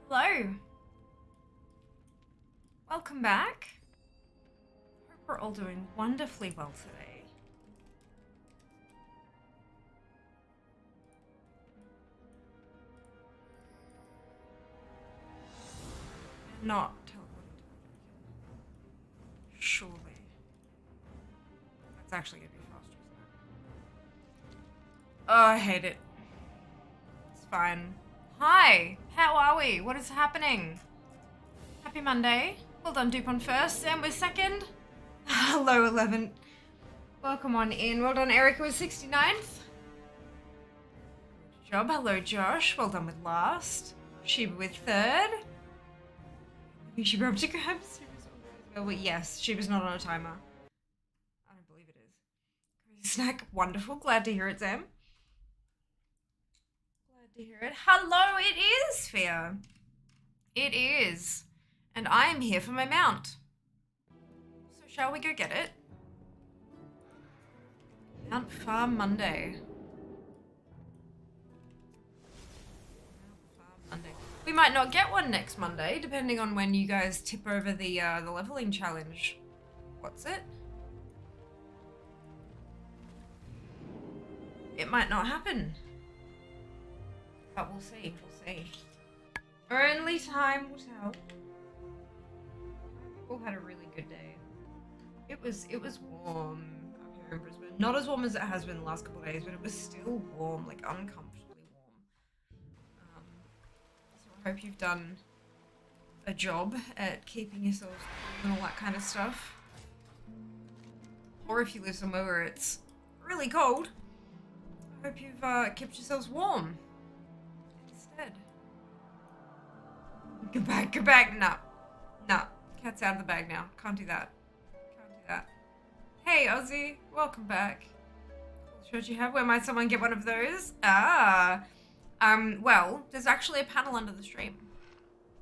Hello. Welcome back. Hope we're all doing wonderfully well today. Not teleporting to America. Surely. That's actually gonna be faster, isn't it? Oh, I hate it. It's fine. Hi, how are we? What is happening? Happy Monday. Well done, Dupe on first. Sam was second. Hello, 11. Welcome on in. Well done, Erica was 69th. Good job. Hello, Josh. Well done with last. Sheba with third. I think Sheba up to grab. Well, yes, Sheba's not on a timer. I don't believe it is. Snack. Wonderful. Glad to hear it, Sam. Glad to hear it. Hello, it is Fear. It is. And I am here for my mount. So shall we go get it? Mount Farm Monday. Mount Farm Monday. We might not get one next Monday, depending on when you guys tip over the leveling challenge. What's it? It might not happen. But we'll see, we'll see. Only time will tell. We all had a really good day. It was warm up here in Brisbane. Not as warm as it has been the last couple of days, but it was still warm, like uncomfortably warm. So I hope you've done a job at keeping yourselves warm and all that kind of stuff. Or if you live somewhere where it's really cold, I hope you've kept yourselves warm instead. Go back, no. Cat's out of the bag now. Can't do that. Hey, Ozzy, welcome back. Cool shirt you have. Where might someone get one of those? Well, there's actually a panel under the stream.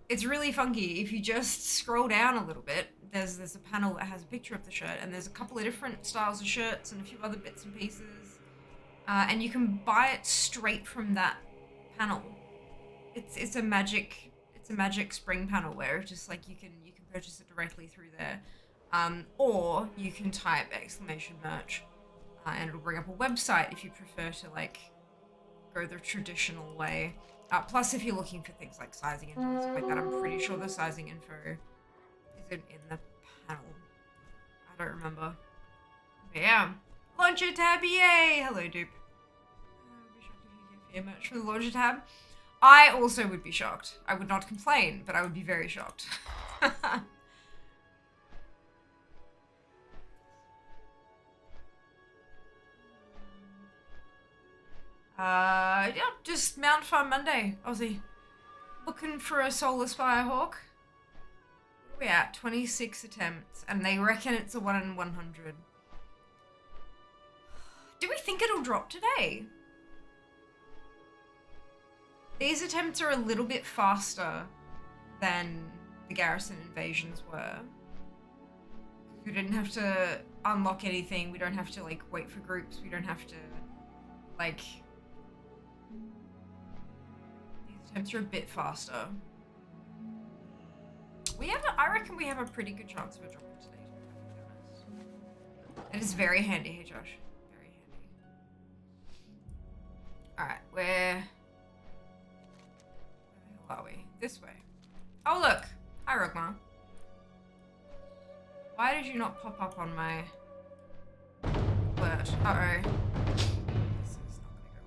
It's really funky. If you just scroll down a little bit, there's a panel that has a picture of the shirt, and there's a couple of different styles of shirts and a few other bits and pieces. And you can buy it straight from that panel. It's a magic spring panel where it's just like you can purchase it directly through there. Or you can type !merch and it'll bring up a website if you prefer to like go the traditional way. Plus if you're looking for things like sizing info and stuff like that, I'm pretty sure the sizing info isn't in the panel. I don't remember. But yeah. Launcher tab, yay! Hello, Dupe. I'd be shocked if you get Fear merch from the launcher tab. I also would be shocked. I would not complain, but I would be very shocked. Yeah, just Mount Farm Monday, Aussie. Looking for a Solar Spire Hawk. What are we at? 26 attempts, and they reckon it's a 1 in 100. Do we think it'll drop today? These attempts are a little bit faster than the Garrison invasions were. We didn't have to unlock anything. We don't have to, like, wait for groups. We don't have to, like... These attempts are a bit faster. I reckon we have a pretty good chance of a dropping today, to be honest. It is very handy. Hey, Josh. Very handy. Alright, where the hell are we? This way. Oh, look. Hi, Rogma. Why did you not pop up on my alert? Uh-oh. This is not gonna go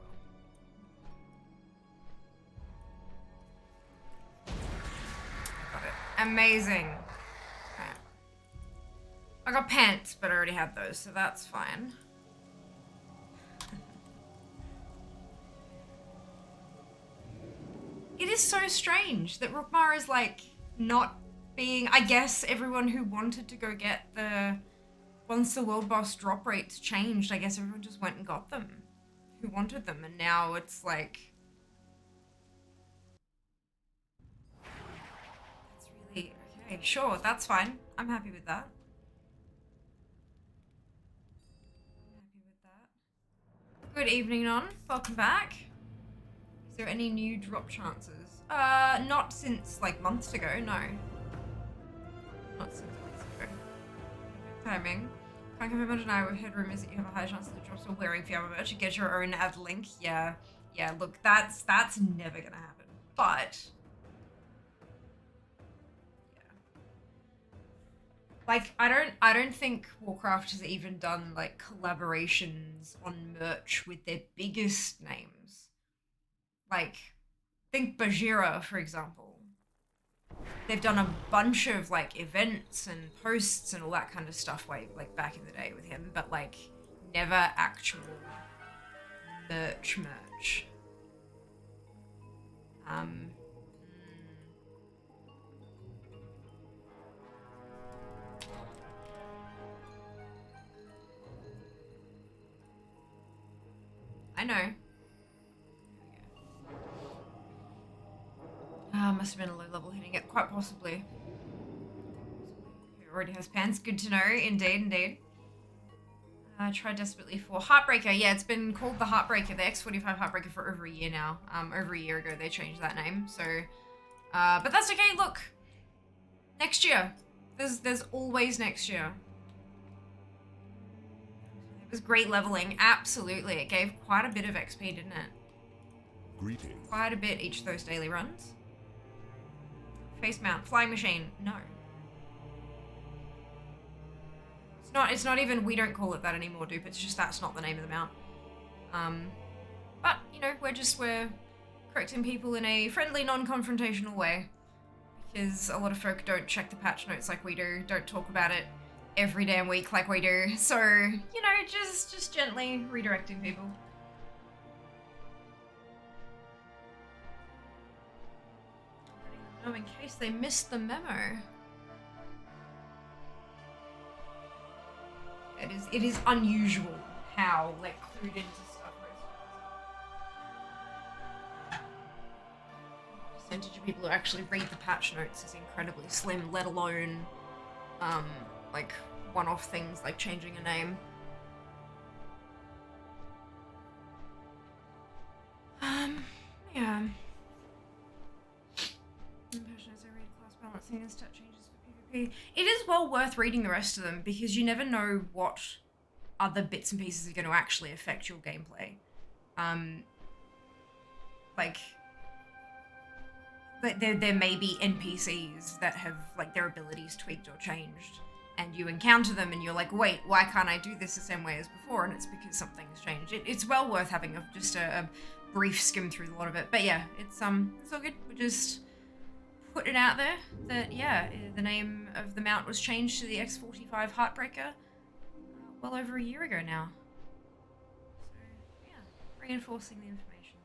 well. Got it. Amazing. Okay. I got pants, but I already had those, so that's fine. It is so strange that Rookmar is, like, not being, I guess, everyone who wanted to go get once the world boss drop rates changed, I guess everyone just went and got them who wanted them, and now it's like, that's really, okay, sure, that's fine. I'm happy with that. Good evening, Non. Welcome back. Is there any new drop chances? Not since, like, months ago, no. Not since months ago. Timing. Can't confirm deny. We've heard rumors that you have a high chance of the drops are wearing Fiamma merch. You get your own ad link. Yeah. Yeah, look, that's never gonna happen. But yeah. Like, I don't think Warcraft has even done like collaborations on merch with their biggest names. Like, think Bajira, for example. They've done a bunch of like events and posts and all that kind of stuff way like back in the day with him, but like never actual merch. I know. Must have been a low level hitting it, quite possibly. Who already has pants? Good to know. Indeed. Tried desperately for Heartbreaker. Yeah, it's been called the Heartbreaker, the X45 Heartbreaker for over a year now. Over a year ago they changed that name. So, but that's okay. Look, next year. There's always next year. It was great leveling. Absolutely, it gave quite a bit of XP, didn't it? Greetings. Quite a bit each of those daily runs. Face mount, flying machine. No. It's not even, we don't call it that anymore, dupe. It's just that's not the name of the mount. But, you know, we're correcting people in a friendly, non-confrontational way. Because a lot of folk don't check the patch notes like we do, don't talk about it every damn week like we do. So, you know, just gently redirecting people. In case they missed the memo. It is unusual how like clued into stuff percentage of people who actually read the patch notes is incredibly slim, let alone like one-off things like changing a name. Yeah. Balancing and stat changes for PvP. It is well worth reading the rest of them because you never know what other bits and pieces are going to actually affect your gameplay. Like there may be NPCs that have like their abilities tweaked or changed, and you encounter them and you're like, wait, why can't I do this the same way as before? And it's because something's changed. It's well worth having just a brief skim through a lot of it. But yeah, it's all good. We're just put it out there that, yeah, the name of the mount was changed to the X45 Heartbreaker well over a year ago now. So, yeah, reinforcing the information.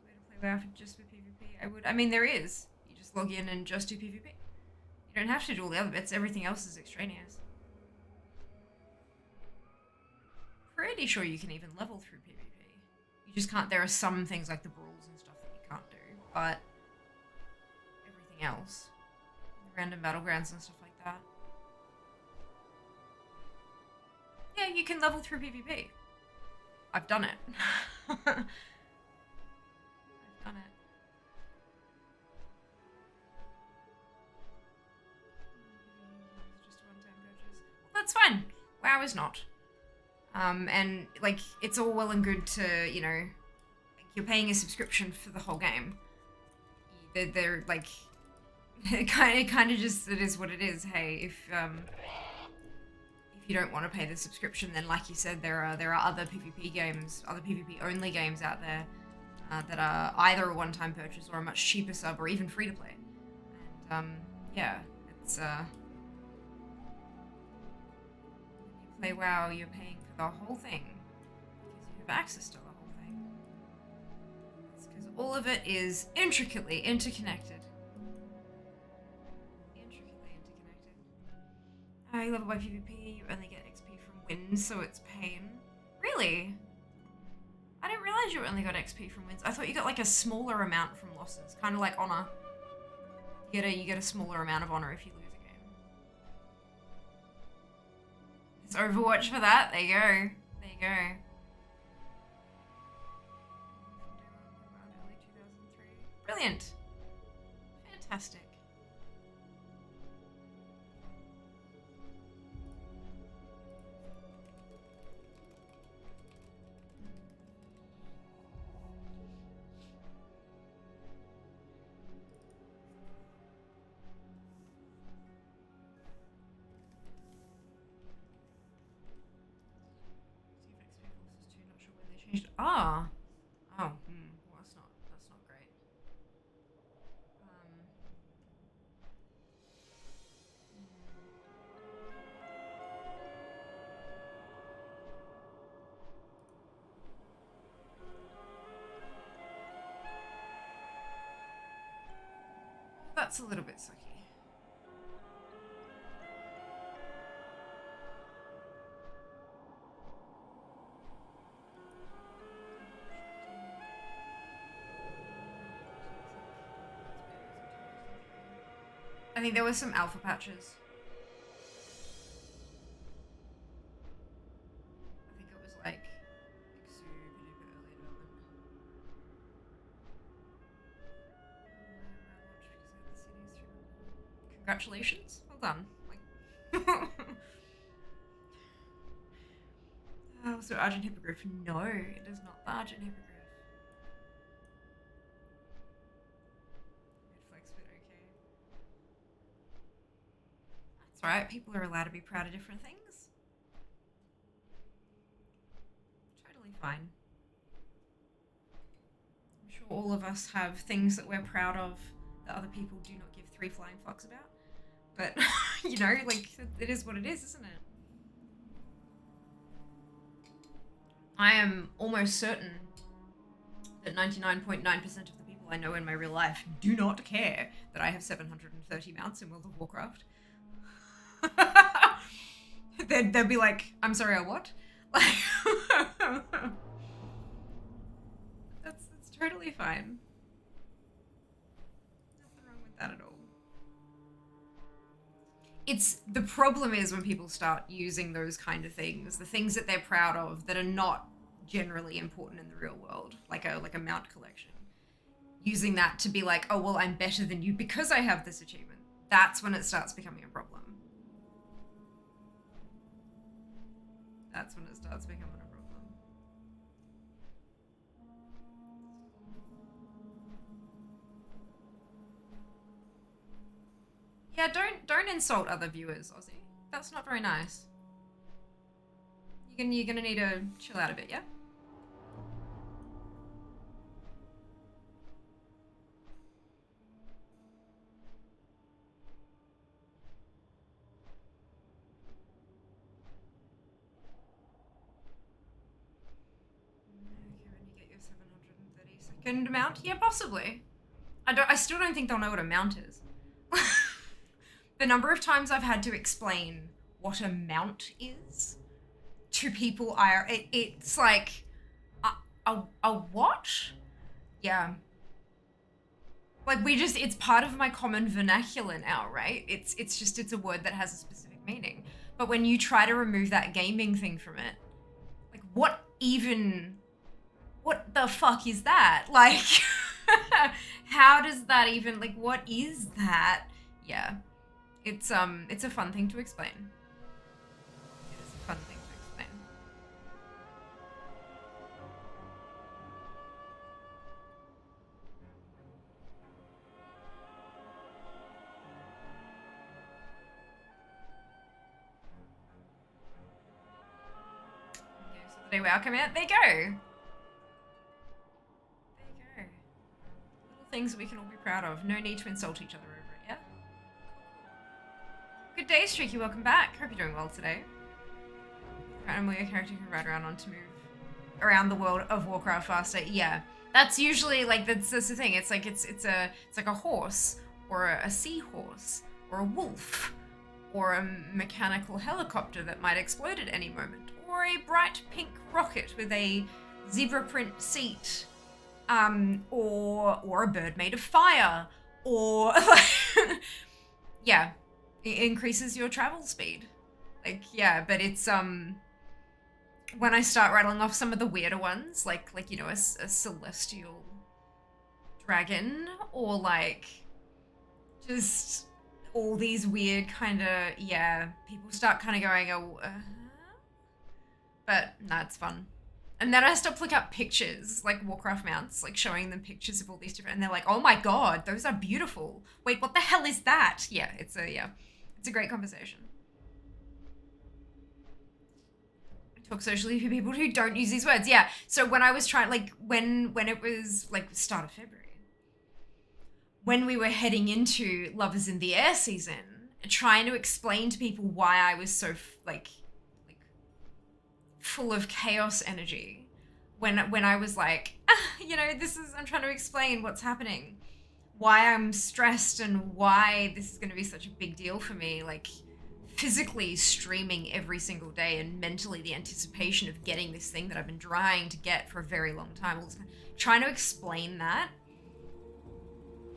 Way to play WoW just for PvP. I mean, there is. You just log in and just do PvP. You don't have to do all the other bits. Everything else is extraneous. Pretty sure you can even level through PvP. You just can't. There are some things like the brawls and stuff that you can't do, but everything else, random battlegrounds and stuff like that. Yeah, you can level through PvP. I've done it. I've done it. Just a one-time purchase. That's fine. WoW is not. And like it's all well and good to, you know, like you're paying a subscription for the whole game. They're like it kind of just it is what it is. Hey, if you don't want to pay the subscription, then like you said, there are other PvP games, other PvP only games out there that are either a one-time purchase or a much cheaper sub or even free to play. And yeah, it's when you play WoW, you're paying for the whole thing because you have access to the whole thing. It's because all of it is intricately interconnected. You level by PvP, you only get XP from wins, so it's pain. Really? I didn't realize you only got XP from wins. I thought you got like a smaller amount from losses, kind of like honor. You get a smaller amount of honor if you lose a game. It's Overwatch for that. There you go. There you go. Early 2003. Brilliant. Fantastic. Ah. Oh. Well, that's not great. That's a little bit sucky. I think there were some alpha patches. I think it was like super duper early development. Congratulations. Well done. Like so Argent Hippogriff. No, it is not the Argent Hippogriff. Flex bit okay. That's right, people are allowed to be proud of different things. Totally fine. I'm sure all of us have things that we're proud of that other people do not give three flying fucks about. But, you know, like, it is what it is, isn't it? I am almost certain that 99.9% of the people I know in my real life do not care that I have 730 mounts in World of Warcraft. They'll be like, I'm sorry, a what? Like, that's totally fine. Nothing wrong with that at all. The problem is when people start using those kind of things, the things that they're proud of that are not generally important in the real world, like a mount collection, using that to be like, oh, well, I'm better than you because I have this achievement. That's when it starts becoming a problem. That's when it starts becoming a problem. Yeah, don't insult other viewers, Ozzy. That's not very nice. You're gonna need to chill out a bit, yeah? When you get your 732nd mount? Yeah, possibly. I still don't think they'll know what a mount is. The number of times I've had to explain what a mount is to people, it's like, a what? Yeah. Like, it's part of my common vernacular now, right? It's a word that has a specific meaning. But when you try to remove that gaming thing from it, like, what the fuck is that? Like, how does that even, like, what is that? Yeah. It's a fun thing to explain. It is a fun thing to explain. Okay, so the day WoW come out, there you go. There you go. Little things that we can all be proud of. No need to insult each other over it, yeah? Good day, Streaky. Welcome back. Hope you're doing well today. Animal your character can ride around on to move around the world of Warcraft faster. Yeah, that's usually like that's the thing. It's like it's like a horse or a seahorse or a wolf or a mechanical helicopter that might explode at any moment, or a bright pink rocket with a zebra print seat, or a bird made of fire, or yeah, it increases your travel speed. Like, yeah, but it's when I start rattling off some of the weirder ones, like you know, a celestial dragon, or like just all these weird kind of, yeah, people start kind of going, oh, but nah, it's fun. And then I start to look up pictures, like Warcraft mounts, like showing them pictures of all these different, and they're like, oh my god, those are beautiful. Wait, what the hell is that? Yeah, it's a great conversation. I talk socially for people who don't use these words. Yeah. So when I was trying, like when it was like the start of February, when we were heading into Lovers in the Air season, trying to explain to people why I was so like full of chaos energy, when I was like, you know, I'm trying to explain what's happening, why I'm stressed, and why this is going to be such a big deal for me, like physically streaming every single day, and mentally the anticipation of getting this thing that I've been trying to get for a very long time. Trying to explain that,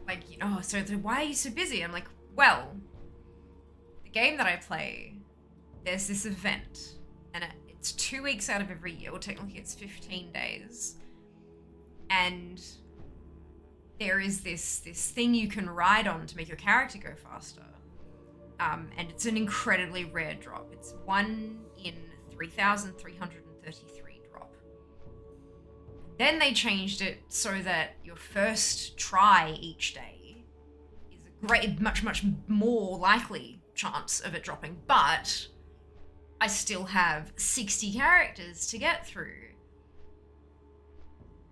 like, you know, so why are you so busy? I'm like, well, the game that I play, there's this event, and it's 2 weeks out of every year, or technically it's 15 days, and there is this thing you can ride on to make your character go faster, and it's an incredibly rare drop. It's 1 in 3,333 drop. Then they changed it so that your first try each day is a great, much more likely chance of it dropping, but I still have 60 characters to get through.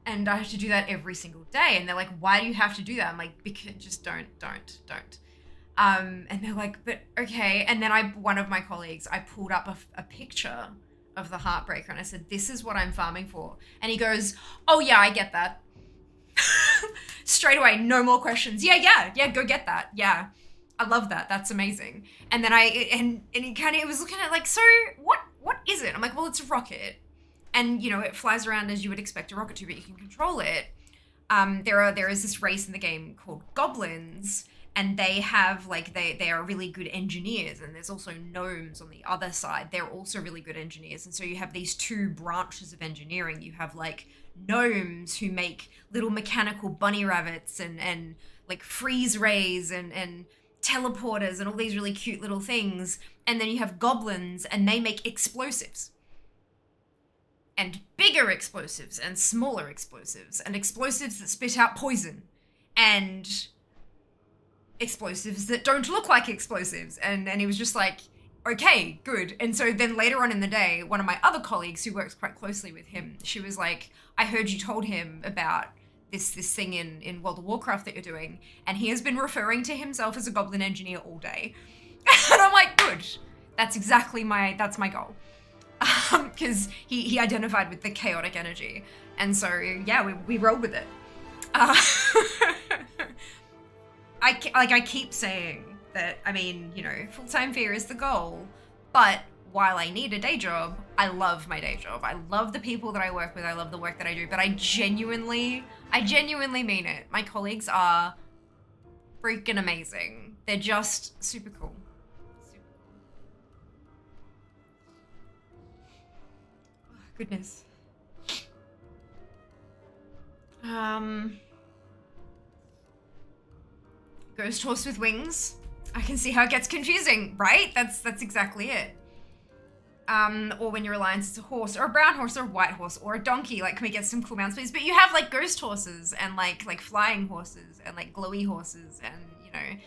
And I have to do that every single day. And they're like, why do you have to do that? I'm like, because just don't. And they're like, but okay. And then one of my colleagues, I pulled up a picture of the Heartbreaker, and I said, this is what I'm farming for. And he goes, oh yeah, I get that. Straight away, no more questions. Yeah, go get that. Yeah. I love that. That's amazing. And then and he was looking at like, so what is it? I'm like, well, it's a rocket. And, you know, it flies around as you would expect a rocket to, but you can control it. There is this race in the game called goblins, and they have like, they are really good engineers, and there's also gnomes on the other side. They're also really good engineers. And so you have these two branches of engineering. You have like gnomes who make little mechanical bunny rabbits and like freeze rays and teleporters and all these really cute little things. And then you have goblins, and they make explosives. And bigger explosives, and smaller explosives, and explosives that spit out poison, and explosives that don't look like explosives. And he was just like, okay, good. And so then later on in the day, one of my other colleagues who works quite closely with him, she was like, I heard you told him about this thing in World of Warcraft that you're doing, and he has been referring to himself as a goblin engineer all day. And I'm like, good. That's exactly that's my goal. Because he identified with the chaotic energy. And so, yeah, we rolled with it. I keep saying that, I mean, you know, full-time fear is the goal, but while I need a day job, I love my day job. I love the people that I work with. I love the work that I do, but I genuinely mean it. My colleagues are freaking amazing. They're just super cool. Goodness. Ghost horse with wings. I can see how it gets confusing, right? That's exactly it. Or when your alliance is a horse, or a brown horse, or a white horse, or a donkey. Like, can we get some cool mounts, please? But you have like ghost horses, and like flying horses, and like glowy horses, and you know,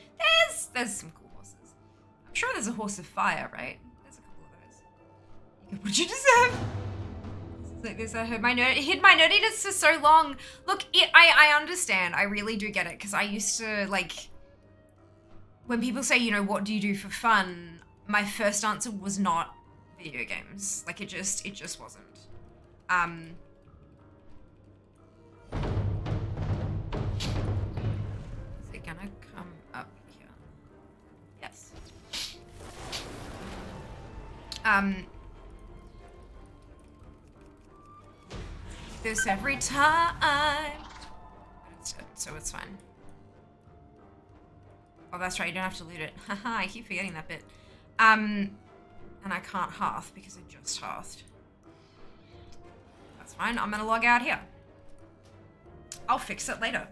there's some cool horses. I'm sure there's a horse of fire, right? There's a couple of those. You get what you deserve. Like this, I hid my nerdiness for so long. Look, I understand. I really do get it, because I used to, like, when people say, you know, what do you do for fun? My first answer was not video games. Like, it just wasn't. Is it gonna come up here? Yes. This every time. So it's fine. Oh, that's right, you don't have to loot it. Haha, I keep forgetting that bit. And I can't hearth because I just hearthed. That's fine, I'm gonna log out here. I'll fix it later.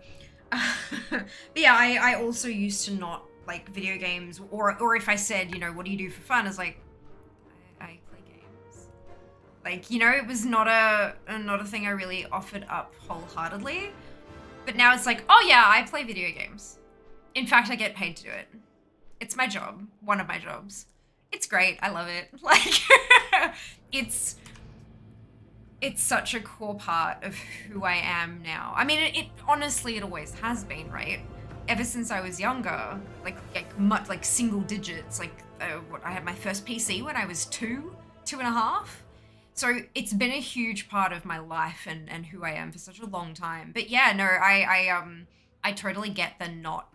But yeah, I also used to not like video games, or if I said, you know, what do you do for fun? It's like, I play games. Like, you know, it was not a thing I really offered up wholeheartedly. But now it's like, oh yeah, I play video games. In fact, I get paid to do it. It's my job, one of my jobs. It's great, I love it. Like, it's such a core part of who I am now. I mean, it honestly, it always has been, right? Ever since I was younger, like single digits, like I had my first PC when I was two and a half. So it's been a huge part of my life and who I am for such a long time. But yeah, no, I totally get the not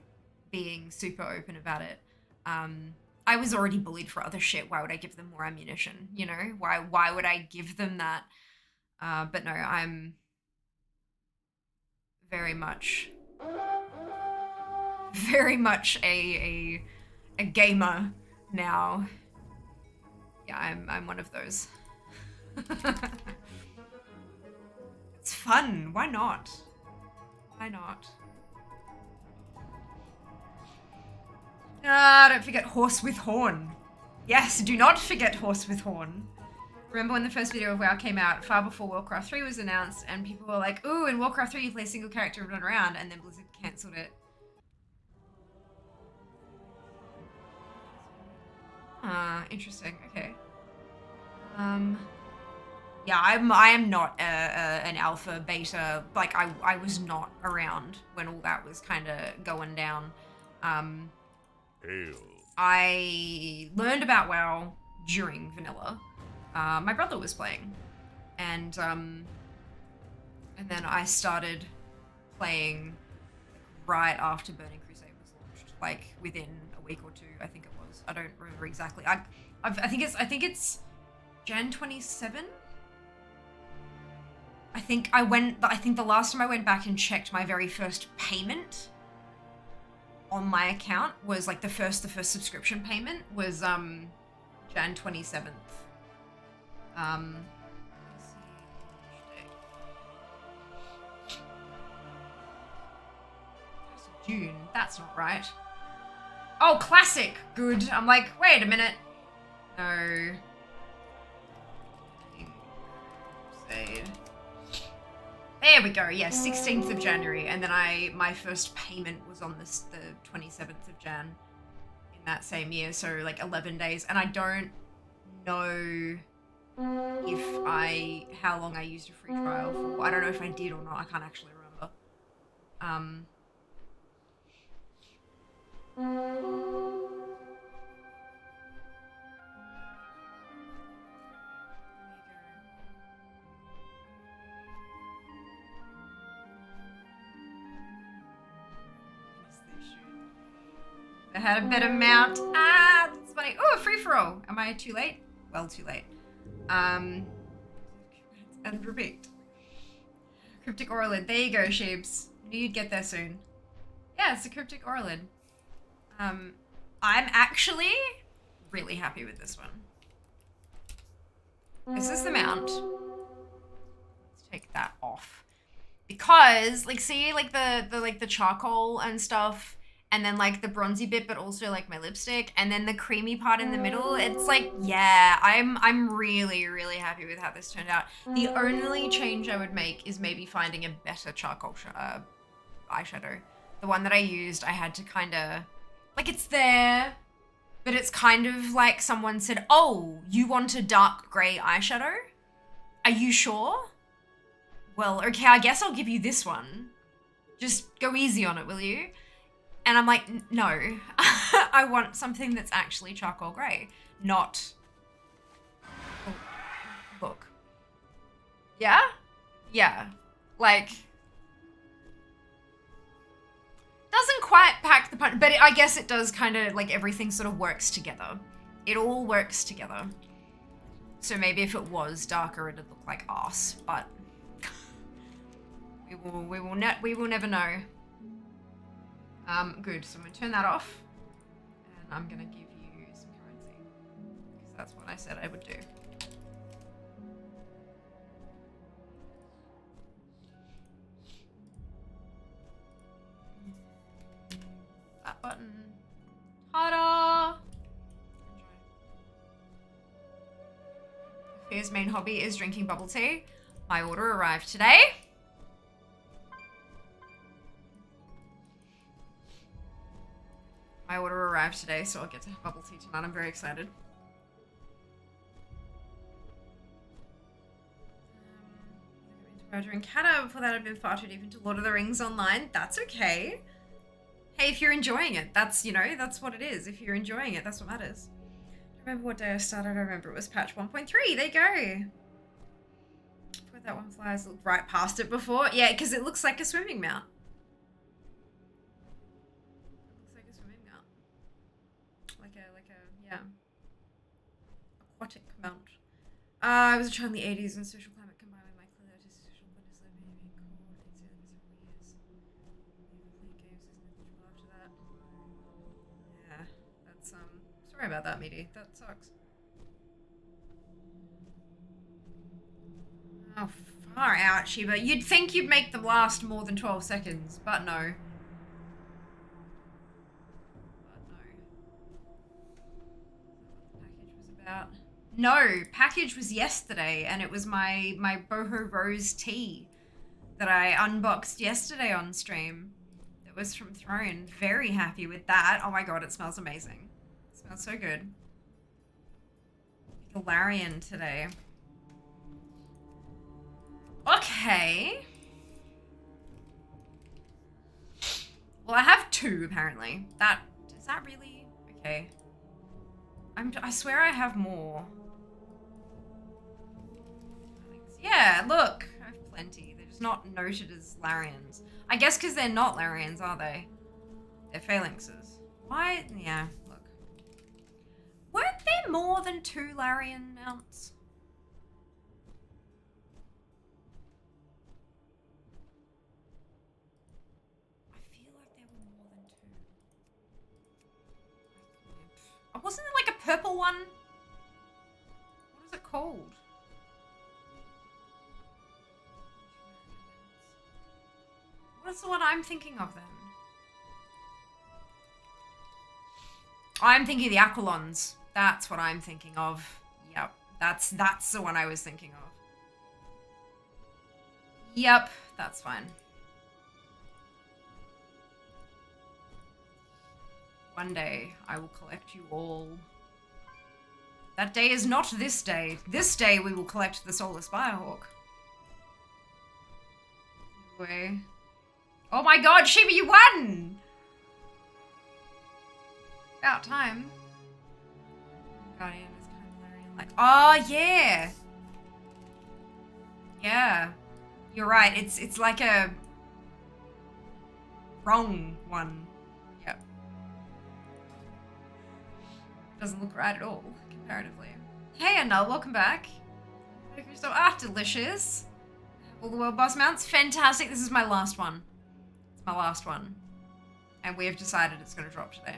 being super open about it. I was already bullied for other shit. Why would I give them more ammunition? You know, why would I give them that? But no, I'm very much a gamer now. Yeah, I'm one of those. It's fun. Why not? Why not? Ah, don't forget horse with horn. Yes, do not forget horse with horn. Remember when the first video of WoW came out, far before Warcraft 3 was announced, and people were like, ooh, in Warcraft 3 you play single character and run around, and then Blizzard cancelled it. Interesting, okay. Yeah, I am not an alpha, beta, like I was not around when all that was kind of going down. Hail. I learned about WoW during vanilla. My brother was playing, and then I started playing right after Burning Crusade was launched, like within a week or two, I think it was. I don't remember exactly. I think it's Jan 27. I think the last time I went back and checked my very first payment on my account was like the first subscription payment was Jan 27th. June. That's not right. Oh, classic. Good. I'm like, wait a minute. No. Crusade. There we go. Yeah, 16th of January, and then my first payment was on the 27th of Jan in that same year. So like 11 days, and I don't know how long I used a free trial for. I don't know if I did or not. I can't actually remember. I had a better mount. Ah, that's funny. Oh, free for all. Am I too late? Well, too late. And repeat. Cryptic Auralid. There you go, Sheebs. Knew you'd get there soon. Yeah, it's a Cryptic Auralid. I'm actually really happy with this one. This is the mount. Let's take that off. Because, like, see, like, the charcoal and stuff, and then, like, the bronzy bit, but also, like, my lipstick, and then the creamy part in the middle, it's like, yeah, I'm really, really happy with how this turned out. The only change I would make is maybe finding a better charcoal eyeshadow. The one that I used, I had to kind of, like, it's there, but it's kind of like someone said, oh, you want a dark grey eyeshadow? Are you sure? Well, okay, I guess I'll give you this one. Just go easy on it, will you? And I'm like, no. I want something that's actually charcoal grey, not... Oh, look. Yeah? Yeah. Like... Doesn't quite pack the punch, but I guess it does kind of, like, everything sort of works together. It all works together. So maybe if it was darker, it'd look like arse, but we will never know. Good. So I'm gonna turn that off, and I'm gonna give you some currency because that's what I said I would do. That button. Ta-da! His main hobby is drinking bubble tea. My order arrived today. My order arrived today, so I'll get to have bubble tea tonight. I'm very excited. During Kata before that I'd been far too deep into Lord of the Rings online. That's okay. Hey, if you're enjoying it, that's, you know, that's what it is. If you're enjoying it, that's what matters. I remember what day I started. I remember it was patch 1.3. There you go. Where that one flies, looked right past it before. Yeah, because it looks like a swimming mount. Yeah. Aquatic mount. I was a child in the 80s when social climate combined with my clearly autistic social goodness led me to being cold. I'd say that for several years. Playing games isn't much after that. Yeah, that's sorry about that, Meaty. That sucks. Oh, far out, Shiba. You'd think you'd make them last more than 12 seconds, but no. No, package was yesterday, and it was my Boho Rose tea that I unboxed yesterday on stream. It was from Throne. Very happy with that. Oh my god, it smells amazing. It smells so good. Galarian today. Okay. Well, I have two, apparently. Is that really? Okay. I swear I have more. Yeah, look. I have plenty. They're just not noted as Larians. I guess because they're not Larians, are they? They're Phalanxes. Why? Yeah, look. Weren't there more than 2 Larian mounts? I feel like there were more than 2. Oh, wasn't there like a purple one? What is it called? What's the one I'm thinking of then? I'm thinking of the Aquilons. That's what I'm thinking of. Yep. That's the one I was thinking of. Yep. That's fine. One day, I will collect you all. That day is not this day. This day, we will collect the Solar Spirehawk. Anyway. Oh my god, Shiba, you won! About time. Guardian is kind of Larian like. Oh, yeah! Yeah. You're right, it's like a wrong one. Yep. Doesn't look right at all, comparatively. Hey, Annull, welcome back. Delicious. All the world boss mounts, fantastic. This is my last one. It's my last one. And we have decided it's going to drop today.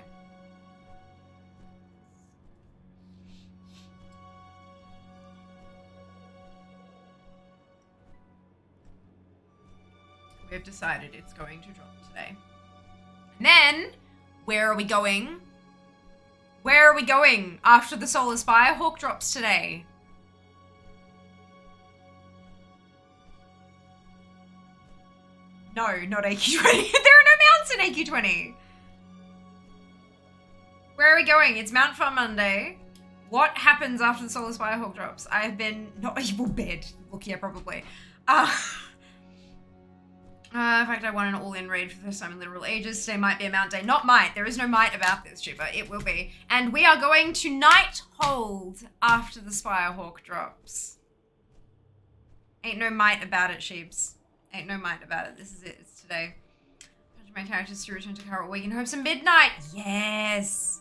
We have decided it's going to drop today. And then, where are we going? Where are we going after the Solar Spirehawk drops today? No, not AQ20. There are no mounts in AQ20. Where are we going? It's Mount Fun Monday. What happens after the Solar Spirehawk drops? I have been not well, bed. Look, yeah, probably. In fact, I won an all-in raid for the first time in literal ages. Today might be a mount day. Not might. There is no might about this, Shiba. It will be. And we are going to night hold after the Spirehawk drops. Ain't no might about it, sheeps. Ain't no might about it. This is it. It's today. My characters to return to Carol Week in hopes of midnight. Yes.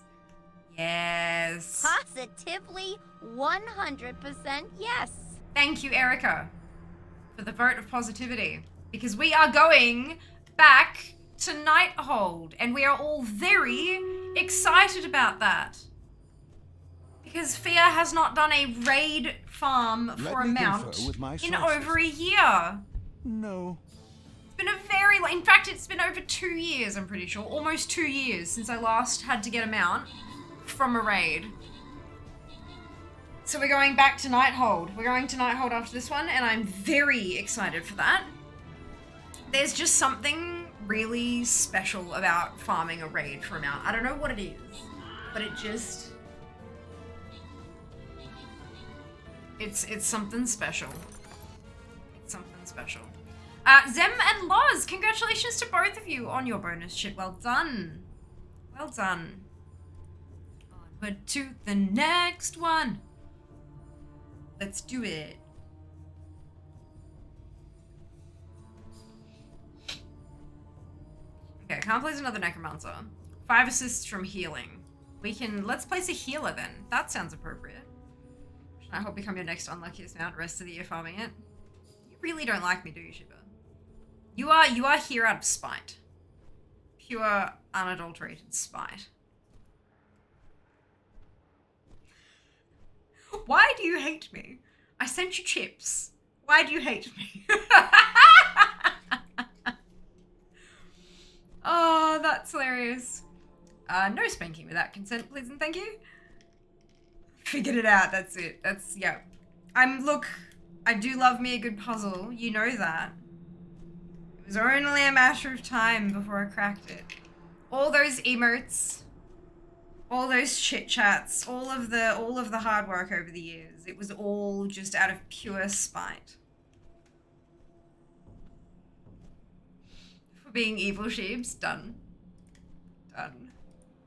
Yes. Positively 100% yes. Thank you, Erica, for the vote of positivity. Because we are going back to Nighthold, and we are all very excited about that. Because Fia has not done a raid farm for a mount in over a year. No. It's been a very, in fact, it's been over 2 years, I'm pretty sure. Almost 2 years since I last had to get a mount from a raid. So we're going back to Nighthold. We're going to Nighthold after this one, and I'm very excited for that. There's just something really special about farming a raid for a mount. I don't know what it is, but it just... It's something special. It's something special. Zem and Loz, congratulations to both of you on your bonus ship. Well done. Well done. Onward to the next one. Let's do it. Okay, can't place another Necromancer. 5 assists from healing. Let's place a healer then. That sounds appropriate. I hope become your next unluckiest mount, rest of the year farming it. You really don't like me, do you, Shiba? You are here out of spite. Pure, unadulterated spite. Why do you hate me? I sent you chips. Why do you hate me? Oh, that's hilarious. No spanking without consent, please and thank you. Figured it out, that's it. Yeah. Look, I do love me a good puzzle. You know that. It was only a matter of time before I cracked it. All those emotes, all those chit chats, all of the hard work over the years. It was all just out of pure spite. For being evil sheeps, done. Done.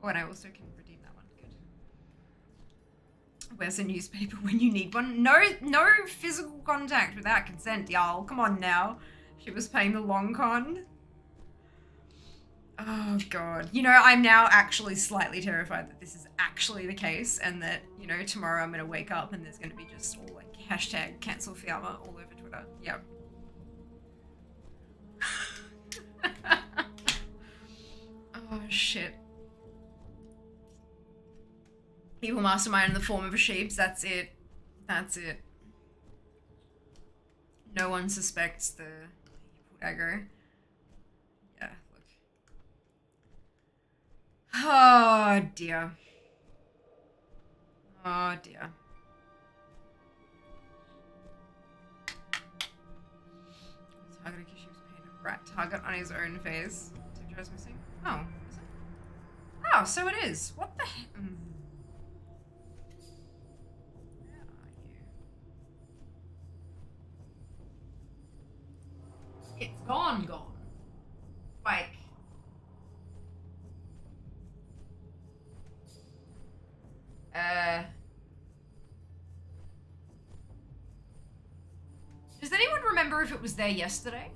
Oh, and I also can redeem that one. Good. Where's a newspaper when you need one? No physical contact without consent, y'all. Come on now. She was paying the long con. Oh, God. You know, I'm now actually slightly terrified that this is actually the case and that, you know, tomorrow I'm going to wake up and there's going to be just all like hashtag cancel Fiamma all over Twitter. Yep. Oh, shit. Evil mastermind in the form of a sheep. That's it. That's it. No one suspects the aggro. Yeah, look. Oh, dear. Oh, dear. Target a sheep's paint a rat target on his own face. Tiptoe's missing. Oh, is it? Oh, so it is. What the heck? It's gone. Like. Does anyone remember if it was there yesterday?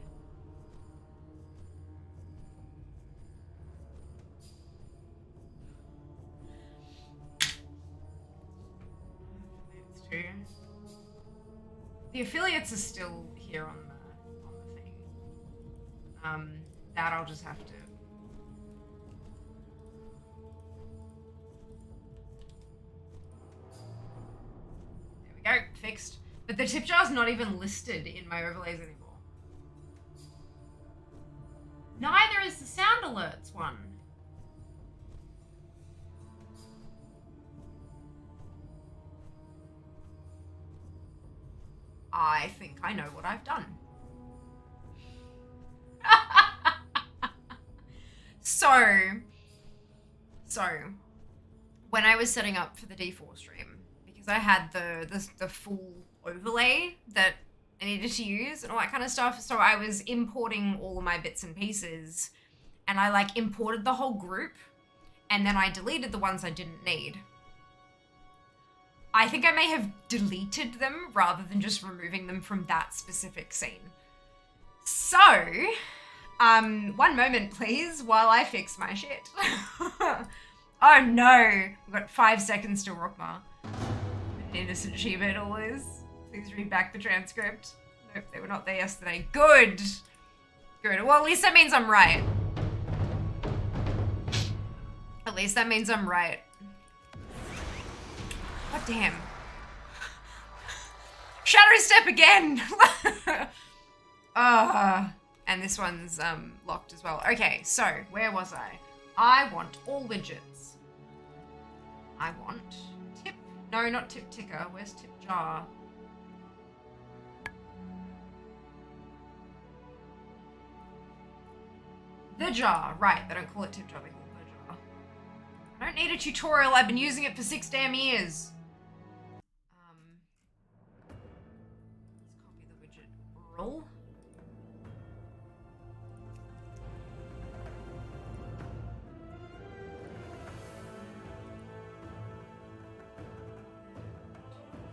It's true. The affiliates are still here on the thing. That I'll just have to. There we go, fixed. But the tip jar's not even listed in my overlays anymore. Neither is the sound alerts one. I think I know what I've done. So, when I was setting up for the D4 stream, because I had the full overlay that I needed to use and all that kind of stuff, so I was importing all of my bits and pieces, and I like imported the whole group, and then I deleted the ones I didn't need. I think I may have deleted them rather than just removing them from that specific scene. So, one moment please while I fix my shit. Oh no, we've got 5 seconds to Rockmar. innocent She-Man all is. Please read back the transcript. Nope, they were not there yesterday. Good! Good. Well, at least that means I'm right. At least that means I'm right. God damn. Shadow Step again! And this one's locked as well. Okay, so where was I? I want all widgets. I want tip. No, not tip ticker. Where's tip jar? The jar. Right, they don't call it tip jar, they call it the jar. I don't need a tutorial. I've been using it for 6 damn years. Let's copy the widget rule.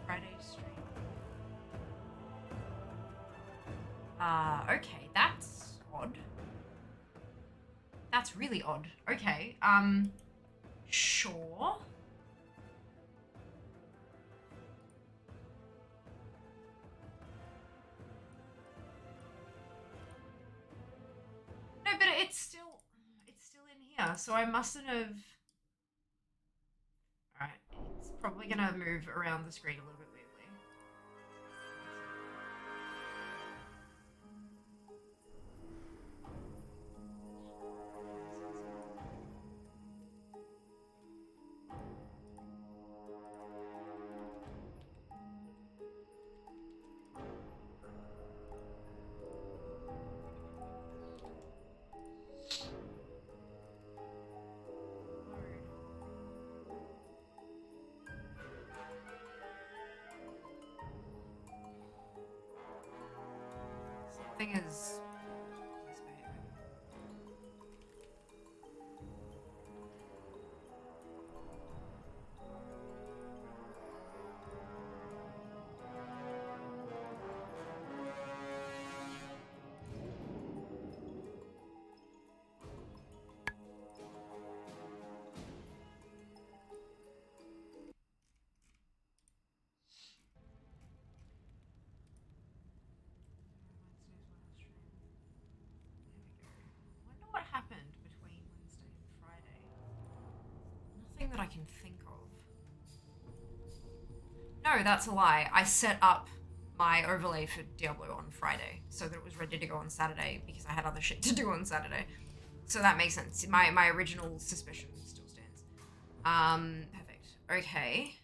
Friday stream. Okay, that's odd. That's really odd. Okay, sure. No, but it's still in here, so I mustn't have... Alright, it's probably gonna move around the screen a little bit weirdly. Something is misbehaving. Wonder what happened between Wednesday and Friday. Nothing that I can think of. No, that's a lie. I set up my overlay for Diablo on Friday so that it was ready to go on Saturday because I had other shit to do on Saturday. So that makes sense. My original suspicion still stands. Perfect. Okay.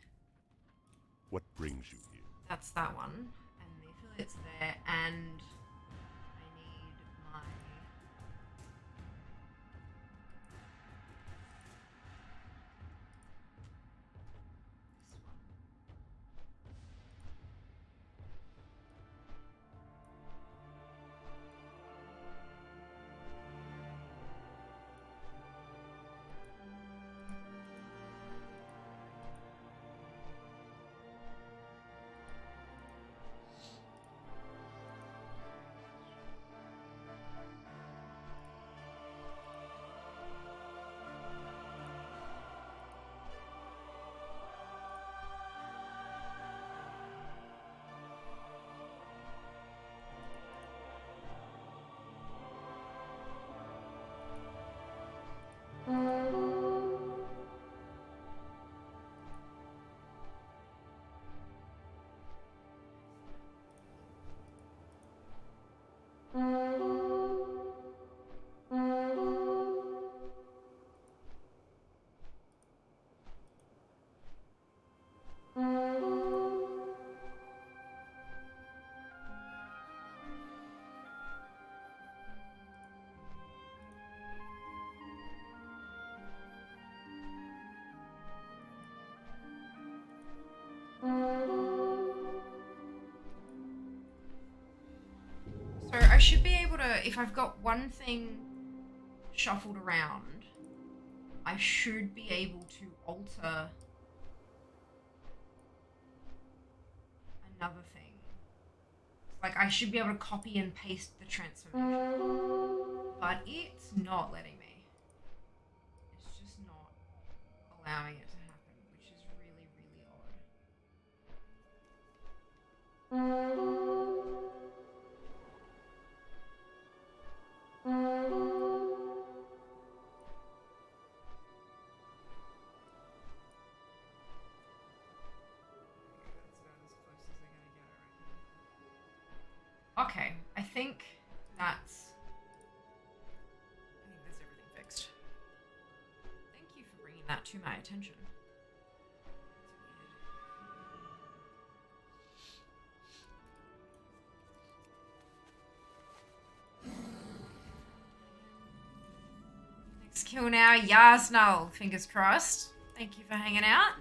What brings you here? That's that one. And the affiliate's there, and I need my... this one. So I should be able to, if I've got one thing shuffled around, I should be able to alter another thing. Like I should be able to copy and paste the transformation, but it's not letting me. It's just not allowing it to happen, which is really, really odd. Okay, I think that's everything fixed. Thank you for bringing that to my attention. Next kill now, yeah, Snail. Fingers crossed. Thank you for hanging out.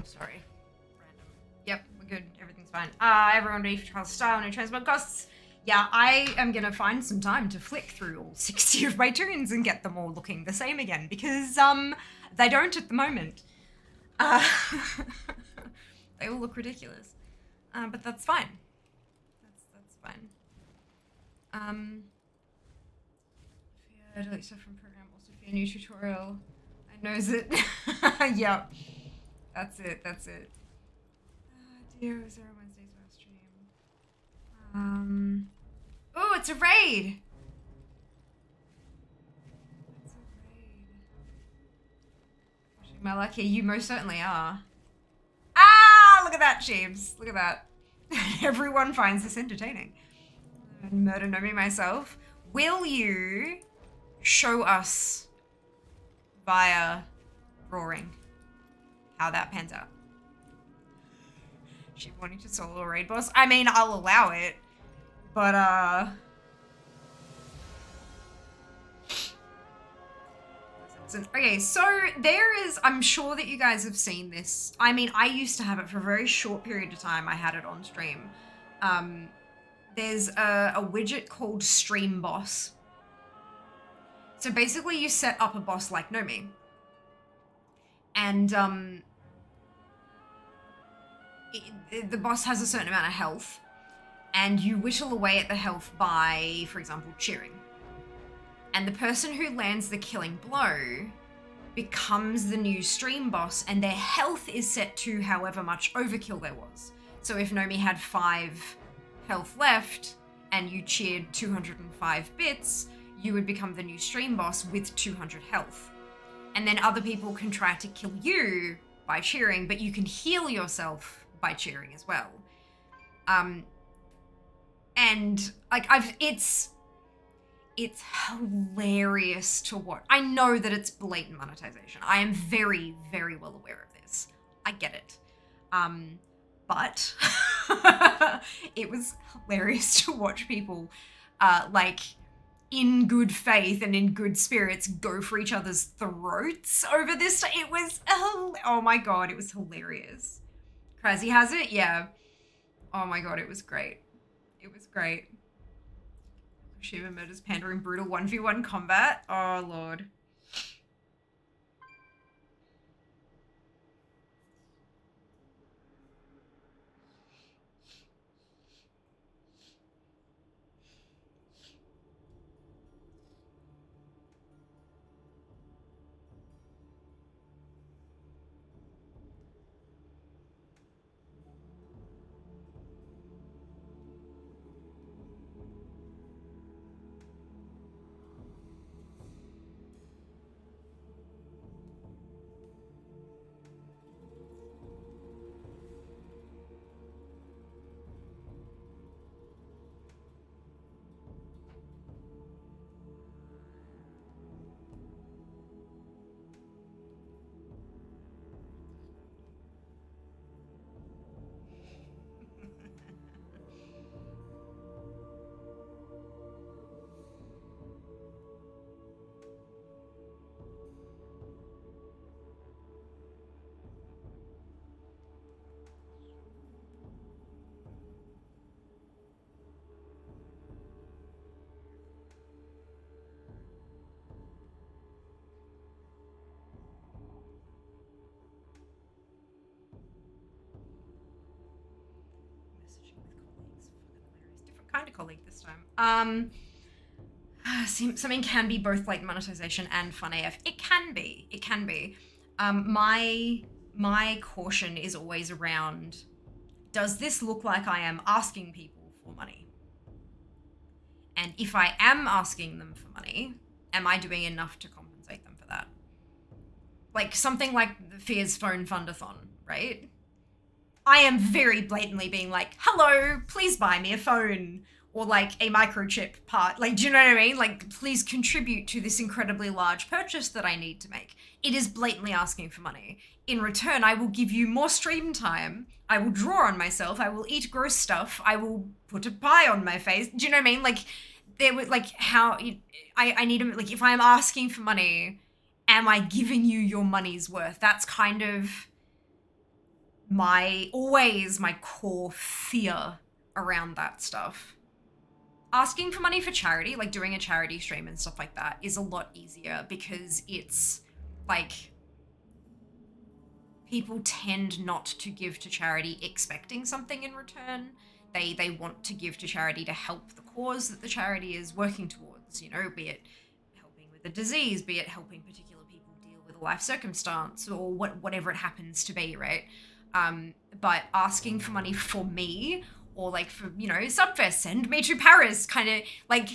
Sorry. Random. Yep, we're good. Everything's fine. Everyone ready for trial style, no transport costs. Yeah, I am gonna find some time to flick through all 60 of my tunes and get them all looking the same again, because, they don't at the moment. They all look ridiculous. But that's fine. That's fine. Fear stuff from program, also fear new tutorial. I knows it. Yep. That's it. Dear, was there a Wednesday's last stream? Oh, it's a raid! It's a raid. Pushing my luck here, you most certainly are. Ah, look at that, James. Look at that. Everyone finds this entertaining. Murder know me myself. Will you show us via roaring how that pans out? She wanting to solo a raid boss? I mean, I'll allow it, but okay, so there is, I'm sure that you guys have seen this. I mean, I used to have it for a very short period of time. I had it on stream. There's a widget called Stream Boss. So basically you set up a boss like Nomi. And the boss has a certain amount of health. And you whittle away at the health by, for example, cheering. And the person who lands the killing blow becomes the new stream boss, and their health is set to however much overkill there was. So if Nomi had 5 health left and you cheered 205 bits, you would become the new stream boss with 200 health. And then other people can try to kill you by cheering, but you can heal yourself by cheering as well. And like it's hilarious to watch. I know that it's blatant monetization. I am very, very well aware of this. I get it. But it was hilarious to watch people like in good faith and in good spirits go for each other's throats over this. It was, oh my God, it was hilarious. Crazy has it? Yeah. Oh my God, it was great. It was great. Shiva murders Panda in brutal 1v1 combat. Oh, Lord. colleague this time. Something can be both like monetization and fun AF. It can be. My caution is always around, does this look like I am asking people for money? And if I am asking them for money, am I doing enough to compensate them for that? Like something like the Fear's Phone Fundathon, right? I am very blatantly being like, hello, please buy me a phone. Or like a microchip part. Like, do you know what I mean? Like, please contribute to this incredibly large purchase that I need to make. It is blatantly asking for money. In return, I will give you more stream time. I will draw on myself. I will eat gross stuff. I will put a pie on my face. Do you know what I mean? Like, there was like how I need to, like, if I'm asking for money, am I giving you your money's worth? That's kind of always my core fear around that stuff. Asking for money for charity, like doing a charity stream and stuff like that, is a lot easier because it's like people tend not to give to charity expecting something in return. They want to give to charity to help the cause that the charity is working towards, you know, be it helping with a disease, be it helping particular people deal with a life circumstance or whatever it happens to be, right? But asking for money for me, or like for, you know, Subfest, send me to Paris, kind of like,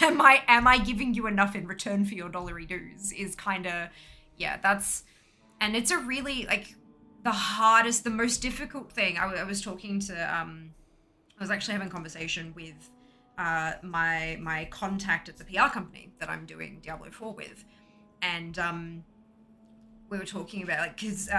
am I giving you enough in return for your dollary dues is kind of, yeah, that's, and it's a really, like, the most difficult thing. I was talking to, I was actually having a conversation with my contact at the PR company that I'm doing Diablo 4 with, and we were talking about, like, because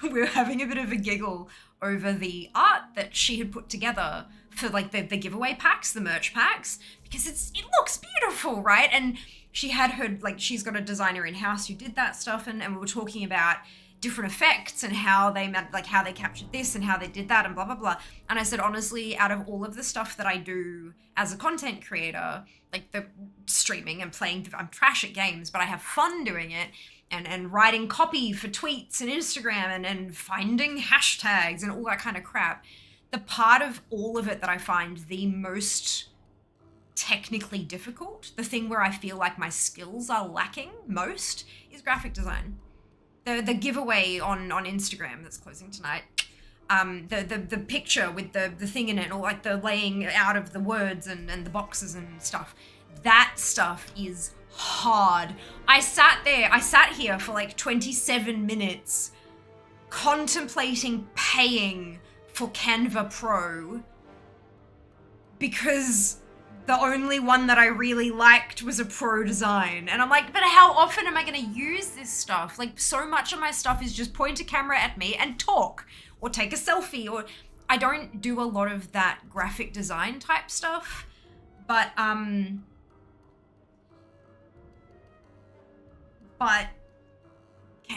we were having a bit of a giggle over the art that she had put together for like the giveaway packs, the merch packs, because it looks beautiful, right? And she had her, like, she's got a designer in-house who did that stuff, and we were talking about different effects and how they meant, like, how they captured this and how they did that and blah blah blah. And I said, honestly, out of all of the stuff that I do as a content creator, like the streaming and playing, I'm trash at games, but I have fun doing it. And writing copy for tweets and Instagram and finding hashtags and all that kind of crap. The part of all of it that I find the most technically difficult, the thing where I feel like my skills are lacking most, is graphic design. The giveaway on Instagram that's closing tonight, the picture with the thing in it, or like the laying out of the words and the boxes and stuff, that stuff is hard. I sat here for like 27 minutes contemplating paying for Canva Pro because the only one that I really liked was a pro design. And I'm like, but how often am I going to use this stuff? Like, so much of my stuff is just point a camera at me and talk or take a selfie, or I don't do a lot of that graphic design type stuff. But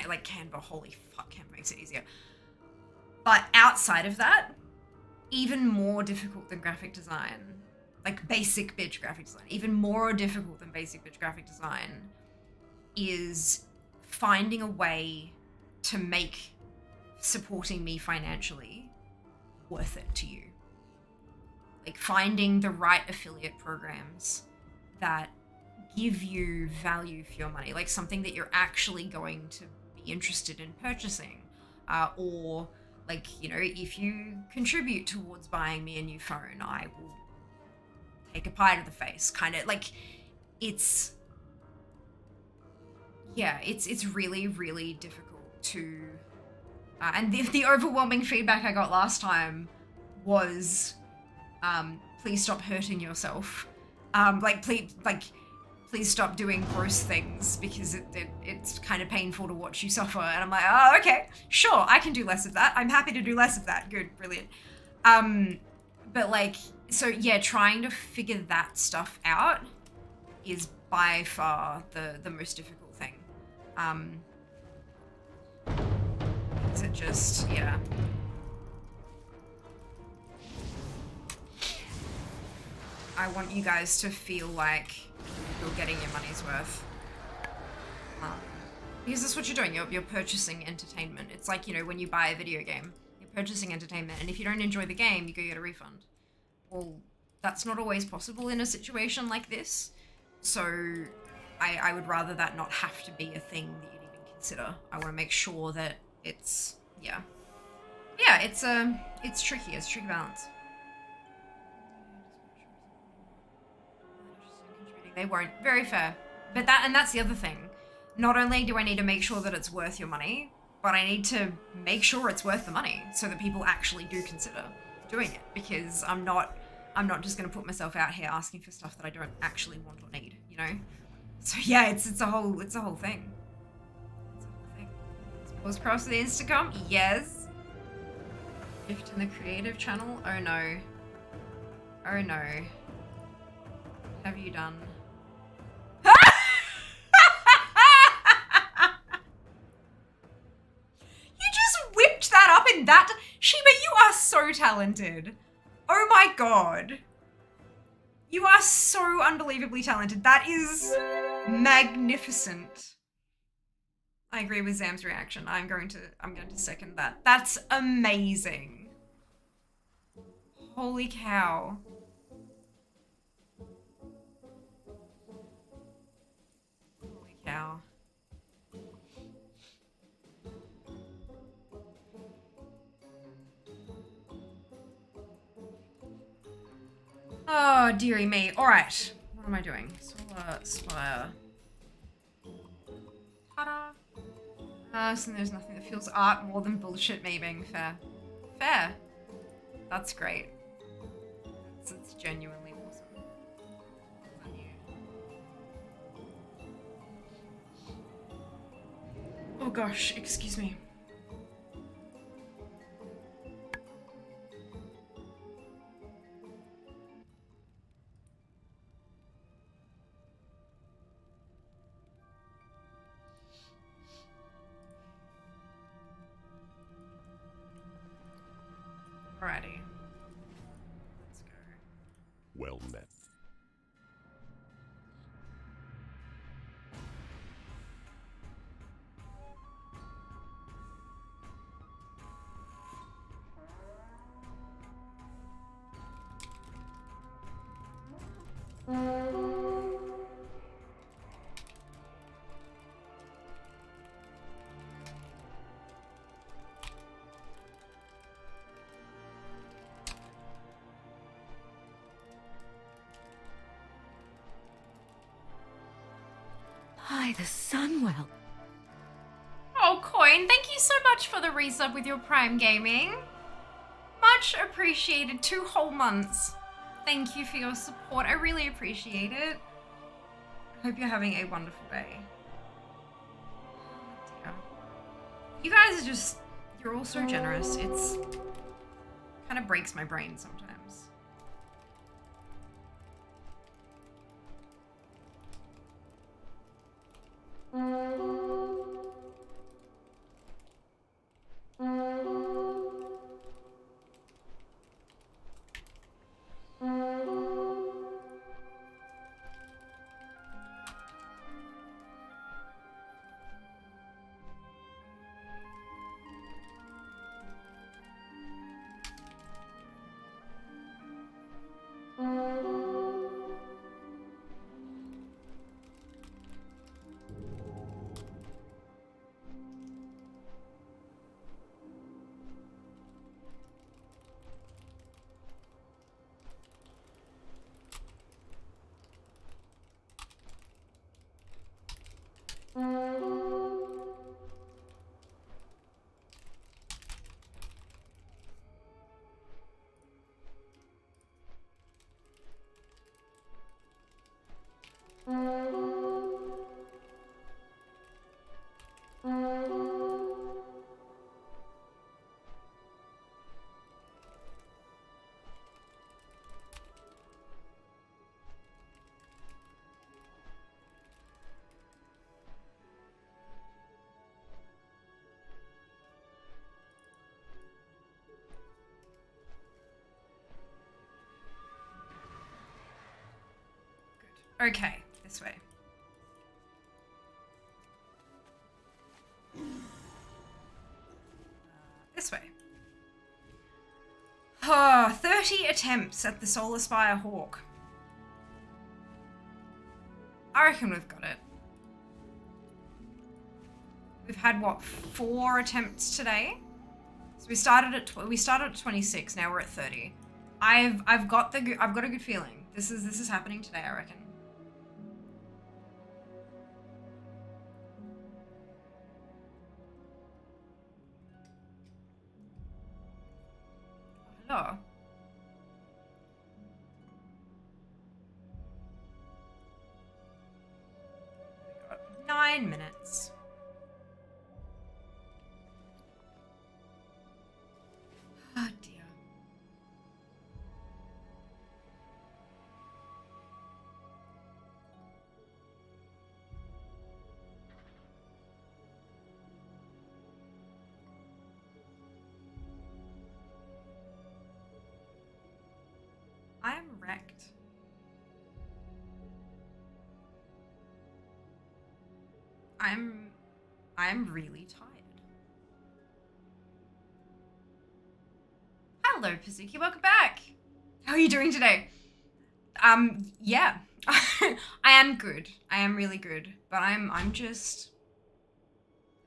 like Canva, holy fuck, Canva makes it easier. But outside of that, even more difficult than graphic design, like basic bitch graphic design, even more difficult than basic bitch graphic design is finding a way to make supporting me financially worth it to you. Like finding the right affiliate programs that give you value for your money, like something that you're actually going to be interested in purchasing, or like, you know, if you contribute towards buying me a new phone, I will take a pie to the face, kind of like, it's really, really difficult to, and the overwhelming feedback I got last time was, please stop hurting yourself, please stop doing gross things because it's kind of painful to watch you suffer. And I'm like, oh, okay, sure, I can do less of that. I'm happy to do less of that. Good, brilliant. But like, so yeah, trying to figure that stuff out is by far the most difficult thing. Is it just, yeah. I want you guys to feel like you're getting your money's worth. Because that's what you're doing. You're purchasing entertainment. It's like, you know, when you buy a video game, you're purchasing entertainment, and if you don't enjoy the game, you go get a refund. well, that's not always possible in a situation like this. So I would rather that not have to be a thing that you'd even consider. I want to make sure that it's, yeah. Yeah, it's tricky. It's a tricky balance. They won't. Very fair. But that's the other thing. Not only do I need to make sure that it's worth your money, but I need to make sure it's worth the money so that people actually do consider doing it, because I'm not just going to put myself out here asking for stuff that I don't actually want or need, you know? So yeah, it's a whole thing. It's a whole thing. Was cross the Instacom? Yes. Gift in the creative channel? Oh no. Oh no. What have you done? You just whipped that up in that. Sheba, you are so talented. Oh my god. You are so unbelievably talented. That is magnificent. I agree with Zam's reaction. I'm going to second that. That's amazing. Holy cow. Holy cow. Oh, dearie me. All right. What am I doing? Solar Spire. Ta-da. So there's nothing that feels art more than bullshit me being fair. Fair. That's great. It's genuinely awesome. Well done you. Oh gosh, excuse me. Alrighty. Let's go. Well met. By the Sunwell. Oh, Coin, thank you so much for the resub with your Prime Gaming. Much appreciated. 2 whole months. Thank you for your support. I really appreciate it. I hope you're having a wonderful day. Oh, dear. You guys are just, you're all so generous. It's kind of breaks my brain sometimes. Okay, this way. This way. 30 attempts at the Solar Spire Hawk. I reckon we've got it. We've had what, 4 attempts today? So we started at 26. Now we're at 30. I've got a good feeling. This is happening today, I reckon. Hello. We got 9 minutes. Oh dear. I am wrecked. I'm really tired. Hello, Pazuki, welcome back. How are you doing today? Yeah. I am good. I am really good. But I'm just...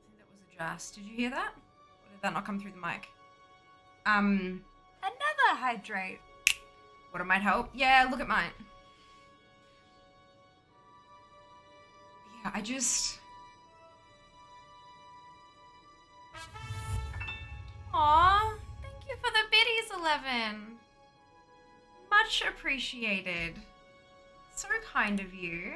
I think that was a jazz. Did you hear that? Or did that not come through the mic? Another hydrate. What, it might help? Yeah, look at mine. Yeah, I just... Aw, thank you for the biddies, 11. Much appreciated. So kind of you.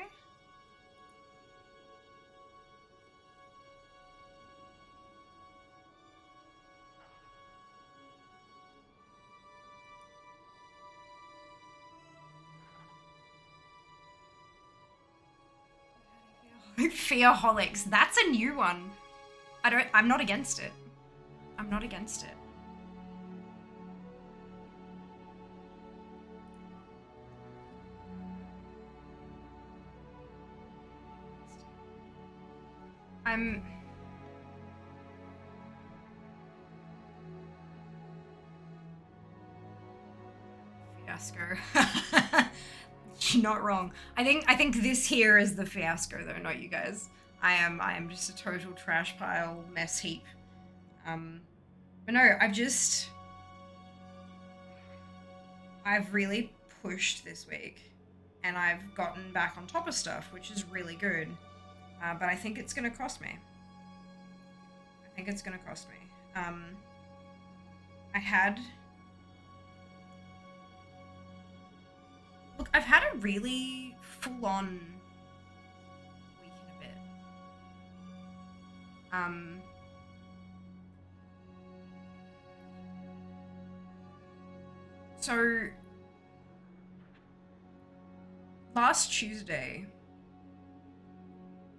Fearholics. That's a new one. I'm not against it. I'm not against it. I'm... Fiasco. You're not wrong. I think this here is the fiasco though, not you guys. I am just a total trash pile, mess heap. But no, I've really pushed this week, and I've gotten back on top of stuff, which is really good. But I think it's gonna cost me. Look, I've had a really full-on week and a bit. So last Tuesday,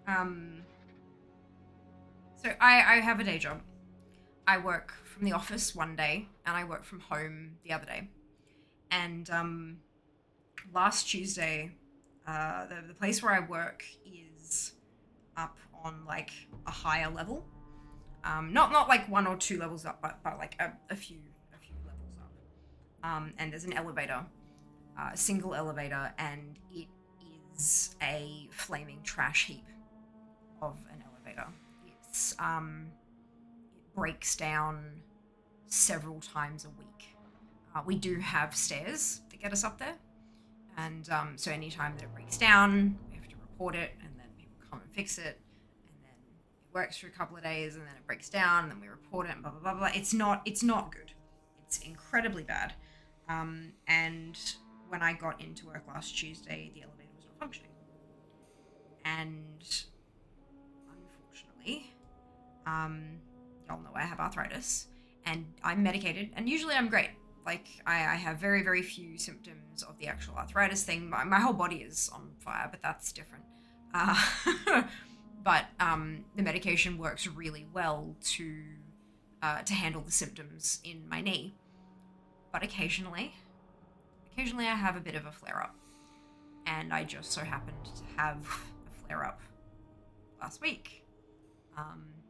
so I have a day job. I work from the office one day and I work from home the other day. And last Tuesday, the place where I work is up on like a higher level. Not like 1 or 2 levels up, but like a few levels up. And there's an elevator, a single elevator, and it is a flaming trash heap of an elevator. It breaks down several times a week. We do have stairs that get us up there, and so anytime that it breaks down, we have to report it, and then people come and fix it, and then it works for a couple of days, and then it breaks down, and then we report it, and blah blah blah blah. It's not good. It's incredibly bad. And when I got into work last Tuesday, the elevator was not functioning, and unfortunately, y'all know I have arthritis, and I'm medicated, and usually I'm great. Like, I have very, very few symptoms of the actual arthritis thing. My whole body is on fire, but that's different. But the medication works really well to handle the symptoms in my knee. But occasionally I have a bit of a flare-up. And I just so happened to have a flare-up last week.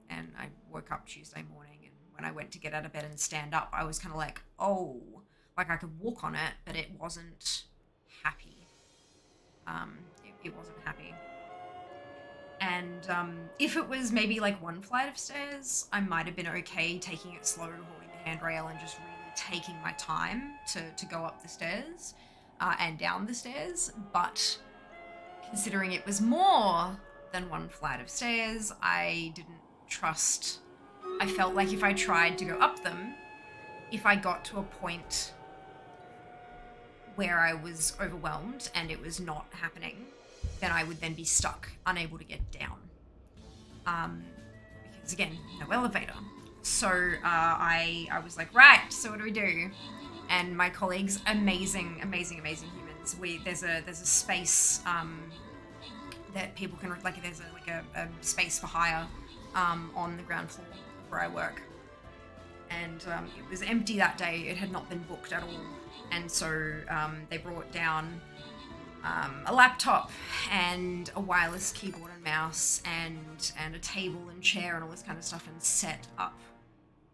And I woke up Tuesday morning, and when I went to get out of bed and stand up, I was kind of like, oh. Like I could walk on it, but it wasn't happy. It wasn't happy. And if it was maybe like one flight of stairs, I might have been okay taking it slow, holding the handrail, and just really taking my time to go up the stairs and down the stairs. But considering it was more than one flight of stairs, I didn't trust. I felt like if I tried to go up them, if I got to a point where I was overwhelmed and it was not happening, then I would then be stuck, unable to get down. Because again, no elevator. So I was like, right, so what do we do? And my colleagues, amazing humans. There's a space that people can there's a space for hire on the ground floor where I work. And it was empty that day. It had not been booked at all. And so they brought down a laptop and a wireless keyboard and mouse and a table and chair and all this kind of stuff, and set up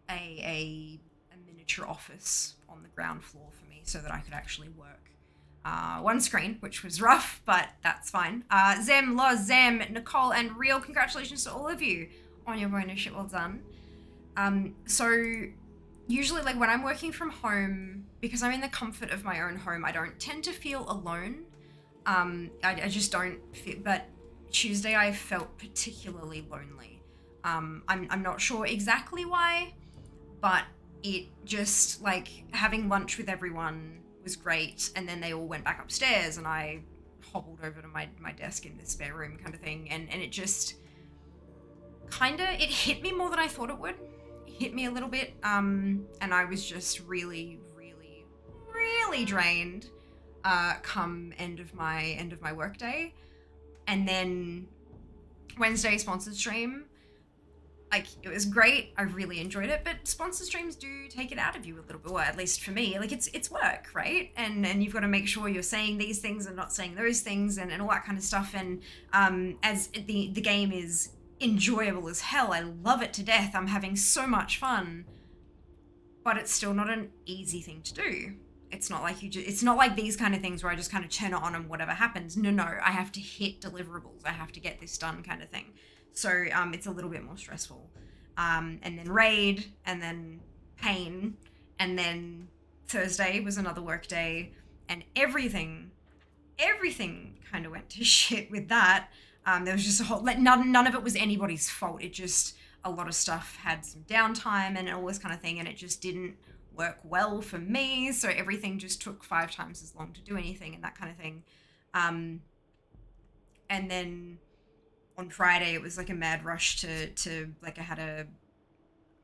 a miniature office on the ground floor for me so that I could actually work. One screen, which was rough, but that's fine. Zem, Loz, Zem, Nicole, and Real, congratulations to all of you on your bonus shit. Well done. So usually, like, when I'm working from home, because I'm in the comfort of my own home, I don't tend to feel alone. I just don't feel, but Tuesday I felt particularly lonely. I'm not sure exactly why, but it just, like, having lunch with everyone was great, and then they all went back upstairs and I hobbled over to my desk in the spare room kind of thing, and it just it hit me more than I thought it would. It hit me a little bit, and I was just really drained come end of my work day. And then Wednesday sponsored stream, like, it was great. I really enjoyed it, but sponsor streams do take it out of you a little bit, or at least for me. Like, it's work, right? And you've got to make sure you're saying these things and not saying those things, and all that kind of stuff. And as the game is enjoyable as hell, I love it to death, I'm having so much fun, but it's still not an easy thing to do. It's not like it's not like these kind of things where I just kind of turn it on and whatever happens. No, I have to hit deliverables. I have to get this done, kind of thing. So it's a little bit more stressful. And then raid, and then pain, and then Thursday was another work day, and everything kind of went to shit with that. There was just a whole, like, none of it was anybody's fault. It just, a lot of stuff had some downtime and all this kind of thing, and it just didn't work well for me. So everything just took 5 times as long to do anything and that kind of thing. And then on Friday, it was like a mad rush to like, I had a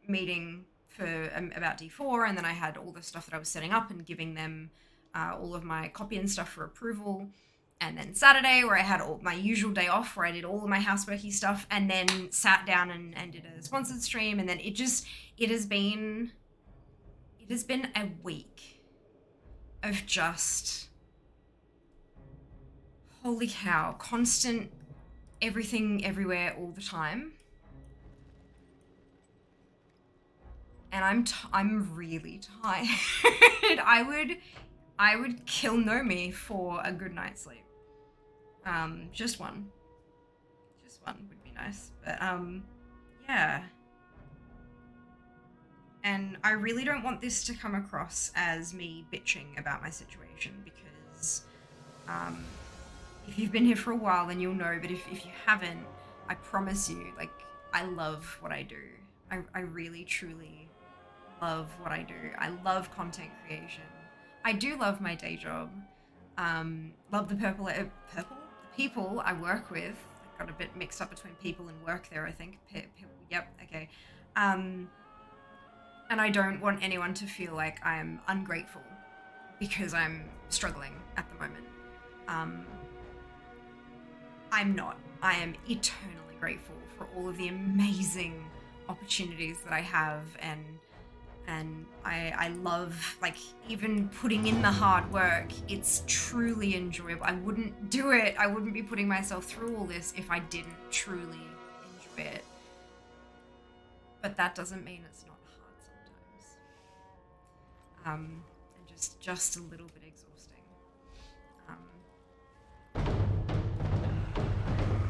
meeting for about D4, and then I had all the stuff that I was setting up and giving them all of my copy and stuff for approval. And then Saturday, where I had all my usual day off, where I did all of my houseworky stuff, and then sat down and did a sponsored stream. And then it has been a week of just, holy cow, constant everything, everywhere, all the time. And I'm really tired. I would kill Nomi for a good night's sleep. Just one would be nice. But yeah. And I really don't want this to come across as me bitching about my situation, because if you've been here for a while, then you'll know. But if you haven't, I promise you, like, I love what I do. I really, truly love what I do. I love content creation. I do love my day job. Love the people I work with. I got a bit mixed up between people and work there, I think. Yep, okay. And I don't want anyone to feel like I'm ungrateful because I'm struggling at the moment. I'm not. I am eternally grateful for all of the amazing opportunities that I have, and I love, like, even putting in the hard work. It's truly enjoyable. I wouldn't do it. I wouldn't be putting myself through all this if I didn't truly enjoy it. But that doesn't mean it's not hard sometimes. And just a little bit exhausting.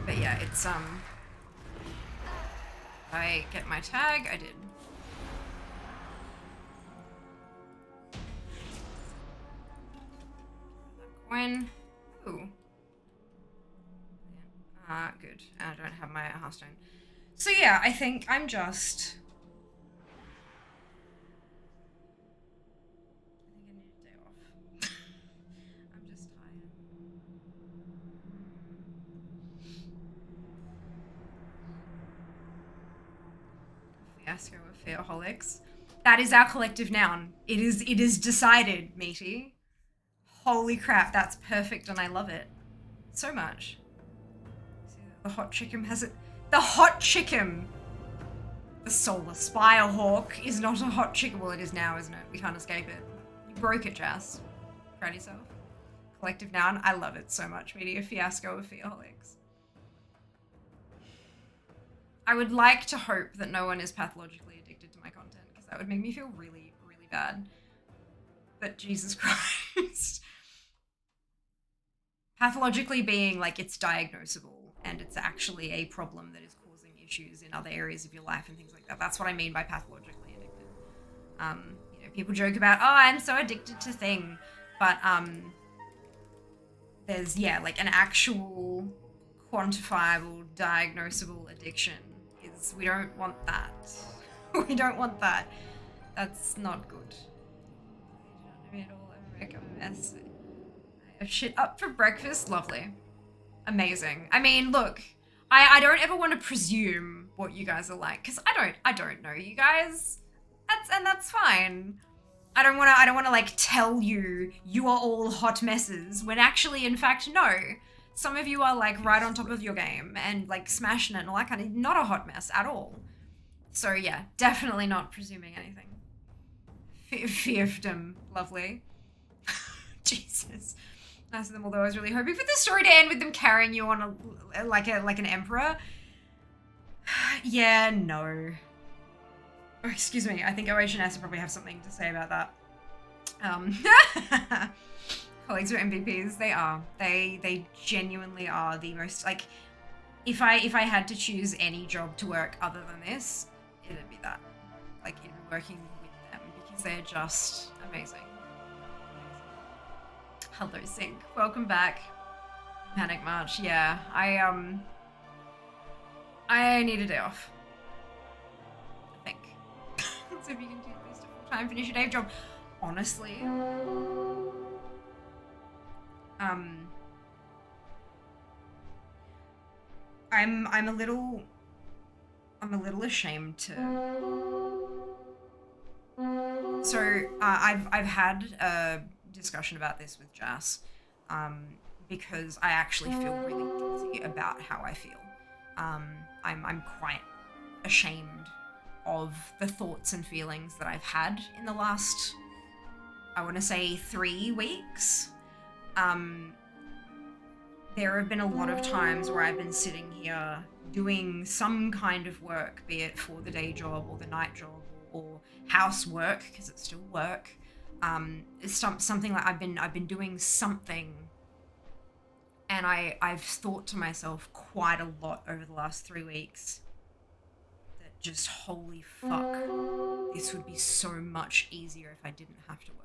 But yeah, it's I get my tag. I did. Coin. Ooh. Good. I don't have my Hearthstone. So yeah, I think I'm just. I think I need a day off. I'm just tired. Fiasco of Fearholics. That is our collective noun. It is decided, matey. Holy crap, that's perfect and I love it. So much. The hot chicken has it. The hot chicken! The Solar Spire Hawk is not a hot chicken. Well, it is now, isn't it? We can't escape it. You broke it, Jazz. Proud of yourself. Collective noun. I love it so much. Media fiasco of Fearholics. I would like to hope that no one is pathologically addicted to my content, because that would make me feel really, really bad. But Jesus Christ. Pathologically being like it's diagnosable and it's actually a problem that is causing issues in other areas of your life and things like that. That's what I mean by pathologically addicted. You know, people joke about, oh, I'm so addicted to thing, but there's like an actual quantifiable, diagnosable addiction. We don't want that. We don't want that. That's not good. I don't know at all. I'm a mess. I have shit up for breakfast. Lovely. Amazing. I mean, look, I don't ever want to presume what you guys are like, because I don't know you guys. That's fine. I don't want to like tell you are all hot messes when actually, in fact, no. Some of you are like right on top of your game and like smashing it and all that kind of, not a hot mess at all. So yeah, definitely not presuming anything. Fiefdom, lovely. Jesus. Nice of them, although I was really hoping for the story to end with them carrying you on like an emperor. Yeah, no. Oh, excuse me, I think OHS will probably have something to say about that. Colleagues are MVPs. They are. They genuinely are the most, like, if I had to choose any job to work other than this, it'd be that. Like, in working with them, because they're just amazing. Hello, Sync. Welcome back. Panic March. Yeah, I need a day off. I think. So if you can do this to full time, finish your day job. Honestly. I'm a little ashamed to. So I've had a discussion about this with Jas, because I actually feel really guilty about how I feel. I'm quite ashamed of the thoughts and feelings that I've had in the last, I want to say 3 weeks. There have been a lot of times where I've been sitting here doing some kind of work, be it for the day job or the night job or housework, because it's still work. It's something like I've been doing something, and I've thought to myself quite a lot over the last 3 weeks that just holy fuck, this would be so much easier if I didn't have to work.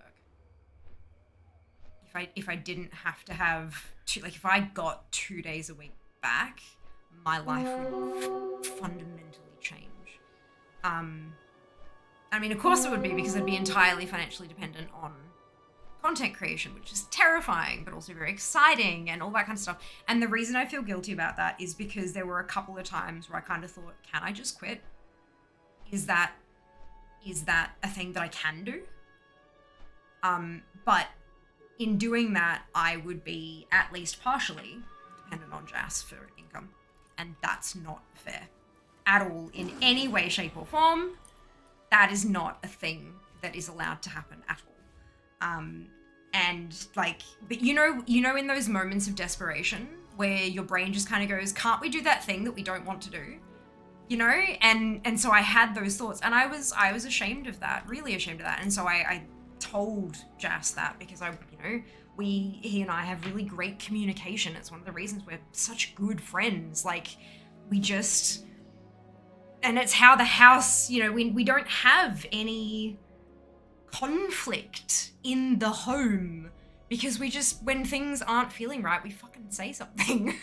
If I didn't have to have if I got 2 days a week back, my life would fundamentally change. I mean, of course it would be, because I'd be entirely financially dependent on content creation, which is terrifying, but also very exciting and all that kind of stuff. And the reason I feel guilty about that is because there were a couple of times where I kind of thought, can I just quit? Is that a thing that I can do? But in doing that, I would be at least partially dependent on Jas for income. And that's not fair at all, in any way, shape, or form. That is not a thing that is allowed to happen at all. And like, but you know, in those moments of desperation where your brain just kind of goes, can't we do that thing that we don't want to do? You know? And so I had those thoughts, and I was ashamed of that, really ashamed of that. And so I told Jas that because he and I have really great communication. It's one of the reasons we're such good friends. Like, we just, and it's how the house, we don't have any conflict in the home because we just, when things aren't feeling right, we fucking say something.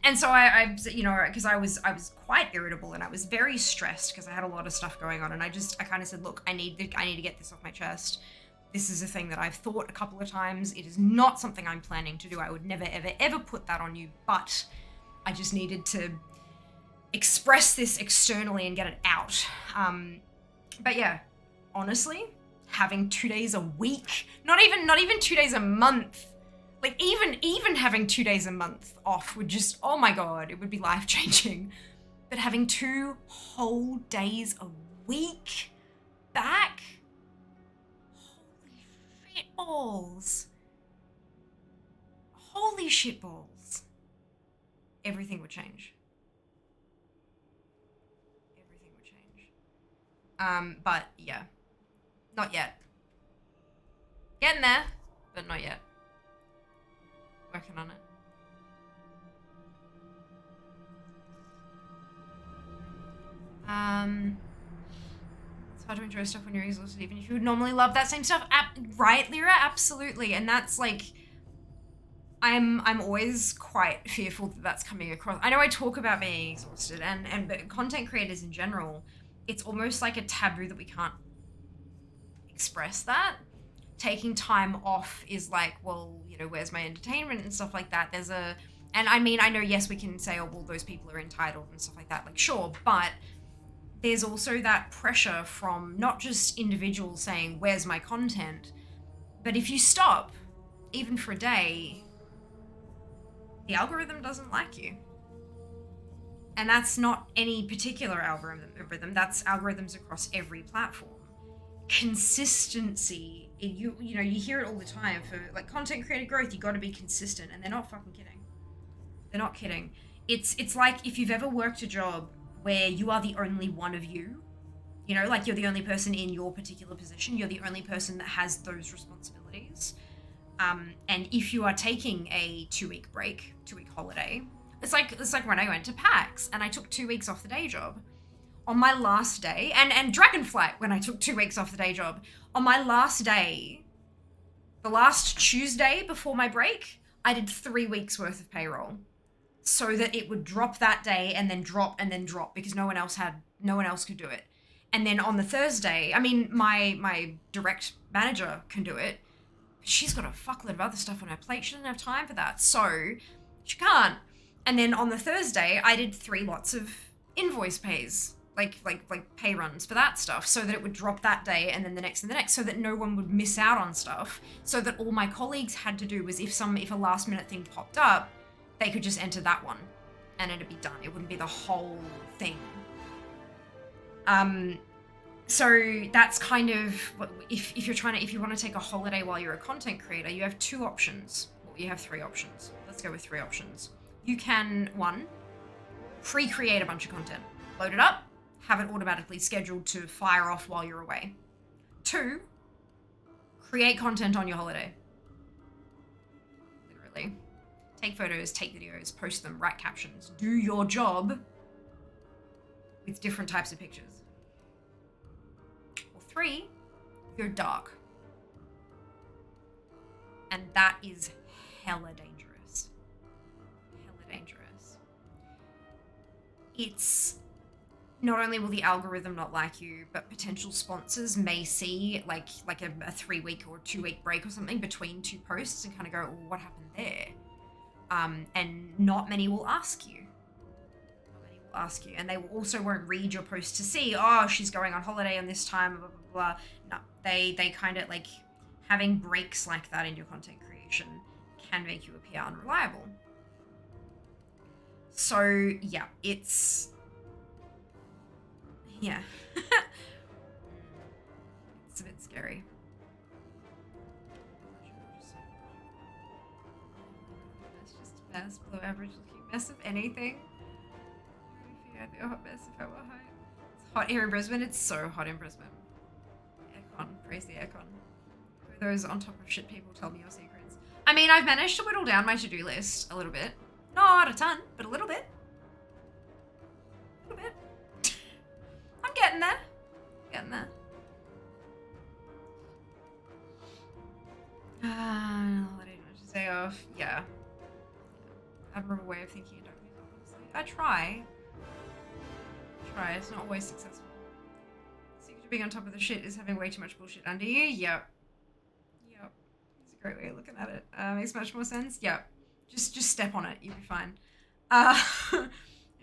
And so I because I was quite irritable and I was very stressed because I had a lot of stuff going on, and I kind of said, look, I need to get this off my chest. This is a thing that I've thought a couple of times. It is not something I'm planning to do. I would never, ever, ever put that on you, but I just needed to express this externally and get it out. But yeah, honestly, having 2 days a week, not even 2 days a month, like even having 2 days a month off would just, oh my God, it would be life-changing. But having 2 whole days a week back, holy shitballs, everything would change. Everything would change. But yeah, not yet. Getting there, but not yet. Working on it. It's hard to enjoy stuff when you're exhausted, even if you would normally love that same stuff. Right, Lyra? Absolutely. And that's like, I'm always quite fearful that that's coming across. I know I talk about being exhausted, but content creators in general, it's almost like a taboo that we can't express that. Taking time off is like, well, where's my entertainment and stuff like that. And I mean, I know, yes, we can say, oh, well, those people are entitled and stuff like that. Like, sure, but there's also that pressure from not just individuals saying, where's my content? But if you stop, even for a day, the algorithm doesn't like you. And that's not any particular algorithm. That's algorithms across every platform. Consistency, you hear it all the time for like content creator growth. You got to be consistent, and they're not fucking kidding. They're not kidding. It's like if you've ever worked a job where you are the only one of you, like you're the only person in your particular position. You're the only person that has those responsibilities. And if you are taking a 2-week break, 2-week holiday, it's like when I went to PAX and I took 2 weeks off the day job. On my last day, and Dragonflight, when I took 2 weeks off the day job, on my last day, the last Tuesday before my break, I did 3 weeks worth of payroll so that it would drop that day and then drop because no one else could do it. And then on the Thursday, I mean, my direct manager can do it. She's got a fuckload of other stuff on her plate. She doesn't have time for that. So she can't. And then on the Thursday, I did 3 lots of invoice pays. Like pay runs for that stuff, so that it would drop that day and then the next and the next, so that no one would miss out on stuff, so that all my colleagues had to do was if a last minute thing popped up, they could just enter that one and it'd be done. It wouldn't be the whole thing. So that's kind of what, if you want to take a holiday while you're a content creator, you have 2 options. Well, you have 3 options. Let's go with 3 options. You can, 1, pre-create a bunch of content. Load it up, have it automatically scheduled to fire off while you're away. 2, create content on your holiday. Literally. Take photos, take videos, post them, write captions. Do your job with different types of pictures. Or 3, go dark. And that is hella dangerous. Hella dangerous. It's... Not only will the algorithm not like you, but potential sponsors may see like a 3-week or 2-week break or something between 2 posts and kind of go, well, what happened there? And not many will ask you. And they also won't read your post to see, oh, she's going on holiday on this time, blah, blah, blah. No, they kind of like having breaks like that in your content creation can make you appear unreliable. So yeah, it's... Yeah. It's a bit scary. That's just a mess. Below average looking mess of anything. I'd be a hot mess if I were high. It's hot here in Brisbane. It's so hot in Brisbane. Aircon. Praise the aircon. Those on top of shit people tell me your secrets. I mean, I've managed to whittle down my to-do list a little bit. Not a ton, but a little bit. A little bit. I'm getting there. Getting there. Holiday day off. Yeah. Admirable way of thinking and don't use it, honestly. I try. It's not always successful. Secret to being on top of the shit is having way too much bullshit under you. Yep. It's a great way of looking at it. Makes much more sense. Yep. Just step on it. You'll be fine. In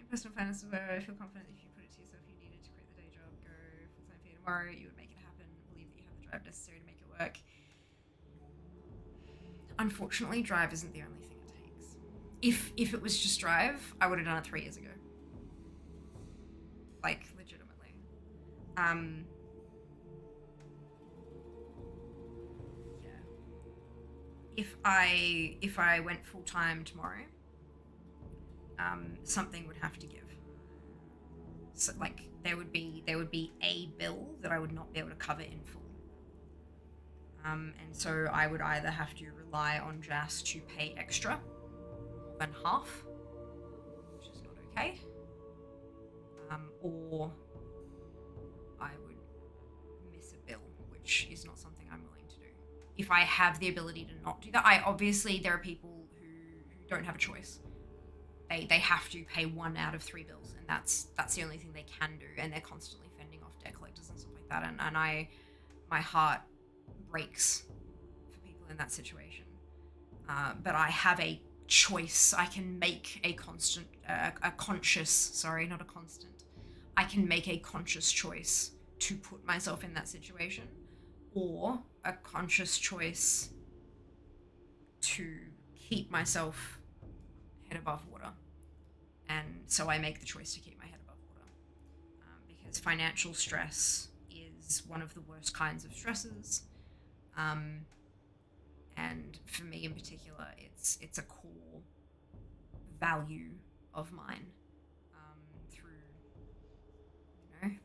personal finance, where I feel confident if you put it to yourself, you needed to quit the day job, go full-time for you tomorrow, you would make it happen. Believe that you have the drive necessary to make it work. Unfortunately, drive isn't the only thing it takes. If it was just drive, I would have done it 3 years ago. Like, legitimately. Yeah. If I went full time tomorrow, something would have to give. So, like, there would be a bill that I would not be able to cover in full. And so I would either have to rely on Jas to pay extra than half, which is not okay. Or I would miss a bill, which is not something I'm willing to do. If I have the ability to not do that, obviously there are people who don't have a choice. They have to pay 1 out of 3 bills, and that's the only thing they can do, and they're constantly fending off debt collectors and stuff like that. And my heart breaks for people in that situation. But I have a choice. I can make a I can make a conscious choice to put myself in that situation, or a conscious choice to keep myself head above water. And so I make the choice to keep my head above water. Because financial stress is one of the worst kinds of stresses. And for me in particular, it's a core value of mine. Through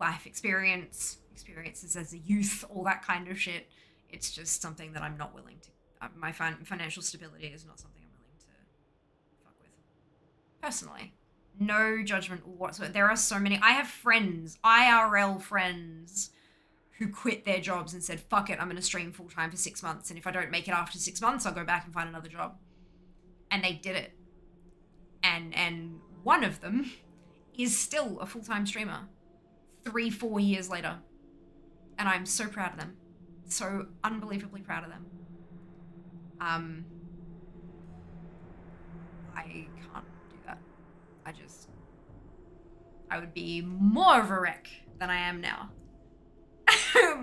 life experiences as a youth, all that kind of shit. It's just something that I'm not willing to. My financial stability is not something I'm willing to fuck with. Personally, no judgment whatsoever. There are so many. I have friends, IRL friends, who quit their jobs and said, fuck it, I'm going to stream full time for 6 months. And if I don't make it after 6 months, I'll go back and find another job. And they did it. And one of them is still a full-time streamer 3-4 years later. And I'm so proud of them. So unbelievably proud of them. I can't do that. I would be more of a wreck than I am now.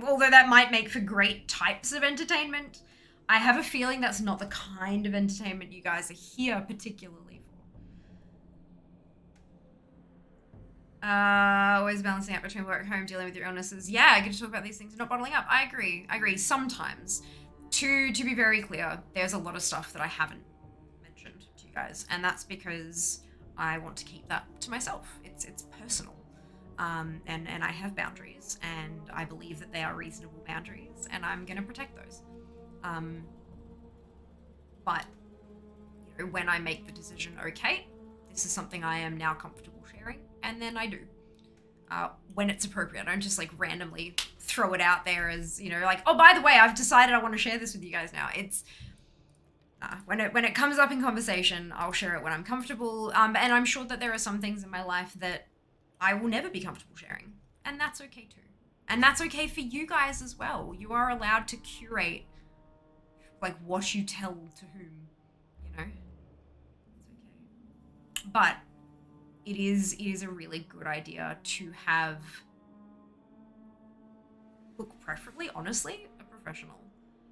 Although that might make for great types of entertainment, I have a feeling that's not the kind of entertainment you guys are here particularly for. Always balancing out between work and home, dealing with your illnesses. Yeah, I get to talk about these things and not bottling up. I agree. Sometimes. To be very clear, there's a lot of stuff that I haven't mentioned to you guys, and that's because I want to keep that to myself. It's personal. And I have boundaries, and I believe that they are reasonable boundaries, and I'm going to protect those. But when I make the decision, okay, this is something I am now comfortable sharing, and then I do. When it's appropriate. I don't just like randomly throw it out there as, like, oh, by the way, I've decided I want to share this with you guys now. It's when it comes up in conversation, I'll share it when I'm comfortable. And I'm sure that there are some things in my life that I will never be comfortable sharing. And that's okay too. And that's okay for you guys as well. You are allowed to curate like what you tell to whom, It's okay. But it is a really good idea to have, look, preferably, honestly, a professional.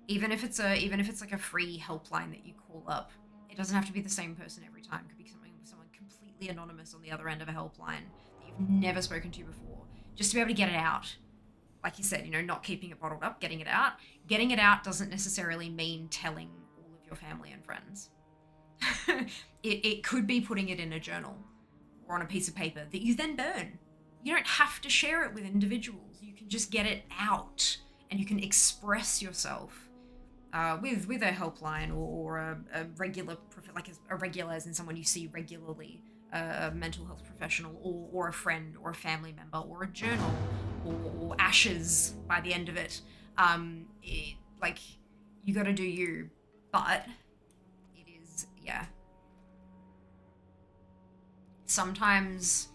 Even if it's like a free helpline that you call up. It doesn't have to be the same person every time. It could be someone completely anonymous on the other end of a helpline that you've never spoken to before. Just to be able to get it out. Like you said, not keeping it bottled up, getting it out. Getting it out doesn't necessarily mean telling all of your family and friends. It could be putting it in a journal or on a piece of paper that you then burn. You don't have to share it with individuals. You can just get it out and you can express yourself with a helpline or a regular, like a regular as in someone you see regularly, a mental health professional or a friend or a family member or a journal or ashes by the end of it. Like, you got to do you, but it is, yeah. Sometimes,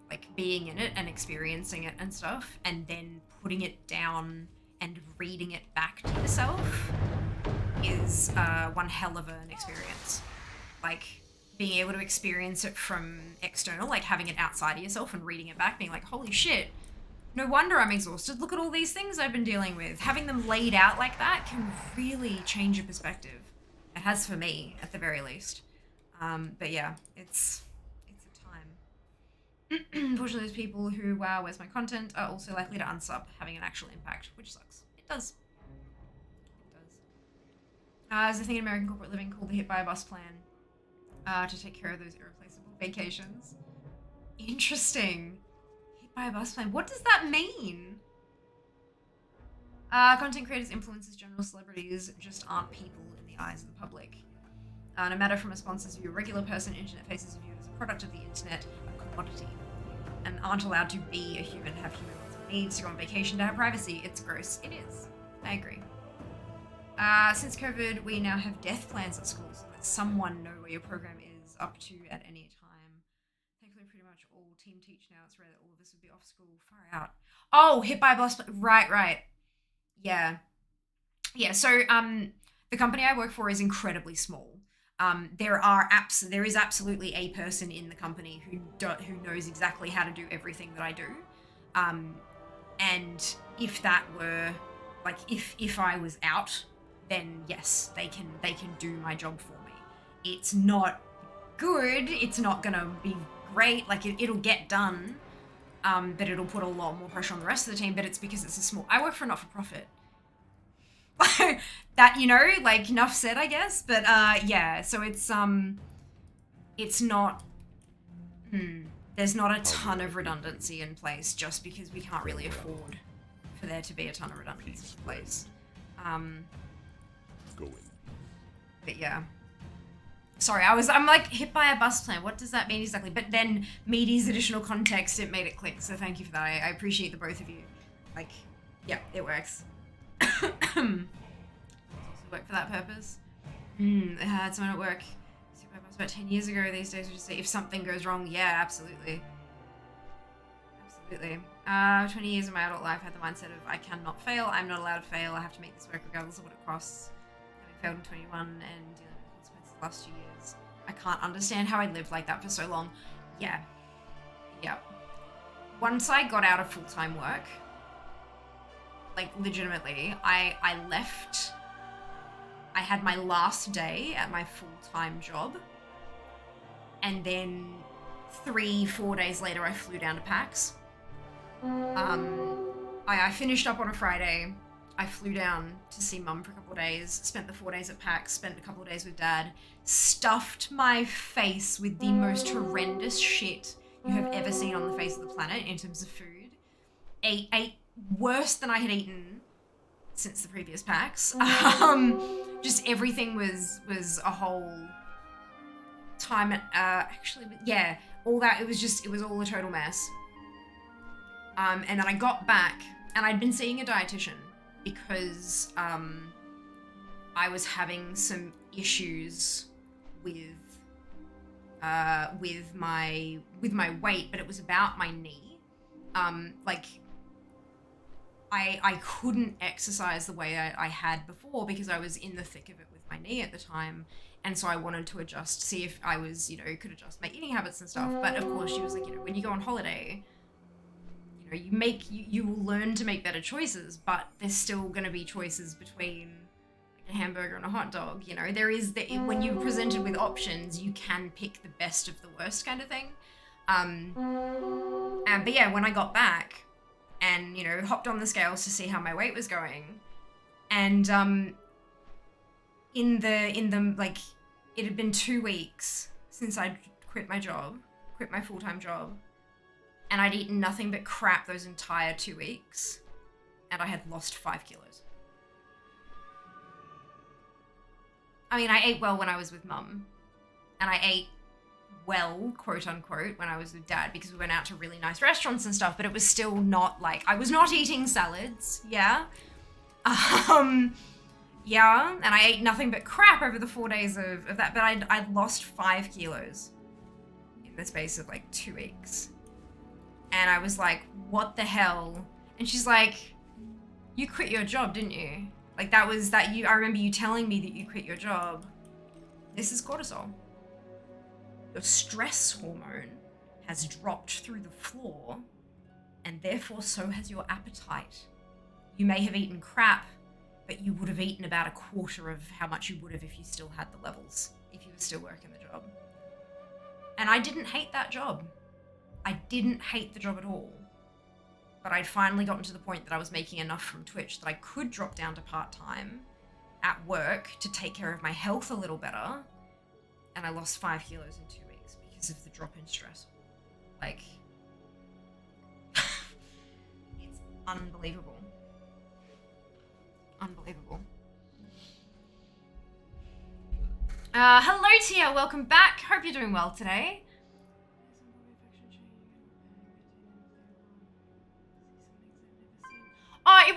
like, being in it and experiencing it and stuff, and then putting it down and reading it back to yourself is one hell of an experience. Like, being able to experience it from external, like having it outside of yourself and reading it back, being like, holy shit, no wonder I'm exhausted. Look at all these things I've been dealing with. Having them laid out like that can really change your perspective. It has for me, at the very least. But yeah, it's a time. Unfortunately, those people who, wow, where's my content, are also likely to unsub, having an actual impact, which sucks. It does. It does. There's a thing in American corporate living called the hit by a bus plan to take care of those irreplaceable vacations. Interesting. Hit by a bus plan. What does that mean? Content creators, influencers, general celebrities just aren't people in the eyes of the public. No matter from a sponsor's view, a regular person, internet faces viewed as a product of the internet, a commodity, and aren't allowed to be a human, have human wants and needs, to go on vacation, to have privacy. It's gross. It is. I agree. Since COVID, we now have death plans at school so that someone know where your program is up to at any time. Thankfully, pretty much all team teach now. It's rare that all of us would be off school. Far out. Oh, hit by a bus. Right. Yeah. So, the company I work for is incredibly small. There is absolutely a person in the company who knows exactly how to do everything that I do. And if that were, like, if I was out, then yes, they can do my job for me. It's not good. It's not gonna be great. Like, it'll get done, but it'll put a lot more pressure on the rest of the team. But it's because it's a small. I work for a not-for-profit. That, like, enough said, I guess. But yeah, so it's not. There's not a ton of redundancy in place just because we can't really afford for there to be a ton of redundancy in place. But yeah. Sorry, I'm like hit by a bus plan. What does that mean exactly? But then Meaty's additional context, it made it click. So thank you for that. I appreciate the both of you. Like, yeah, it works. Also work for that purpose. I had someone at work. About 10 years ago. These days we just say if something goes wrong, yeah, absolutely. 20 years of my adult life, I had the mindset of I cannot fail. I'm not allowed to fail. I have to make this work regardless of what it costs. Having failed in 21 and dealing with the consequences the last 2 years. I can't understand how I lived like that for so long. Yeah. Once I got out of full-time work, like, legitimately, I left. I had my last day at my full-time job. And then 3-4 days later, I flew down to PAX. I finished up on a Friday. I flew down to see Mum for a couple of days, spent the 4 days at PAX, spent a couple of days with Dad, stuffed my face with the most horrendous shit you have ever seen on the face of the planet in terms of food. Ate worse than I had eaten since the previous PAX. Just everything was a whole time all that, it was all a total mess. And then I got back and I'd been seeing a dietitian because I was having some issues with my weight, but it was about my knee. Like, I couldn't exercise the way I had before because I was in the thick of it with my knee at the time. And so I wanted to adjust, see if I was, could adjust my eating habits and stuff. But of course she was like, when you go on holiday, you will learn to make better choices, but there's still going to be choices between like a hamburger and a hot dog. There is when you're presented with options, you can pick the best of the worst kind of thing. But yeah, when I got back and, hopped on the scales to see how my weight was going, and in the like, it had been 2 weeks since I'd quit my full-time job, and I'd eaten nothing but crap those entire 2 weeks, and I had lost 5 kilos. I mean, I ate well when I was with mum. And I ate well, quote unquote, when I was with dad because we went out to really nice restaurants and stuff, but it was still not like, I was not eating salads, yeah. Yeah, and I ate nothing but crap over the 4 days of that, but I'd lost 5 kilos in the space of like 2 weeks. And I was like, what the hell? And she's like, you quit your job, didn't you? Like I remember you telling me that you quit your job. This is cortisol. Your stress hormone has dropped through the floor, and therefore so has your appetite. You may have eaten crap, but you would have eaten about a quarter of how much you would have if you still had the levels, if you were still working the job. And I didn't hate that job. I didn't hate the job at all. But I'd finally gotten to the point that I was making enough from Twitch that I could drop down to part-time at work to take care of my health a little better. And I lost 5 kilos in 2 weeks because of the drop in stress. Like, it's unbelievable. Unbelievable. Hello Tia, welcome back. Hope you're doing well today. Oh, I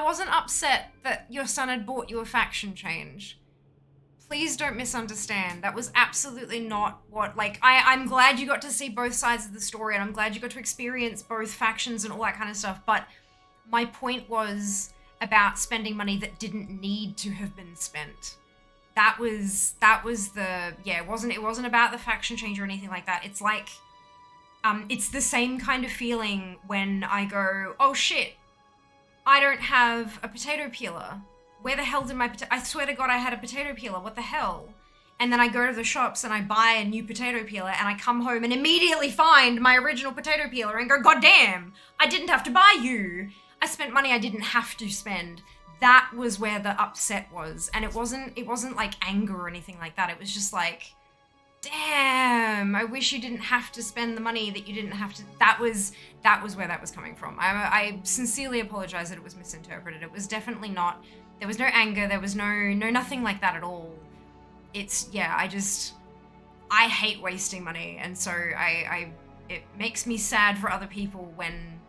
wasn't upset that your son had bought you a faction change. Please don't misunderstand. That was absolutely not what, like, I'm glad you got to see both sides of the story and I'm glad you got to experience both factions and all that kind of stuff, but my point was about spending money that didn't need to have been spent. That was the, yeah, it wasn't about the faction change or anything like that. It's like, it's the same kind of feeling when I go, oh shit, I don't have a potato peeler. Where the hell did my I swear to God I had a potato peeler, what the hell? And then I go to the shops and I buy a new potato peeler and I come home and immediately find my original potato peeler and go, God damn, I didn't have to buy you. I spent money I didn't have to spend. That was where the upset was. And it wasn't like anger or anything like that. It was just like, damn, I wish you didn't have to spend the money that you didn't have to. That was where that was coming from. I sincerely apologize that it was misinterpreted. It was definitely not. There was no anger. There was no nothing like that at all. It's, yeah, I hate wasting money. And so it makes me sad for other people when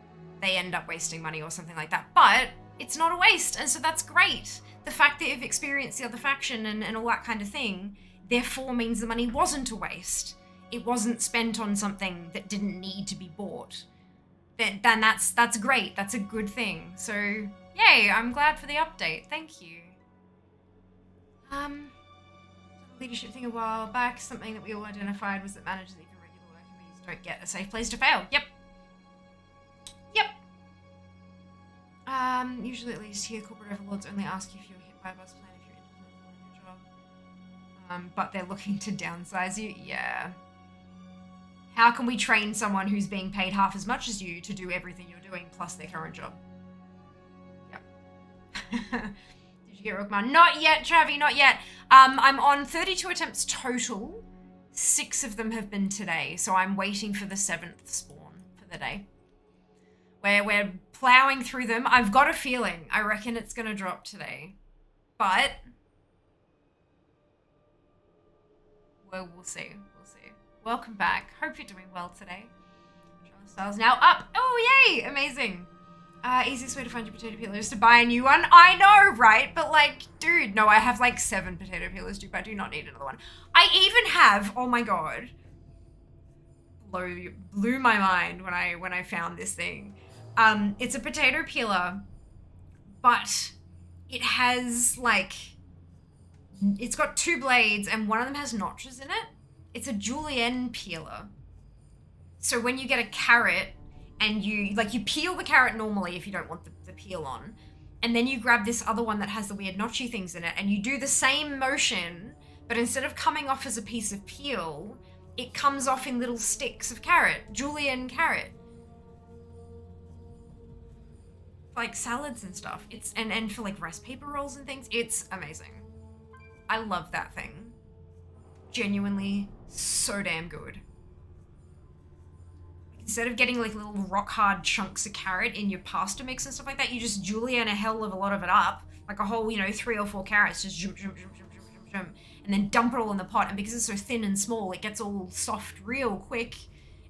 they end up wasting money or something like that. But it's not a waste. And so that's great. The fact that you've experienced the other faction and all that kind of thing, therefore means the money wasn't a waste. It wasn't spent on something that didn't need to be bought. Then that's great. That's a good thing. So, yay, I'm glad for the update. Thank you. Leadership thing a while back, something that we all identified was that managers that even regular work don't get a safe place to fail. Yep. Usually at least here, corporate overlords only ask you if you're hit by a bus plan if you're independent in your job. But they're looking to downsize you. Yeah. How can we train someone who's being paid half as much as you to do everything you're doing plus their current job? Yep. Did you get Rockman? Not yet, Travi, not yet. I'm on 32 attempts total. 6 of them have been today, so I'm waiting for the 7th spawn for the day. We're plowing through them. I've got a feeling. I reckon it's going to drop today. But well, we'll see. Welcome back. Hope you're doing well today. Styles now up. Oh, yay! Amazing. Easiest way to find your potato peeler is to buy a new one. I know, right? But like, dude, no, I have like 7 potato peelers, dude. I do not need another one. I even have, oh my God. Blew my mind when I found this thing. It's a potato peeler, but it has like, it's got 2 blades and one of them has notches in it. It's a julienne peeler. So when you get a carrot and you peel the carrot normally if you don't want the peel on, and then you grab this other one that has the weird notchy things in it and you do the same motion, but instead of coming off as a piece of peel, it comes off in little sticks of carrot, julienne carrot. Like salads and stuff. It's and for like rice paper rolls and things. It's amazing. I love that thing. Genuinely so damn good. Instead of getting like little rock hard chunks of carrot in your pasta mix and stuff like that, you just julienne a hell of a lot of it up. Like a whole, 3 or 4 carrots, just jump, jump, jump, jump, jump, jump, mushroom, and then dump it all in the pot. And because it's so thin and small, it gets all soft real quick.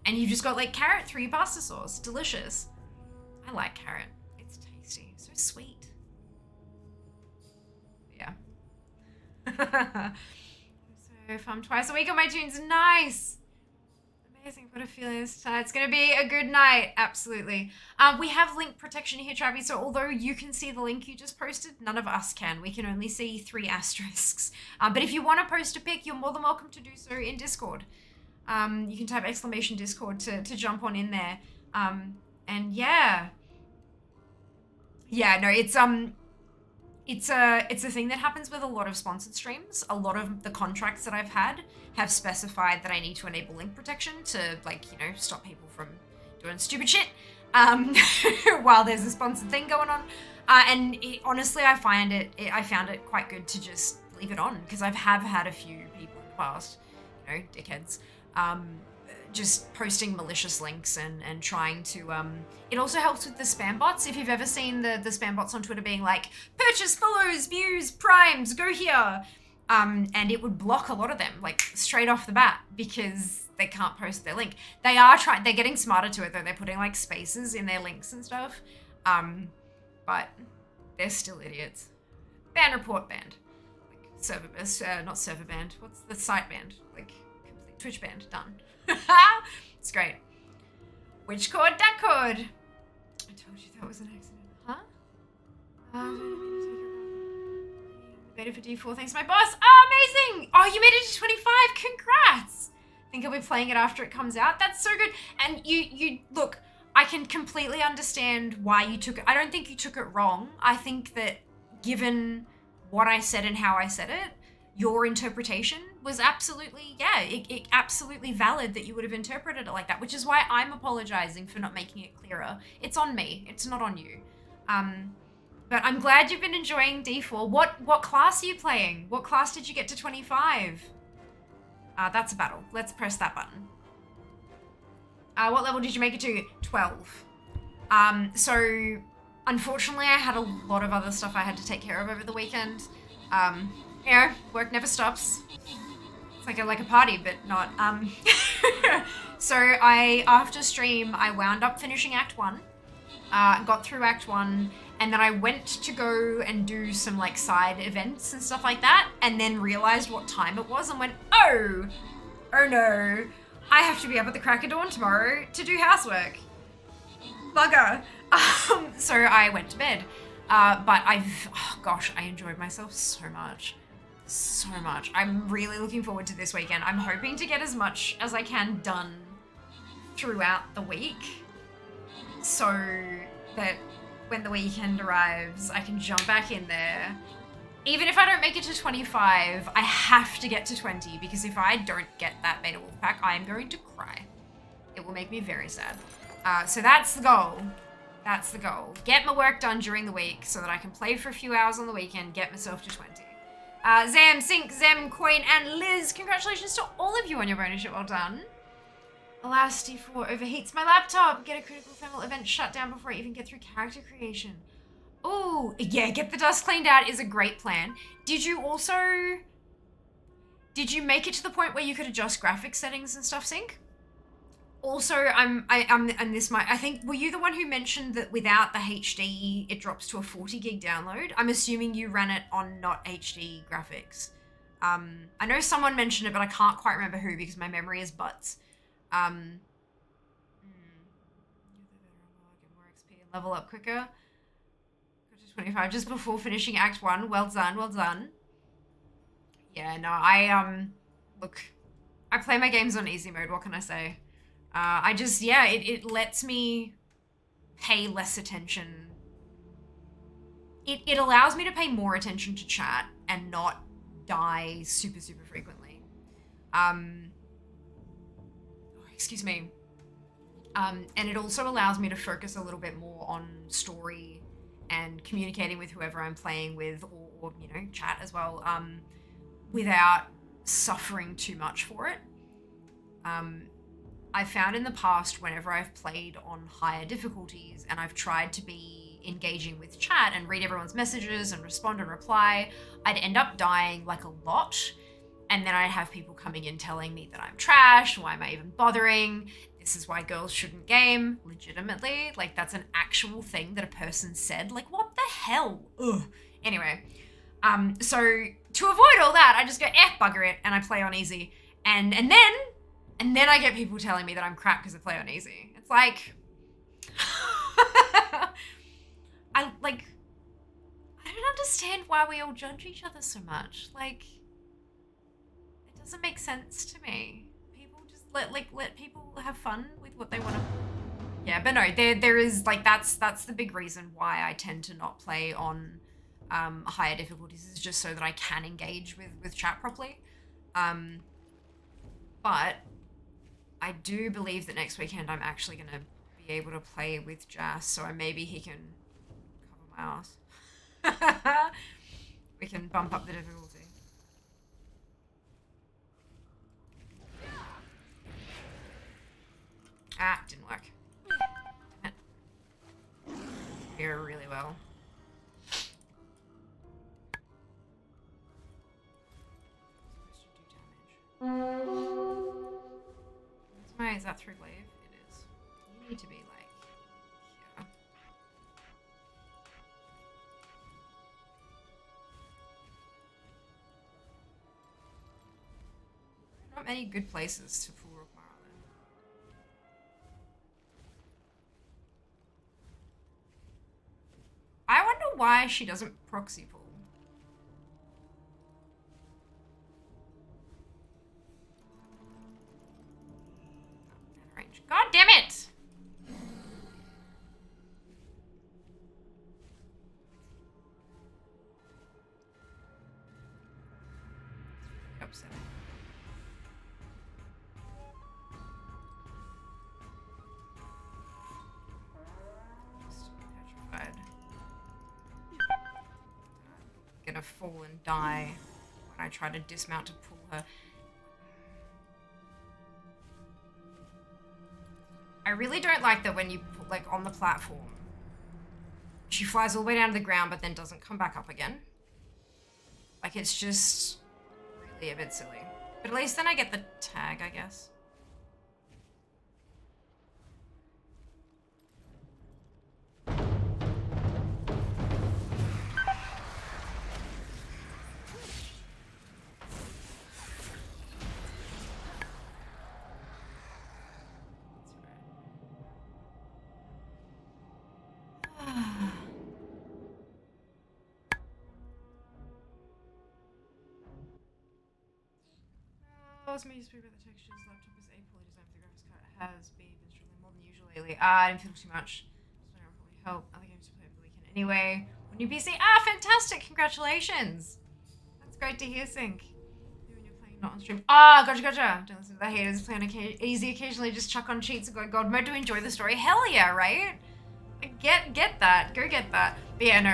And you've just got like carrot through your pasta sauce. Delicious. I like carrot. It's tasty. So sweet. Yeah. So if I'm twice a week on my tunes, nice. Amazing. What a feeling this time. It's going to be a good night. Absolutely. We have link protection here, Travi. So although you can see the link you just posted, none of us can. We can only see 3 asterisks. But if you want to post a pic, you're more than welcome to do so in Discord. You can type !Discord to jump on in there. And yeah. Yeah, no, it's a thing that happens with a lot of sponsored streams. A lot of the contracts that I've had have specified that I need to enable link protection to, like, you know, stop people from doing stupid shit while there's a sponsored thing going on. And honestly, I found it quite good to just leave it on, because I have had a few people in the past, you know, dickheads, just posting malicious links and trying to, it also helps with the spam bots. If you've ever seen the spam bots on Twitter being like, purchase, follows, views, primes, go here. And it would block a lot of them, like straight off the bat, because they can't post their link. They're getting smarter to it though. They're putting like spaces in their links and stuff. But they're still idiots. Ban report banned. Like not server banned. What's the site banned? Like complete Twitch banned. Done. It's great. Which chord? That chord. I told you that was an accident. Huh? Beta for D4. Thanks, my boss. Oh, amazing. Oh, you made it to 25. Congrats. I think I'll be playing it after it comes out. That's so good. And you look, I can completely understand why you took it. I don't think you took it wrong. I think that given what I said and how I said it, your interpretation was absolutely, it absolutely valid that you would have interpreted it like that, which is why I'm apologizing for not making it clearer. It's on me. It's not on you. But I'm glad you've been enjoying D4. What class are you playing? What class did you get to 25? That's a battle. Let's press that button. What level did you make it to? 12. So unfortunately I had a lot of other stuff I had to take care of over the weekend. You know, work never stops. It's like a party, but not. So after stream, I wound up finishing Act 1, got through Act 1, and then I went to go and do some like side events and stuff like that, and then realized what time it was and went, oh no, I have to be up at the crack of dawn tomorrow to do housework. Bugger. So I went to bed. But I enjoyed myself so much. So much. I'm really looking forward to this weekend. I'm hoping to get as much as I can done throughout the week, so that when the weekend arrives, I can jump back in there. Even if I don't make it to 25, I have to get to 20, because if I don't get that beta wolf pack, I'm going to cry. It will make me very sad. So that's the goal. That's the goal. Get my work done during the week so that I can play for a few hours on the weekend, get myself to 20. Zam, Sink, Zem, Queen, and Liz, congratulations to all of you on your ownership. Well done. Alas, D4 overheats my laptop. Get a critical thermal event shut down before I even get through character creation. Oh, yeah, get the dust cleaned out is a great plan. Did you make it to the point where you could adjust graphics settings and stuff, Sync? Also, I think, were you the one who mentioned that without the HD, it drops to a 40 gig download? I'm assuming you ran it on not HD graphics. I know someone mentioned it, but I can't quite remember who because my memory is butts. Get more XP and level up quicker. Go to 25 just before finishing Act 1. Well done, well done. Yeah, no, look, I play my games on easy mode, what can I say? It lets me pay less attention. It allows me to pay more attention to chat and not die super, super frequently. Excuse me. And it also allows me to focus a little bit more on story and communicating with whoever I'm playing with, or you know, chat as well, without suffering too much for it. I found in the past, whenever I've played on higher difficulties and I've tried to be engaging with chat and read everyone's messages and respond and reply, I'd end up dying like a lot. And then I'd have people coming in telling me that I'm trash. Why am I even bothering? This is why girls shouldn't game. Legitimately. Like, that's an actual thing that a person said. Like, what the hell? Ugh. Anyway. So to avoid all that, I just go, bugger it. And I play on easy. And then I get people telling me that I'm crap because I play on easy. It's like, I don't understand why we all judge each other so much. Like, it doesn't make sense to me. People just let people have fun with what they want to. Yeah, but no, there is like that's the big reason why I tend to not play on higher difficulties, is just so that I can engage with chat properly. But I do believe that next weekend I'm actually going to be able to play with Jas, so maybe he can cover my ass. We can bump up the difficulty. Ah, didn't work. Damn it. Very really well. Is that through glaive? It is. You need to be like here. Not many good places to full rook Mara then. I wonder why she doesn't proxy pull. God damn it! Upsetting. Just petrified. I'm gonna fall and die when I try to dismount to pull her. I really don't like that when you put, like, on the platform, she flies all the way down to the ground but then doesn't come back up again. Like, it's just really a bit silly. But at least then I get the tag, I guess. Me to speak about the textures. Laptop is a poorly designed for the graphics card. It has been struggling more than usual lately. I didn't feel too much. So I'll probably help. Other games to play over the weekend anyway. When you PC, fantastic! Congratulations! That's great to hear, Sync. When you're playing not on stream. Gotcha. Don't listen to the haters. Play on easy occasionally. Just chuck on cheats and go God mode to enjoy the story. Hell yeah, right? Get that. Go get that. But yeah, no,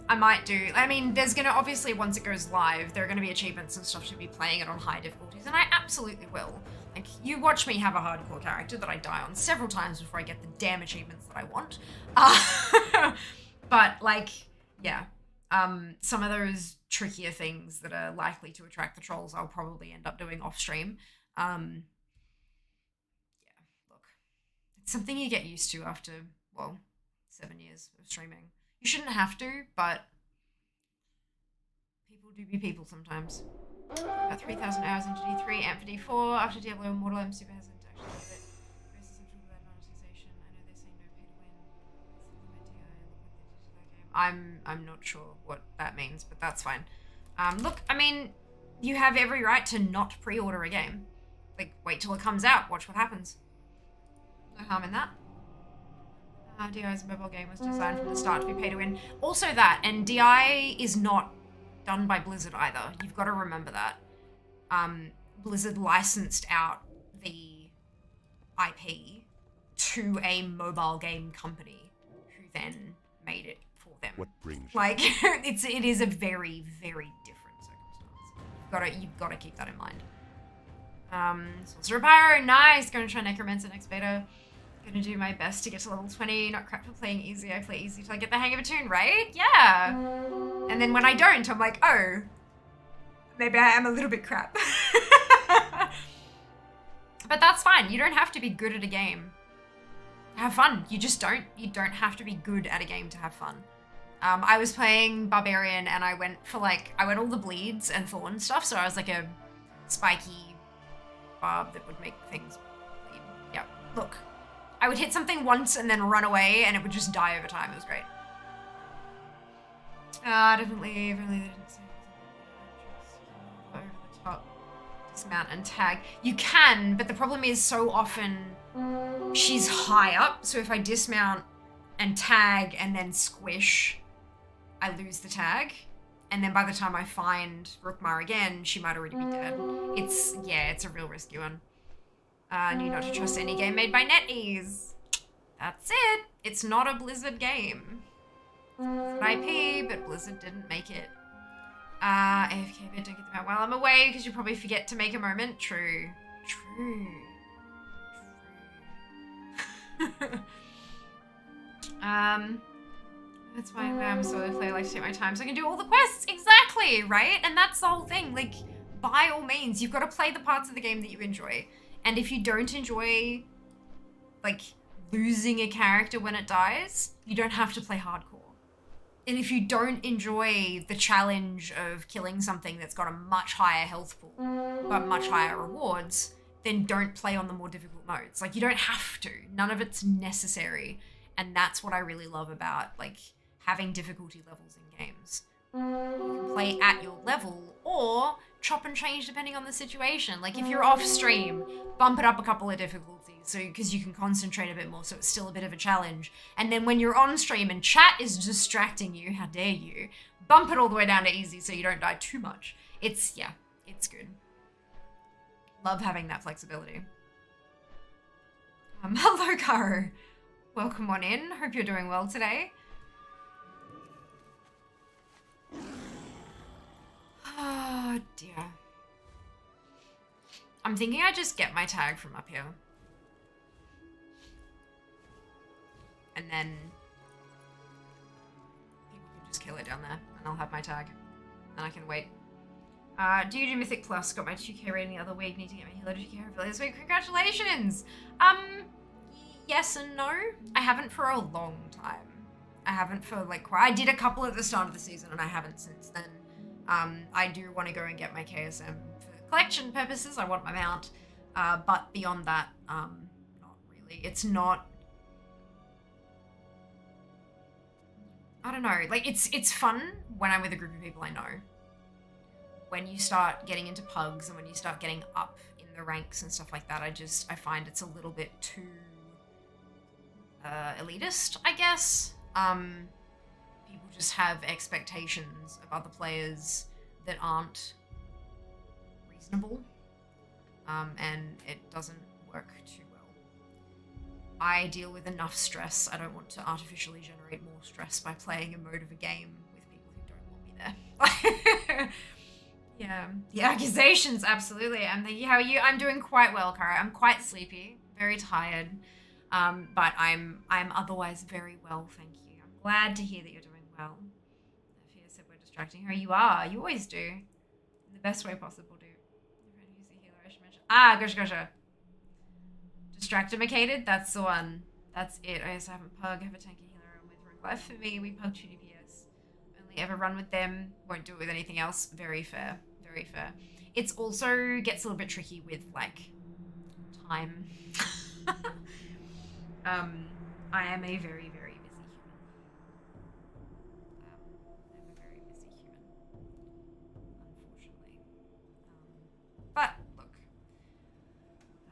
I might do. I mean, there's gonna, obviously, once it goes live, there are gonna be achievements and stuff to be playing it on high difficulties, and I absolutely will. Like, you watch me have a hardcore character that I die on several times before I get the damn achievements that I want. But, like, yeah. Some of those trickier things that are likely to attract the trolls, I'll probably end up doing off stream. Yeah, look. It's something you get used to after, well, 7 years of streaming. You shouldn't have to, but people do be people sometimes. About 3,000 hours into D3, amp for D4. After Diablo Immortal, I'm super hesitant to actually do it. Race is central without monetization. I know they're saying no pay to win. It's the idea and look what they did to that game. I'm not sure what that means, but that's fine. Look, I mean, you have every right to not pre-order a game. Like, wait till it comes out. Watch what happens. No harm in that. DI's mobile game was designed from the start to be pay to win. Also that, and DI is not done by Blizzard either. You've got to remember that. Blizzard licensed out the IP to a mobile game company who then made it for them. What brings like it is a very, very different circumstance. You've got to keep that in mind. Sorcerer Pyro, nice. Gonna try Necromancer next beta. Gonna do my best to get to level 20. Not crap for playing easy. I play easy till I get the hang of a tune, right? Yeah. And then when I don't, I'm like, oh, maybe I am a little bit crap. But that's fine. You don't have to be good at a game to have fun. You just don't. You don't have to be good at a game to have fun. I was playing Barbarian and I went all the bleeds and thorn stuff. So I was like a spiky barb that would make things bleed. Yeah, look. I would hit something once and then run away and it would just die over time. It was great. Definitely they didn't say over the top. Dismount and tag. You can, but the problem is so often she's high up. So if I dismount and tag and then squish, I lose the tag. And then by the time I find Rookmar again, she might already be dead. It's a real risky one. Knew not to trust any game made by NetEase. That's it. It's not a Blizzard game. It's an IP, but Blizzard didn't make it. AFK, but don't get them out while I'm away because you probably forget to make a moment. True. That's why I'm a solo player. I like to take my time so I can do all the quests. Exactly, right? And that's the whole thing. Like, by all means, you've got to play the parts of the game that you enjoy. And if you don't enjoy, like, losing a character when it dies, you don't have to play hardcore. And if you don't enjoy the challenge of killing something that's got a much higher health pool, but much higher rewards, then don't play on the more difficult modes. Like, you don't have to. None of it's necessary. And that's what I really love about, like, having difficulty levels in games. You can play at your level or chop and change depending on the situation. Like, if you're off stream, bump it up a couple of difficulties so because you can concentrate a bit more, so it's still a bit of a challenge. And then when you're on stream and chat is distracting you, how dare you, bump it all the way down to easy so you don't die too much. It's good. Love having that flexibility. Hello, Caro. Welcome on in. Hope you're doing well today. Oh, dear. I'm thinking I just get my tag from up here. And then people can just kill it down there and I'll have my tag. And I can wait. Do you do Mythic Plus? Got my 2k rating the other week. Need to get my healer to 2k hopefully this week. Congratulations! Yes and no. I haven't for a long time. I haven't for like quite. I did a couple at the start of the season and I haven't since then. I do want to go and get my KSM for collection purposes. I want my mount. But beyond that, not really. It's not. I don't know. Like it's fun when I'm with a group of people I know. When you start getting into pugs and when you start getting up in the ranks and stuff like that, I find it's a little bit too elitist, I guess. People just have expectations of other players that aren't reasonable, and it doesn't work too well. I deal with enough stress. I don't want to artificially generate more stress by playing a mode of a game with people who don't want me there. Yeah, the accusations, absolutely. I'm thinking, how are you? I'm doing quite well, Cara. I'm quite sleepy, very tired. But I'm otherwise very well, thank you. I'm glad to hear that you're doing well. Afia said we're distracting her. You are. You always do. In the best way possible, do. Your friend who's a healer, I should mention. Gotcha. Distractimacated? That's the one. That's it. I also haven't pug. I have a tanky healer and with Rook Life. For me, we pug 2 DPS. Only ever run with them. Won't do it with anything else. Very fair. Very fair. It's also gets a little bit tricky with, like, time. I am a very, very busy human. I'm a very busy human, unfortunately. But, look.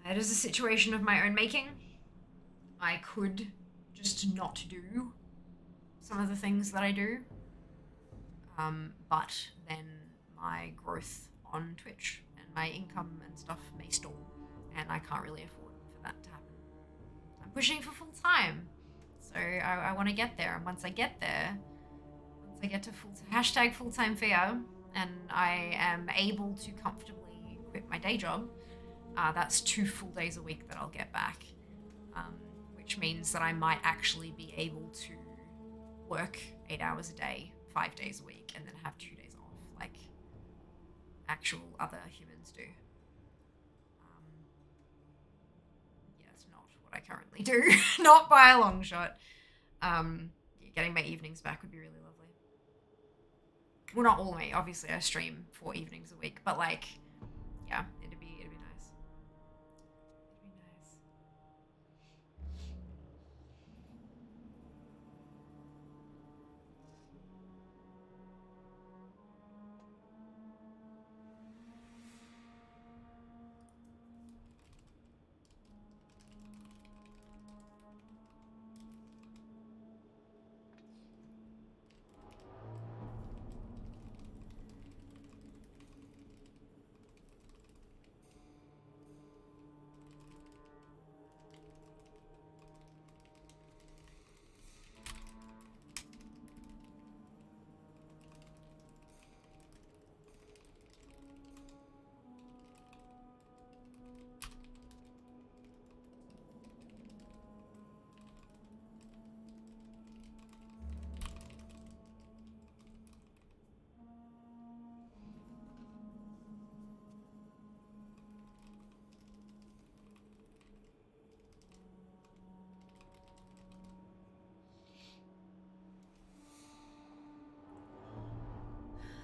It is a situation of my own making. I could just not do some of the things that I do. But then my growth on Twitch and my income and stuff may stall. And I can't really afford for that to happen. I'm pushing for full time. So I want to get there. And once I get there, once I get to full-time fear, and I am able to comfortably quit my day job, That's 2 full days a week that I'll get back, which means that I might actually be able to work 8 hours a day, 5 days a week, and then have 2 days off, like actual other humans do. Yeah, it's not what I currently do, not by a long shot. Getting my evenings back would be really lovely. Well, not all of me. Obviously, I stream 4 evenings a week, but like, yeah, it'd be nice. It'd be nice.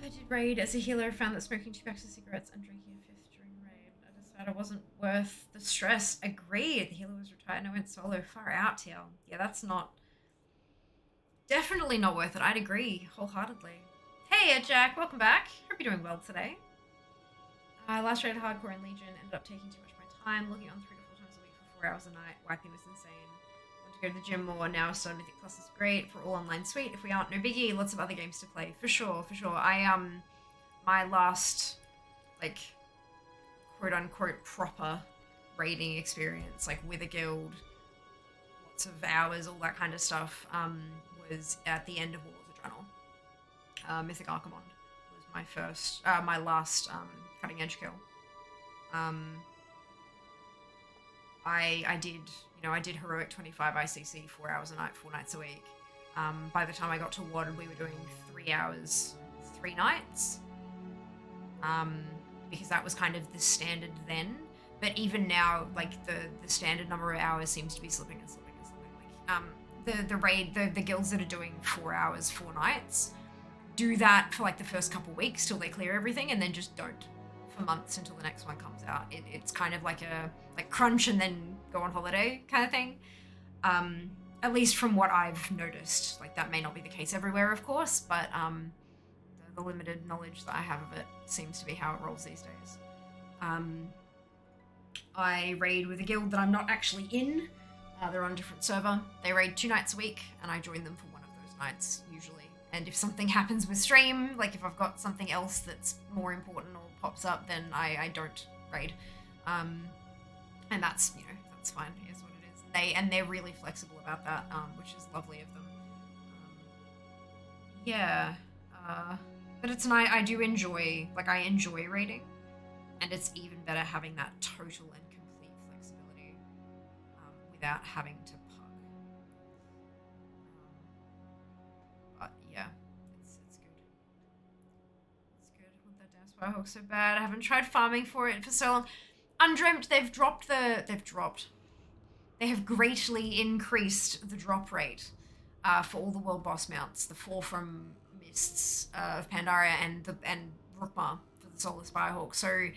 I did raid as a healer. Found that smoking 2 packs of cigarettes and drinking a 5th during raid. I decided it wasn't worth the stress. Agreed. The healer was retired and I went solo. Far out here. Yeah, that's not. Definitely not worth it. I'd agree wholeheartedly. Hey, Jack. Welcome back. Hope you're doing well today. Last raid hardcore in Legion ended up taking too much of my time. Logging on 3 to 4 times a week for 4 hours a night. Wiping was insane. Go to the gym more now, so Mythic Plus is great for all online suite. If we aren't, no biggie. Lots of other games to play for sure, for sure. My last like quote unquote proper raiding experience, like with a guild, lots of hours, all that kind of stuff, was at the end of War of Adrenal. Mythic Archimond was my last cutting edge kill. I did, I did heroic 25 ICC 4 hours a night, 4 nights a week. By the time I got to WOD, we were doing 3 hours, 3 nights. Because that was kind of the standard then. But even now, like the standard number of hours seems to be slipping and slipping and slipping. Like the guilds that are doing 4 hours, 4 nights, do that for like the first couple weeks till they clear everything, and then just don't for months until the next one comes out. It's kind of like a crunch and then go on holiday kind of thing. At least from what I've noticed. Like that may not be the case everywhere, of course, but the limited knowledge that I have of it seems to be how it rolls these days. I raid with a guild that I'm not actually in. They're on a different server. They raid 2 nights a week, and I join them for one of those nights, usually. And if something happens with stream, like if I've got something else that's more important or pops up, then I don't raid. And that's, that's fine. It is what it is. They're really flexible about that, which is lovely of them. Yeah. But it's nice. I enjoy raiding, and it's even better having that total and complete flexibility without having to pug. But yeah, it's good. It's good. I want that damn Spyhawk so bad. I haven't tried farming for it for so long. Undreamt, they have greatly increased the drop rate for all the world boss mounts. The 4 from Mists of Pandaria and Rukma for the Solar Spyhawk. So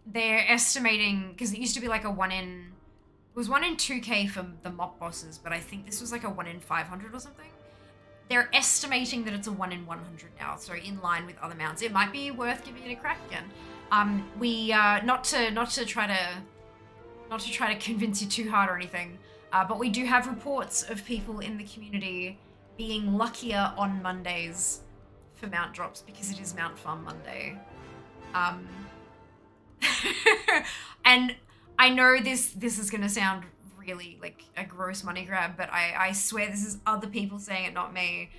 they're estimating, because it used to be like a 1 in 2k for the mock bosses, but I think this was like a 1 in 500 or something. They're estimating that it's a 1 in 100 now, so in line with other mounts. It might be worth giving it a crack again. We not to try to convince you too hard or anything, but we do have reports of people in the community being luckier on Mondays for mount drops because it is Mount Farm Monday. And I know this is gonna sound really like a gross money grab, but I swear this is other people saying it, not me.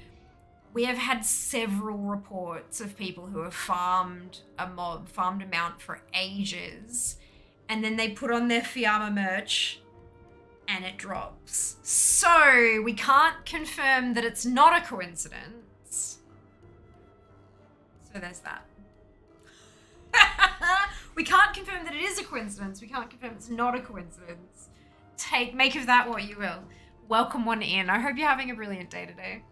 We have had several reports of people who have farmed a mount for ages, and then they put on their Fiamma merch and it drops. So we can't confirm that it's not a coincidence. So there's that. We can't confirm that it is a coincidence. We can't confirm it's not a coincidence. Make of that what you will. Welcome one in. I hope you're having a brilliant day today.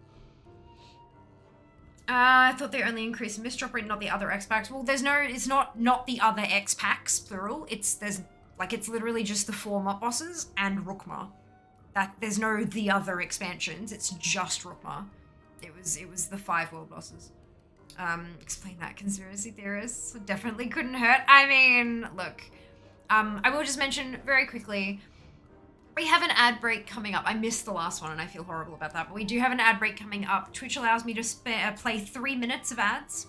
I thought they only increased the misdrop rate, not the other X packs. Well, it's not the other X packs, plural. It's literally just the 4 mob bosses and Rukma. There's no the other expansions. It's just Rukma. It was the 5 world bosses. Explain that, conspiracy theorists. Definitely couldn't hurt. I mean, look, I will just mention very quickly, we have an ad break coming up. I missed the last one and I feel horrible about that, but we do have an ad break coming up. Twitch allows me to play 3 minutes of ads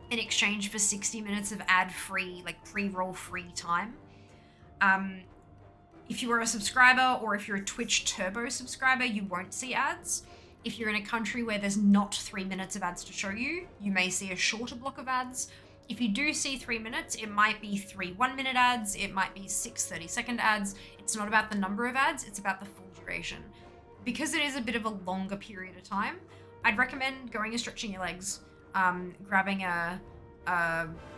in exchange for 60 minutes of ad-free, like pre-roll free time. If you are a subscriber or if you're a Twitch Turbo subscriber, you won't see ads. If you're in a country where there's not 3 minutes of ads to show you, you may see a shorter block of ads. If you do see 3 minutes, it might be 3 1-minute ads, it might be 6 30-second ads. It's not about the number of ads, it's about the full duration. Because it is a bit of a longer period of time, I'd recommend going and stretching your legs, grabbing a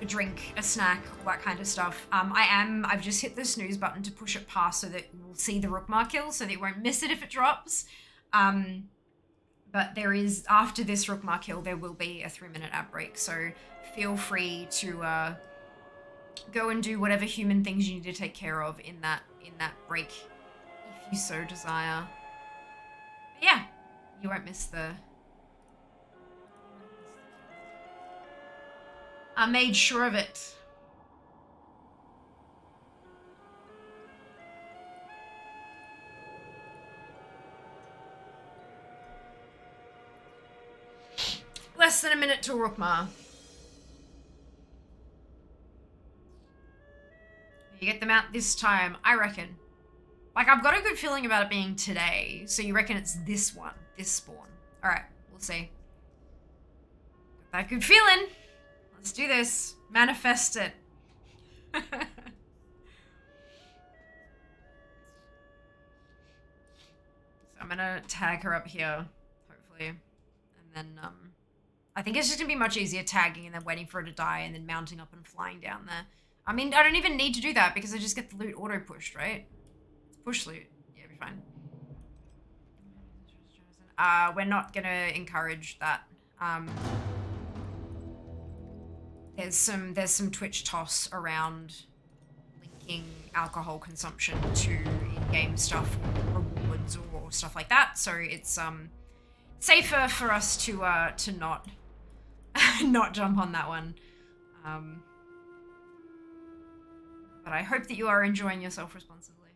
drink, a snack, all that kind of stuff. I've just hit the snooze button to push it past so that we'll see the Rookmar kill, so that you won't miss it if it drops. But there is, after this Rookmar kill, there will be a 3-minute ad break, so feel free to go and do whatever human things you need to take care of in that break, if you so desire. But yeah, you won't miss the... I made sure of it. Less than a minute till Rookmar. You get them out this time, I reckon. Like, I've got a good feeling about it being today, so you reckon it's this one, this spawn. Alright, we'll see. Got that good feeling. Let's do this. Manifest it. So I'm gonna tag her up here, hopefully. And then, I think it's just gonna be much easier tagging and then waiting for her to die and then mounting up and flying down there. I mean, I don't even need to do that because I just get the loot auto-pushed, right? It's push loot. Yeah, it'll be fine. We're not gonna encourage that. There's some Twitch toss around linking alcohol consumption to in-game stuff or rewards or stuff like that, so it's safer for us to not not jump on that one. But I hope that you are enjoying yourself responsibly.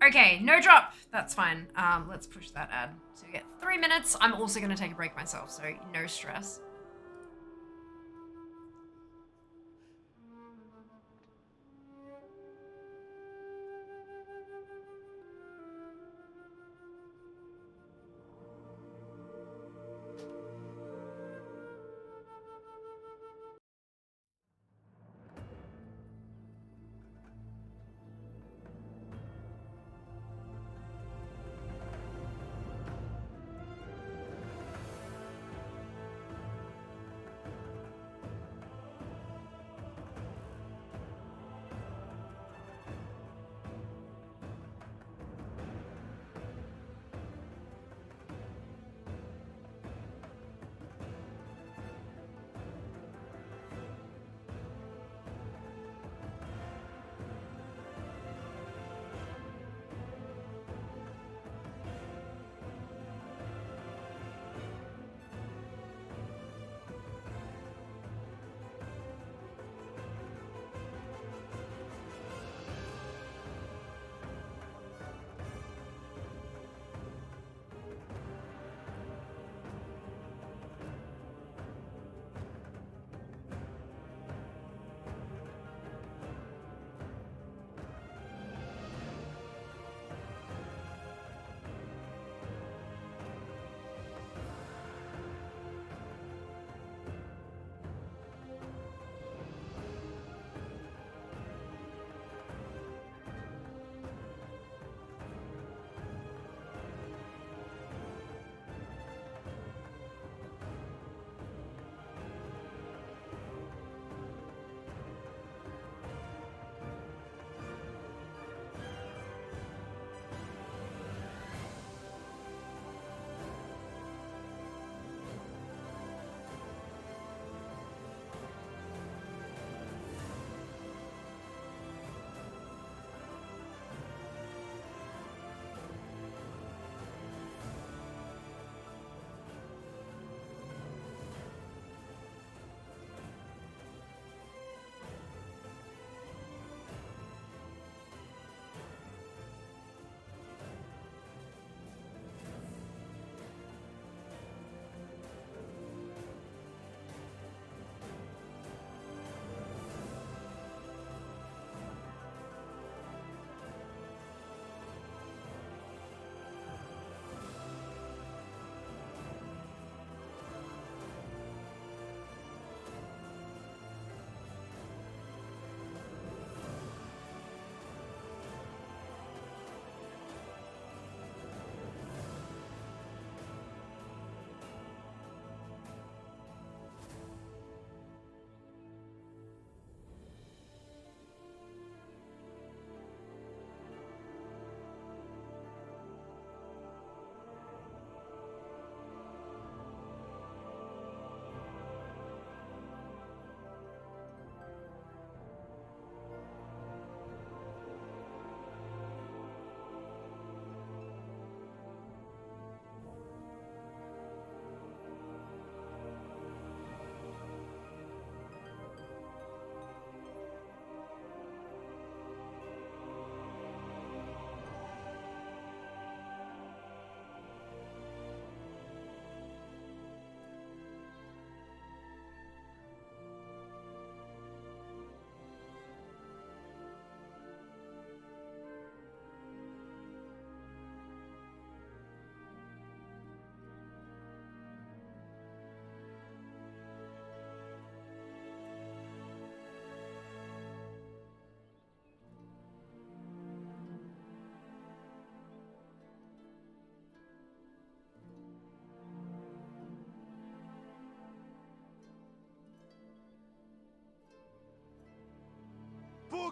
Okay, no drop. That's fine. Let's push that ad. So you get 3 minutes. I'm also going to take a break myself, so no stress.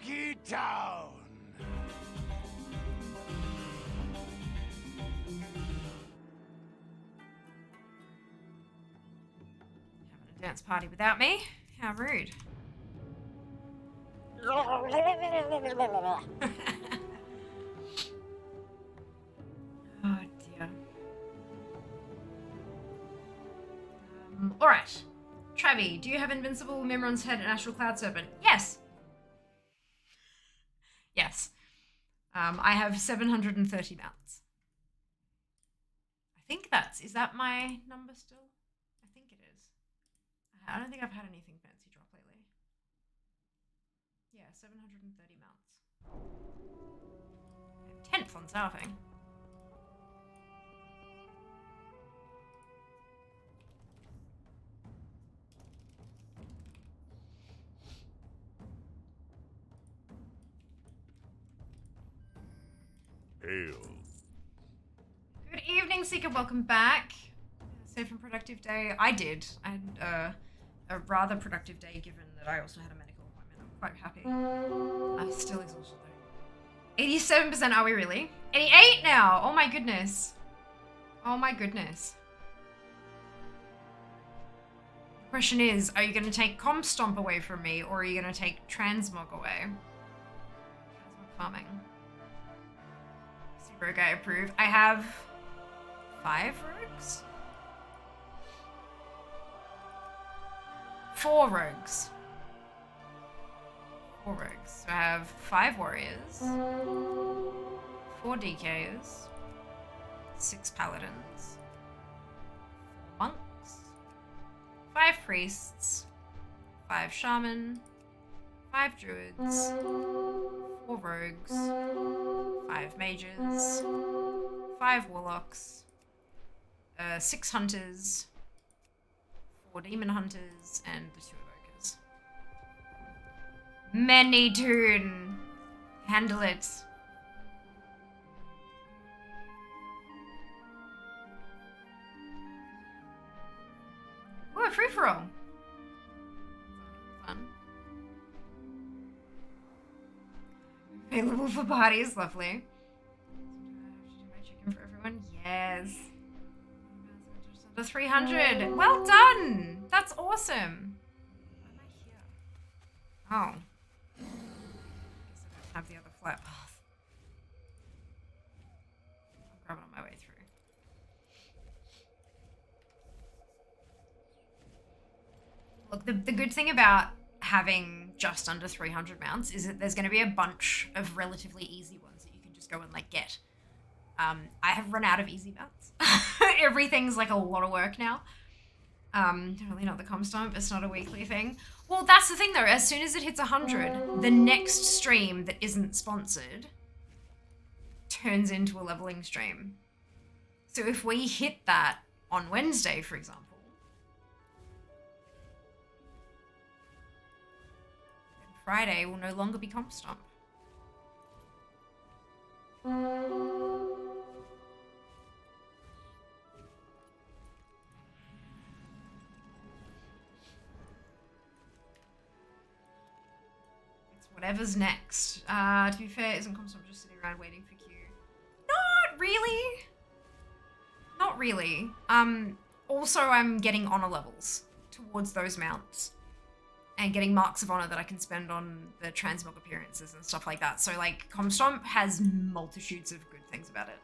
Spooky Town. Having a dance party without me? How rude. Oh dear. Alright. Travi, do you have Invincible, Mimron's Head, and Astral Cloud Serpent? Yes. Yes. I have 730 mounts. I think is that my number still? I think it is. I don't think I've had anything fancy drop lately. Yeah, 730 mounts. I'm 10th on Starving. Hail. Good evening, Seeker. Welcome back. Safe and productive day. I did. I had a rather productive day given that I also had a medical appointment. I'm quite happy. I'm still exhausted though. 87%, are we really? 88 now! Oh my goodness. Oh my goodness. The question is, are you going to take Comp Stomp away from me, or are you going to take Transmog away? Transmog farming. Rogue, I approve. I have 5 rogues? 4 rogues. 4 rogues. So I have 5 warriors, 4 DKs, 6 paladins, 4 monks, 5 priests, 5 shaman, 5 druids, 4 rogues, 5 mages, 5 warlocks, 6 hunters, 4 demon hunters, and the 2 evokers. Many tune. Handle it. Ooh, a free-for-all. Fun. Available for parties, lovely. Do my chicken for everyone? Yes. Under 300. Well done. That's awesome. Why am I here? Oh. Guess I don't have the other flat path. I'll grab it on my way through. Look, the good thing about having just under 300 mounts is that there's going to be a bunch of relatively easy ones that you can just go and like get. I have run out of easy mounts. Everything's like a lot of work now. Definitely not the comp stomp. It's not a weekly thing. Well, that's the thing though. As soon as it hits 100, the next stream that isn't sponsored turns into a leveling stream. So if we hit that on Wednesday, for example, Friday will no longer be comp stomp. It's whatever's next. To be fair, isn't comp stomp just sitting around waiting for Q? Not really. Not really. Also I'm getting honor levels towards those mounts. And getting marks of honor that I can spend on the transmog appearances and stuff like that. So like comp stomp has multitudes of good things about it.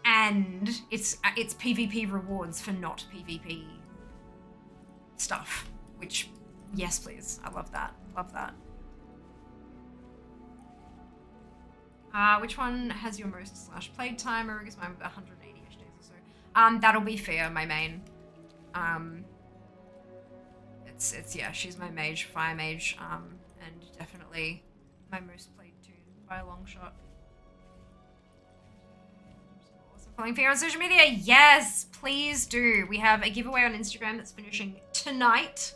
And it's PvP rewards for not PvP stuff. Which, yes please. I love that. Love that. Which one has your most slash played time? Aruga's mine with 180-ish days or so. That'll be fair, my main. It's yeah, she's my mage, fire mage, and definitely my most played tune by a long shot. Also following Fear on social media? Yes, please do. We have a giveaway on Instagram that's finishing tonight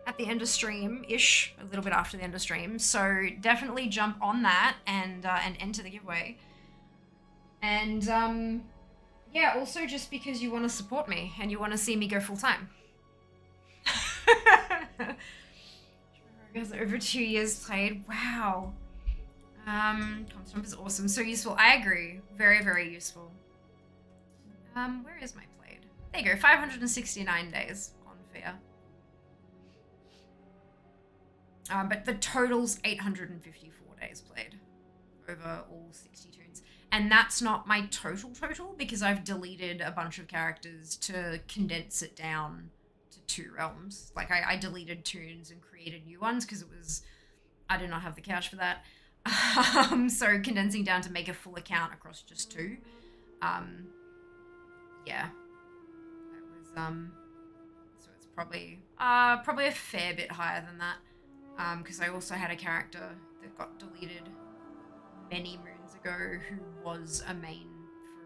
at the end of stream-ish, a little bit after the end of stream. So definitely jump on that and enter the giveaway. And yeah, also just because you want to support me and you want to see me go full time. Has over 2 years played. Wow. Constant is awesome. So useful. I agree. Very, very useful. Where is my played? There you go. 569 days on Fear. But the total's 854 days played over all 60 tunes. And that's not my total because I've deleted a bunch of characters to condense it down to 2 realms. Like I deleted tunes and created new ones because I did not have the cash for that. So condensing down to make a full account across just 2. Yeah. That was so it's probably a fair bit higher than that. Because I also had a character that got deleted many moons ago who was a main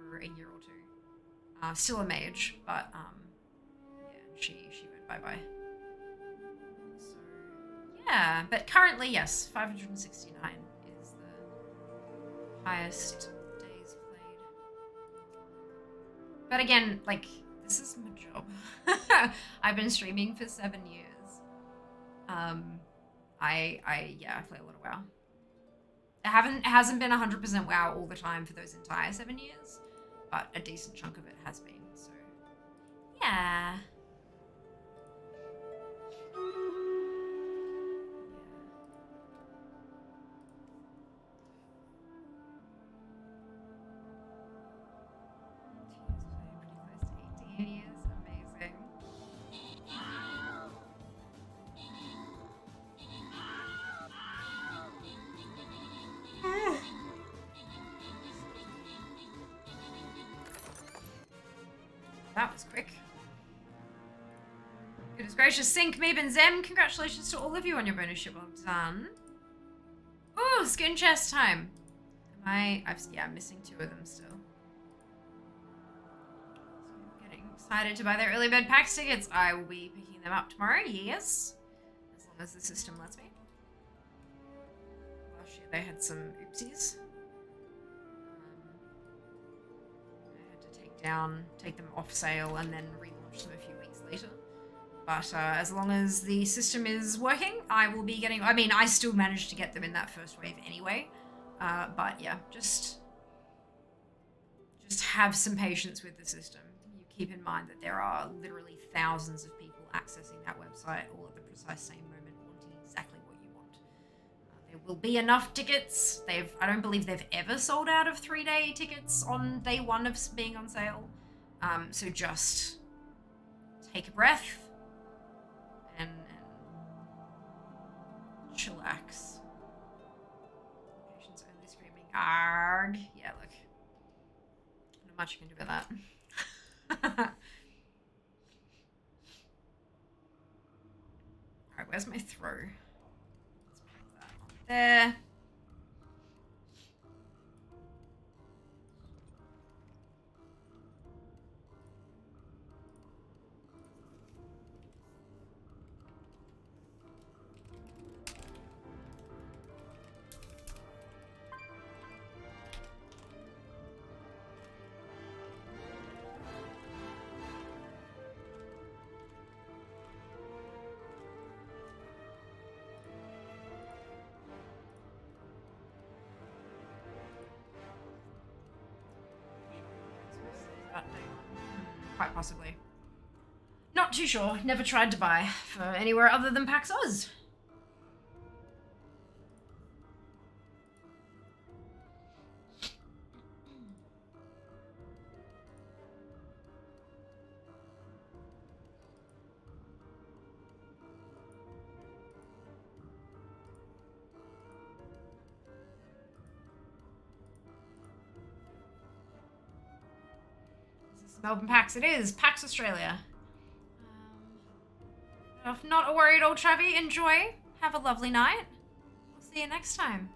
for a year or 2. Still a mage, but yeah, she went bye-bye. So yeah, but currently yes, 569 is the highest days played. But again, like, this is my job. I've been streaming for 7 years. I play a lot of WoW. It hasn't been 100% WoW all the time for those entire 7 years, but a decent chunk of it has been. So, yeah. Pretty close to 18 years. Amazing. That was quick. Goodness gracious. Sync, Meeb, and Zem, congratulations to all of you on your bonus ship. Well done. Ooh, skin chest time. I'm missing 2 of them still. So getting excited to buy their early bird packs tickets. I will be picking them up tomorrow, yes. As long as the system lets me. Last year they had some oopsies. I had to take them off sale and then relaunch them a few weeks later. But as long as the system is working, I will be getting... I mean, I still managed to get them in that first wave anyway. But yeah, just have some patience with the system. You keep in mind that there are literally thousands of people accessing that website all at the precise same moment, wanting exactly what you want. There will be enough tickets. I don't believe they've ever sold out of 3-day tickets on day 1 of being on sale. So just take a breath and chillax. Patients only screaming arg. Yeah, look. Not much you can do about that. Alright, where's my throw? Let's put that on there. Quite possibly. Not too sure. Never tried to buy for anywhere other than PAX Oz. Melbourne PAX it is. PAX Australia. Not a worry at all, Travi. Enjoy. Have a lovely night. We'll see you next time.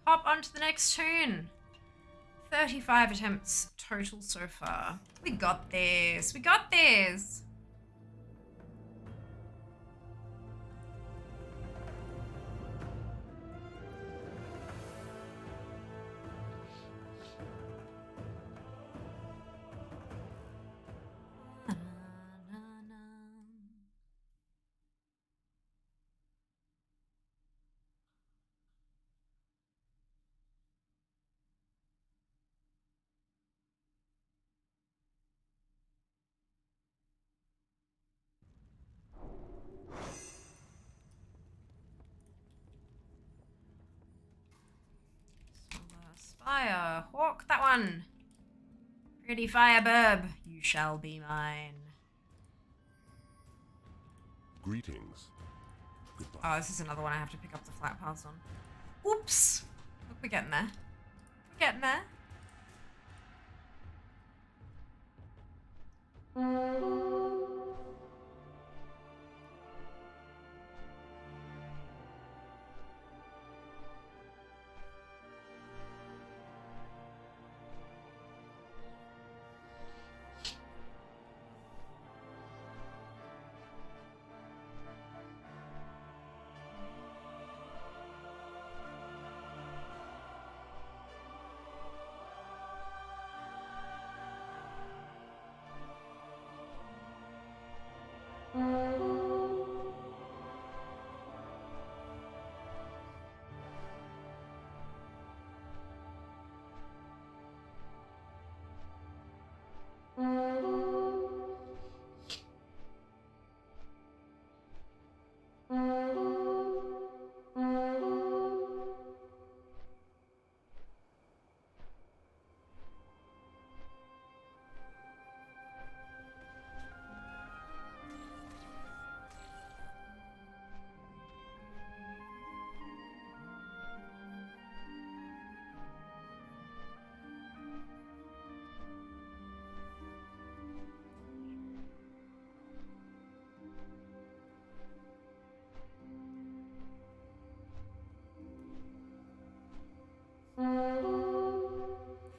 hop on to the next tune. 35 attempts total so far. We got this. We got this. Fire. Hawk, that one. Pretty firebird, you shall be mine. Greetings. Goodbye. Oh, this is another one I have to pick up the flat paths on. Oops. Look, we're getting there. We're getting there.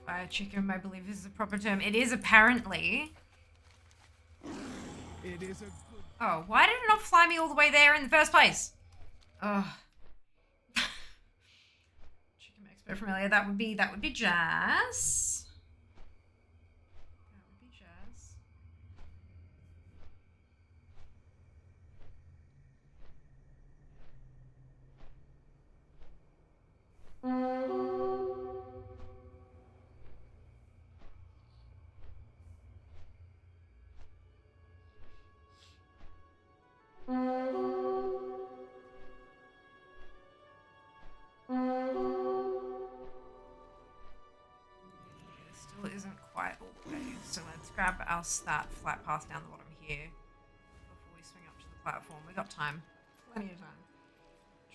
Fire chicken, I believe is the proper term. It is apparently. It is a good. Oh, why did it not fly me all the way there in the first place? Oh. Chicken expert familiar. That would be Jazz. That would be Jazz. Still isn't quite all the way, so let's grab us that flat path down the bottom here before we swing up to the platform. We got time, plenty of time.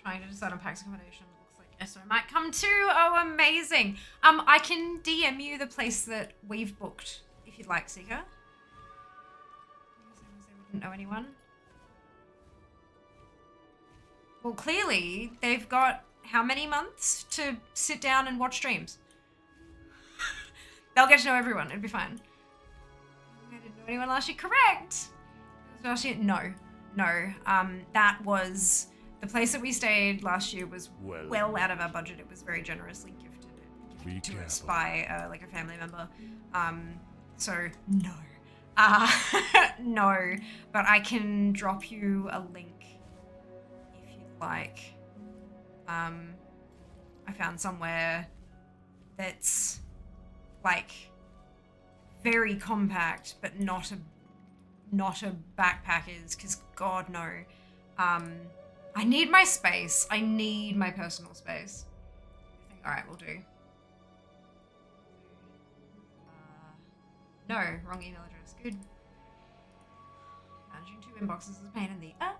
Trying to decide on Pax accommodation. Looks like Esso might come too. Oh, amazing! I can DM you the place that we've booked if you'd like, Seeker. They wouldn't know anyone. Well, clearly they've got how many months to sit down and watch streams? They'll get to know everyone. It'd be fine. I didn't know anyone last year. Correct. Last year, no. That was the place that we stayed last year was well out of our budget. It was very generously gifted to us by like a family member. So no, no. But I can drop you a link if you'd like. I found somewhere that's like very compact, but not a backpackers, because God no. I need my space. I need my personal space. All right, we'll do. No, wrong email address. Good. Managing 2 inboxes is a pain in the ass.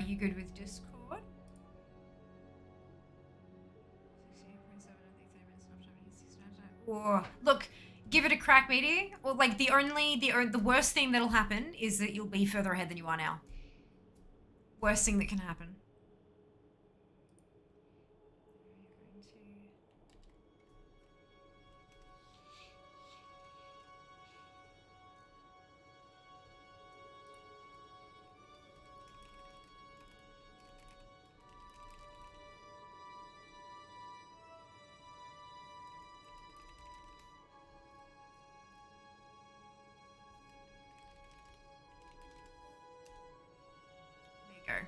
You good with Discord? 68.7, I think 30 minutes left. Or look, give it a crack, matey. Or like the worst thing that'll happen is that you'll be further ahead than you are now. Worst thing that can happen. There you go.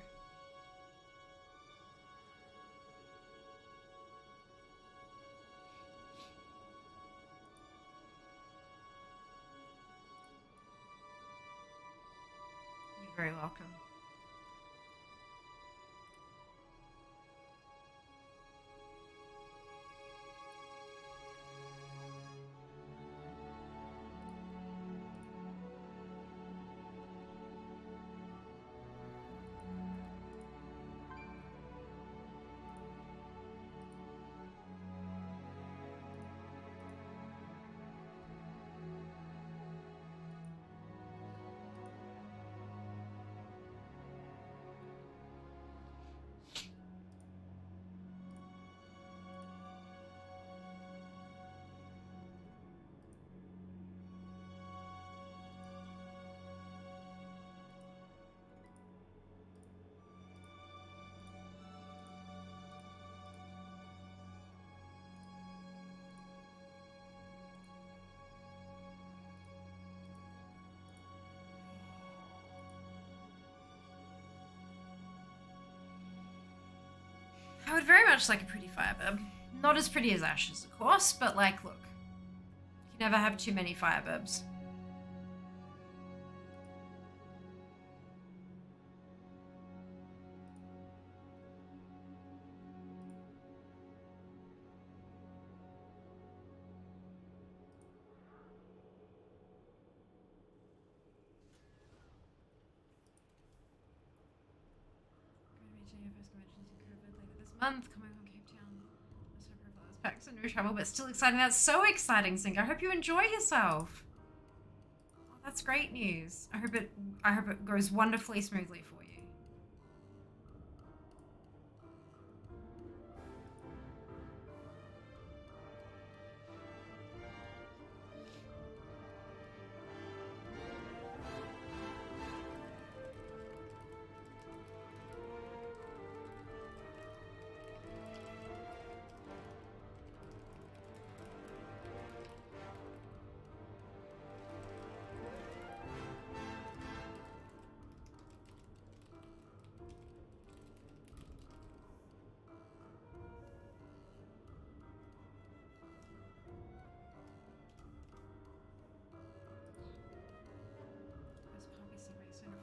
You're very welcome. I would very much like a pretty firebird. Not as pretty as Ashes, of course, but like, look. You can never have too many fireburbs. Month coming from Cape Town. So profile is packed, so no travel, but still exciting. That's so exciting, Singer. I hope you enjoy yourself. Oh, that's great news. I hope it goes wonderfully smoothly for you.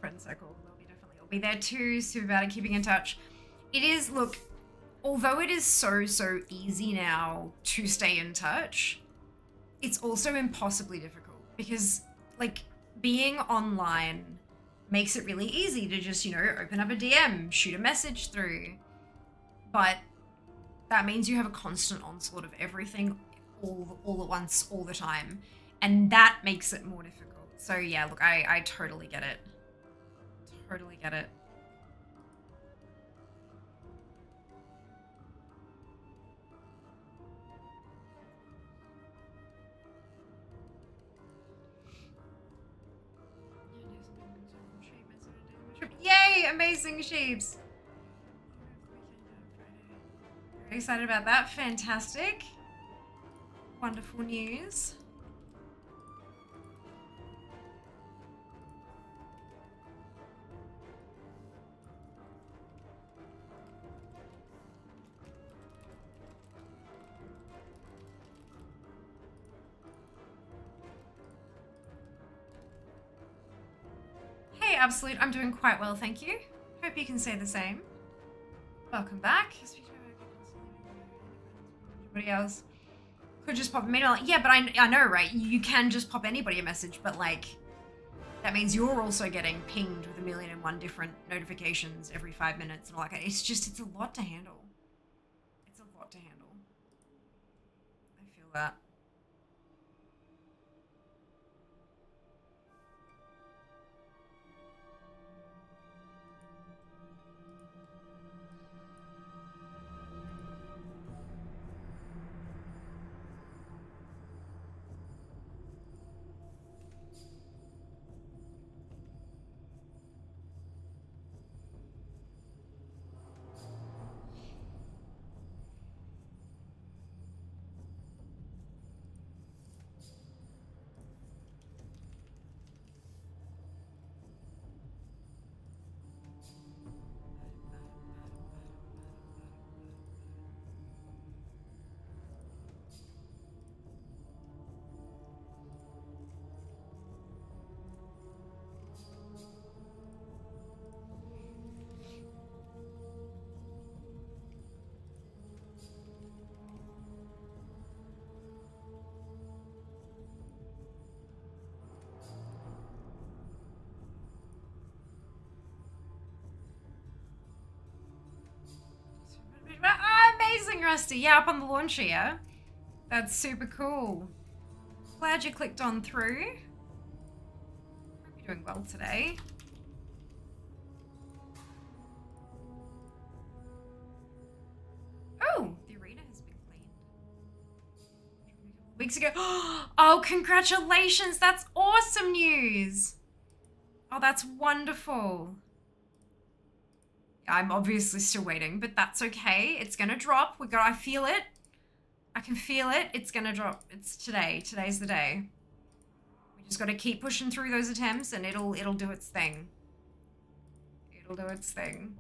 Friend circle, they'll be there too. Super bad at keeping in touch. It is, look, although it is so easy now to stay in touch, it's also impossibly difficult because like being online makes it really easy to just, open up a DM, shoot a message through. But that means you have a constant onslaught of everything all at once, all the time. And that makes it more difficult. So yeah, look, I totally get it. Totally get it. Yay! Amazing sheeps! Very excited about that. Fantastic. Wonderful news. Hey, Absolute, I'm doing quite well, thank you. Hope you can say the same. Welcome back. Anybody else? Could just pop a email. Yeah, but I know, right? You can just pop anybody a message, but like, that means you're also getting pinged with 1,000,001 different notifications every 5 minutes and all that kind of, it's a lot to handle. It's a lot to handle. I feel that. Rusty. Yeah, up on the launcher, yeah? That's super cool. Glad you clicked on through. Hope you're doing well today. Oh, the arena has been cleaned. Weeks ago. Oh, congratulations. That's awesome news. Oh, that's wonderful. I'm obviously still waiting, but that's okay. It's gonna drop. I feel it. I can feel it. It's gonna drop. It's today. Today's the day. We just gotta keep pushing through those attempts and it'll do its thing. It'll do its thing.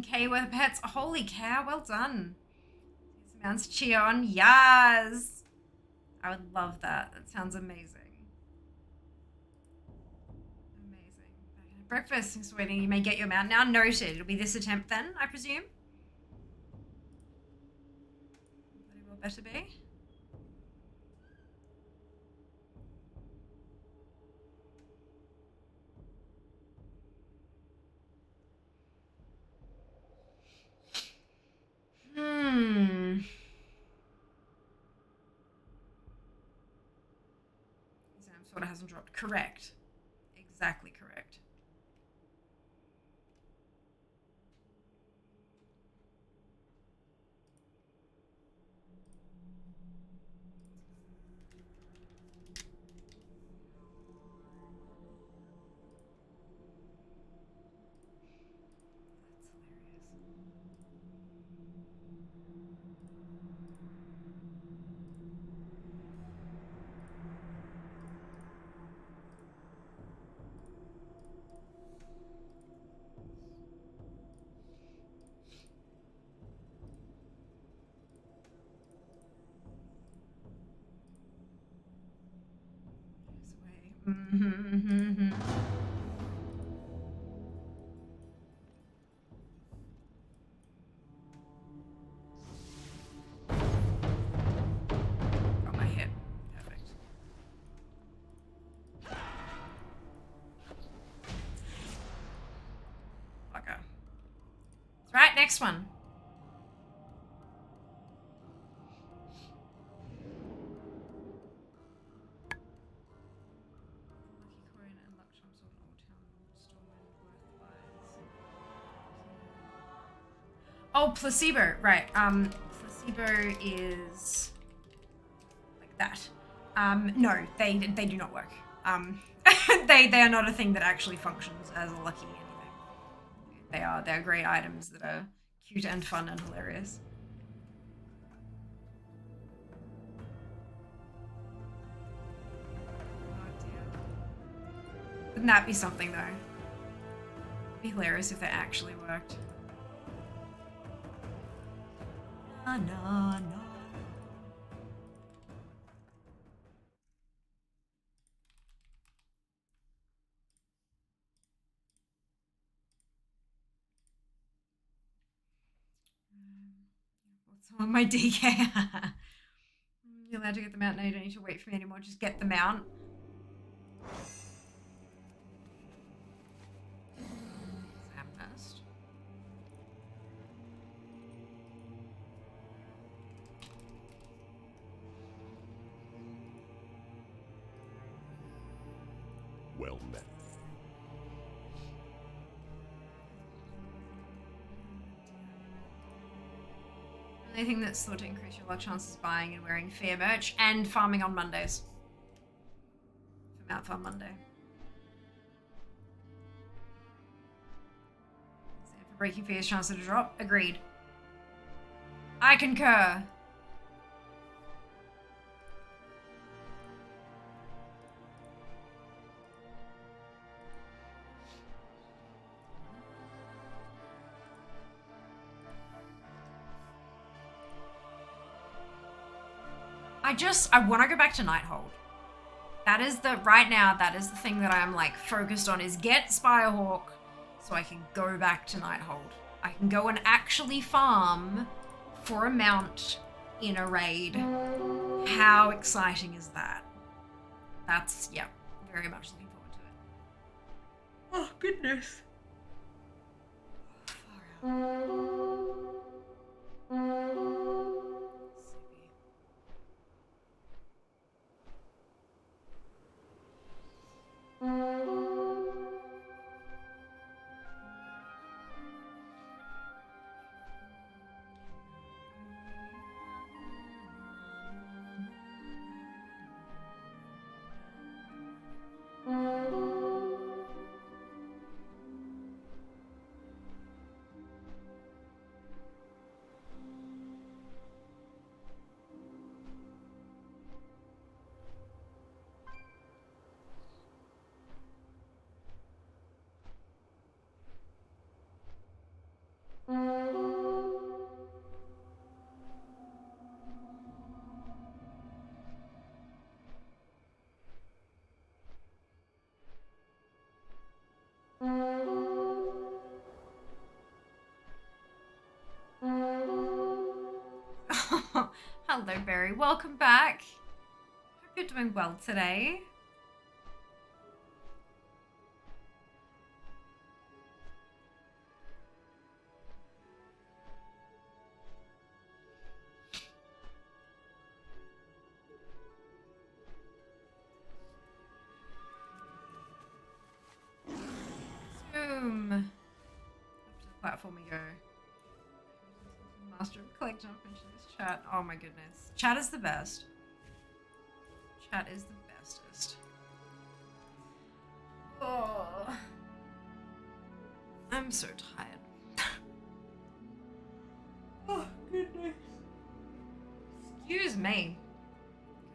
K worth of pets. Holy cow, well done. Mounts Cheon. Yes. I would love that. That sounds amazing. Amazing. Breakfast. Thanks for waiting. You may get your mount now. Noted. It'll be this attempt then, I presume. Bloody well better be. Exam sort of hasn't dropped. Correct. Exactly correct. Got my hit. Perfect. Okay. That's right, next one. Oh, placebo. Right. Placebo is like that. No, they do not work. They are not a thing that actually functions as a lucky anything. They're great items that are cute and fun and hilarious. Oh dear. Wouldn't that be something though? It'd be hilarious if they actually worked. No, no, no. What's on my DK? You're allowed to get the mount now. You don't need to wait for me anymore. Just get the mount. well met. Anything that's thought to increase your luck chances buying and wearing fair merch and farming on Mondays. For Mount Farm Monday. For breaking fear's chances to drop. Agreed. I concur. I want to go back to Nighthold. That is right now, that is the thing that I'm like focused on, is get Spirehawk so I can go back to Nighthold. I can go and actually farm for a mount in a raid. How exciting is that? That's, yeah, very much looking forward to it. Oh, goodness. Hello, Barry. Welcome back. Hope you're doing well today. Zoom. Up to the platform we go. Master of Collector mentioned this chat. Oh my goodness. Chat is the best. Chat is the bestest. Oh. I'm so tired. Oh goodness. Excuse me.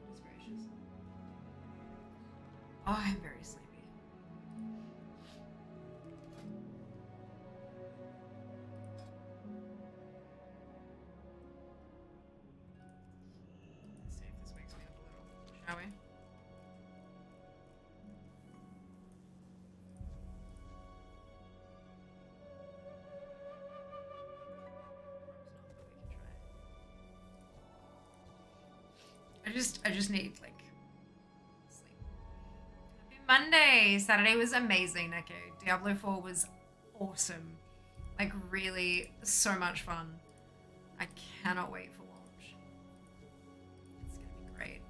Goodness gracious. Oh, I'm very sleepy. Let's see if this wakes me up a little, shall we? I just need like sleep. Happy Monday. Saturday was amazing, okay. Diablo 4 was awesome. Like really so much fun. I cannot wait for launch. It's gonna be great.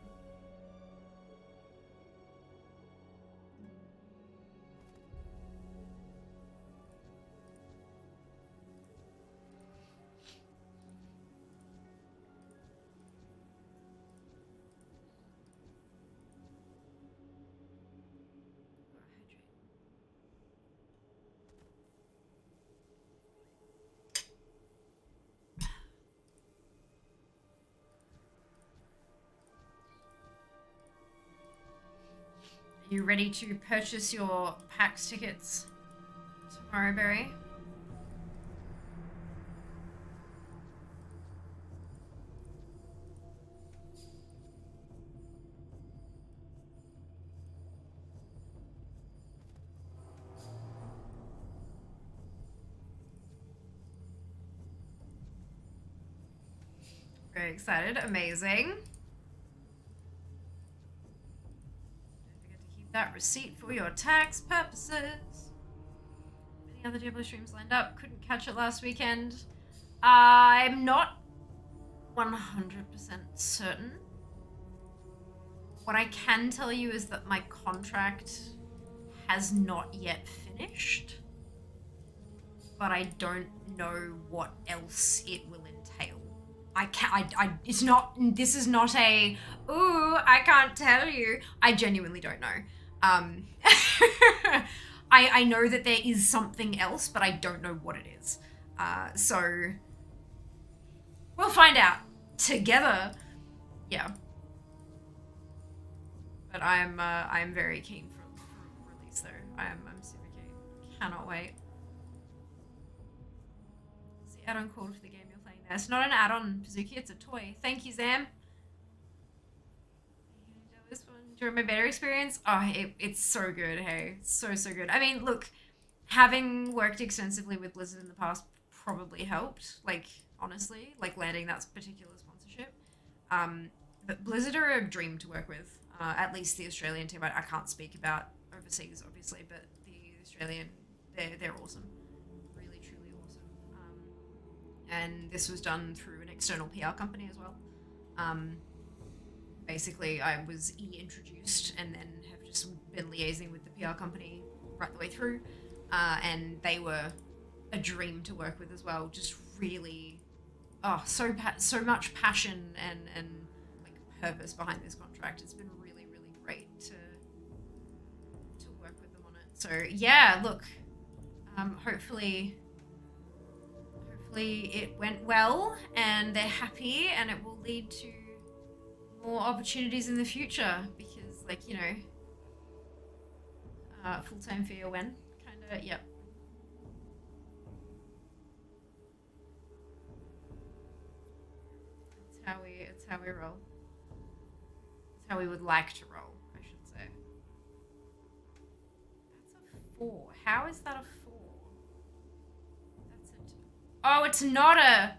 Are you ready to purchase your PAX tickets tomorrow, Barry? Very excited. Amazing. Don't forget to keep that receipt for your tax purposes. Any other Diablo streams lined up? Couldn't catch it last weekend. I'm not 100% certain. What I can tell you is that my contract has not yet finished, but I don't know what else it will entail. It's not, this is not a, ooh, I can't tell you. I genuinely don't know. I know that there is something else, but I don't know what it is. So we'll find out together. Yeah. But I'm very keen for release though. I'm super keen. Cannot wait. It's the add-on called for the game you're playing there. It's not an add-on, Pazuki, it's a toy. Thank you, Zam. This one during my beta experience. Oh, it's so good, hey. So good. I mean, look, having worked extensively with Blizzard in the past probably helped, like, honestly, like landing that particular sponsorship. But Blizzard are a dream to work with. At least the Australian team. I can't speak about overseas, obviously, but the Australian, they're awesome. Really, truly awesome. And this was done through an external PR company as well. Basically, I was introduced and then have just been liaising with the PR company right the way through. And they were a dream to work with as well. Just really, so much passion and like purpose behind this contract. It's been really great to work with them on it. So yeah, look, hopefully it went well and they're happy and it will lead to more opportunities in the future, because, like, you know, full-time for your when, kind of, yep. It's how we roll. It's how we would like to roll, I should say. That's a 4. How is that a 4? That's a 2. Oh, it's not a...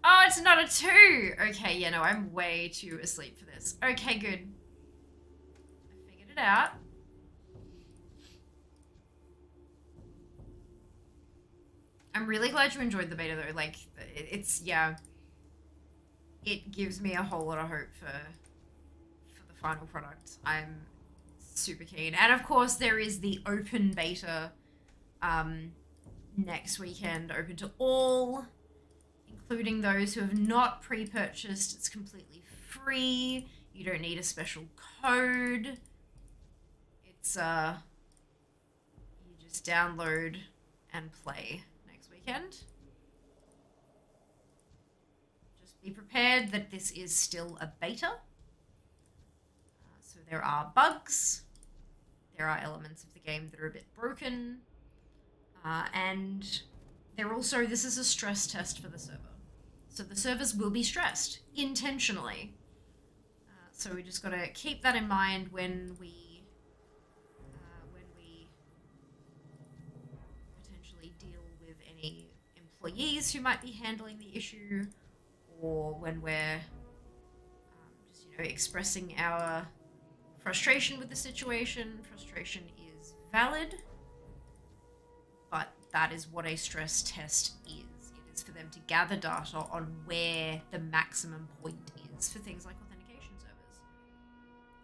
Oh, it's not a 2! Okay, yeah, no, I'm way too asleep for this. Okay, good. I figured it out. I'm really glad you enjoyed the beta, though. Like, it's, yeah. It gives me a whole lot of hope for the final product. I'm super keen. And, of course, there is the open beta next weekend, open to all, including those who have not pre-purchased. It's completely free. You don't need a special code. It's, you just download and play next weekend. Just be prepared that this is still a beta. So there are bugs. There are elements of the game that are a bit broken. And they're also, this is a stress test for the server. So the servers will be stressed intentionally. So we just got to keep that in mind when we potentially deal with any employees who might be handling the issue, or when we're just, you know, expressing our frustration with the situation. Frustration is valid, but that is what a stress test is. For them to gather data on where the maximum point is for things like authentication servers,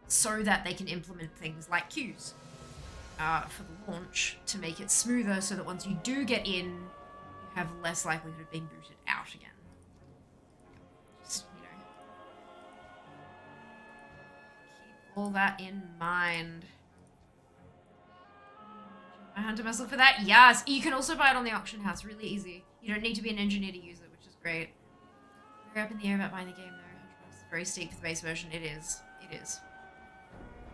so that they can implement things like queues for the launch to make it smoother, so that once you do get in, you have less likelihood of being booted out again. Just, you know, keep all that in mind. I hunter muscle for that? Yes. You can also buy it on the auction house. Really easy. You don't need to be an engineer to use it, which is great. We're up in the air about buying the game, though. It's very steep for the base version. It is. It is.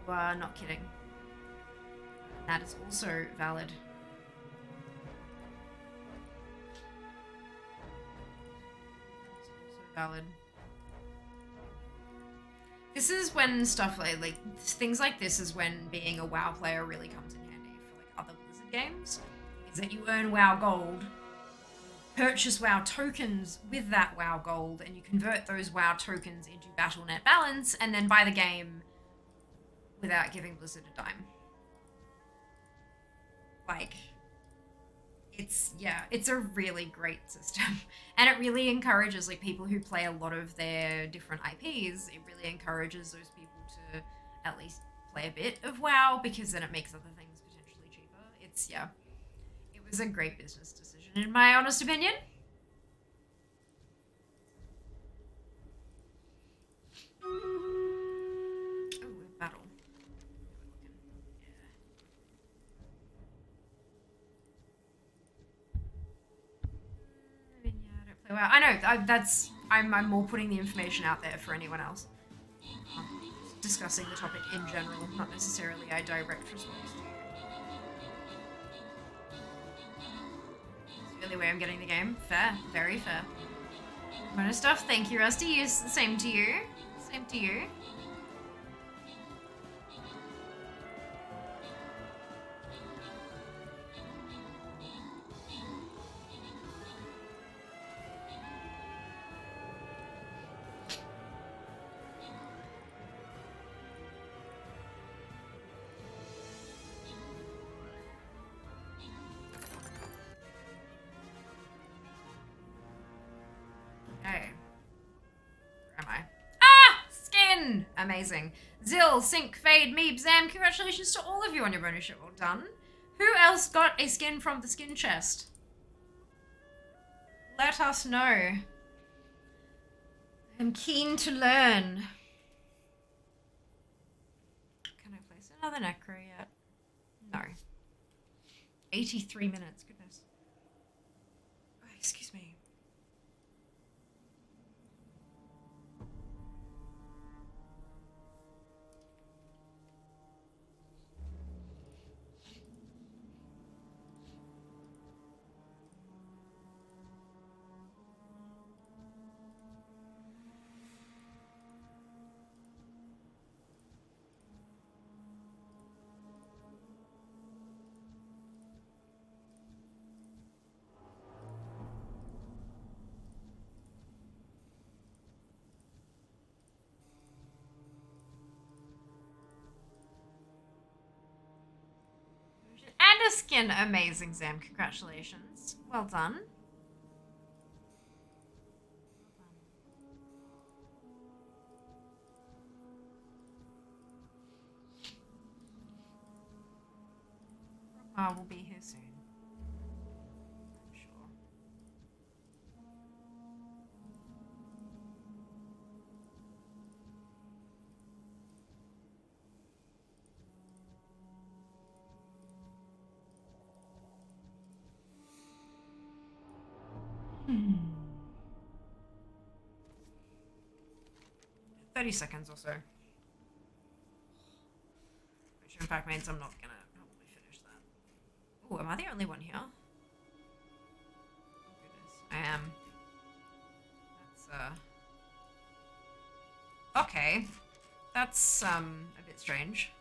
You are not kidding. That is also valid. It's also valid. This is when stuff like things like this is when being a WoW player really comes in handy for like other Blizzard games. Is that you earn WoW gold, purchase WoW tokens with that WoW gold, and you convert those WoW tokens into Battle.net balance, and then buy the game without giving Blizzard a dime. Like, it's a really great system, and it really encourages like people who play a lot of their different IPs. It really encourages those people to at least play a bit of WoW, because then it makes other things potentially It's, yeah. It was a great business decision, in my honest opinion. Oh, battle. Yeah. I don't play well. I know. I'm more putting the information out there for anyone else. Discussing the topic in general, not necessarily a direct response. It's the only way I'm getting the game. Fair. Very fair. Bonus stuff. Thank you, Rusty. Same to you. Same to you. Okay. Where am I? Ah! Skin! Amazing. Zill, Sync, Fade, Meep, Zam, congratulations to all of you on your bonus ship. Well done. Who else got a skin from the skin chest? Let us know. I'm keen to learn. Can I place another necro yet? No. 83 minutes, goodness. Oh, excuse me. And a skin. Amazing, Zam. Congratulations. Well done. Will be here soon. I'm sure. Hmm. 30 seconds or so. Which in fact means I'm not gonna probably finish that. Oh, am I the only one here? Oh goodness, I am. That's okay. That's a bit strange.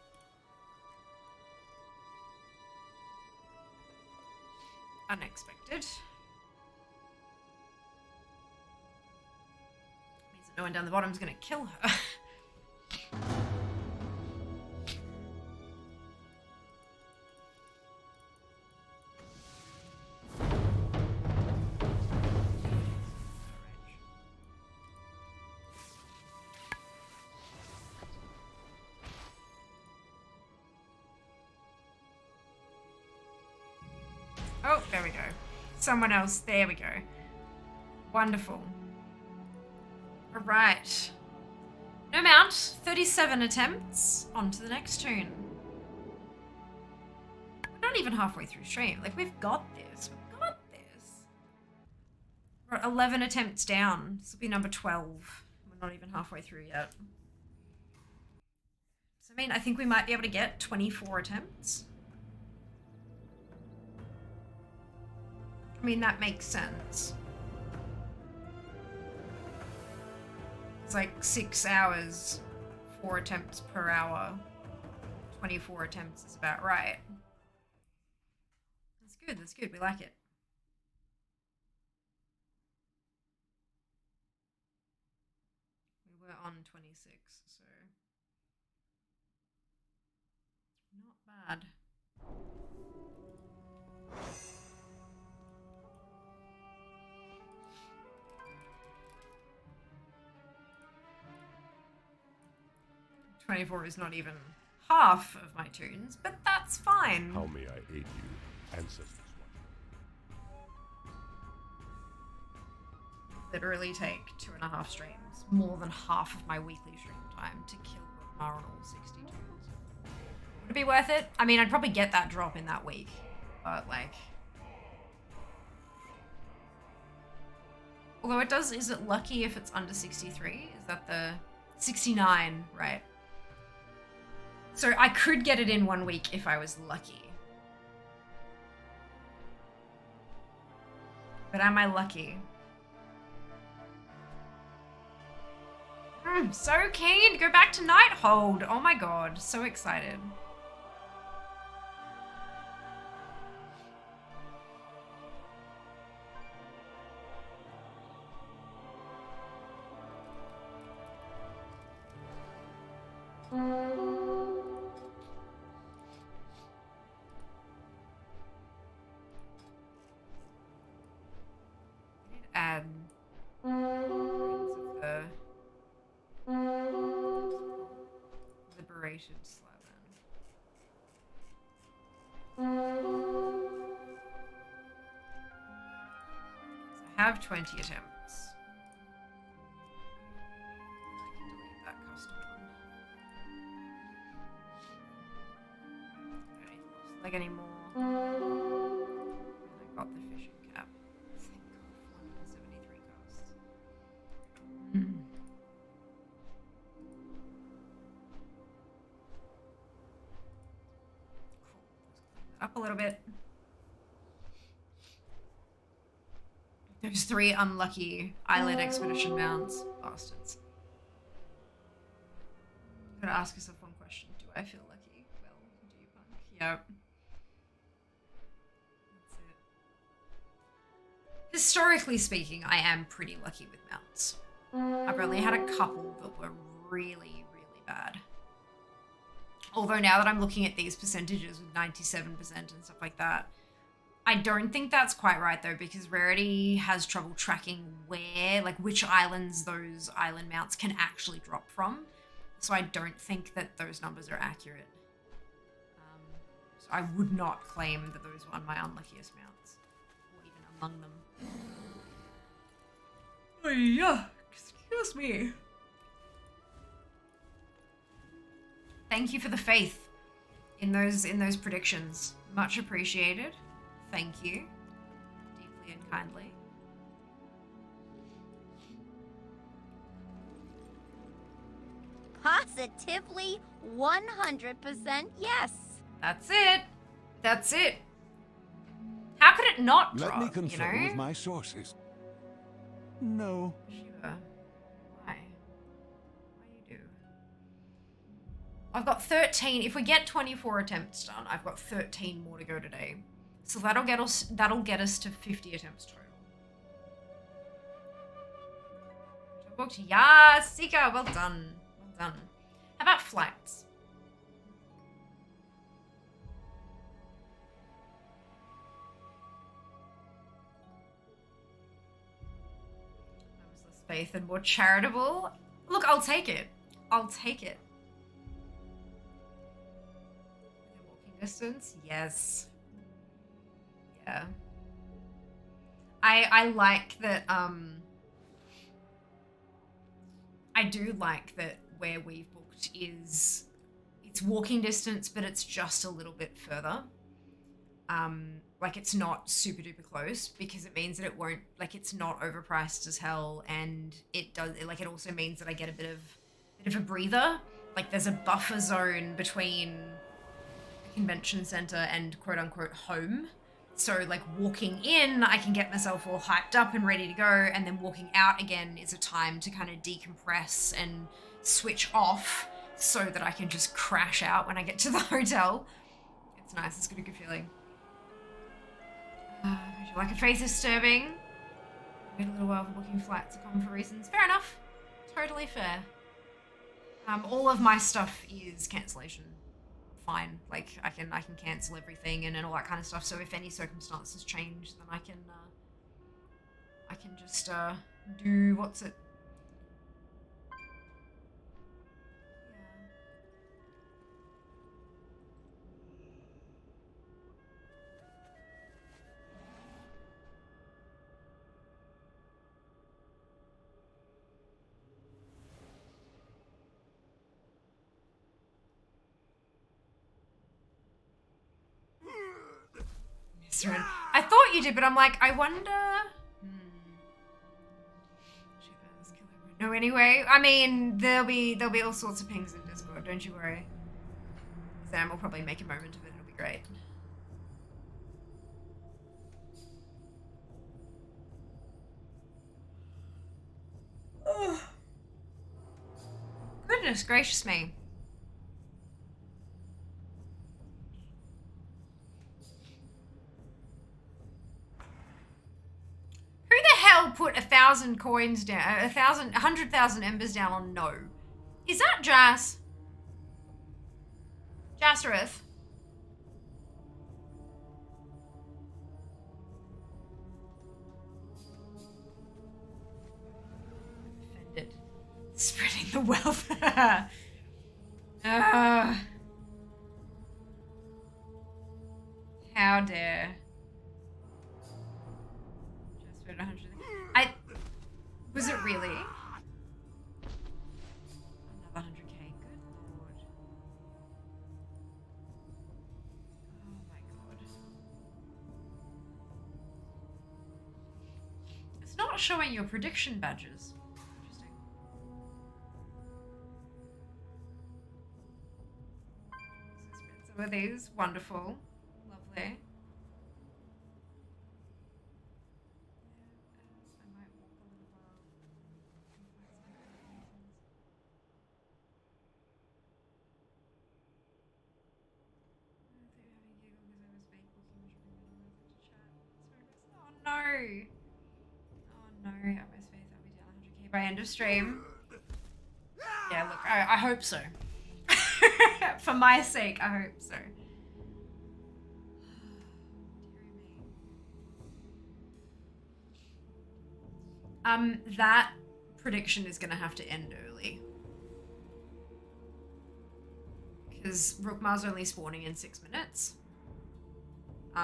Unexpected. Means that no one down the bottom is gonna kill her. Oh, there we go. Someone else. There we go. Wonderful. All right. No mount. 37 attempts. On to the next tune. We're not even halfway through stream. Like, we've got this. We've got this. We're at 11 attempts down. This will be number 12. We're not even halfway through yet. So, I mean, I think we might be able to get 24 attempts. I mean, that makes sense. It's like 6 hours, 4 attempts per hour. 24 attempts is about right. That's good, that's good. We like it. We were on 26, so not bad. .24 is not even half of my toons, but that's fine. How may I aid you, ancestors? Literally take 2.5 streams, more than half of my weekly stream time to kill Ragnar on all 60 toons. Would it be worth it? I mean, I'd probably get that drop in that week, but like... Although it does, is it lucky if it's under 63? Is that the 69, right? So I could get it in 1 week if I was lucky. But am I lucky? So keen to go back to Nighthold. Oh my god, so excited. Add of the Liberation Slaven. So I have 20 attempts. I can delete that custom one. I don't need to lost leg anymore. I got the fishing cap. Thank God, 173 costs. Up a little bit. Those 3 unlucky eyelid expedition mounts. Bastards. Gotta ask yourself one question. Do I feel lucky? Well, do you, punk? Yep. That's it. Historically speaking, I am pretty lucky with mounts. I've only had a couple that were really, really bad. Although now that I'm looking at these percentages with 97% and stuff like that, I don't think that's quite right though, because Rarity has trouble tracking where, like which islands those island mounts can actually drop from. So I don't think that those numbers are accurate. So I would not claim that those were my unluckiest mounts, or even among them. Oh yeah, excuse me. Thank you for the faith in those predictions. Much appreciated. Thank you. Deeply and kindly. Positively 100% yes. That's it. That's it. How could it not drop, Let me confirm you know? with my sources. No. Shiva. Why? Why you do? I've got 13. If we get 24 attempts done, I've got 13 more to go today. So that'll get us to 50 attempts total. Booked. Yeah, Sika, well done. Well done. How about flights? That was less faith and more charitable. Look, I'll take it. I'll take it. Within walking distance? Yes. Yeah. I like that, I do like that where we've booked is, it's walking distance, but it's just a little bit further. Like it's not super duper close, because it means that it won't, like it's not overpriced as hell, and it does, like it also means that I get a bit of a breather. Like there's a buffer zone between the convention center and quote unquote home. So like walking in, I can get myself all hyped up and ready to go, and then walking out again is a time to kind of decompress and switch off so that I can just crash out when I get to the hotel. It's nice, it's got a good feeling. Like a face disturbing. Wait a little while for booking flights are common for reasons. Fair enough. Totally fair. All of my stuff is cancellation. Fine, like I can cancel everything and all that kind of stuff. So if any circumstances change, then I can just do what's it? Yeah. thread. I thought you did, but I'm like, I wonder. No, anyway. I mean, there'll be all sorts of pings in Discord. Don't you worry. Sam will probably make a moment of it. It'll be great. Oh. Goodness gracious me. Who the hell put 1,000 coins down, 100,000 embers down on no? Is that Jas? Jassereth? Offended. Spreading the wealth. How dare. Just read 100. Was it really? Another 100k. Good lord. Oh my god. It's not showing your prediction badges. Interesting. Some of these. Wonderful. Lovely. Oh no, I almost face I'll be down 100k by end of stream. Yeah, look, I hope so. For my sake, I hope so. That prediction is gonna have to end early. Because Rookmar's only spawning in 6 minutes.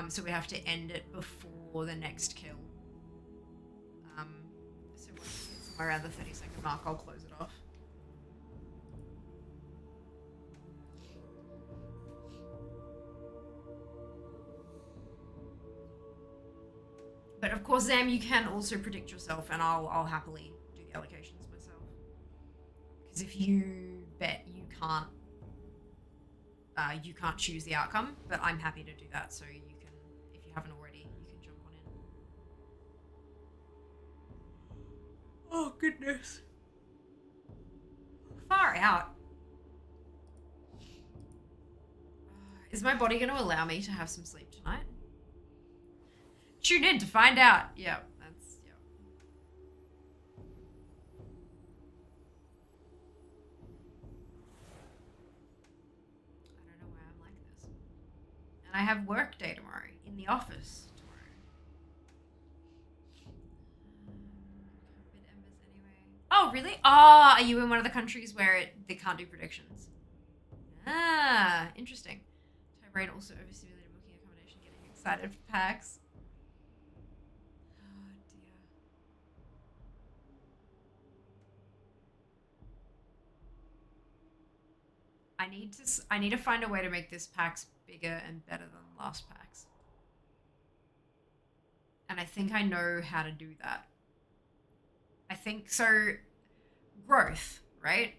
So we have to end it before the next kill. So once we get somewhere around the 30-second mark, I'll close it off. But of course, Zam, you can also predict yourself, and I'll happily do the allocations myself. Because if you bet, you can't choose the outcome, but I'm happy to do that, so you can, if you haven't already, you can jump on in. Oh, goodness. Far out. Is my body going to allow me to have some sleep tonight? Tune in to find out. Yeah, that's, yeah. I don't know why I'm like this. And I have work day tomorrow in the office tomorrow. Bit embers anyway. Oh, really? Oh, are you in one of the countries where they can't do predictions? Ah, interesting. My brain also overstimulated booking accommodation, getting excited for PAX. Oh dear. I need to find a way to make this PAX bigger and better than last PAX. And I think I know how to do that. I think so. Growth, right?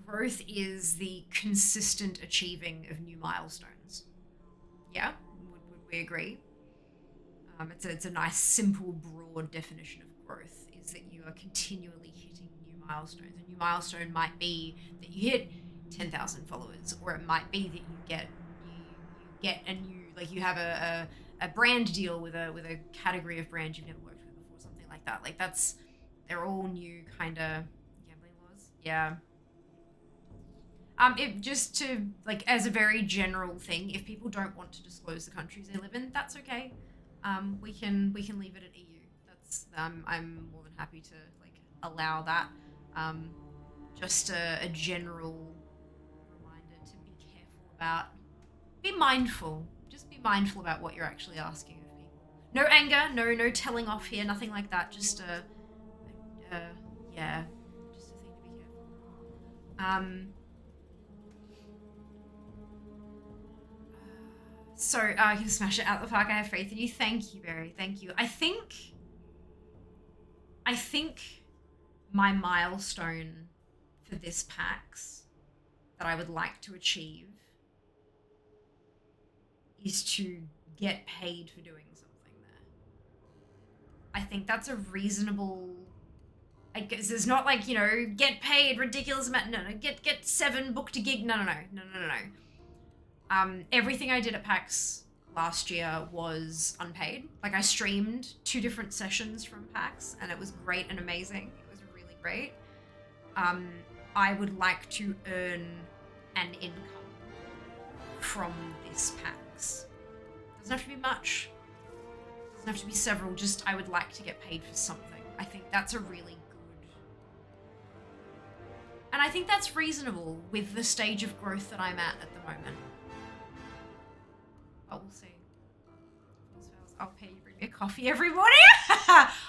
Growth is the consistent achieving of new milestones. Yeah, would we agree? It's a nice, simple, broad definition of growth, is that you are continually hitting new milestones. A new milestone might be that you hit 10,000 followers, or it might be that you get a new, like you have a brand deal with a category of brand you've never worked with before, something like that. Like they're all new kind of gambling laws. Yeah. It just to, like, as a very general thing, if people don't want to disclose the countries they live in, that's okay. We can leave it at EU. That's I'm more than happy to like allow that. Just a general reminder to be careful about, be mindful. Just be mindful about what you're actually asking of people. No anger, no telling off here, nothing like that. Just yeah, just a thing to be careful. So, you can smash it out the park. I have faith in you. Thank you, Barry. Thank you. I think my milestone for this PAX that I would like to achieve is to get paid for doing something there. I think that's a reasonable... I guess it's not like, you know, get paid ridiculous amount. No, get 7 booked a gig. No. Everything I did at PAX last year was unpaid. Like, I streamed 2 different sessions from PAX, and it was great and amazing. It was really great. I would like to earn an income from this PAX. Doesn't have to be much. Doesn't have to be several. Just I would like to get paid for something. I think that's a really good... And I think that's reasonable with the stage of growth that I'm at the moment. But we'll see. I'll pay you bring me a coffee every morning.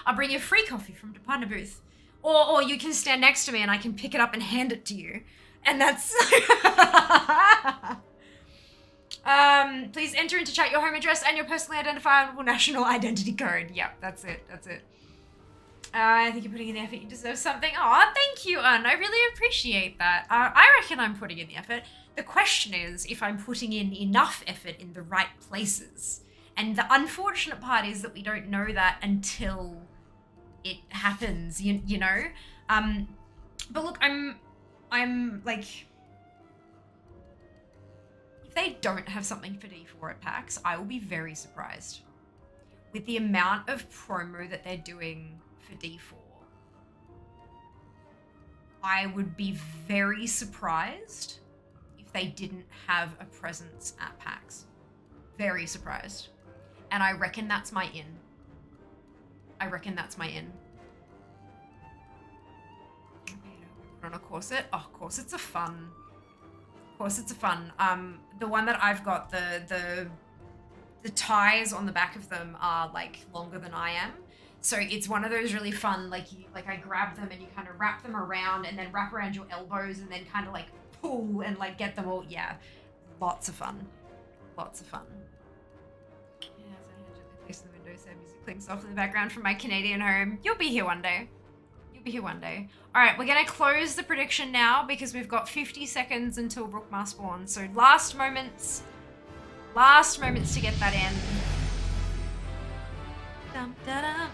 I'll bring you free coffee from the partner booth. Or you can stand next to me and I can pick it up and hand it to you. And that's... please enter into chat your home address and your personally identifiable national identity code. Yep, that's it. I think you're putting in the effort. You deserve something. Oh, thank you, Un. I really appreciate that. I reckon I'm putting in the effort. The question is if I'm putting in enough effort in the right places. And the unfortunate part is that we don't know that until it happens, you know? But look, I'm like... If they don't have something for D4 at PAX, I will be very surprised. With the amount of promo that they're doing for D4, I would be very surprised if they didn't have a presence at PAX. Very surprised. And I reckon that's my in. Put on a corset. Oh, corsets are fun. The one that I've got, the ties on the back of them are like longer than I am. So it's one of those really fun, like I grab them and you kind of wrap them around and then wrap around your elbows and then kind of like pull and like get them all. Yeah, lots of fun. Yeah, so I gently place the window so music playing soft in the background from my Canadian home. You'll be here one day. All right, we're gonna close the prediction now because we've got 50 seconds until Brookmar spawns. So last moments to get that in. Dum, da, dum.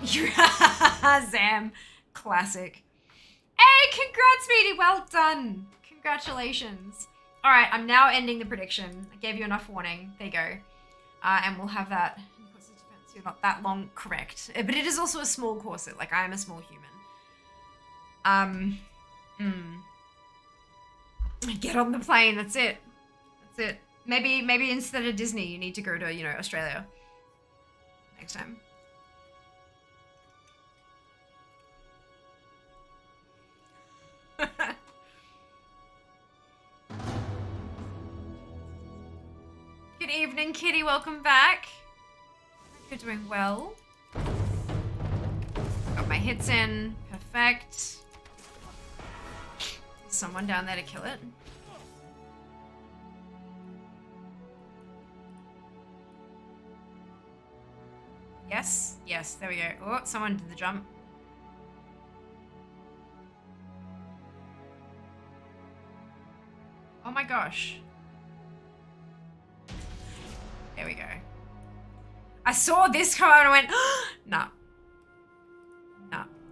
Zam, classic. Hey, congrats, Speedy, well done. Congratulations. All right, I'm now ending the prediction. I gave you enough warning. There you go. And we'll have that. You're not that long, correct. But it is also a small corset. Like, I am a small human. Get on the plane. That's it. Maybe instead of Disney, you need to go to, you know, Australia next time. Good evening, Kitty. Welcome back. Hope you're doing well. Got my hits in. Perfect. Someone down there to kill it. Yes, there we go. Oh, someone did the jump. Oh my gosh. There we go. I saw this come out and I went, nah.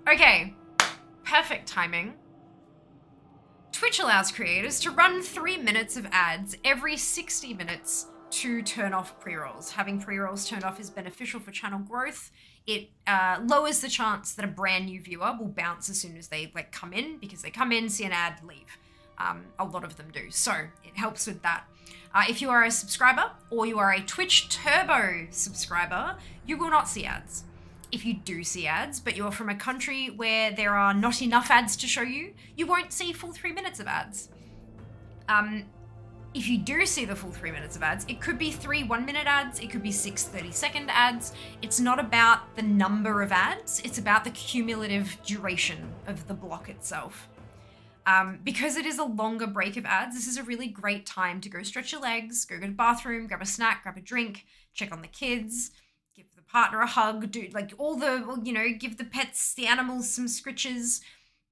Okay, perfect timing. Twitch allows creators to run 3 minutes of ads every 60 minutes to turn off pre-rolls. Having pre-rolls turned off is beneficial for channel growth. It lowers the chance that a brand new viewer will bounce as soon as they come in, because they come in, see an ad, leave. A lot of them do, so it helps with that. If you are a subscriber or you are a Twitch Turbo subscriber, you will not see ads. If you do see ads, but you're from a country where there are not enough ads to show you, you won't see full 3 minutes of ads. If you do see the full 3 minutes of ads, it could be 3 1-minute ads, it could be 6 30-second ads. It's not about the number of ads, it's about the cumulative duration of the block itself. Because it is a longer break of ads, this is a really great time to go stretch your legs, go to the bathroom, grab a snack, grab a drink, check on the kids, give the partner a hug, do like all the, give the pets, the animals some scritches,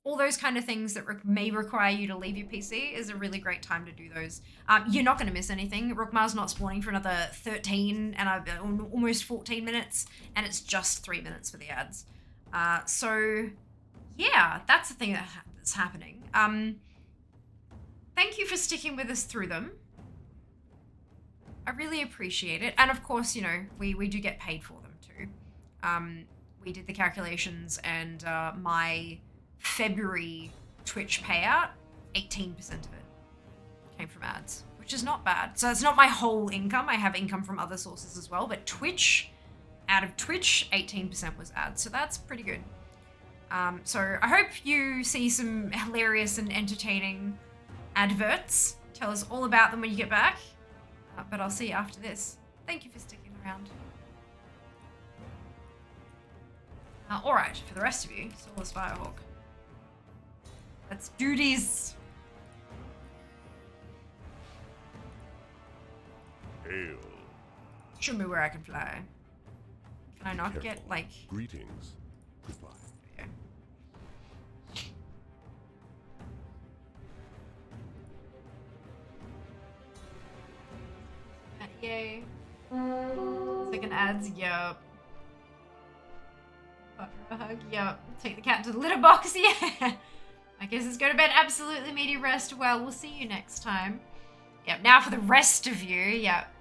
all those kind of things that may require you to leave your PC is a really great time to do those. You're not going to miss anything. Rookmar's not spawning for another 13 and almost 14 minutes, and it's just 3 minutes for the ads. So yeah, that's the thing that's happening. Thank you for sticking with us through them. I really appreciate it. And of course, we do get paid for them too. We did the calculations, and my February Twitch payout, 18% of it came from ads, which is not bad. So it's not my whole income. I have income from other sources as well, but out of Twitch, 18% was ads. So that's pretty good. So I hope you see some hilarious and entertaining adverts. Tell us all about them when you get back. But I'll see you after this. Thank you for sticking around. All right, for the rest of you, Soulless Firehawk. Let's do this. Hail. Show me where I can fly. Can I not get, like... Greetings. Goodbye. Yeah. Yay. Second ads, yup. Partner a hug, yup. Take the cat to the litter box, yeah. I guess it's go to bed. Absolutely, meaty rest. Well, we'll see you next time. Yep, now for the rest of you, yep.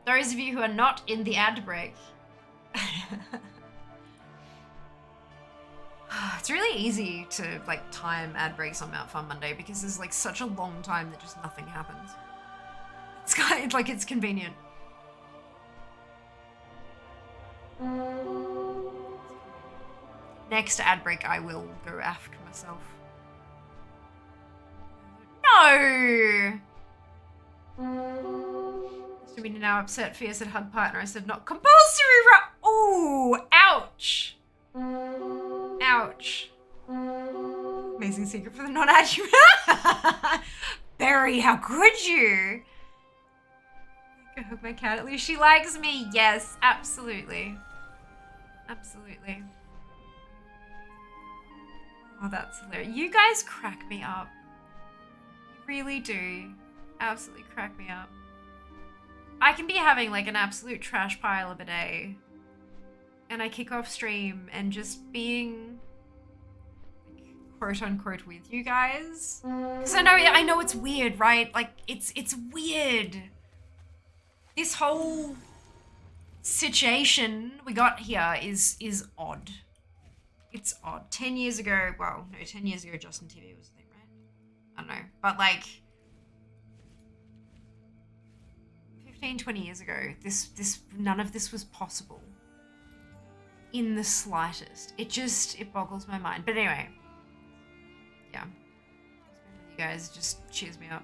Those of you who are not in the ad break. It's really easy to, like, time ad breaks on Mount Fun Monday because there's, like, such a long time that just nothing happens. It's kind of, like, it's convenient. Next ad break, I will go after myself. No! Mr. now upset, Fia said hug partner. I said not compulsory. Oh, ouch. Ouch. Amazing secret for the non-ad. Barry, how could you? Go hug my cat. At least she likes me. Yes, absolutely. Absolutely. Oh, that's hilarious. You guys crack me up. You really do. Absolutely crack me up. I can be having like an absolute trash pile of a day. And I kick off stream and just being quote unquote with you guys. Because I know it's weird, right? Like it's weird. This whole situation we got here is odd. It's odd. 10 years ago, well, no, 10 years ago Justin TV was a thing, right? I don't know. But like 15, 20 years ago, none of this was possible. In the slightest. It boggles my mind. But anyway. Yeah. You guys just cheers me up.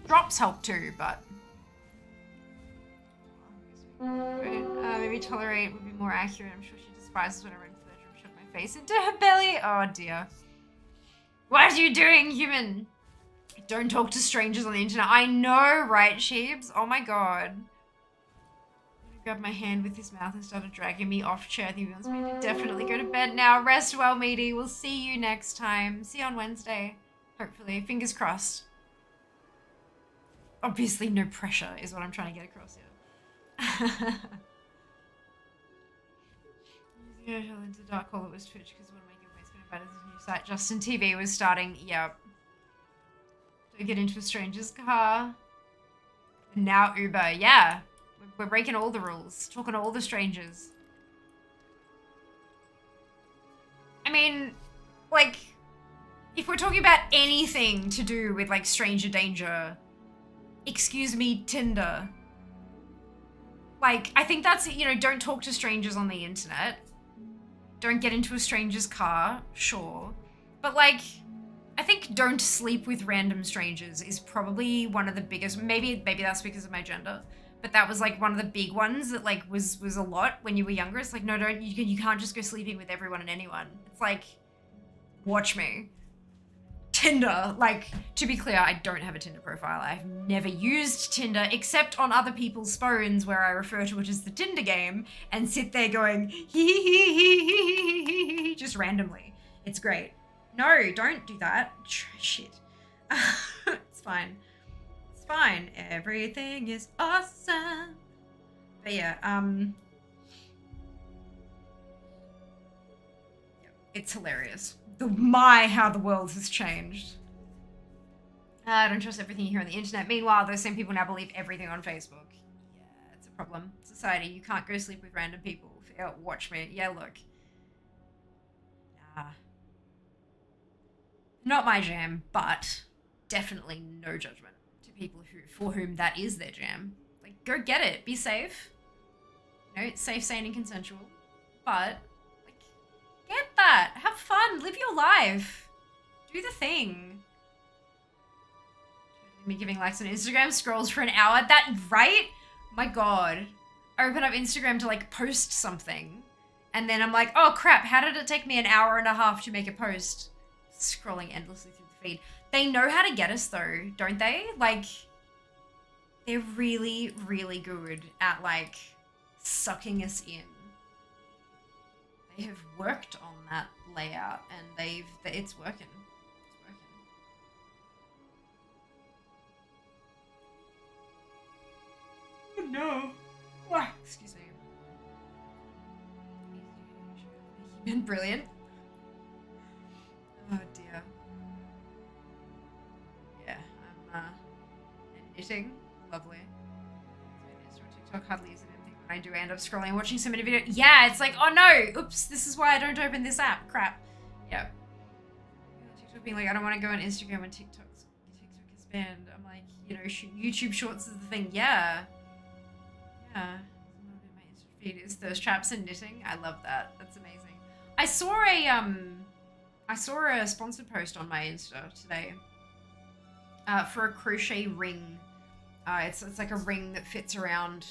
Drops help too, but maybe tolerate would be more accurate. I'm sure she despises when I run to the bedroom, shove my face into her belly. Oh dear. What are you doing, human? Don't talk to strangers on the internet. I know, right, Sheebs? Oh my god. He grabbed my hand with his mouth and started dragging me off chair. I think he wants me to definitely go to bed now. Rest well, Meaty. We'll see you next time. See you on Wednesday. Hopefully. Fingers crossed. Obviously, no pressure is what I'm trying to get across here. Yeah, into Dark Hole, it was Twitch because one of my giveaways going to bad as a new site. Justin TV was starting. Yep. Don't get into a stranger's car. Now Uber. Yeah. We're breaking all the rules. Talking to all the strangers. I mean, like, if we're talking about anything to do with, like, stranger danger, excuse me, Tinder. Like, I think that's, don't talk to strangers on the internet. Don't get into a stranger's car, sure. But, like, I think don't sleep with random strangers is probably one of the biggest, maybe that's because of my gender, but that was, like, one of the big ones that, like, was a lot when you were younger. It's like, no, you can't just go sleeping with everyone and anyone. It's like, watch me. Tinder. Like, to be clear, I don't have a Tinder profile. I've never used Tinder except on other people's phones where I refer to it as the Tinder game and sit there going hee hee hee hee hee hee hee just randomly. It's great. No, don't do that. Shit. It's fine. It's fine. Everything is awesome. But yeah, it's hilarious. How the world has changed. I don't trust everything you hear on the internet. Meanwhile, those same people now believe everything on Facebook. Yeah, it's a problem. Society, you can't go sleep with random people. Watch me. Yeah, look. Nah. Not my jam, but definitely no judgment to people for whom that is their jam. Like, go get it. Be safe. You know, it's safe, sane, and consensual. But, like, get that. Have fun. Live your life. Do the thing. Me giving likes on Instagram, scrolls for an hour. That, right? My God. I open up Instagram to, like, post something. And then I'm like, oh, crap. How did it take me an hour and a half to make a post? Scrolling endlessly through the feed. They know how to get us, though, don't they? Like, they're really, really good at, like, sucking us in. They have worked on that layout, and it's working. Oh no. Wow. Excuse me. You've been brilliant. Oh dear. Yeah, I'm knitting. Lovely. TikTok hardly use it anything when I do end up scrolling and watching so many videos. Yeah, it's like, oh no, oops, this is why I don't open this app. Crap. Yeah. TikTok being like, I don't want to go on Instagram when TikTok is banned. I'm like, you know, YouTube Shorts is the thing. Yeah. Yeah. My Insta feed is thirst traps and knitting. I love that. That's amazing. I saw a sponsored post on my Insta today for a crochet ring. It's like a ring that fits around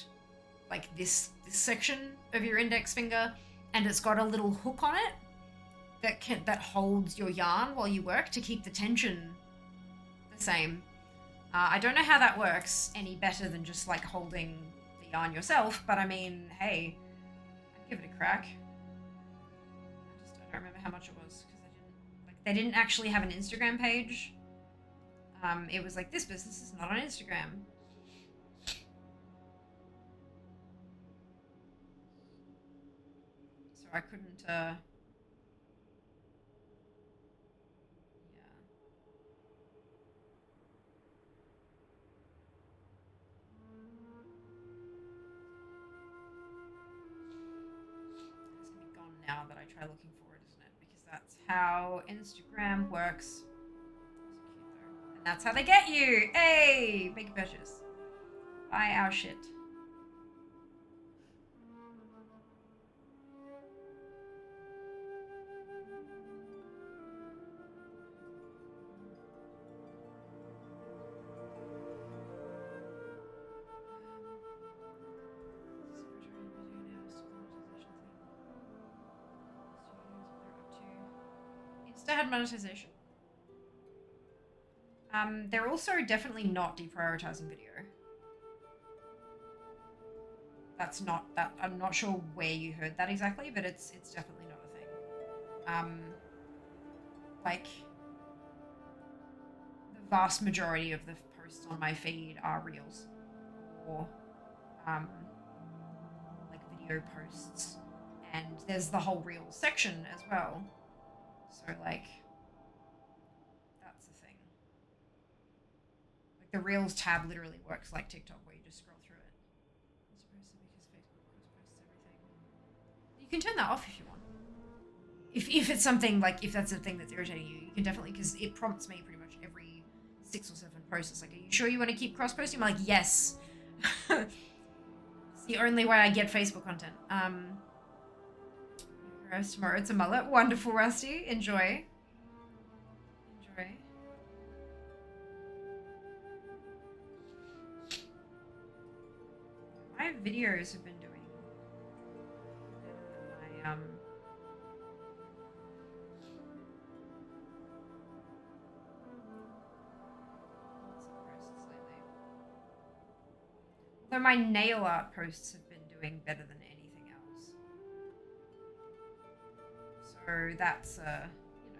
like this section of your index finger, and it's got a little hook on it that holds your yarn while you work to keep the tension the same. I don't know how that works any better than just like holding the yarn yourself, but I mean, hey, I'd give it a crack. I don't remember how much it was because they didn't actually have an Instagram page. It was like, this business is not on Instagram. So I couldn't, yeah. It's gonna be gone now that I try looking for it, isn't it? Because that's how Instagram works. And that's how they get you. Hey, make a purchase. Buy our shit. Insta had monetization. They're also definitely not deprioritizing video. That's not that. I'm not sure where you heard that exactly, but it's definitely not a thing. Like the vast majority of the posts on my feed are reels or like video posts, and there's the whole reels section as well. So like that's the thing. Like the reels tab literally works like TikTok, where you just scroll through it. It's supposed to because Facebook posts everything. You can turn that off if you want. If it's something like, if that's a thing that's irritating you, you can definitely, because it prompts me pretty much every 6 or 7 posts. It's like, are you sure you want to keep cross posting? I'm like, yes. It's the only way I get Facebook content. Roast tomorrow. It's a mullet. Wonderful, Rusty. Enjoy. Enjoy. My videos have been doing my Although my nail art posts have been doing better than anything else. So that's, you know.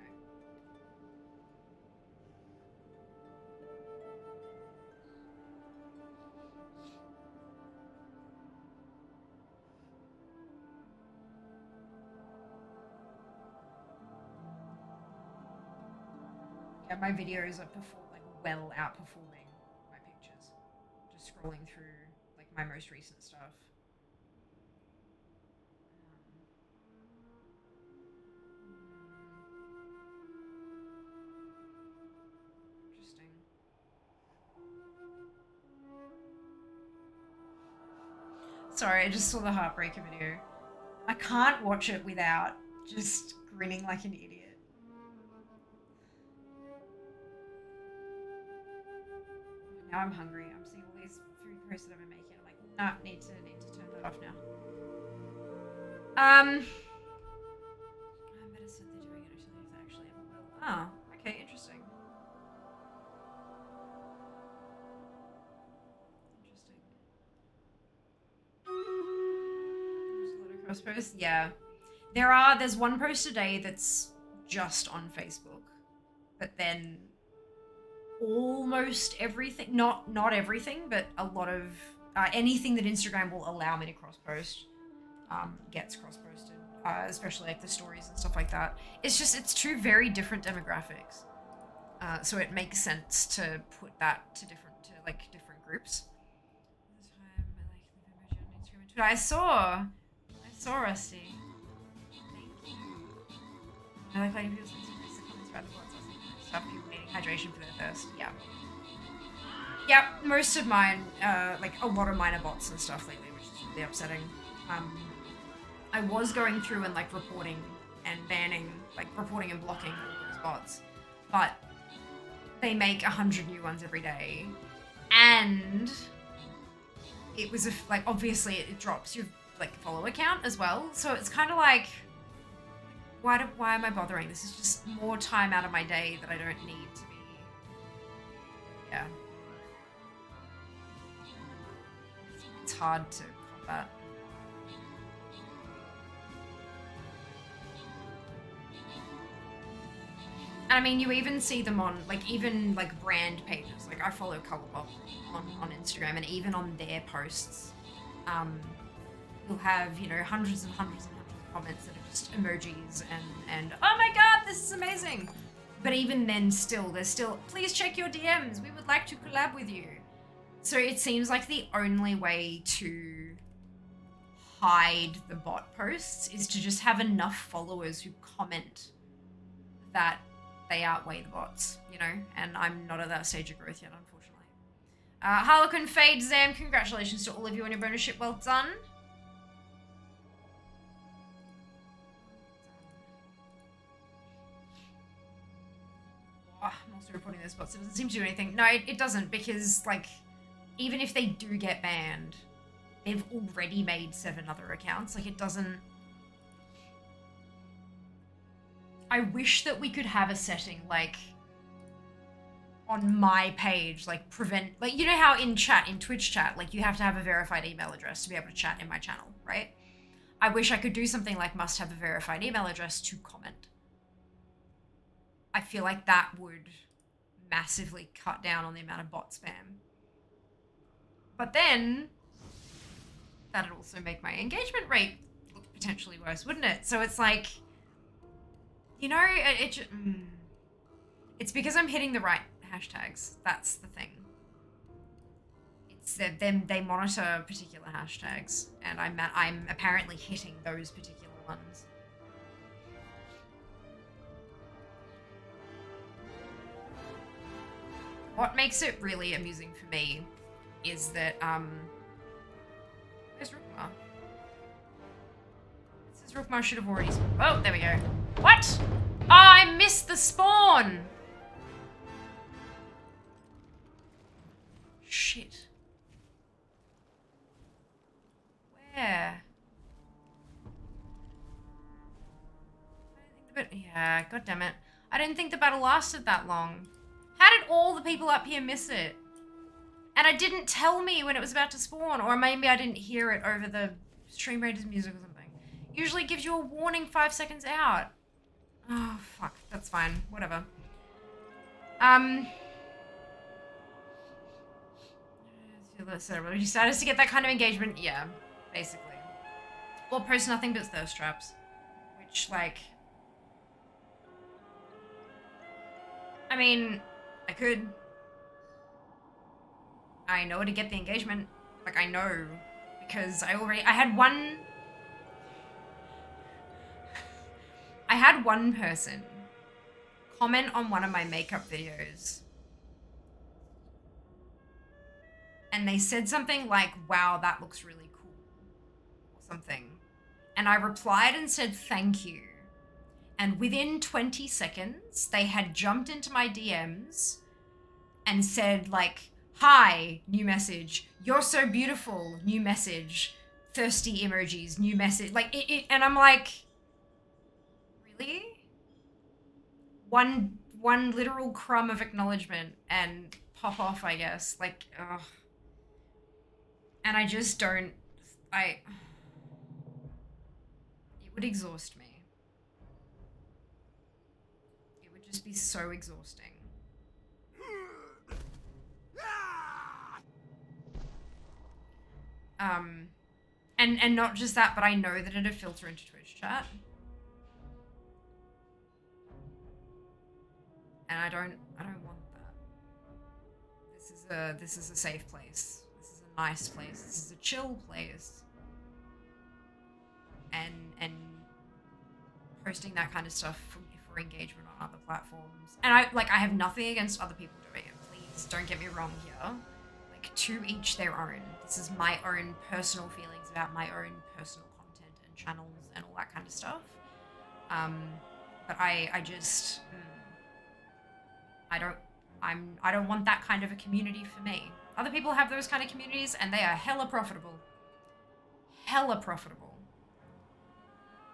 Yeah, my videos are well outperforming my pictures. Just scrolling through like my most recent stuff. Interesting. Sorry, I just saw the Heartbreaker video. I can't watch it without just grinning like an idiot. Now I'm hungry. I'm seeing all these food posts that I've been making. I'm like, nah, need to turn that off now. I better said they're doing it if they actually ever will. Oh, okay, interesting. Interesting. There's a lot of cross posts. Yeah. There's one post a day that's just on Facebook. But then almost everything, not everything, but a lot of anything that Instagram will allow me to cross post gets cross posted, especially like the stories and stuff like that. It's two very different demographics, so it makes sense to put that to different groups. I saw Rusty. Thank you. I like letting people see the comments about the blood stuff, people needing hydration for their thirst. Yeah. Yep, most of mine, like a lot of mine are bots and stuff lately, which is really upsetting. I was going through and like reporting and banning, like reporting and blocking all those bots, but they make 100 new ones every day, and it was like obviously it drops your like follower count as well, so it's kind of like, why am I bothering? This is just more time out of my day that I don't need to be. Yeah. It's hard to combat. And I mean, you even see them on, like, even, like, brand pages. Like, I follow Colourpop on Instagram, and even on their posts, you'll have, you know, hundreds and hundreds and hundreds of comments that are just emojis and oh my god, this is amazing! But even then, there's still, please check your DMs, we would like to collab with you. So it seems like the only way to hide the bot posts is to just have enough followers who comment that they outweigh the bots, you know? And I'm not at that stage of growth yet, unfortunately. Harlequin Fade Zam, congratulations to all of you on your bonus ship, well done. Oh, I'm also reporting those bots. It doesn't seem to do anything. No, it doesn't, because, like, even if they do get banned, they've already made 7 other accounts. Like, it doesn't... I wish that we could have a setting, like, on my page, like, prevent... Like, you know how in Twitch chat, like, you have to have a verified email address to be able to chat in my channel, right? I wish I could do something like must have a verified email address to comment. I feel like that would massively cut down on the amount of bot spam. But then, that'd also make my engagement rate look potentially worse, wouldn't it? So it's like, you know, it's because I'm hitting the right hashtags. That's the thing. It's that they monitor particular hashtags, and I'm apparently hitting those particular ones. What makes it really amusing for me is that, where's Rookmar? It says Rookmar should have already spawned. Oh, there we go. What? Oh, I missed the spawn! Shit. Where? Yeah, god damn it. I didn't think the battle lasted that long. How did all the people up here miss it? And it didn't tell me when it was about to spawn, or maybe I didn't hear it over the Stream Raiders music or something. Usually it gives you a warning 5 seconds out. Oh, fuck. That's fine. Whatever. You started to get that kind of engagement? Yeah, basically. Or post nothing but thirst traps. Which, like... I mean, I could. I know to get the engagement. Like, I know. Because I had one person comment on one of my makeup videos. And they said something like, wow, that looks really cool. Or something. And I replied and said, thank you. And within 20 seconds, they had jumped into my DMs and said, like, hi, new message. You're so beautiful, new message. Thirsty emojis, new message. Like, and I'm like, really? One literal crumb of acknowledgement and pop off, I guess. Like, ugh. And I just don't, it would exhaust me. It would just be so exhausting. And not just that, but I know that it'd filter into Twitch chat. And I don't want that. This is a safe place. This is a nice place. This is a chill place. And posting that kind of stuff for engagement on other platforms. And I have nothing against other people doing it. Please don't get me wrong here. Like, to each their own. This is my own personal feelings about my own personal content and channels and all that kind of stuff. But I just I don't want that kind of a community for me. Other people have those kind of communities and they are hella profitable. Hella profitable.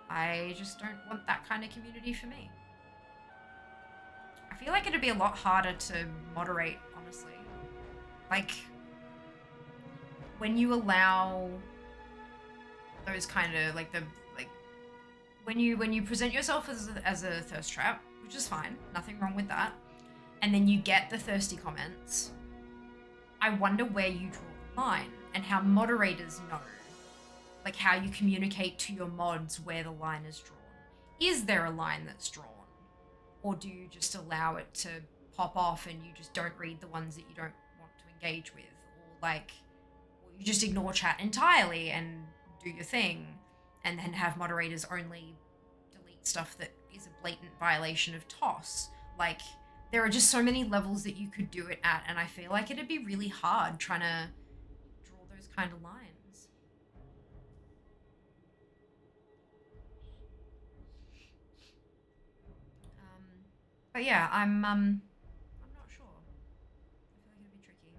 I just don't want that kind of community for me. I feel like it'd be a lot harder to moderate, honestly. Like, when you allow those kind of, like, when you present yourself as a thirst trap, which is fine, nothing wrong with that, and then you get the thirsty comments, I wonder where you draw the line and how moderators know, like, how you communicate to your mods where the line is drawn. Is there a line that's drawn? Or do you just allow it to pop off and you just don't read the ones that you don't want to engage with? Or you just ignore chat entirely and do your thing and then have moderators only delete stuff that is a blatant violation of TOS. Like, there are just so many levels that you could do it at, and I feel like it'd be really hard trying to draw those kind of lines. But yeah, I'm not sure. I feel like it'd be tricky.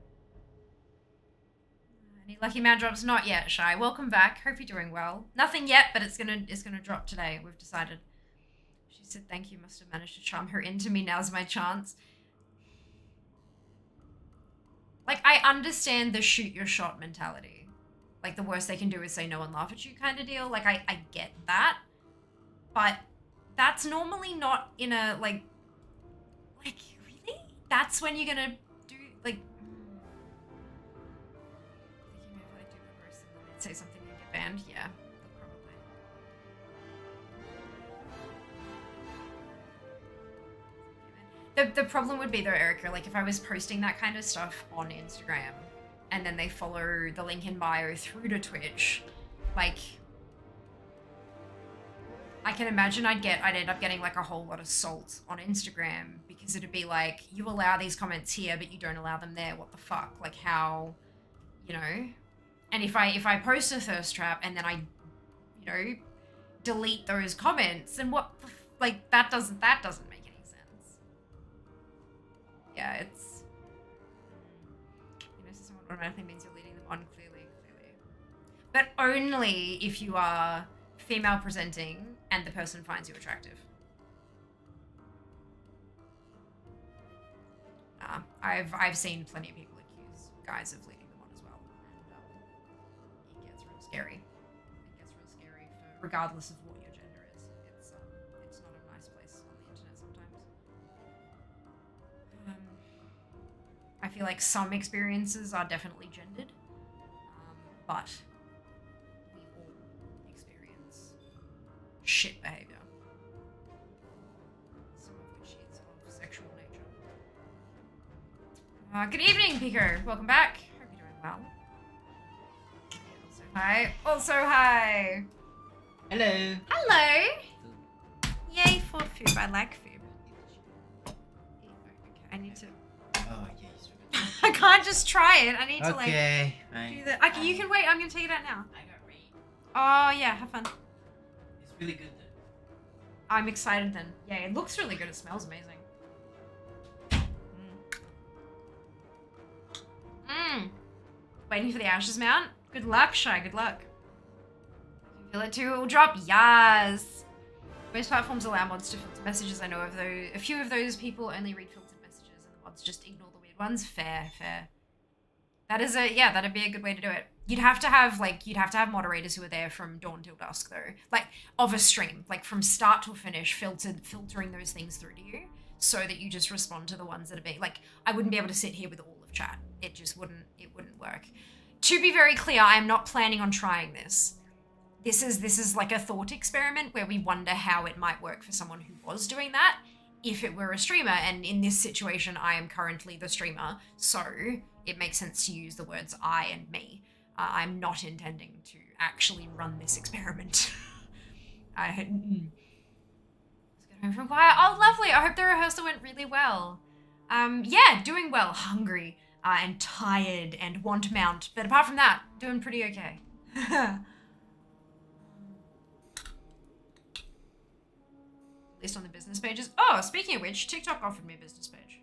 Any lucky man drops? Not yet, Shy. Welcome back. Hope you're doing well. Nothing yet, but it's gonna drop today. We've decided. She said thank you. Must have managed to charm her into me. Now's my chance. Like, I understand the shoot your shot mentality. Like, the worst they can do is say no and laugh at you kind of deal. Like, I get that. But that's normally not in a, like, really? That's when you're gonna do, like... Thinking if I do the worst and then they'd say something and get banned? Yeah, probably. The problem would be, though, Erica, like, if I was posting that kind of stuff on Instagram and then they follow the link in bio through to Twitch, like... I can imagine I'd end up getting, like, a whole lot of salt on Instagram because it'd be like, you allow these comments here, but you don't allow them there. What the fuck? Like, how, you know? And if I post a thirst trap and then I, you know, delete those comments, then what the like, that doesn't make any sense. Yeah, it's, you know, so someone automatically means you're leading them on clearly. But only if you are female presenting and the person finds you attractive. I've seen plenty of people accuse guise of leading them on as well. And it gets real scary. It gets real scary for regardless of what your gender is. It's not a nice place on the internet sometimes. I feel like some experiences are definitely gendered, but we all experience shit behavior. Some of which is of sexual nature. Good evening, Pico. Welcome back. Hope you're doing well. Also hi. Also hi. Hello. Hello. Yay for food. I like food. Okay, I need to. Oh, yes. I can't just try it. I need to like Okay. do the. Okay, you can wait. I'm gonna take it out now. I got rain. Oh yeah, have fun. It's really good though. I'm excited then. Yeah, it looks really good. It smells amazing. Waiting for the ashes mount. Good luck, Shy. Good luck. You can feel it too. It will drop. Yes. Most platforms allow mods to filter messages. I know of those. A few of those people only read filtered messages, and the mods just ignore the weird ones. Fair, fair. That is that'd be a good way to do it. You'd have to have moderators who are there from dawn till dusk though, like of a stream, like from start to finish, filtering those things through to you, so that you just respond to the ones that are being like. I wouldn't be able to sit here with all of chat. It just wouldn't work. To be very clear, I am not planning on trying this. This is like a thought experiment where we wonder how it might work for someone who was doing that if it were a streamer, and in this situation I am currently the streamer, so it makes sense to use the words I and me. I'm not intending to actually run this experiment. Let's get home from choir. Oh, lovely. I hope the rehearsal went really well. Yeah, doing well. Hungry and tired and want mount. But apart from that, doing pretty okay. At least on the business pages. Oh, speaking of which, TikTok offered me a business page.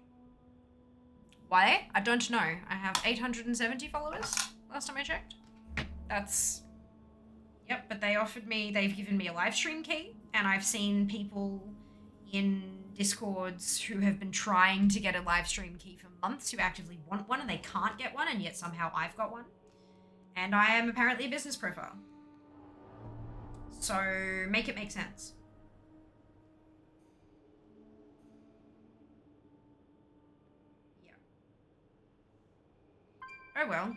Why? I don't know. I have 870 followers last time I checked. That's... Yep, but they've given me a live stream key, and I've seen people in Discords who have been trying to get a live stream key for months who actively want one and they can't get one, and yet somehow I've got one. And I am apparently a business profile. So make it make sense. Yeah. Oh well.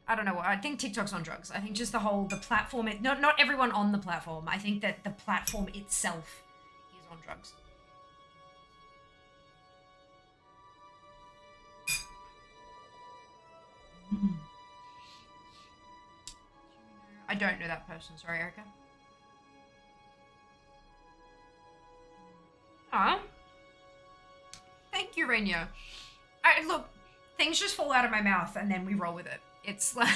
I don't know. I think TikTok's on drugs. I think just the platform, not everyone on the platform. I think that the platform itself is on drugs. I don't know that person. Sorry, Erica. Aw. Thank you, Rainier. Look, things just fall out of my mouth and then we roll with it. It's like...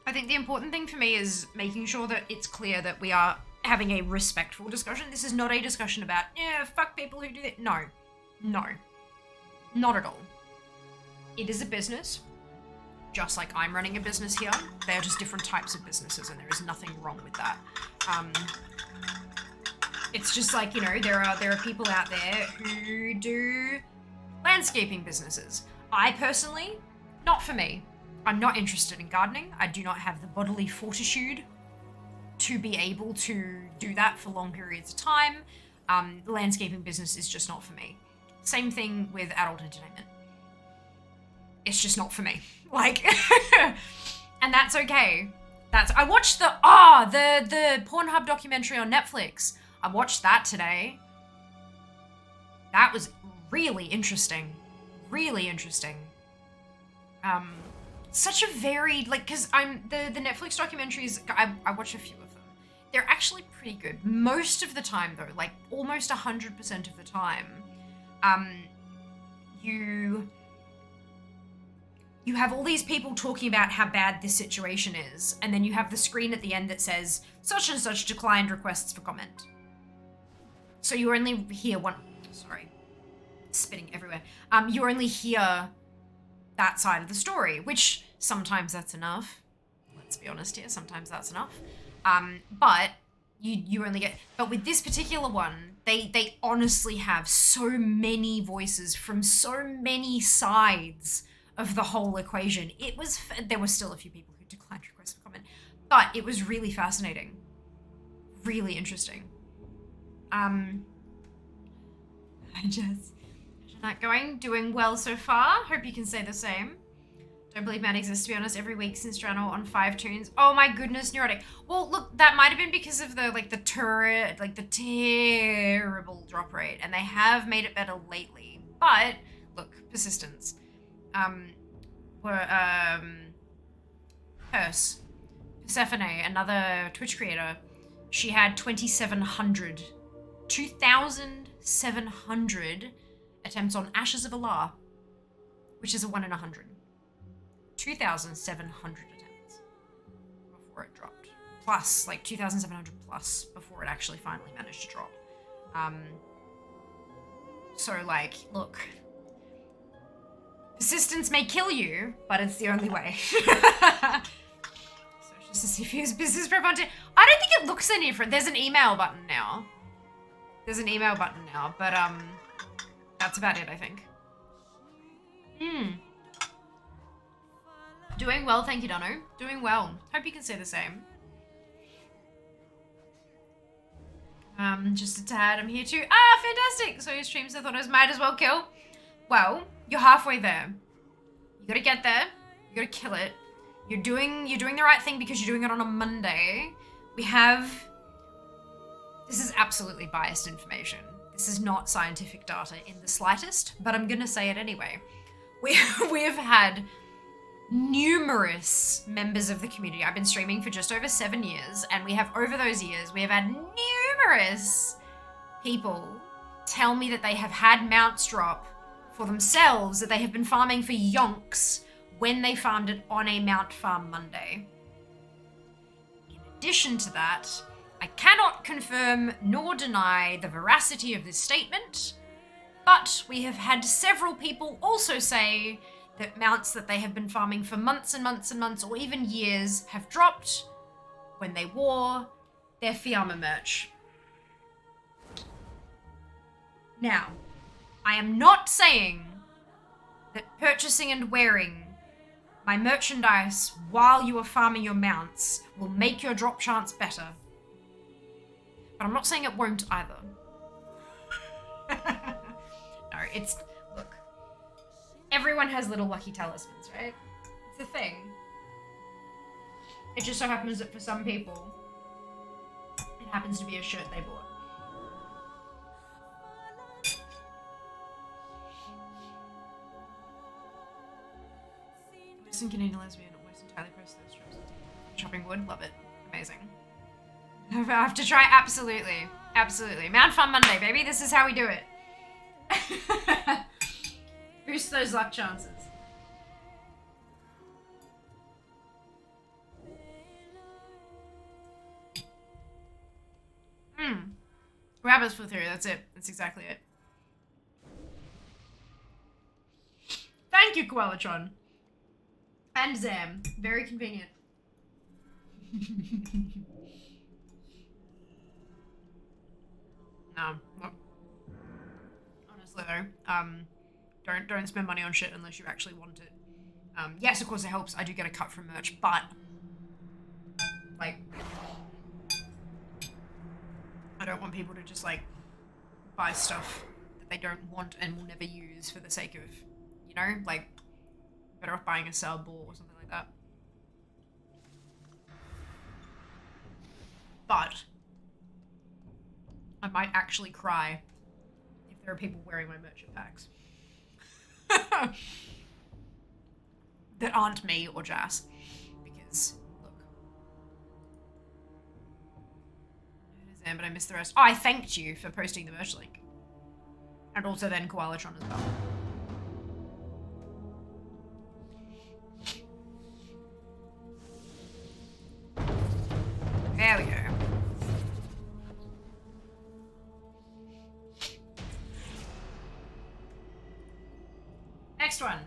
I think the important thing for me is making sure that it's clear that we are having a respectful discussion. This is not a discussion about, yeah, fuck people who do it. No. No. Not at all. It is a business. Just like I'm running a business here. They are just different types of businesses, and there is nothing wrong with that. It's just like, you know, there are people out there who do landscaping businesses. I personally, not for me. I'm not interested in gardening. I do not have the bodily fortitude to be able to do that for long periods of time. The landscaping business is just not for me. Same thing with adult entertainment. It's just not for me. Like, and that's okay. I watched the Pornhub documentary on Netflix. I watched that today. That was really interesting. Really interesting. Such a varied, like, because the Netflix documentaries, I watched a few of them. They're actually pretty good. Most of the time, though, like, almost 100% of the time, you have all these people talking about how bad this situation is, and then you have the screen at the end that says, such and such declined requests for comment. So you only hear one, sorry, spitting everywhere. You only hear that side of the story, which sometimes that's enough. Let's be honest here, sometimes that's enough. But you only get, but with this particular one, they honestly have so many voices from so many sides of the whole equation. There were still a few people who declined requests for comment, but it was really fascinating, really interesting. Not doing well so far. Hope you can say the same. Don't believe man exists, to be honest, every week since Drano on 5 tunes. Oh my goodness, neurotic. Well, look, that might have been because of the terrible drop rate, and they have made it better lately. But look, persistence. Persephone, another Twitch creator, she had 2,700 attempts on Ashes of Allah, which is a 1 in 100. 2,700 attempts before it dropped. Plus, like 2,700 plus before it actually finally managed to drop. So like, look, persistence may kill you, but it's the only way. So just to see if he has business prep on. I don't think it looks any different. There's an email button now. But that's about it, I think. Doing well, thank you, Dono. Doing well. Hope you can say the same. Just a tad, I'm here too. Ah, fantastic! So your streams, I thought I might as well kill. Well, you're halfway there. You gotta get there. You gotta kill it. You're doing the right thing because you're doing it on a Monday. This is absolutely biased information. This is not scientific data in the slightest, but I'm gonna say it anyway. We have had numerous members of the community. I've been streaming for just over 7 years, and over those years, we have had numerous people tell me that they have had mounts drop for themselves, that they have been farming for yonks when they farmed it on a mount farm Monday. In addition to that, I cannot confirm nor deny the veracity of this statement, but we have had several people also say that mounts that they have been farming for months and months and months, or even years, have dropped when they wore their Fiamma merch. Now, I am not saying that purchasing and wearing my merchandise while you are farming your mounts will make your drop chance better. But I'm not saying it won't either. No, look, everyone has little lucky talismans, right? It's a thing. It just so happens that for some people, it happens to be a shirt they bought. Western Canadian lesbian, almost entirely pressed those strips. Chopping wood, love it. Amazing. I have to try, absolutely. Absolutely. Mount Fun Monday, baby. This is how we do it. Boost those luck chances. Rabbits flew through, that's it. That's exactly it. Thank you, Koalatron. And Zam. Very convenient. No. Look. Honestly though, don't spend money on shit unless you actually want it. Yes, of course it helps. I do get a cut from merch, but like, I don't want people to just like buy stuff that they don't want and will never use for the sake of, you know, like, better off buying a sub or something like that. But I might actually cry if there are people wearing my merchant packs that aren't me or Jas, because look, but I missed the rest. Oh, I thanked you for posting the merch link, and also then Koalatron as well. There we go. Next one.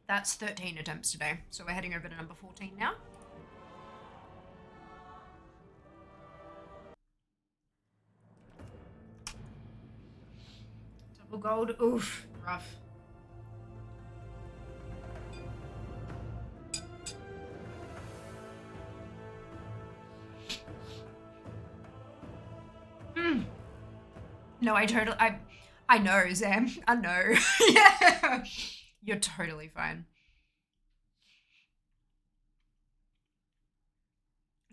That's 13 attempts today. So we're heading over to number 14 now. Double gold. Oof. Rough. No, I know, Sam. I know. Yeah. You're totally fine.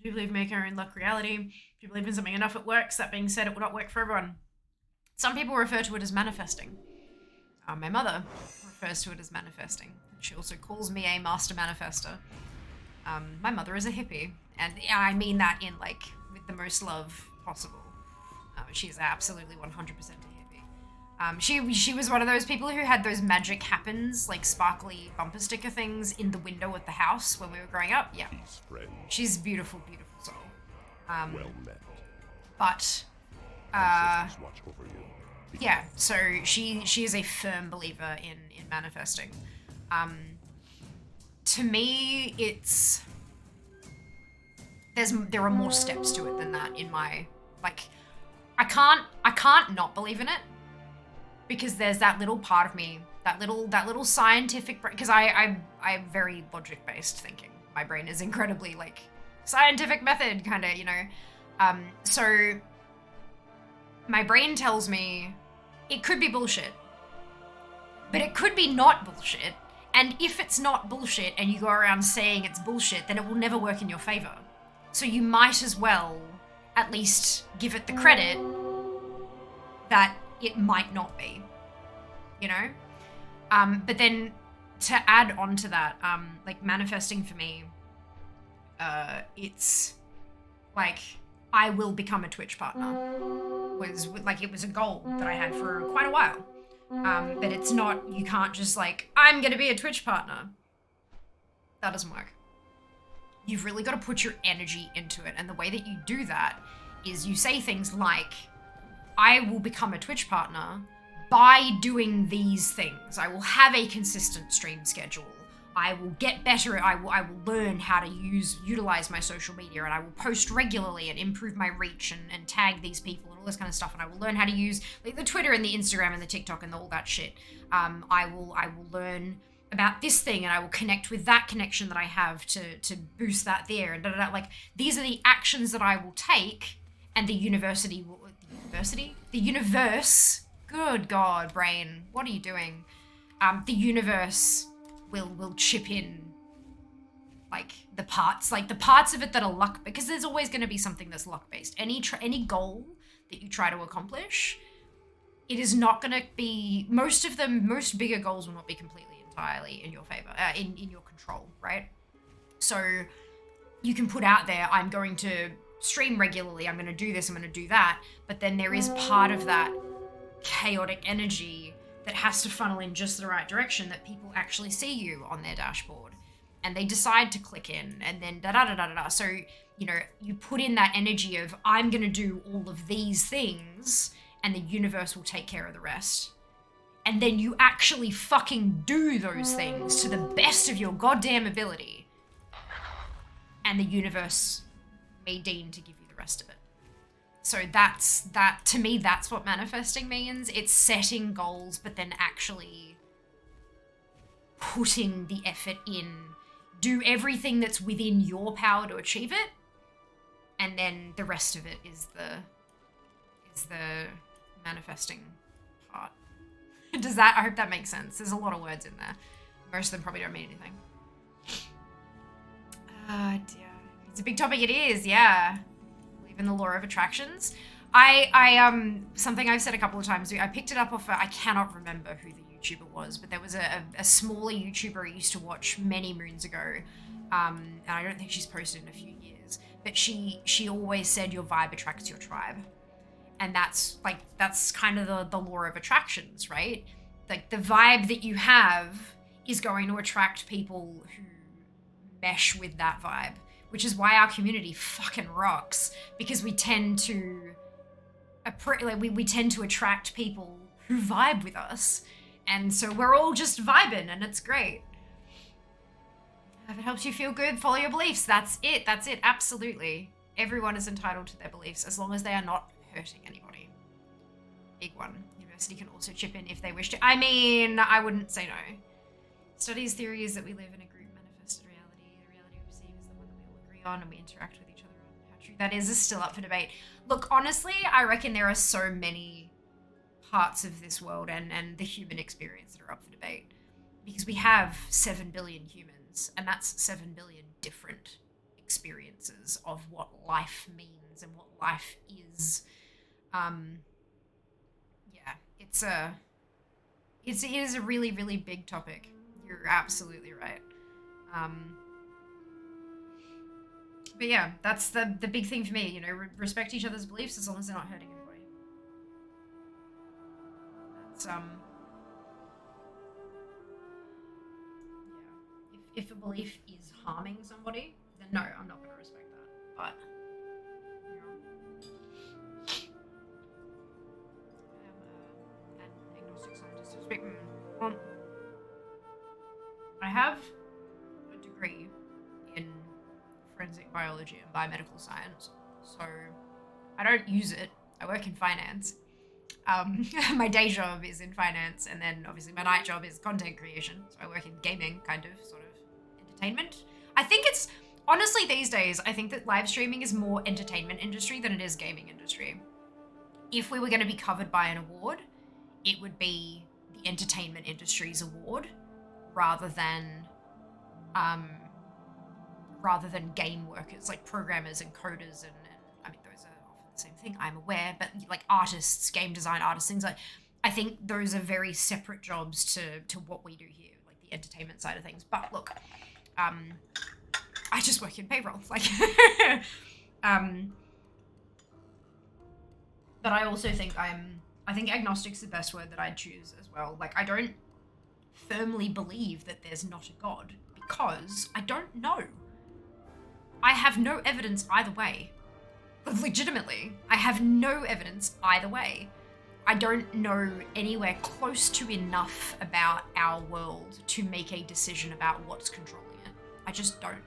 Do you believe in making our own luck reality? Do you believe in something enough it works? That being said, it will not work for everyone. Some people refer to it as manifesting. My mother refers to it as manifesting. She also calls me a master manifester. My mother is a hippie, and I mean that in like with the most love possible. She is absolutely 100% a hippie. She was one of those people who had those magic happens, like sparkly bumper sticker things in the window at the house when we were growing up. Yeah. Peace, friend. She's a beautiful, beautiful soul. Well met. But, Ancestors watch over you. yeah, so she is a firm believer in manifesting. To me, there are more steps to it than that in my, like, I can't not believe in it, because there's that little part of me, that little scientific, because I'm very logic-based thinking. My brain is incredibly, like, scientific method kind of, you know. So my brain tells me it could be bullshit, but it could be not bullshit. And if it's not bullshit and you go around saying it's bullshit, then it will never work in your favor. So you might as well at least give it the credit that it might not be, you know? But then to add on to that, like manifesting for me, it's like, I will become a Twitch partner. It was a goal that I had for quite a while. But it's not, you can't just like, I'm gonna be a Twitch partner. That doesn't work. You've really got to put your energy into it. And the way that you do that is you say things like, I will become a Twitch partner by doing these things. I will have a consistent stream schedule. I will get better. I will learn how to utilize my social media, and I will post regularly and improve my reach and tag these people and all this kind of stuff. And I will learn how to use like the Twitter and the Instagram and the TikTok and all that shit. I will learn about this thing, and I will connect with that connection that I have to boost that there, and like these are the actions that I will take, and the universe, good God, brain, what are you doing? The universe will chip in like the parts of it that are luck, because there's always going to be something that's luck based. Any goal that you try to accomplish, it is not going to be, most bigger goals will not be completely entirely in your favor, in your control, right? So you can put out there, I'm going to stream regularly, I'm going to do this, I'm going to do that, but then there is part of that chaotic energy that has to funnel in just the right direction, that people actually see you on their dashboard and they decide to click in, and then da-da-da-da-da-da. So, you know, you put in that energy of, I'm going to do all of these things and the universe will take care of the rest. And then you actually fucking do those things to the best of your goddamn ability. And the universe may deign to give you the rest of it. So to me, that's what manifesting means. It's setting goals, but then actually putting the effort in. Do everything that's within your power to achieve it. And then the rest of it is the manifesting part. I hope that makes sense. There's a lot of words in there. Most of them probably don't mean anything. Dear. It's a big topic, it is, yeah. Believe in the law of attractions. I something I've said a couple of times, I picked it up off, I cannot remember who the YouTuber was, but there was a smaller YouTuber I used to watch many moons ago, and I don't think she's posted in a few years, but she always said your vibe attracts your tribe. And that's kind of the law of attractions, right? Like the vibe that you have is going to attract people who mesh with that vibe, which is why our community fucking rocks, because we tend to we tend to attract people who vibe with us, and so we're all just vibing, and it's great. If it helps you feel good, follow your beliefs. That's it. That's it. Absolutely. Everyone is entitled to their beliefs as long as they are not hurting anybody. Big one. University can also chip in if they wish to. I mean, I wouldn't say no. Studies theory is that we live in a group manifested reality. The reality we perceive is the one that we all agree on and we interact with each other on. How true that is still up for debate. Look, honestly, I reckon there are so many parts of this world and the human experience that are up for debate. Because we have 7 billion humans, and that's 7 billion different experiences of what life means and what life is. Yeah, it is a really, really big topic. You're absolutely right. But yeah, that's the big thing for me, you know, respect each other's beliefs as long as they're not hurting anybody. That's, yeah. If a belief is harming somebody, then no, I'm not going to respect that. But, an agnostic scientist to speak. Well, I have a degree in forensic biology and biomedical science, so I don't use it. I work in finance. My day job is in finance, and then obviously my night job is content creation. So I work in gaming, kind of, sort of entertainment. I think it's, honestly, these days, I think that live streaming is more entertainment industry than it is gaming industry. If we were going to be covered by an award, it would be the entertainment industry's award rather than game workers, like programmers and coders and I mean, those are often the same thing, I'm aware, but like artists, game design artists, things like, I think those are very separate jobs to what we do here, like the entertainment side of things. But look, I just work in payroll, like, but I also think I think agnostic's the best word that I'd choose as well. Like, I don't firmly believe that there's not a God because I don't know. I have no evidence either way. Legitimately, I have no evidence either way. I don't know anywhere close to enough about our world to make a decision about what's controlling it. I just don't.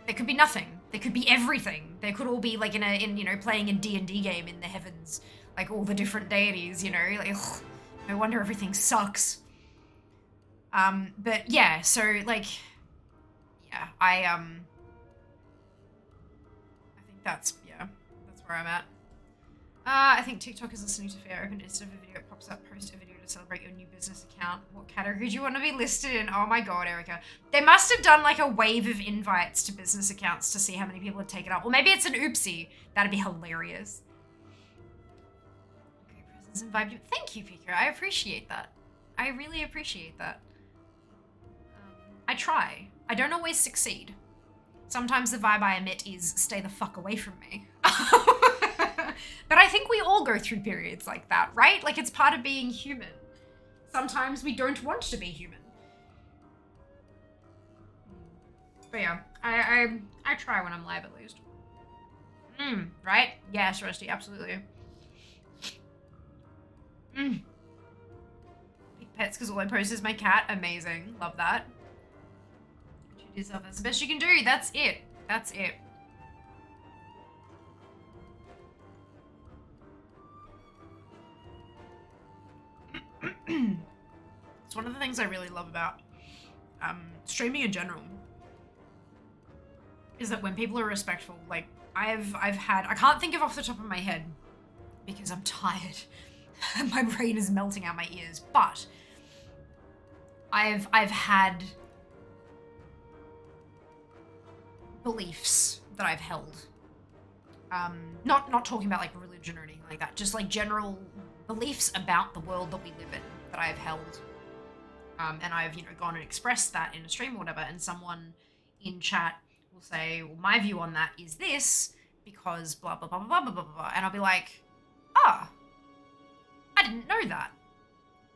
There could be nothing. There could be everything. There could all be like in you know, playing a D&D game in the heavens, like all the different deities, you know, like, ugh, no wonder everything sucks. But yeah, so like, yeah, I think that's where I'm at. I think TikTok is listening to fair. Open instead of a video, it pops up, post a video to celebrate your new business account. What category do you want to be listed in? Oh my god, Erica. They must have done like a wave of invites to business accounts to see how many people would take it up. Or maybe it's an oopsie. That'd be hilarious. Great presence and vibe. Thank you, Pika. I appreciate that. I really appreciate that. I try. I don't always succeed. Sometimes the vibe I emit is stay the fuck away from me. But I think we all go through periods like that, right? Like, it's part of being human. Sometimes we don't want to be human. But yeah, I try when I'm live at least. Right? Yes, Rusty, absolutely. Big pets because all I post is my cat. Amazing. Love that. Treat yourself as the best you can do. That's it. That's it. It's one of the things I really love about streaming in general is that when people are respectful, like I've had, I can't think of off the top of my head because I'm tired. My brain is melting out my ears, but I've had beliefs that I've held. Not talking about like religion or anything like that, just like general beliefs about the world that we live in that I've held. And I've, you know, gone and expressed that in a stream or whatever, and someone in chat will say, well, my view on that is this, because blah, blah, blah, blah, blah, blah, blah, blah. And I'll be like, ah, I didn't know that.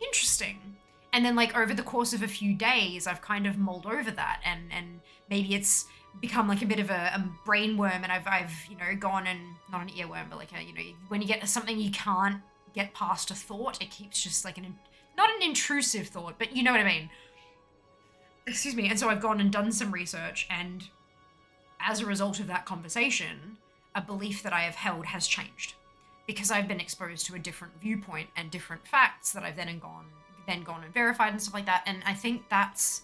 Interesting. And then, like, over the course of a few days, I've kind of mulled over that, and maybe it's become like a bit of a brain worm, and I've you know, gone and, not an earworm, but like a, you know, when you get something you can't get past a thought, it keeps just like not an intrusive thought, but you know what I mean. excuse me, and so I've gone and done some research, and as a result of that conversation, a belief that I have held has changed because I've been exposed to a different viewpoint and different facts that I've then gone and verified and stuff like that. And I think that's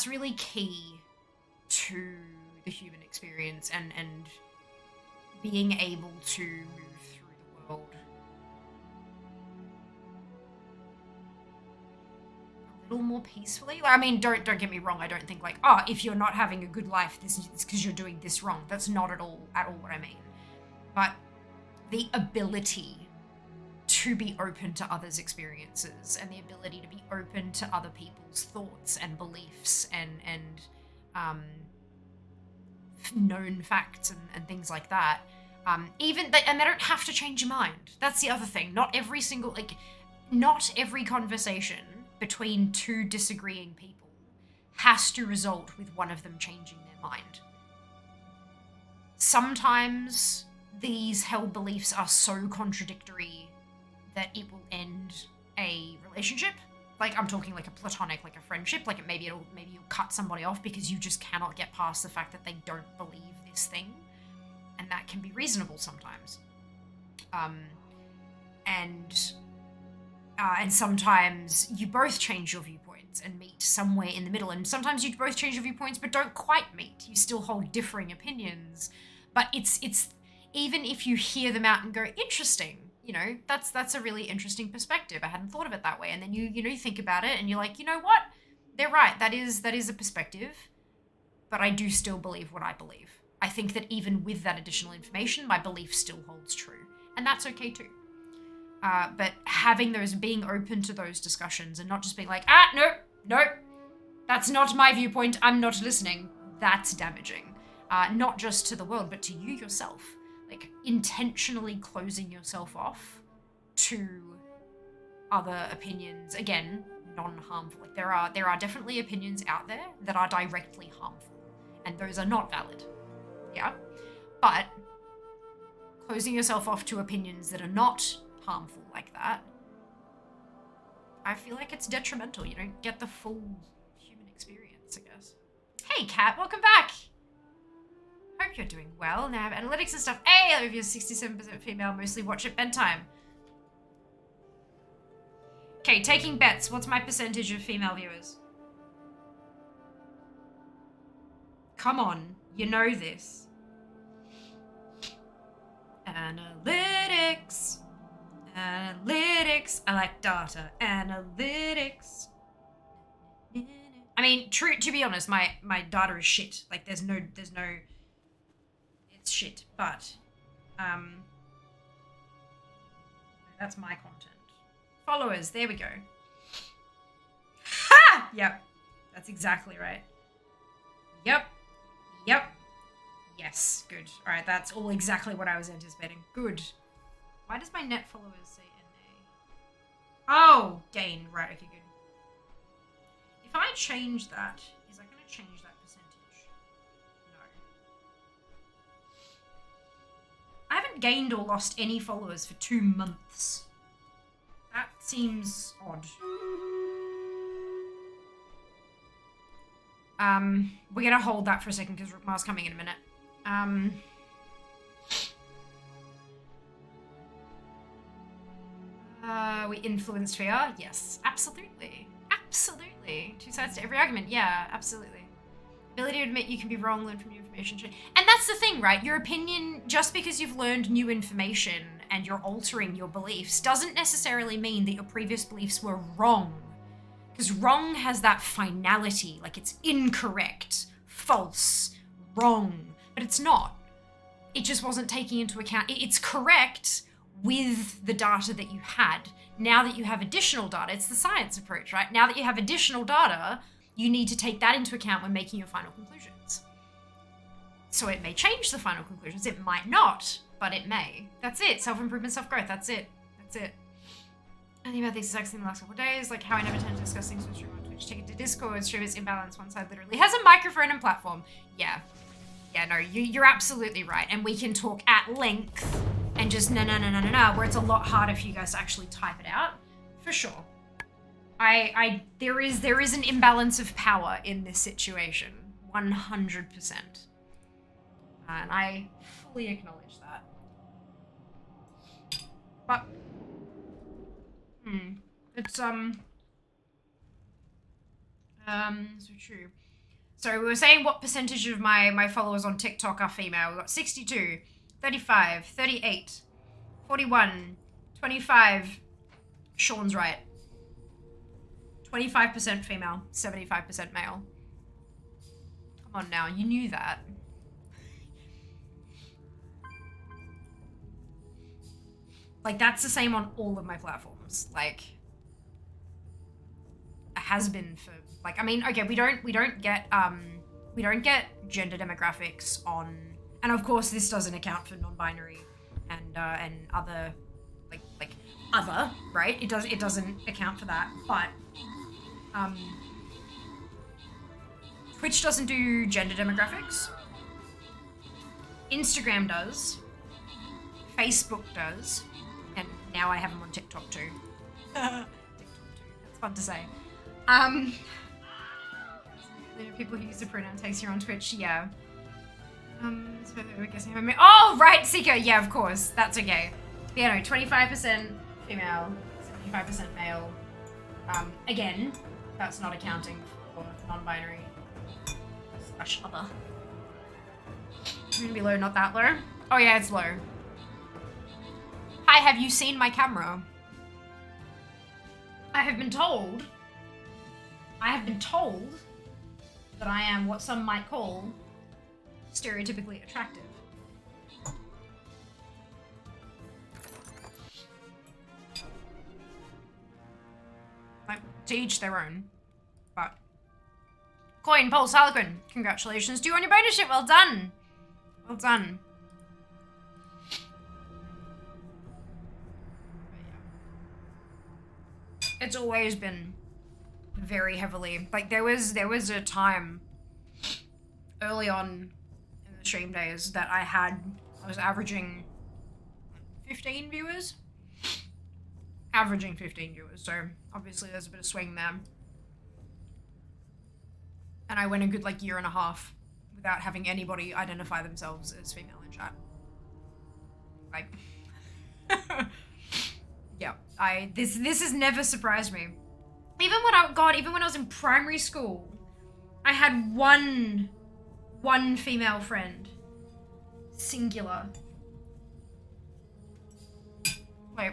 really key to the human experience and being able to move through the world a little more peacefully. Like, I mean, don't get me wrong. I don't think like, oh, if you're not having a good life, this is because you're doing this wrong. That's not at all what I mean. But the ability to be open to others' experiences and the ability to be open to other people's thoughts and beliefs and known facts and things like that. And they don't have to change your mind. That's the other thing. Not every conversation between two disagreeing people has to result with one of them changing their mind. Sometimes these held beliefs are so contradictory that it will end a relationship. Like, I'm talking like a platonic, like a friendship. Like, maybe you'll cut somebody off because you just cannot get past the fact that they don't believe this thing. And that can be reasonable sometimes. And sometimes you both change your viewpoints and meet somewhere in the middle. And sometimes you both change your viewpoints but don't quite meet. You still hold differing opinions. But it's even if you hear them out and go, interesting, you know, that's a really interesting perspective. I hadn't thought of it that way. And then you think about it and you're like, you know what? They're right. That is a perspective. But I do still believe what I believe. I think that even with that additional information, my belief still holds true. And that's okay too. But being open to those discussions and not just being like, nope, that's not my viewpoint. I'm not listening. That's damaging. Not just to the world, but to you yourself. Like, intentionally closing yourself off to other opinions. Again, non-harmful. Like, there are definitely opinions out there that are directly harmful. And those are not valid. Yeah? But closing yourself off to opinions that are not harmful like that, I feel like it's detrimental. You don't get the full human experience, I guess. Hey, Kat, welcome back. Hope you're doing well. Now I have analytics and stuff. Hey, I you're 67% female, mostly watch at bedtime. Okay, taking bets. What's my percentage of female viewers? Come on, you know this. Analytics. Analytics. I like data. Analytics. I mean, to be honest, my data is shit. Like, there's no, it's shit, but, that's my content. Followers, there we go. Ha! Yep, that's exactly right. Yep. Yes, good. All right, that's all exactly what I was anticipating. Good. Why does my net followers say NA? Oh, gain. Right, okay, good. If I change that, is that going to change that percentage? No. I haven't gained or lost any followers for 2 months. That seems odd. We're going to hold that for a second because Rookmar's coming in a minute. We influenced fear? Yes, absolutely. Absolutely. Two sides to every argument. Yeah, absolutely. Ability to admit you can be wrong, learn from new information. And that's the thing, right? Your opinion, just because you've learned new information and you're altering your beliefs, doesn't necessarily mean that your previous beliefs were wrong. Because wrong has that finality, like it's incorrect, false, wrong, but it's not. It just wasn't taking into account, it's correct with the data that you had. Now that you have additional data, it's the science approach, right? Now that you have additional data, you need to take that into account when making your final conclusions. So it may change the final conclusions, it might not, but it may. That's it, self-improvement, self-growth, that's it. I think about these exact thing in the last couple of days, like how I never tend to discuss things with stream on Twitch. Take it to Discord, stream is imbalance. One side literally has a microphone and platform. Yeah, no, you're absolutely right. And we can talk at length and just no, where it's a lot harder for you guys to actually type it out. For sure. There is an imbalance of power in this situation, 100%, and I fully acknowledge that. But, it's so true. So we were saying what percentage of my followers on TikTok are female. We've got 62, 35, 38, 41, 25. Sean's right. 25% female, 75% male. Come on now, you knew that. Like, that's the same on all of my platforms. Like, it has been for, like, I mean, okay, we don't get gender demographics on, and of course this doesn't account for non-binary and other, like other, right? It doesn't account for that, but Twitch doesn't do gender demographics. Instagram does. Facebook does. And now I have them on TikTok too. TikTok too. That's fun to say. People who use the pronoun takes here on Twitch, yeah. So we're guessing oh, right, Seeker, yeah, of course. That's okay. Yeah, no, 25% female, 75% male. Again, that's not accounting for non-binary / other. It's gonna be low, not that low. Oh yeah, it's low. Hi, have you seen my camera? I have been told that I am what some might call stereotypically attractive. Like, to each their own, but Coin, Pulse, Harlequin, congratulations to you on your bonus ship. Well done. Well done. It's always been very heavily, like, there was a time early on in the stream days that I was averaging 15 viewers. Averaging 15 viewers, so obviously there's a bit of swing there. And I went a good, like, year and a half without having anybody identify themselves as female in chat. Like, yeah, this has never surprised me. Even when I was in primary school, I had one female friend. Singular. Wait.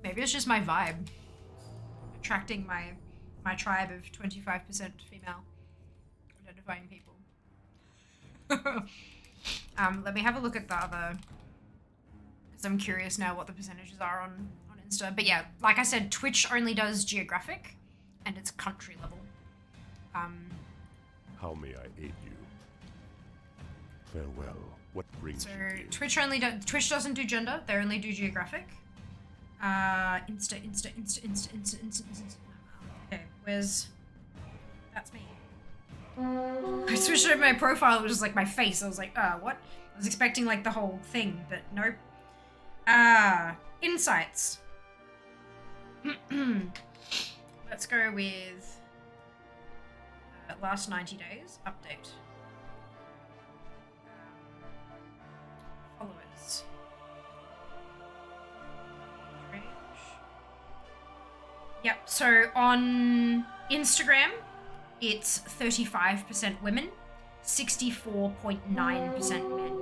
Maybe it's just my vibe. Attracting my tribe of 25% female identifying people. Let me have a look at the other, because I'm curious now what the percentages are on Insta. But yeah, like I said, Twitch only does geographic, and it's country level. How may I aid you? Farewell. What brings so you here? Twitch doesn't do gender. They only do geographic. Insta. Okay, where's... That's me. I switched over my profile, it was just like my face. I was like, what? I was expecting like the whole thing, but nope. Insights. Let's go with last 90 days update. Followers. Range. Yep, so on Instagram, it's 35% women, 64.9% men,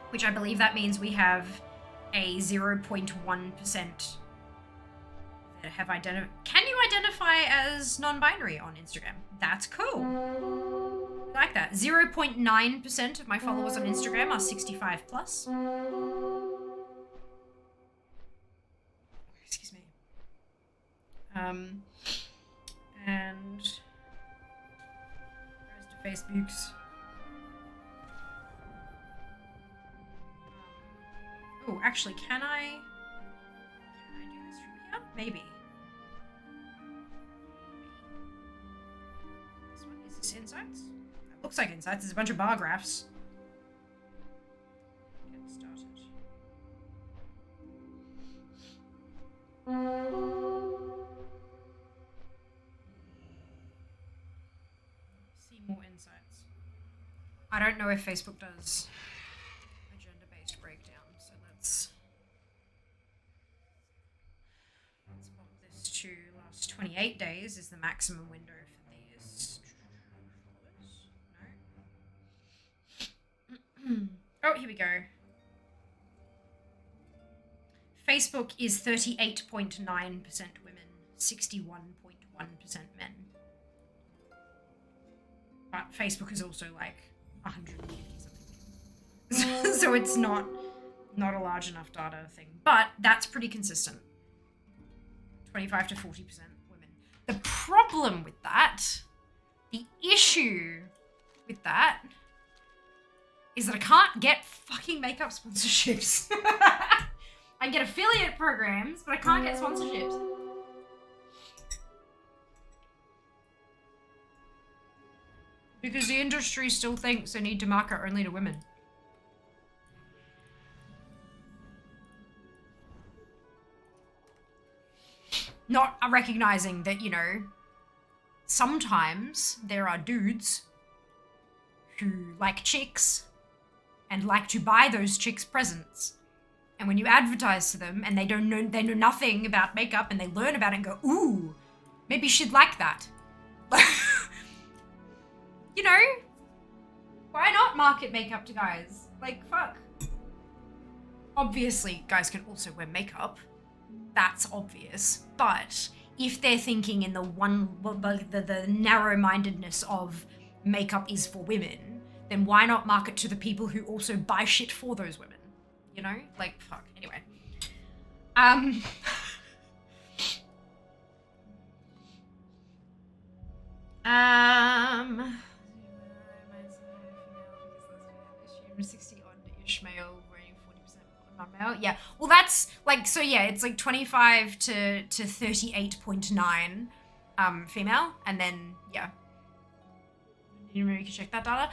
which I believe that means we have a 0.1% that have identified. Can you identify as non-binary on Instagram? That's cool. I like that. 0.9% of my followers on Instagram are 65 plus. Excuse me. And where's the Facebooks? Oh, actually, can I do this from here? Maybe. This one, is this Insights? It looks like Insights. There's a bunch of bar graphs. Get started. See more insights. I don't know if Facebook does a gender-based breakdown, so let's bump this to last 28 days is the maximum window for these followers. No. Oh, here we go. Facebook is 38.9% women, 61.1% men. But Facebook is also like 150 something. So it's not a large enough data thing. But that's pretty consistent. 25 to 40% women. The problem with that, the issue with that, is that I can't get fucking makeup sponsorships. I can get affiliate programs, but I can't get sponsorships. Because the industry still thinks they need to market only to women. Not recognizing that, you know, sometimes there are dudes who like chicks and like to buy those chicks presents. And when you advertise to them and they know nothing about makeup and they learn about it and go, ooh, maybe she'd like that. You know, why not market makeup to guys? Like, fuck. Obviously, guys can also wear makeup. That's obvious. But if they're thinking in the narrow-mindedness of makeup is for women, then why not market to the people who also buy shit for those women? You know? Like, fuck. Anyway. Assume 60 odd-ish male, wearing 40% non-male. Yeah. Well, that's like, so yeah, it's like 25 to 38.9 female, and then yeah. You can check that data.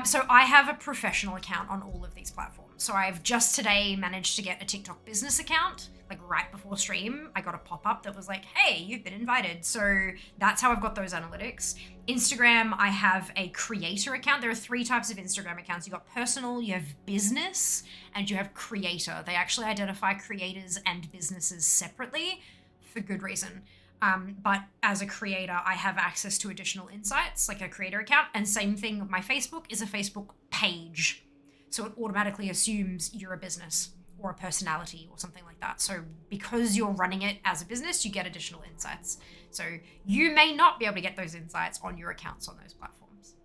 So I have a professional account on all of these platforms. So I've just today managed to get a TikTok business account. Like right before stream, I got a pop-up that was like, hey, you've been invited. So that's how I've got those analytics. Instagram, I have a creator account. There are 3 types of Instagram accounts. You got personal, you have business, and you have creator. They actually identify creators and businesses separately for good reason. But as a creator, I have access to additional insights, like a creator account. And same thing with my Facebook is a Facebook page. So it automatically assumes you're a business or a personality or something like that. So because you're running it as a business, you get additional insights. So you may not be able to get those insights on your accounts on those platforms.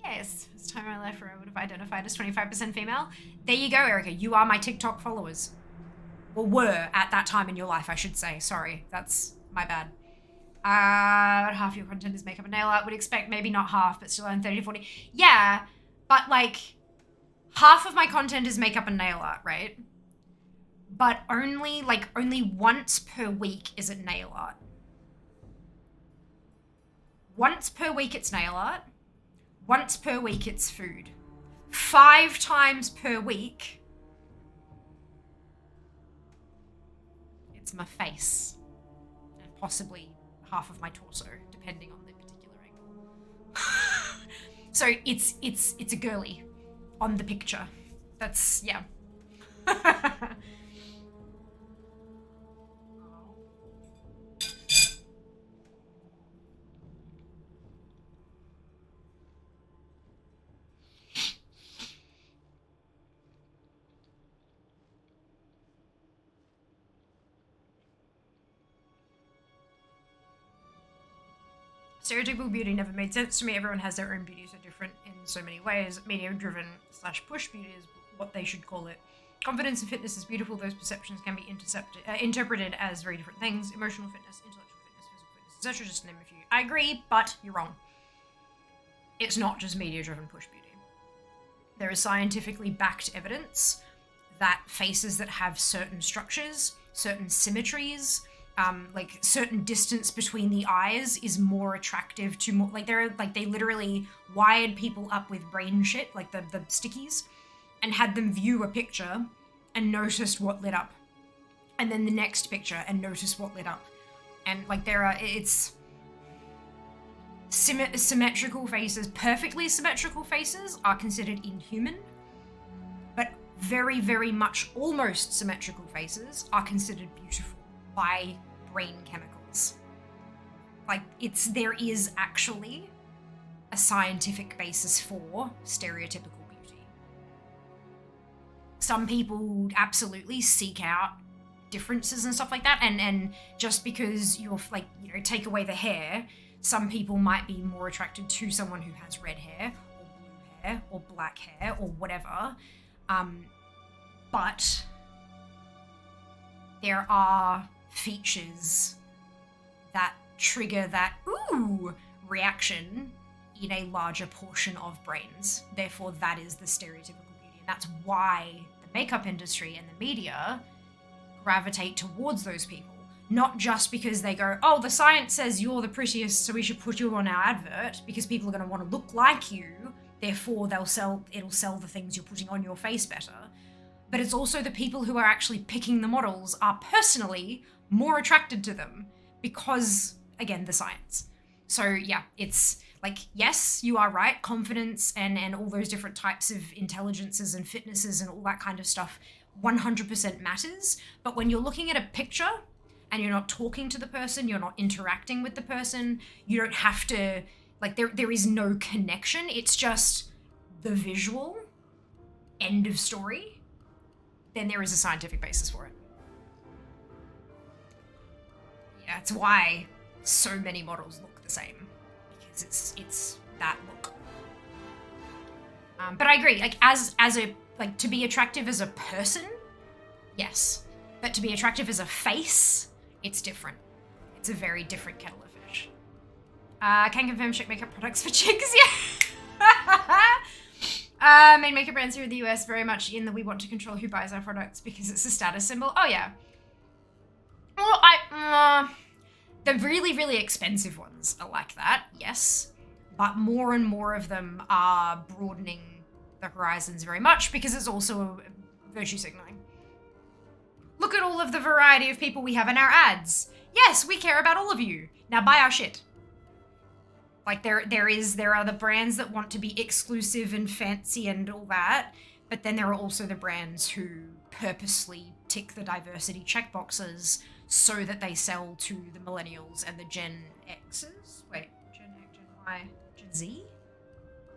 Yes, it's time in my life where I would have identified as 25% female. There you go, Erica. You are my TikTok followers. Or were at that time in your life, I should say. Sorry, that's my bad. Half your content is makeup and nail art. Would expect maybe not half, but still around 30 to 40. Yeah, but like half of my content is makeup and nail art, right? But only once per week is it nail art. Once per week it's nail art. Once per week it's food. 5 times per week it's my face. And possibly half of my torso, depending on the particular angle. So it's a girly on the picture. That's, yeah. Stereotypical beauty never made sense to me. Everyone has their own beauty, so different in so many ways. Media-driven / push beauty is what they should call it. Confidence and fitness is beautiful. Those perceptions can be interpreted as very different things. Emotional fitness, intellectual fitness, physical fitness, etc. Just to name a few. I agree, but you're wrong. It's not just media-driven push beauty. There is scientifically backed evidence that faces that have certain structures, certain symmetries, like certain distance between the eyes is more attractive to more, like they literally wired people up with brain shit, like the stickies, and had them view a picture and noticed what lit up. and then the next picture and notice what lit up. And like it's symmetrical faces, perfectly symmetrical faces are considered inhuman, but very, very much almost symmetrical faces are considered beautiful by brain chemicals. Like there is actually a scientific basis for stereotypical beauty. Some people absolutely seek out differences and stuff like that, and just because you're like, you know, take away the hair, some people might be more attracted to someone who has red hair or blue hair or black hair or whatever, but there are features that trigger that ooh reaction in a larger portion of brains. Therefore, that is the stereotypical beauty, and that's why the makeup industry and the media gravitate towards those people. Not just because they go, oh, the science says you're the prettiest, so we should put you on our advert because people are going to want to look like you, therefore it'll sell the things you're putting on your face better. But it's also the people who are actually picking the models are personally more attracted to them because, again, the science. So yeah, it's like, yes, you are right, confidence and all those different types of intelligences and fitnesses and all that kind of stuff 100% matters. But when you're looking at a picture and you're not talking to the person, you're not interacting with the person, you don't have to, like, there is no connection. It's just the visual, end of story. Then there is a scientific basis for it. Yeah, it's why so many models look the same, because it's that look. But I agree, like as a like to be attractive as a person, yes, but to be attractive as a face, it's different. It's a very different kettle of fish. Can confirm chick makeup products for chicks, yeah. Main makeup brands here in the US very much in the we want to control who buys our products because it's a status symbol. Oh yeah. Well, the really, really expensive ones are like that, yes. But more and more of them are broadening the horizons very much because it's also virtue signaling. Look at all of the variety of people we have in our ads. Yes, we care about all of you. Now buy our shit. Like there are the brands that want to be exclusive and fancy and all that, but then there are also the brands who purposely tick the diversity checkboxes so that they sell to the millennials and the Gen X's. Wait, Gen X, Gen Y, Gen Z?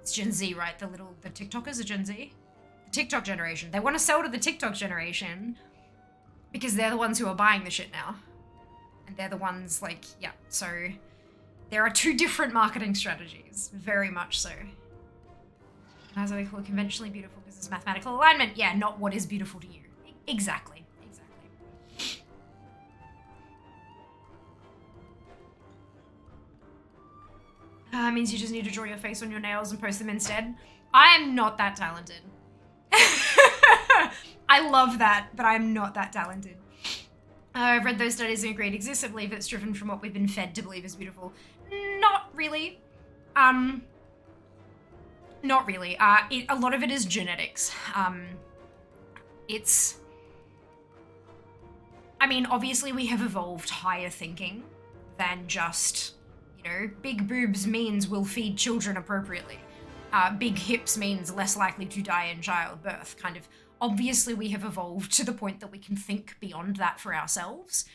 It's Gen Z, right? The TikTokers are Gen Z? The TikTok generation. They want to sell to the TikTok generation because they're the ones who are buying the shit now. And they're the ones like, yeah, so there are two different marketing strategies, very much so. As I call it, conventionally beautiful because it's mathematical alignment. Yeah, not what is beautiful to you. Exactly. Means you just need to draw your face on your nails and post them instead. I am not that talented. I love that, but I'm not that talented. I've read those studies and agreed exists. I believe it's driven from what we've been fed to believe is beautiful. Not really. Not really. A lot of it is genetics. I mean, obviously we have evolved higher thinking than just, you know, big boobs means we'll feed children appropriately. Big hips means less likely to die in childbirth, kind of. Obviously we have evolved to the point that we can think beyond that for ourselves.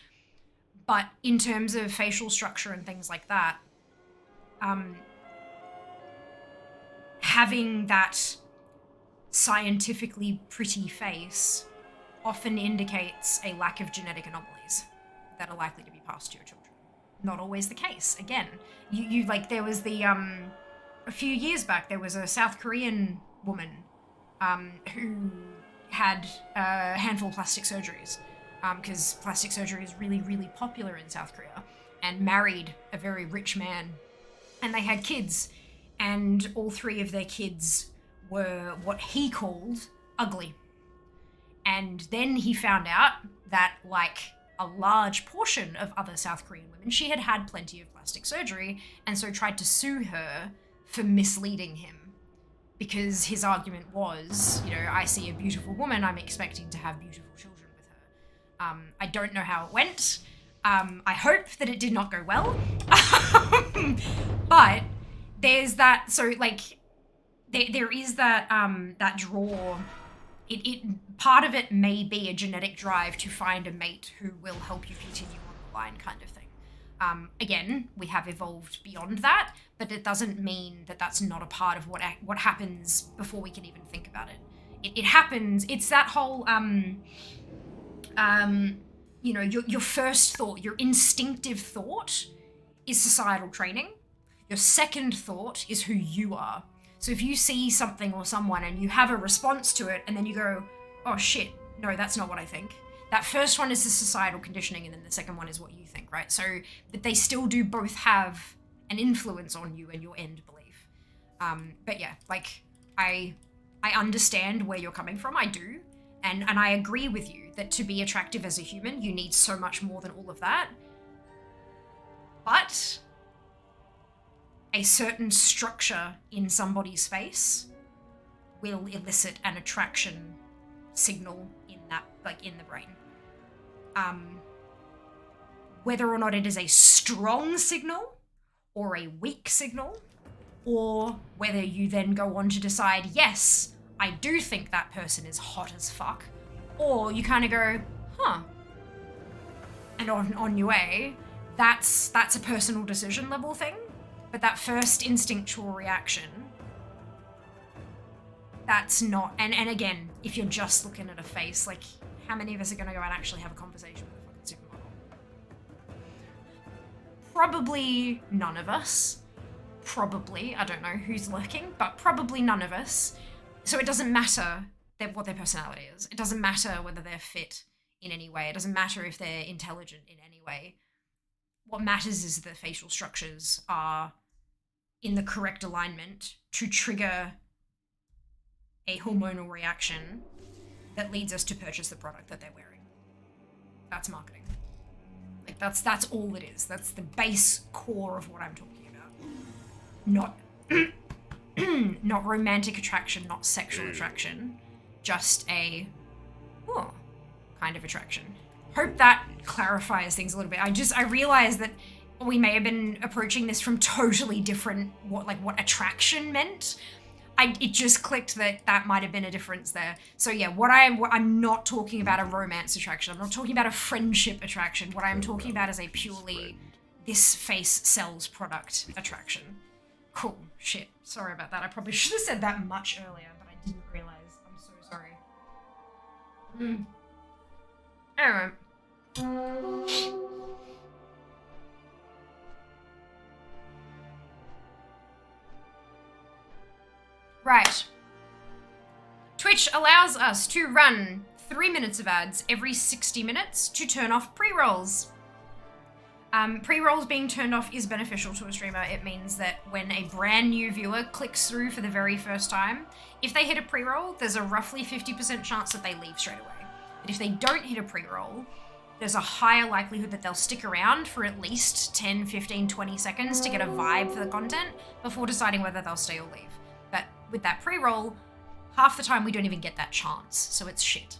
But in terms of facial structure and things like that, having that scientifically pretty face often indicates a lack of genetic anomalies that are likely to be passed to your children. Not always the case. Again, you like, there was the, a few years back, there was a South Korean woman who had a handful of plastic surgeries because plastic surgery is really, really popular in South Korea, and married a very rich man, and they had kids, and all three of their kids were what he called ugly. And then he found out that, like a large portion of other South Korean women, she had had plenty of plastic surgery, and so tried to sue her for misleading him. Because his argument was, you know, I see a beautiful woman, I'm expecting to have beautiful children with I don't know how it went. I hope that it did not go well. But there's that, so like, there is that, that draw. Part of it may be a genetic drive to find a mate who will help you continue on the line kind of thing. Again, we have evolved beyond that, but it doesn't mean that that's not a part of what happens before we can even think about it. It happens, it's that whole, you know, your first thought, your instinctive thought is societal training. Your second thought is who you are. So if you see something or someone and you have a response to it and then you go, oh shit, no, that's not what I think. That first one is the societal conditioning and then the second one is what you think, right? So, but they still do both have an influence on you and your end belief. But yeah, like, I understand where you're coming from, I do. And I agree with you that to be attractive as a human, you need so much more than all of that. But a certain structure in somebody's face will elicit an attraction signal in that, like, in the brain. Whether or not it is a strong signal or a weak signal, or whether you then go on to decide, yes, I do think that person is hot as fuck, or you kind of go, huh, and on your way, that's a personal decision level thing. But that first instinctual reaction, that's not, and again, if you're just looking at a face, like, how many of us are going to go and actually have a conversation with a fucking supermodel? Probably none of us. Probably, I don't know who's lurking, but probably none of us. So it doesn't matter what their personality is. It doesn't matter whether they're fit in any way. It doesn't matter if they're intelligent in any way. What matters is that facial structures are in the correct alignment to trigger a hormonal reaction that leads us to purchase the product that they're wearing. That's marketing. Like, that's all it is. That's the base core of what I'm talking about. Not romantic attraction, not sexual attraction, just a kind of attraction. Hope that clarifies things a little bit. I realized that we may have been approaching this from totally different what attraction meant. It just clicked that might have been a difference there. So yeah, I'm not talking about a romance attraction. I'm not talking about a friendship attraction. What I'm talking about is a purely this face sells product attraction. Cool. Shit. Sorry about that. I probably should have said that much earlier, but I didn't realize. I'm so sorry. Anyway. Right. Twitch allows us to run 3 minutes of ads every 60 minutes to turn off pre-rolls. Pre-rolls being turned off is beneficial to a streamer. It means that when a brand new viewer clicks through for the very first time, if they hit a pre-roll, there's a roughly 50% chance that they leave straight away. But if they don't hit a pre-roll, there's a higher likelihood that they'll stick around for at least 10, 15, 20 seconds to get a vibe for the content before deciding whether they'll stay or leave. But with that pre-roll, half the time we don't even get that chance, so it's shit.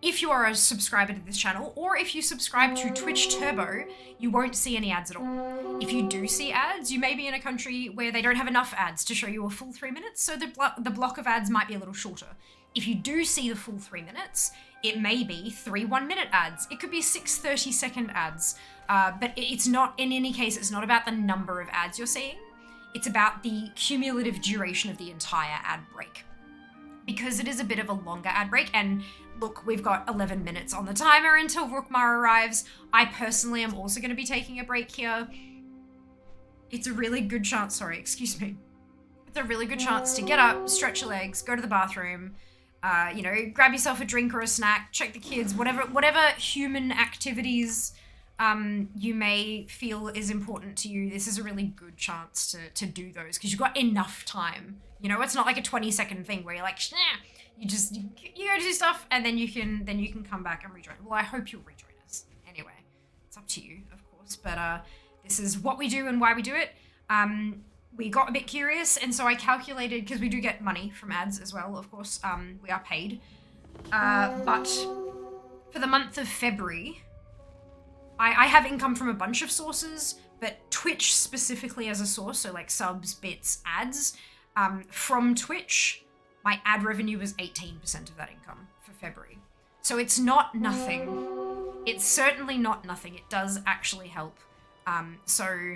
If you are a subscriber to this channel, or if you subscribe to Twitch Turbo, you won't see any ads at all. If you do see ads, you may be in a country where they don't have enough ads to show you a full 3 minutes, so the block of ads might be a little shorter. If you do see the full 3 minutes, it may be 3 1-minute ads. It could be 6 30-second ads. But it's not, in any case, it's not about the number of ads you're seeing. It's about the cumulative duration of the entire ad break. Because it is a bit of a longer ad break, and look, we've got 11 minutes on the timer until Rookmar arrives. I personally am also going to be taking a break here. It's a really good chance, excuse me. It's a really good chance to get up, stretch your legs, go to the bathroom, grab yourself a drink or a snack, check the kids, whatever human activities you may feel is important to you. This is a really good chance to do those because you've got enough time. You know, it's not like a 20-second thing where you're like, nah. You go do stuff and then you can come back and rejoin. Well, I hope you'll rejoin us. Anyway, it's up to you, of course. But this is what we do and why we do it. We got a bit curious, and so I calculated, because we do get money from ads as well, of course. We are paid. But for the month of February, I have income from a bunch of sources, but Twitch specifically as a source, so like subs, bits, ads, from Twitch, my ad revenue was 18% of that income for February. So it's not nothing. It's certainly not nothing. It does actually help. So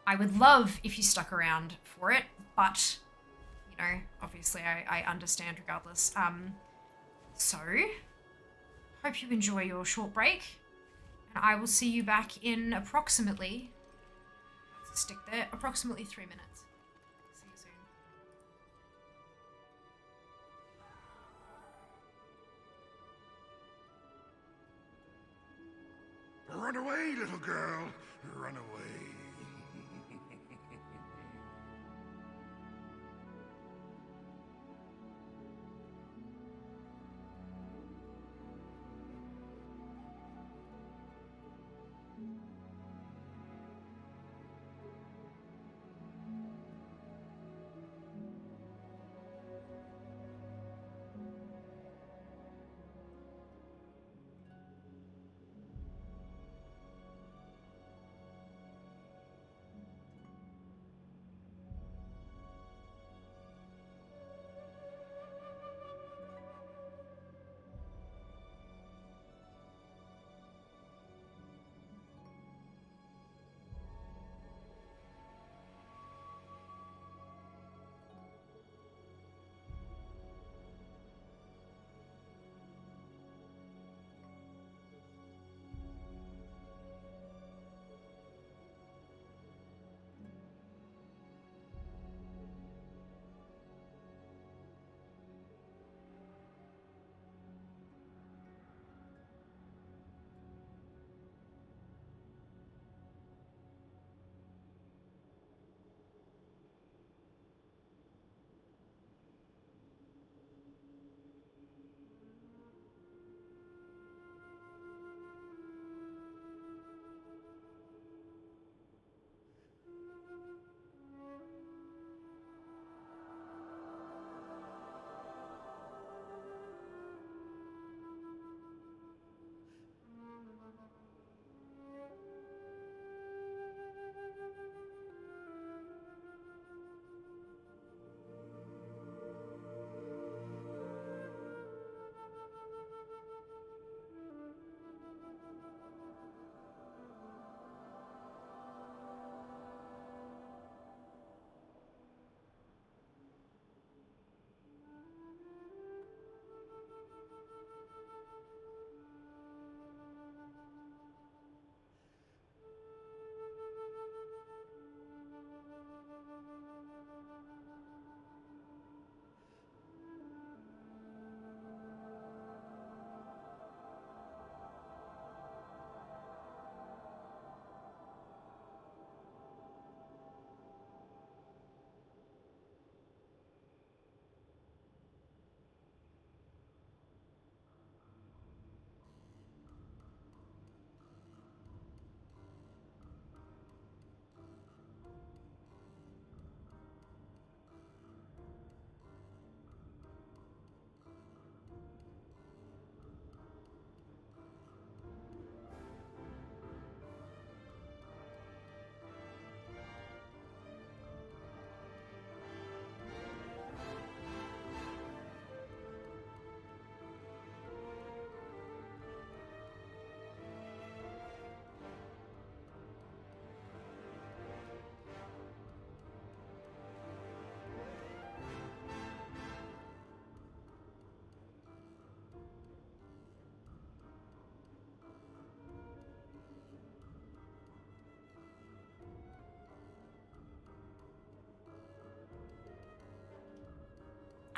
I would love if you stuck around for it, but, you know, obviously I understand regardless. So, hope you enjoy your short break, and I will see you back in approximately, let's stick there, approximately 3 minutes. See you soon. Run away, little girl. Run away.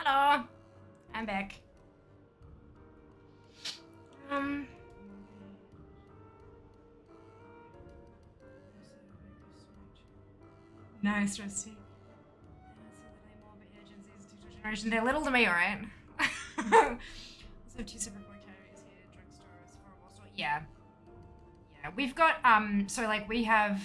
Hello, I'm back. Nice, Rusty. Generation. They're little to me, alright? Also, 2 separate categories here: drugstore, Sephora, store. Yeah. Yeah, we've got, so like we have.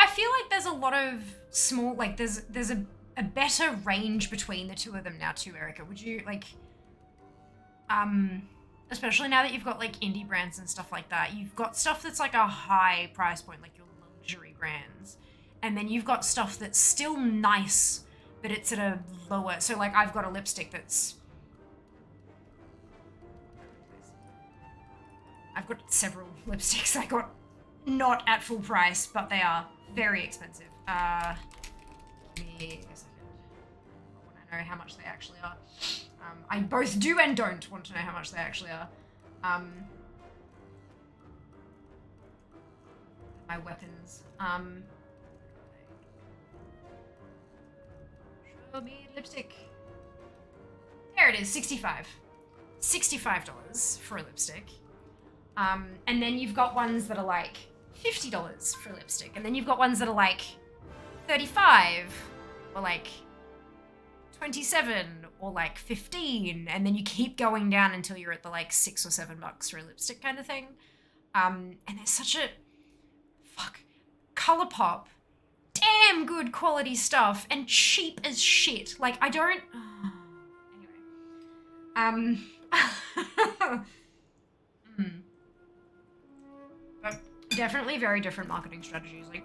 I feel like there's a lot of small, like there's a better range between the two of them now too, Erica. Would you, like, Especially now that you've got like indie brands and stuff like that. You've got stuff that's like a high price point, like your luxury brands. And then you've got stuff that's still nice, but it's at a lower. So like I've got a lipstick that's... I've got several lipsticks I got not at full price, but they are very expensive. Give me a second. I want to know how much they actually are. I both do and don't want to know how much they actually are. My weapons. Show me lipstick. There it is, 65. $65 for a lipstick. And then you've got ones that are like $50 for a lipstick. And then you've got ones that are like 35 or like 27 or like 15. And then you keep going down until you're at the like $6 or $7 for a lipstick kind of thing. And there's such a ColourPop, damn good quality stuff and cheap as shit. Like I don't, anyway, but definitely very different marketing strategies. Like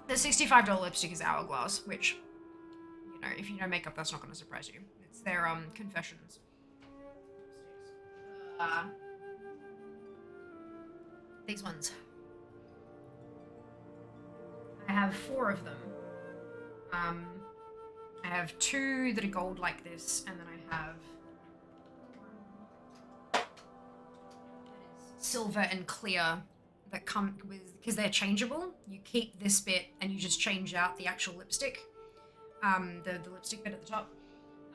the $65 lipstick is Hourglass, which, you know, if you know makeup, that's not going to surprise you. It's their Confessions. These ones. I have 4 of them. I have 2 that are gold like this, and then I have silver and clear that come with, because they're changeable. You keep this bit and you just change out the actual lipstick, the lipstick bit at the top.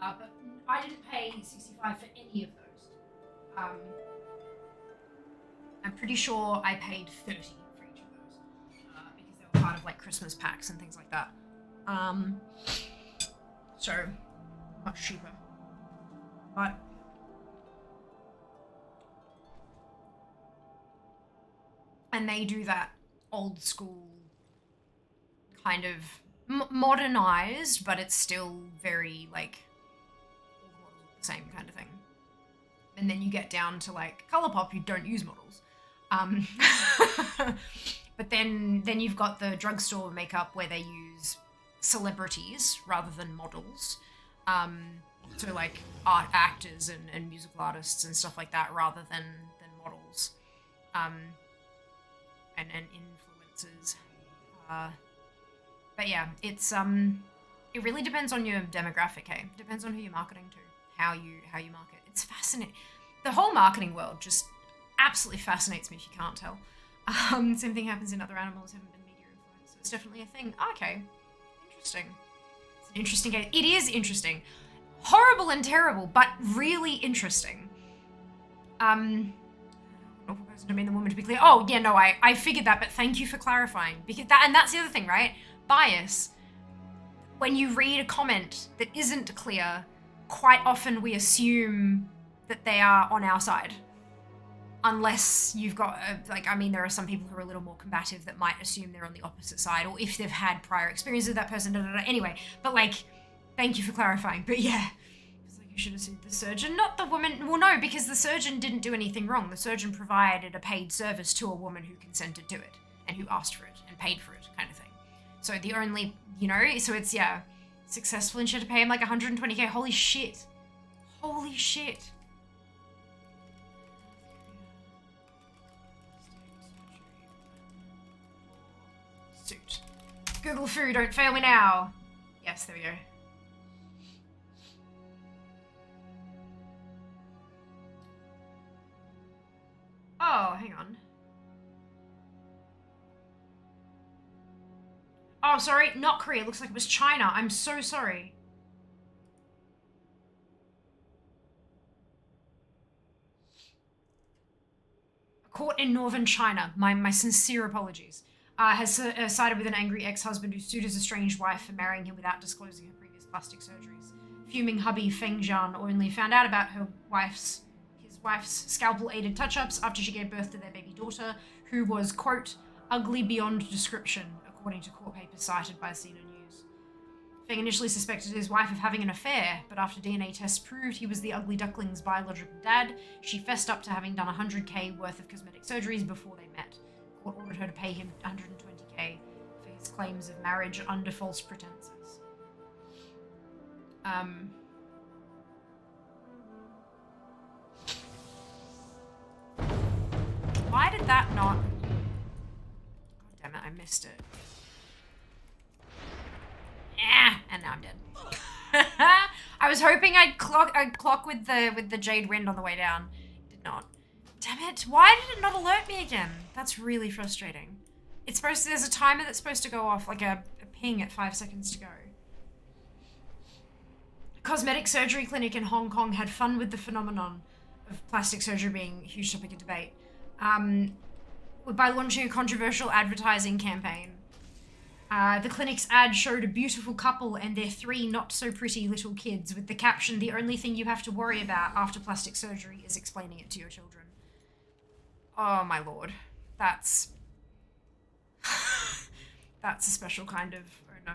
But I didn't pay $65 for any of those. I'm pretty sure I paid $30 for each of those, because they were part of like Christmas packs and things like that. So much cheaper. But and they do that old school kind of modernized, but it's still very like the same kind of thing. And then you get down to like ColourPop, you don't use models. But then you've got the drugstore makeup where they use celebrities rather than models. So like art actors and musical artists and stuff like that rather than models. And influencers. But yeah, it's it really depends on your demographic, hey? Depends on who you're marketing to, how you market. It's fascinating. The whole marketing world just absolutely fascinates me if you can't tell. Same thing happens in other animals, haven't been media influenced. So it's definitely a thing. Oh, okay. Interesting. It's an interesting game. It is interesting. Horrible and terrible, but really interesting. Awful person to mean the woman to be clear. Oh, yeah, no, I figured that, but thank you for clarifying. Because that's the other thing, right? Bias. When you read a comment that isn't clear, quite often we assume that they are on our side. Unless you've got, there are some people who are a little more combative that might assume they're on the opposite side, or if they've had prior experience with that person, Anyway, but like, thank you for clarifying. But yeah, it's like you should have sued the surgeon, not the woman. Well, no, because the surgeon didn't do anything wrong. The surgeon provided a paid service to a woman who consented to it, and who asked for it, and paid for it, kind of thing. So the only, so it's, yeah, successful and she had to pay him like $120K. Holy shit. Holy shit. Suit. Google Foo, don't fail me now. Yes, there we go. Oh, hang on. Oh, sorry, not Korea. Looks like it was China. I'm so sorry. A court in northern China. My sincere apologies. Has sided with an angry ex-husband who sued his estranged wife for marrying him without disclosing her previous plastic surgeries. Fuming hubby Feng Zhan only found out about his wife's scalpel-aided touch-ups after she gave birth to their baby daughter, who was, quote, ugly beyond description, according to court papers cited by Sina News. Feng initially suspected his wife of having an affair, but after DNA tests proved he was the ugly duckling's biological dad, she fessed up to having done 100k worth of cosmetic surgeries before they met. Court ordered her to pay him 120k for his claims of marriage under false pretenses. Why did that not... God damn it, I missed it. Yeah, and now I'm dead. I was hoping I'd clock with the Jade Wind on the way down. Did not. Damn it, why did it not alert me again? That's really frustrating. It's supposed to, there's a timer that's supposed to go off, like a ping at 5 seconds to go. A cosmetic surgery clinic in Hong Kong had fun with the phenomenon of plastic surgery being a huge topic of debate. By launching a controversial advertising campaign. The clinic's ad showed a beautiful couple and their 3 not-so-pretty little kids with the caption, "The only thing you have to worry about after plastic surgery is explaining it to your children." Oh my lord. That's... that's a special kind of... oh no.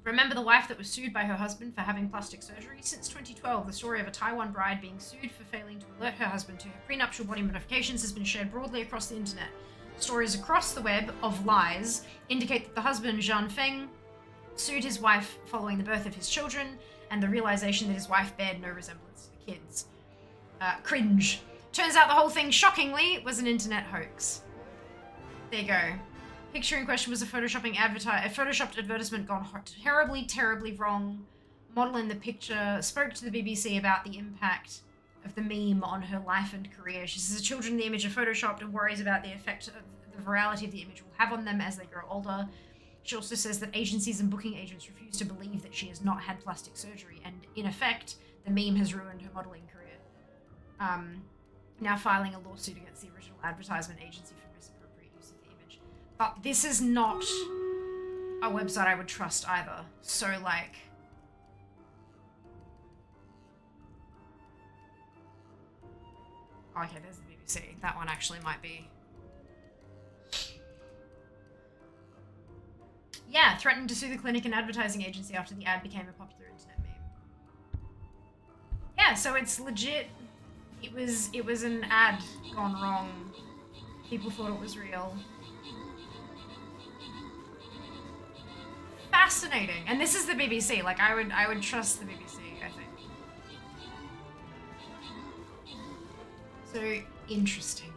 Remember the wife that was sued by her husband for having plastic surgery? Since 2012, the story of a Taiwan bride being sued for failing to alert her husband to her prenuptial body modifications has been shared broadly across the internet. Stories across the web of lies indicate that the husband, Zhang Feng, sued his wife following the birth of his children and the realization that his wife bared no resemblance to the kids. Cringe. Turns out the whole thing, shockingly, was an internet hoax. There you go. Picture in question was a photoshopped advertisement gone terribly, terribly wrong. Model in the picture spoke to the BBC about the impact of the meme on her life and career. She says the children in the image are photoshopped and worries about the effect of the virality of the image will have on them as they grow older. She also says that agencies and booking agents refuse to believe that she has not had plastic surgery, and in effect, the meme has ruined her modeling career. Now filing a lawsuit against the original advertisement agency for misappropriate use of the image. But this is not a website I would trust either. So, like... okay, there's the BBC. That one actually might be... yeah, threatened to sue the clinic and advertising agency after the ad became a popular internet meme. Yeah, so it's legit. It was an ad gone wrong. People thought it was real. Fascinating. And this is the BBC. Like, I would trust the BBC, I think. So interesting.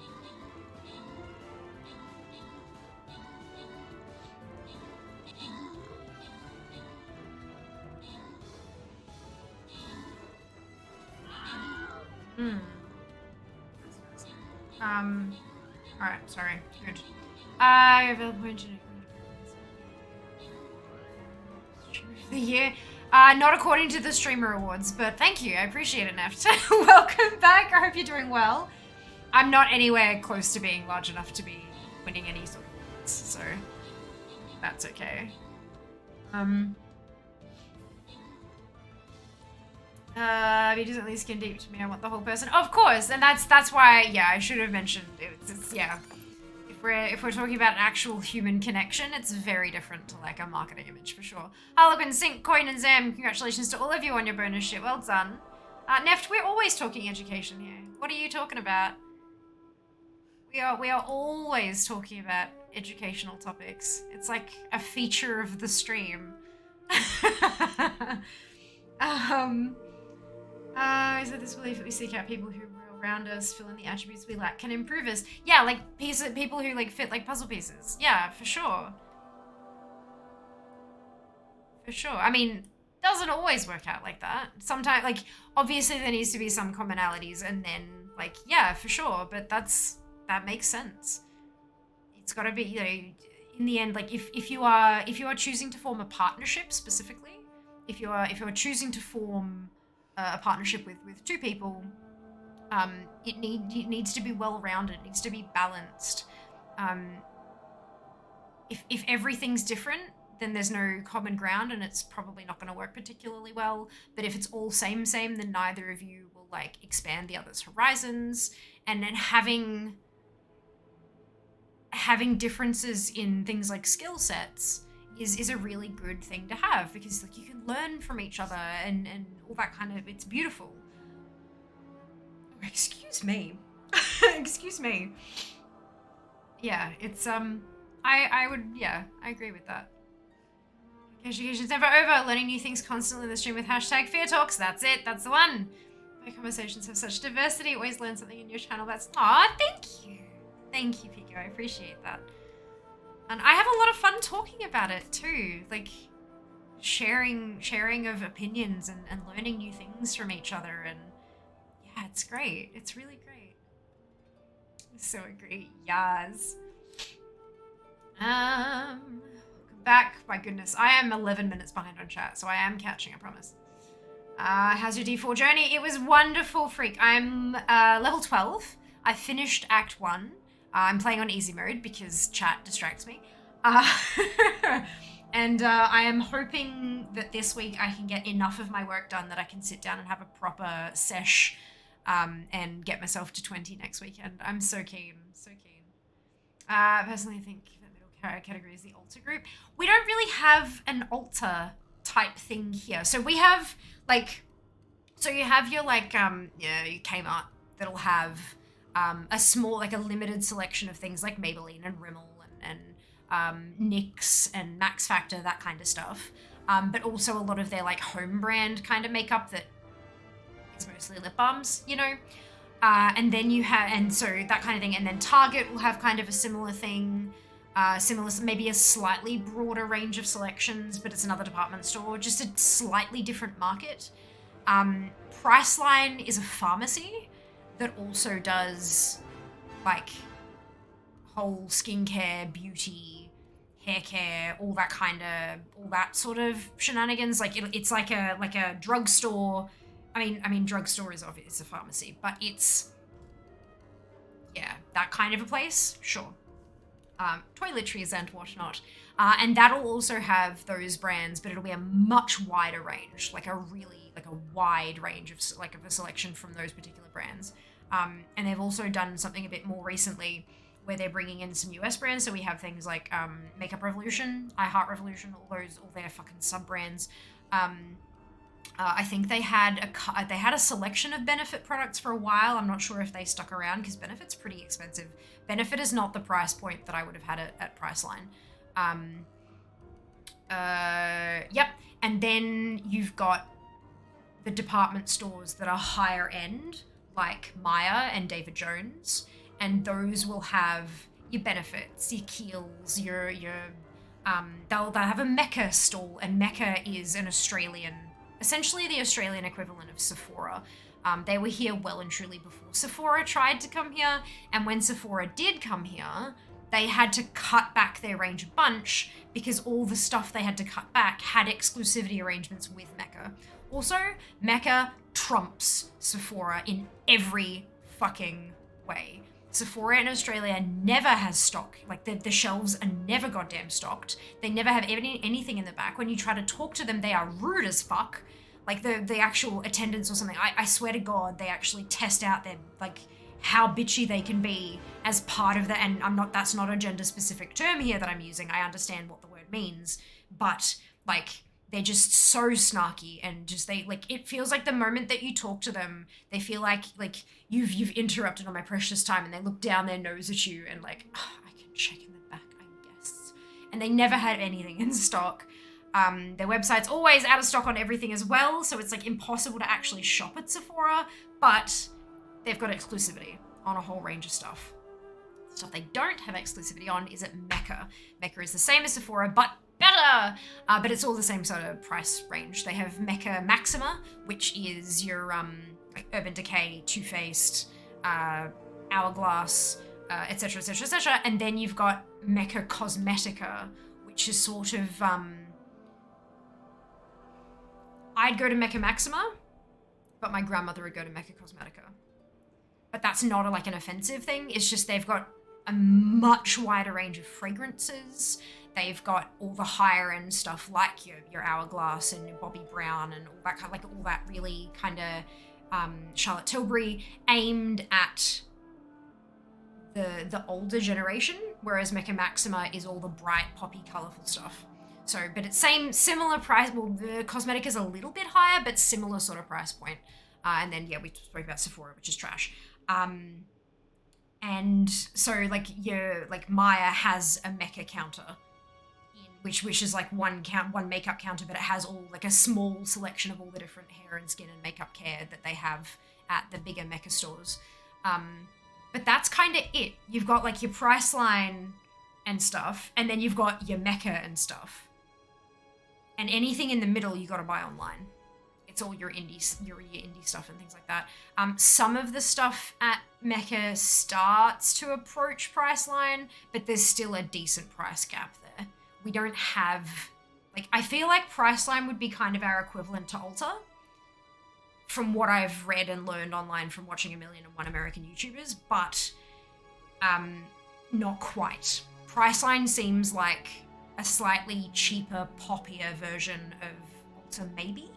Alright, sorry. Good. The year. Not according to the Streamer Awards, but thank you. I appreciate it, Neft. Welcome back. I hope you're doing well. I'm not anywhere close to being large enough to be winning any sort of awards, so that's okay. He doesn't leave skin deep to me. I want the whole person. Of course, and that's why. Yeah, I should have mentioned. It's yeah. If we're talking about an actual human connection, it's very different to like a marketing image for sure. Harlequin, Sync, Coin, and Zam, congratulations to all of you on your bonus shit. Well done. Neft, we're always talking education here. What are you talking about? We are always talking about educational topics. It's like a feature of the stream. Is it this belief that we seek out people who are around us, fill in the attributes we lack, can improve us? Yeah, like people who like fit like puzzle pieces. Yeah, for sure. For sure. I mean, doesn't always work out like that. Sometimes, like, obviously there needs to be some commonalities, and then like, yeah, for sure. But that makes sense. It's got to be, you know, in the end, like if you are choosing to form a partnership specifically, if you are choosing to form a partnership with 2 people, it needs to be well-rounded. It needs to be balanced. If everything's different, then there's no common ground and it's probably not going to work particularly well. But if it's all same, then neither of you will like expand the other's horizons. And then having differences in things like skill sets is a really good thing to have, because like you can learn from each other and all that kind of, it's beautiful. Oh, excuse me. Excuse me. Yeah, it's I agree with that. Education's never over. Learning new things constantly in the stream with hashtag Fear Talks. That's it. That's the one. My conversations have such diversity. Always learn something in your channel. That's thank you. Thank you, Pico. I appreciate that. And I have a lot of fun talking about it too. Like sharing of opinions and learning new things from each other, and yeah, it's great. It's really great. So agree. Yas. Welcome back. My goodness, I am 11 minutes behind on chat, so I am catching, I promise. How's your D4 journey? It was wonderful, freak. I'm level 12. I finished Act 1. I'm playing on easy mode because chat distracts me. And I am hoping that this week I can get enough of my work done that I can sit down and have a proper sesh and get myself to 20 next weekend. I'm so keen, so keen. Personally, I think the middle category is the altar group. We don't really have an altar type thing here. So we have like, so you have your like, your Kmart that'll have a small, like a limited selection of things like Maybelline and Rimmel and NYX and Max Factor, that kind of stuff. But also a lot of their like home brand kind of makeup that is mostly lip balms, you know? And then you have, and so that kind of thing. And then Target will have kind of a similar thing, maybe a slightly broader range of selections, but it's another department store, just a slightly different market. Priceline is a pharmacy that also does like whole skincare, beauty, hair care, all that sort of shenanigans. Like it's like a drugstore. I mean, drugstore is obvious, a pharmacy, but it's, yeah, that kind of a place, sure. Toiletries and whatnot. And that'll also have those brands, but it'll be a much wider range, like a wide range of a selection from those particular brands. And they've also done something a bit more recently where they're bringing in some US brands. So we have things like Makeup Revolution, I Heart Revolution, all their fucking sub brands. I think they had a selection of Benefit products for a while. I'm not sure if they stuck around because Benefit's pretty expensive. Benefit is not the price point that I would have had it at Priceline. Yep. And then you've got the department stores that are higher end, like Maya and David Jones, and those will have your Benefits, your Kiehl's, your they'll have a Mecca stall, and Mecca is an Australian, essentially the Australian equivalent of Sephora. They were here well and truly before Sephora tried to come here, and when Sephora did come here, they had to cut back their range a bunch because all the stuff they had to cut back had exclusivity arrangements with Mecca. Also, Mecca trumps Sephora in every fucking way. Sephora in Australia never has stock. Like, the shelves are never goddamn stocked. They never have anything in the back. When you try to talk to them, they are rude as fuck. Like, the actual attendants or something, I swear to God, they actually test out their, like, how bitchy they can be as part of the, and that's not a gender-specific term here that I'm using. I understand what the word means, but, like, they're just so snarky, and just it feels like the moment that you talk to them, they feel like you've interrupted on my precious time, and they look down their nose at you and like, oh, I can check in the back, I guess. And they never had anything in stock. Their website's always out of stock on everything as well, so it's like impossible to actually shop at Sephora, but they've got exclusivity on a whole range of stuff. Stuff they don't have exclusivity on is at Mecca. Mecca is the same as Sephora, but better! But it's all the same sort of price range. They have Mecca Maxima, which is your like Urban Decay, Too Faced, Hourglass, etc., etc., etc. And then you've got Mecca Cosmetica, which is sort of I'd go to Mecca Maxima, but my grandmother would go to Mecca Cosmetica. But that's not like an offensive thing. It's just they've got a much wider range of fragrances. They've got all the higher end stuff like your Hourglass and your Bobbi Brown and all that kind of, like all that really kind of Charlotte Tilbury aimed at the older generation, whereas Mecca Maxima is all the bright, poppy, colorful stuff. So, but it's similar price. Well, the Cosmetic is a little bit higher, but similar sort of price point. And then, yeah, we spoke about Sephora, which is trash. And so, like Maya has a Mecca counter, which is like one makeup counter, but it has all like a small selection of all the different hair and skin and makeup care that they have at the bigger Mecca stores. But that's kind of it. You've got like your Priceline and stuff, and then you've got your Mecca and stuff. And anything in the middle, you got to buy online. It's all your indie stuff and things like that. Some of the stuff at Mecca starts to approach Priceline, but there's still a decent price gap there. We don't have, like, I feel like Priceline would be kind of our equivalent to Ulta, from what I've read and learned online from watching 1,000,001 American YouTubers, but not quite. Priceline seems like a slightly cheaper, poppier version of Ulta, maybe?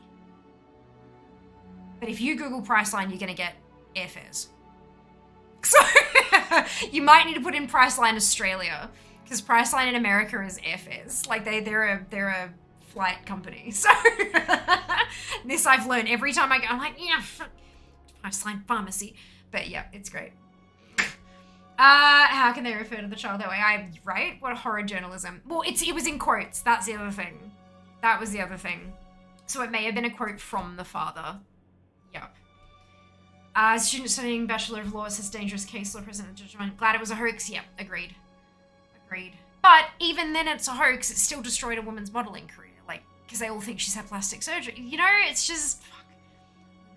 But if you Google Priceline, you're going to get airfares. So you might need to put in Priceline Australia, because Priceline in America is airfares. Like they're a flight company. So this I've learned every time I go. I'm like, yeah, Priceline pharmacy. But yeah, it's great. How can they refer to the child that way? Right? What horror journalism. Well, it was in quotes. That's the other thing. That was the other thing. So it may have been a quote from the father. Yep. Student studying Bachelor of Law says dangerous case law president judgment. Glad it was a hoax. Yep, agreed. But even then it's a hoax. It still destroyed a woman's modeling career. Like, because they all think she's had plastic surgery. You know, it's just, fuck.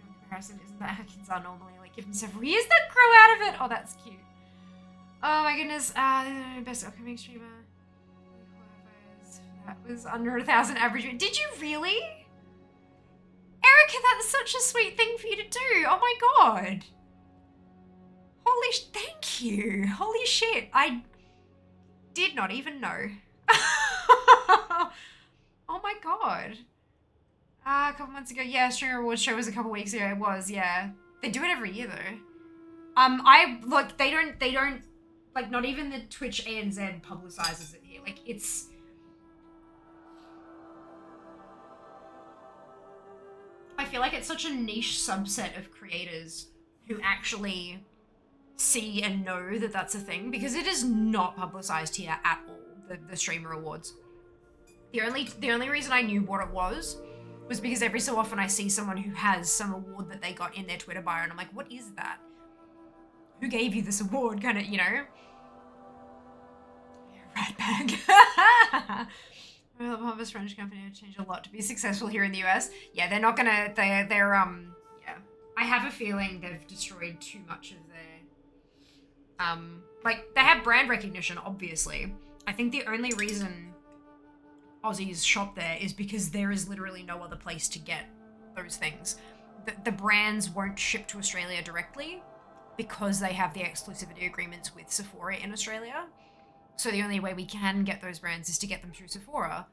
In comparison, isn't that how kids are normally? Like, give them several years, they'll grow out of it. Oh, that's cute. Oh my goodness. Best upcoming streamer. That was under 1,000 average. Did you really? Erica, that's such a sweet thing for you to do. Oh my god. Thank you. Holy shit. I did not even know. Oh my god. A couple months ago. Yeah, Streamer Awards show was a couple weeks ago. It was, yeah. They do it every year though. They don't, like, not even the Twitch ANZ publicizes it here. Like, it's... I feel like it's such a niche subset of creators who actually see and know that that's a thing, because it is not publicized here at all, the Streamer Awards. The only reason I knew what it was because every so often I see someone who has some award that they got in their Twitter bio, and I'm like, what is that? Who gave you this award? Kind of, you know? Rat bag. Well, the Harvest French company would change a lot to be successful here in the US. Yeah, they're not gonna, they're yeah. I have a feeling they've destroyed too much of their, like, they have brand recognition, obviously. I think the only reason Aussies shop there is because there is literally no other place to get those things. The brands won't ship to Australia directly because they have the exclusivity agreements with Sephora in Australia. So the only way we can get those brands is to get them through Sephora.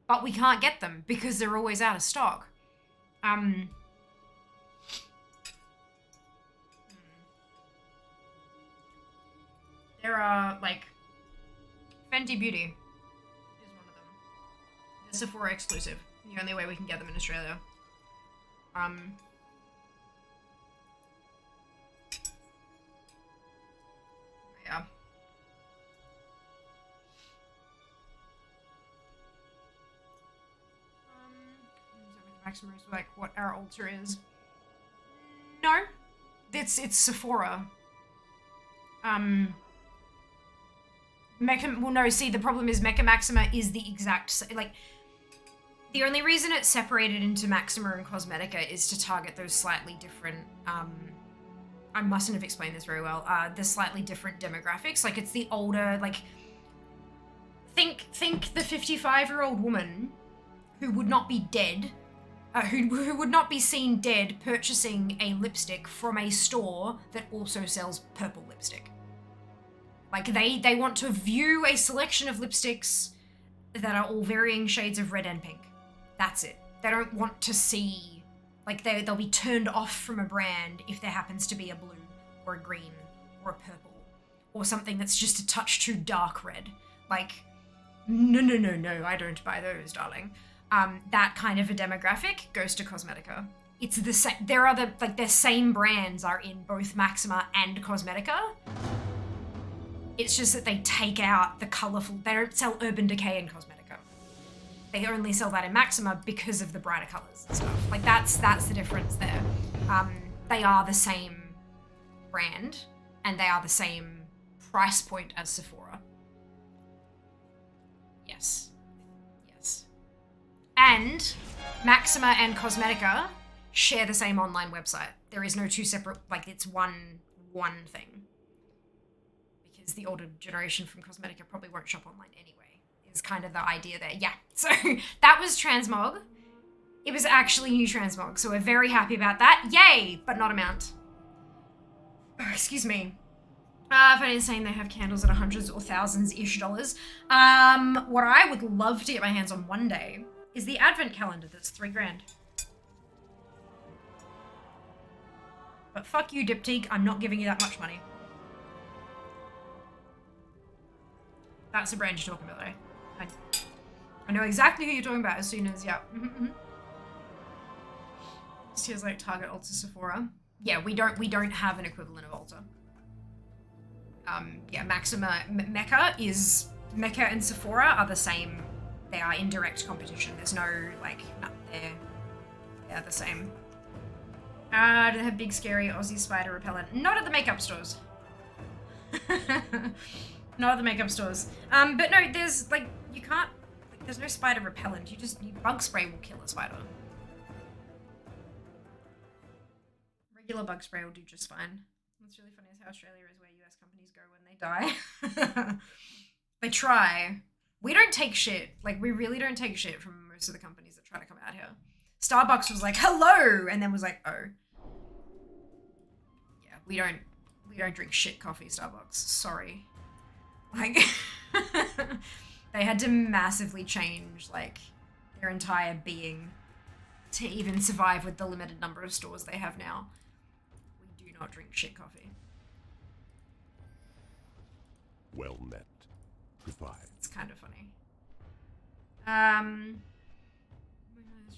But we can't get them because they're always out of stock. There are, like, Fenty Beauty is one of them. They're Sephora exclusive. The only way we can get them in Australia. Yeah. Maximum is like what our altar is. No, it's Sephora. The problem is Mecca Maxima is the exact, like, the only reason it's separated into Maxima and Cosmetica is to target those slightly different, I mustn't have explained this very well, the slightly different demographics. Like, it's the older, like, think the 55-year-old woman who would not be dead, who would not be seen dead purchasing a lipstick from a store that also sells purple lipstick. Like they want to view a selection of lipsticks that are all varying shades of red and pink. That's it. They don't want to see, like they'll be turned off from a brand if there happens to be a blue or a green or a purple or something that's just a touch too dark red. Like, no, I don't buy those, darling. That kind of a demographic goes to Cosmetica. It's the same. There are their same brands are in both Maxima and Cosmetica. It's just that they take out the colourful. They don't sell Urban Decay in Cosmetica. They only sell that in Maxima because of the brighter colours and stuff. Like that's the difference there. They are the same brand and they are the same price point as Sephora. Yes. And Maxima and Cosmetica share the same online website. There is no two separate, like it's one thing. Because the older generation from Cosmetica probably won't shop online anyway, is kind of the idea there. Yeah, so that was Transmog. It was actually new Transmog, so we're very happy about that. Yay, but not amount. Oh, excuse me. Funny saying they have candles at hundreds or thousands-ish dollars. What I would love to get my hands on one day is the advent calendar that's $3,000. But fuck you, Diptyque, I'm not giving you that much money. That's the brand you're talking about, though. I know exactly who you're talking about as soon as, yeah. This here's like Target, Ulta, Sephora. Yeah, we don't have an equivalent of Ulta. Yeah, Maxima, Mecca and Sephora are the same. They are in direct competition. There's no, like, no, they're the same. Do they have big, scary Aussie spider repellent? Not at the makeup stores. Not at the makeup stores. But no, there's, like, you can't, like, there's no spider repellent. You bug spray will kill a spider. Regular bug spray will do just fine. What's really funny is how Australia is where US companies go when they die. They try. We don't take shit. Like, we really don't take shit from most of the companies that try to come out here. Starbucks was like, hello, and then was like, oh. Yeah, we don't drink shit coffee, Starbucks. Sorry. Like, they had to massively change, like, their entire being to even survive with the limited number of stores they have now. We do not drink shit coffee. Well met. Goodbye. It's kind of funny.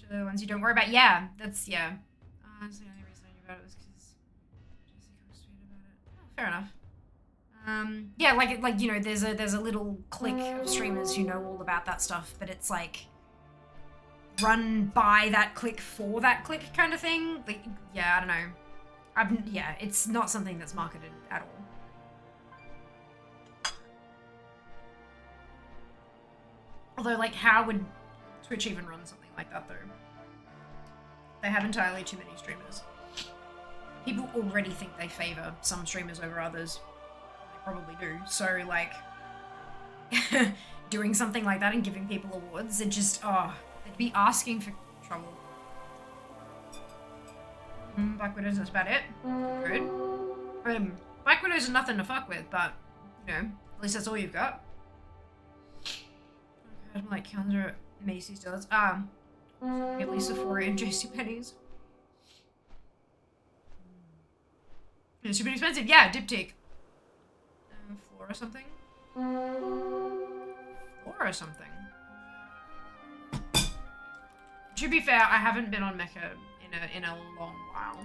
The ones you don't worry about. Yeah, that's, yeah. That's the only reason I knew about it was because Jessica was tweeting about it. Oh, fair enough. Yeah, like you know, there's a little clique of streamers who know all about that stuff, but it's like run by that clique for that clique kind of thing. Like, yeah, I don't know. Yeah, it's not something that's marketed at all. Although, like, how would Twitch even run something like that, though? They have entirely too many streamers. People already think they favor some streamers over others. They probably do. So, like, doing something like that and giving people awards, it just, oh, they'd be asking for trouble. Black Widows, that's about it. Good. Black Widows are nothing to fuck with, but, you know, at least that's all you've got. Like calendar at Macy's does. At least Sephora and JCPenney's. It's super expensive. Yeah, Diptyque. Floor or something. To be fair, I haven't been on Mecca in a long while.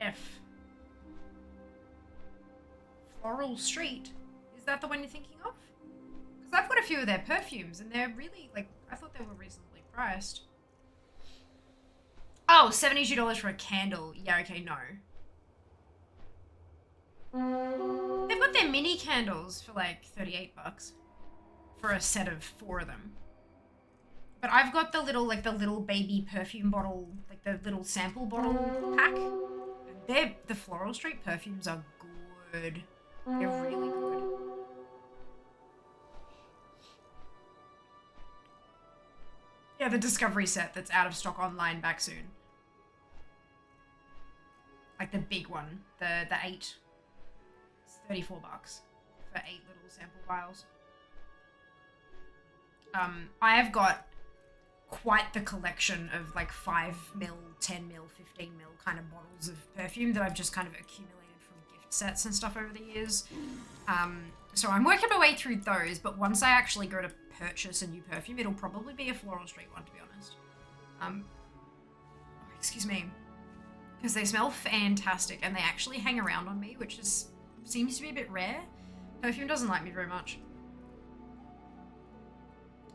F. Floral Street. Is that the one you're thinking of? Because I've got a few of their perfumes and they're really, like, I thought they were reasonably priced. Oh, $72 for a candle. Yeah, okay, no. They've got their mini candles for like $38 for a set of 4 of them. But I've got the little baby perfume bottle, like the little sample bottle pack. The Floral Street perfumes are good. They're really good. Yeah, the Discovery set that's out of stock online back soon. Like the big one, the 8. It's $34 for 8 little sample vials. I have got quite the collection of like 5ml, 10ml, 15ml kind of bottles of perfume that I've just kind of accumulated from gift sets and stuff over the years. So I'm working my way through those, but once I actually go to purchase a new perfume, it'll probably be a Floral Street one, to be honest. Excuse me. Because they smell fantastic and they actually hang around on me, which seems to be a bit rare. Perfume doesn't like me very much.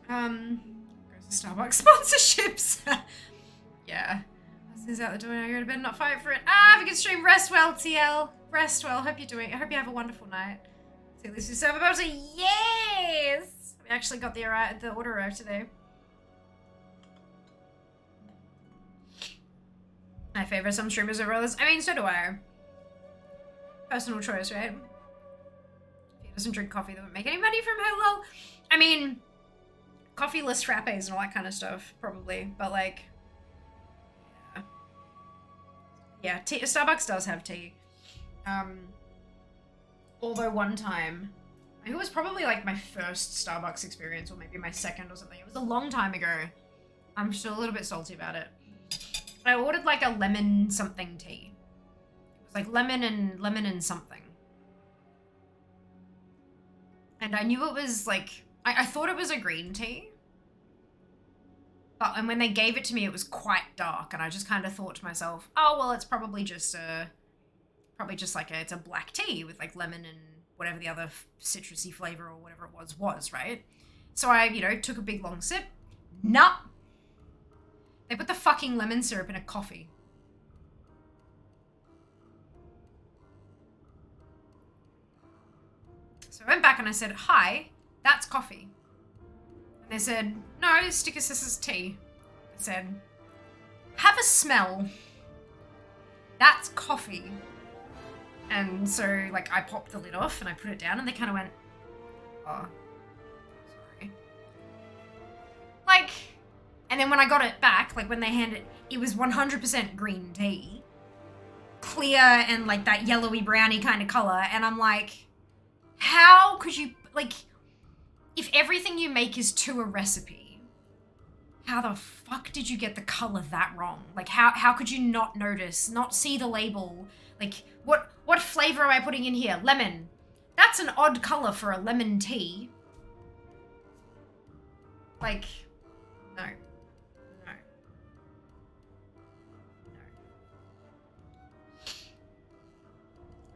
Goes to Starbucks sponsorships. Yeah. This out the door. I go to bed, not fight for it. Have a good stream. Rest well, TL. Rest well. Hope you have a wonderful night. See, this is server about to say yes. We actually got the order arrived today. My favorite some streamers are others. I mean, so do I. Personal choice, right? If he doesn't drink coffee, they won't make any money from her. Well, I mean, coffee-less frappes and all that kind of stuff, probably. But like, yeah, tea, Starbucks does have tea. Although one time, I think it was probably like my first Starbucks experience, or maybe my second or something. It was a long time ago. I'm still a little bit salty about it. I ordered like a lemon something tea. It was like lemon and something. And I knew it was like, I thought it was a green tea. And when they gave it to me, it was quite dark. And I just kind of thought to myself, oh, well, it's probably just like it's a black tea with like lemon and whatever the other citrusy flavor or whatever it was, right? So I, took a big long sip. Nah. They put the fucking lemon syrup in a coffee. So I went back and I said, hi, that's coffee. And they said, no, this sticker says it's tea. I said, have a smell. That's coffee. And so, like, I popped the lid off and I put it down and they kind of went, oh, sorry. Like, and then when I got it back, like when they handed it was 100% green tea. Clear and like that yellowy browny kind of color. And I'm like, how could you, like, if everything you make is to a recipe, how the fuck did you get the color that wrong? Like, how could you not notice, not see the label? Like, what flavor am I putting in here? Lemon. That's an odd color for a lemon tea. Like, no. No. No.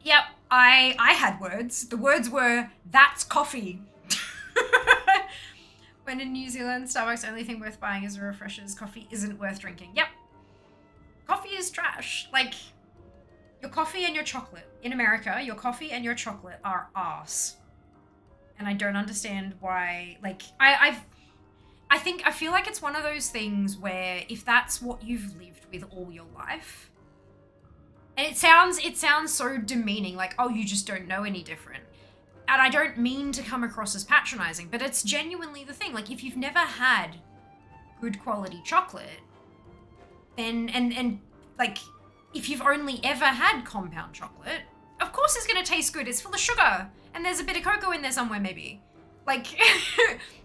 Yep, I had words. The words were, that's coffee. When in New Zealand, Starbucks' only thing worth buying is a refreshers. Coffee isn't worth drinking. Yep. Coffee is trash. Like, your coffee and your chocolate. In America, your coffee and your chocolate are arse. And I don't understand why, like, I feel like it's one of those things where if that's what you've lived with all your life, and it sounds so demeaning, like, oh, you just don't know any different. And I don't mean to come across as patronizing, but it's genuinely the thing. Like, if you've never had good quality chocolate, then, and like, if you've only ever had compound chocolate, of course it's going to taste good. It's full of sugar. And there's a bit of cocoa in there somewhere, maybe. Like,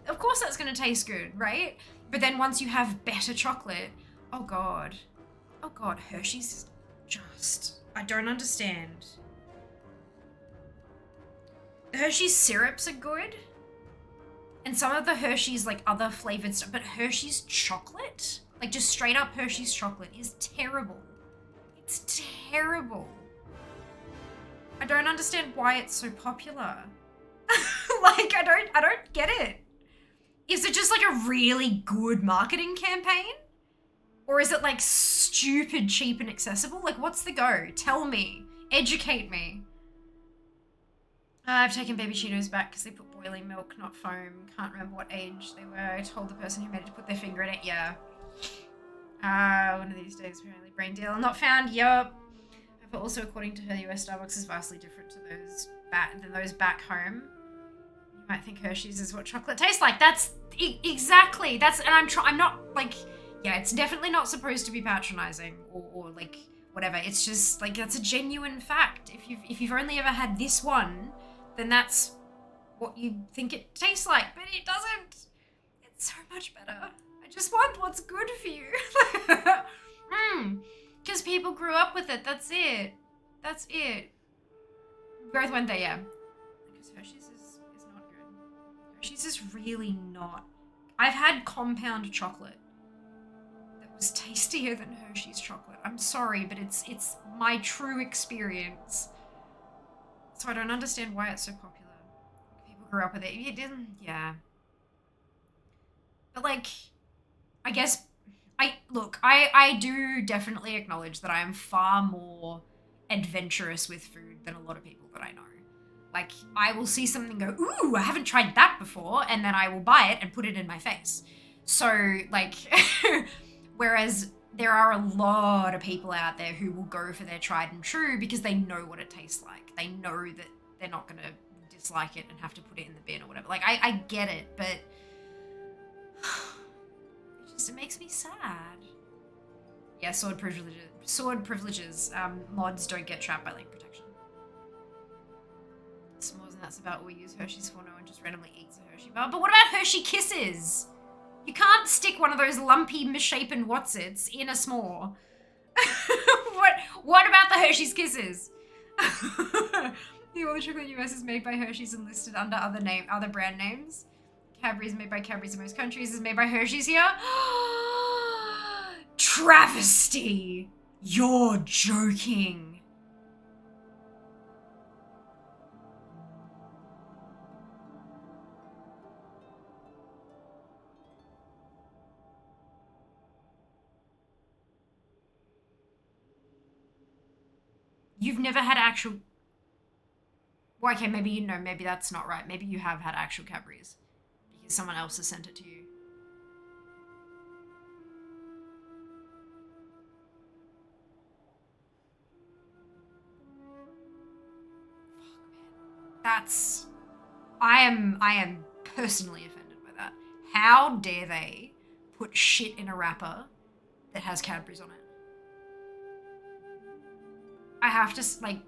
of course that's going to taste good, right? But then once you have better chocolate, oh God, Hershey's is just, I don't understand. Hershey's syrups are good. And some of the Hershey's, like, other flavored stuff, but Hershey's chocolate, like, just straight up Hershey's chocolate is terrible. It's terrible. I don't understand why it's so popular. Like, I don't get it. Is it just like a really good marketing campaign? Or is it like stupid, cheap and accessible? Like, what's the go? Tell me. Educate me. I've taken baby Cheetos back because they put boiling milk, not foam. Can't remember what age they were. I told the person who made it to put their finger in it. Yeah. One of these days, apparently. Brain deal. Not found. Yup. But also, according to her, the US Starbucks is vastly different to those back home. You might think Hershey's is what chocolate tastes like. That's exactly. That's, and I'm not like, yeah, it's definitely not supposed to be patronizing or like whatever. It's just like, that's a genuine fact. If you've only ever had this one, then that's what you think it tastes like, but it doesn't. It's so much better. I just want what's good for you. Because people grew up with it. That's it. That's it. We both went there, yeah. Because Hershey's is not good. Hershey's is really not. I've had compound chocolate that was tastier than Hershey's chocolate. I'm sorry, but it's my true experience. So I don't understand why it's so popular. People grew up with it. It didn't, yeah. But like, I guess, I do definitely acknowledge that I am far more adventurous with food than a lot of people that I know. Like, I will see something and go, ooh, I haven't tried that before, and then I will buy it and put it in my face. So, like, whereas there are a lot of people out there who will go for their tried and true because they know what it tastes like. They know that they're not going to dislike it and have to put it in the bin or whatever. Like, I get it, but it makes me sad. Yeah, sword privileges. Mods don't get trapped by link protection. S'mores and that's about what we use Hershey's for. No one just randomly eats a Hershey bar. But what about Hershey Kisses? You can't stick one of those lumpy, misshapen Wotsits in a s'more. What about the Hershey's Kisses? The all chocolate US is made by Hershey's and listed under other brand names. Cadbury's made by Cadbury's in most countries, is made by Hershey's here. Travesty! You're joking. You've never had actual... Well, okay, maybe you know, maybe that's not right. Maybe you have had actual Cadbury's. Because someone else has sent it to you. That's... I am personally offended by that. How dare they put shit in a wrapper that has Cadbury's on it? I have to, like...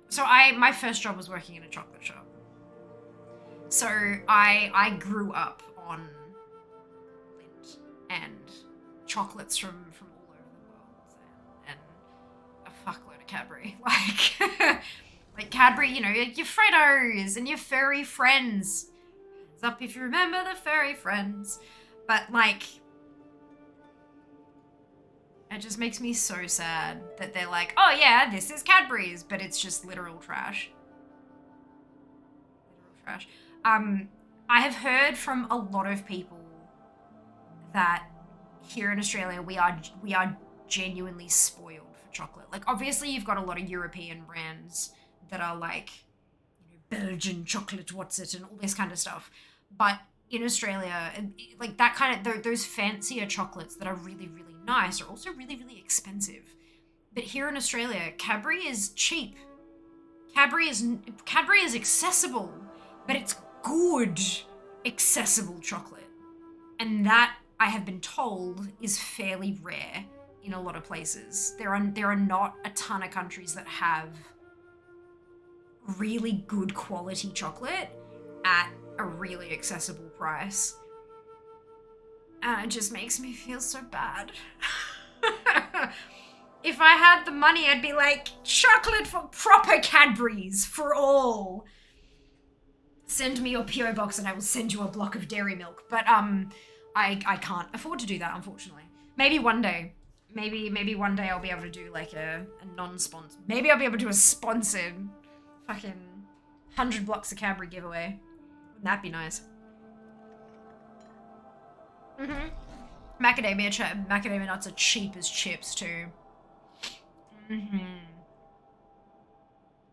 So my first job was working in a chocolate shop. So I grew up on Lindt and chocolates from all over the world and a fuckload of Cadbury. Like Cadbury, you know, your Freddos and your furry friends. Hands up if you remember the furry friends. But like, it just makes me so sad that they're like, oh yeah, this is Cadbury's, but it's just literal trash. Literal trash. I have heard from a lot of people that here in Australia we are genuinely spoiled for chocolate. Like obviously you've got a lot of European brands that are like, you know, Belgian chocolate, what's it, and all this kind of stuff. But in Australia, like that kind of those fancier chocolates that are really, really nice are also really, really expensive. But here in Australia, Cadbury is cheap. Cadbury is accessible, but it's good, accessible chocolate. And that, I have been told, is fairly rare in a lot of places. There are not a ton of countries that have really good quality chocolate at a really accessible price. And it just makes me feel so bad. If I had the money, I'd be like, chocolate for proper Cadbury's for all. Send me your P.O. box and I will send you a block of dairy milk. But I can't afford to do that, unfortunately. Maybe one day. Maybe one day I'll be able to do like a non-sponsor. Maybe I'll be able to do a sponsored fucking 100 blocks of Cadbury giveaway. Wouldn't that be nice? Macadamia nuts are cheap as chips too.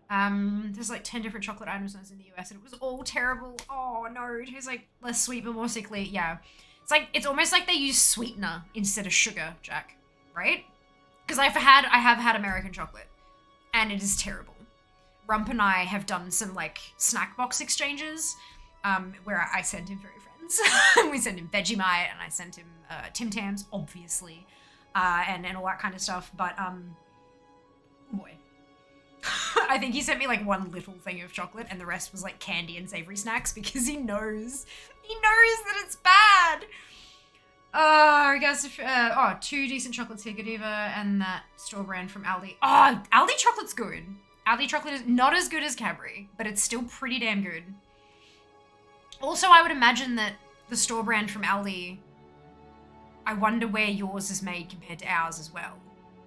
There's like 10 different chocolate items in the US and it was all terrible. Oh no, it tastes like less sweet but more sickly. Yeah. It's almost like they use sweetener instead of sugar, Jack. Right? Because I have had American chocolate and it is terrible. Rump and I have done some like snack box exchanges where I send him furry friends. We send him Vegemite, and I sent him Tim Tams, obviously, and all that kind of stuff. But boy, I think he sent me like one little thing of chocolate, and the rest was like candy and savory snacks because he knows that it's bad. I guess if, 2 decent chocolates here, Godiva, and that store brand from Aldi. Oh, Aldi chocolate's good. Aldi chocolate is not as good as Cadbury, but it's still pretty damn good. Also, I would imagine that the store brand from Aldi, I wonder where yours is made compared to ours as well.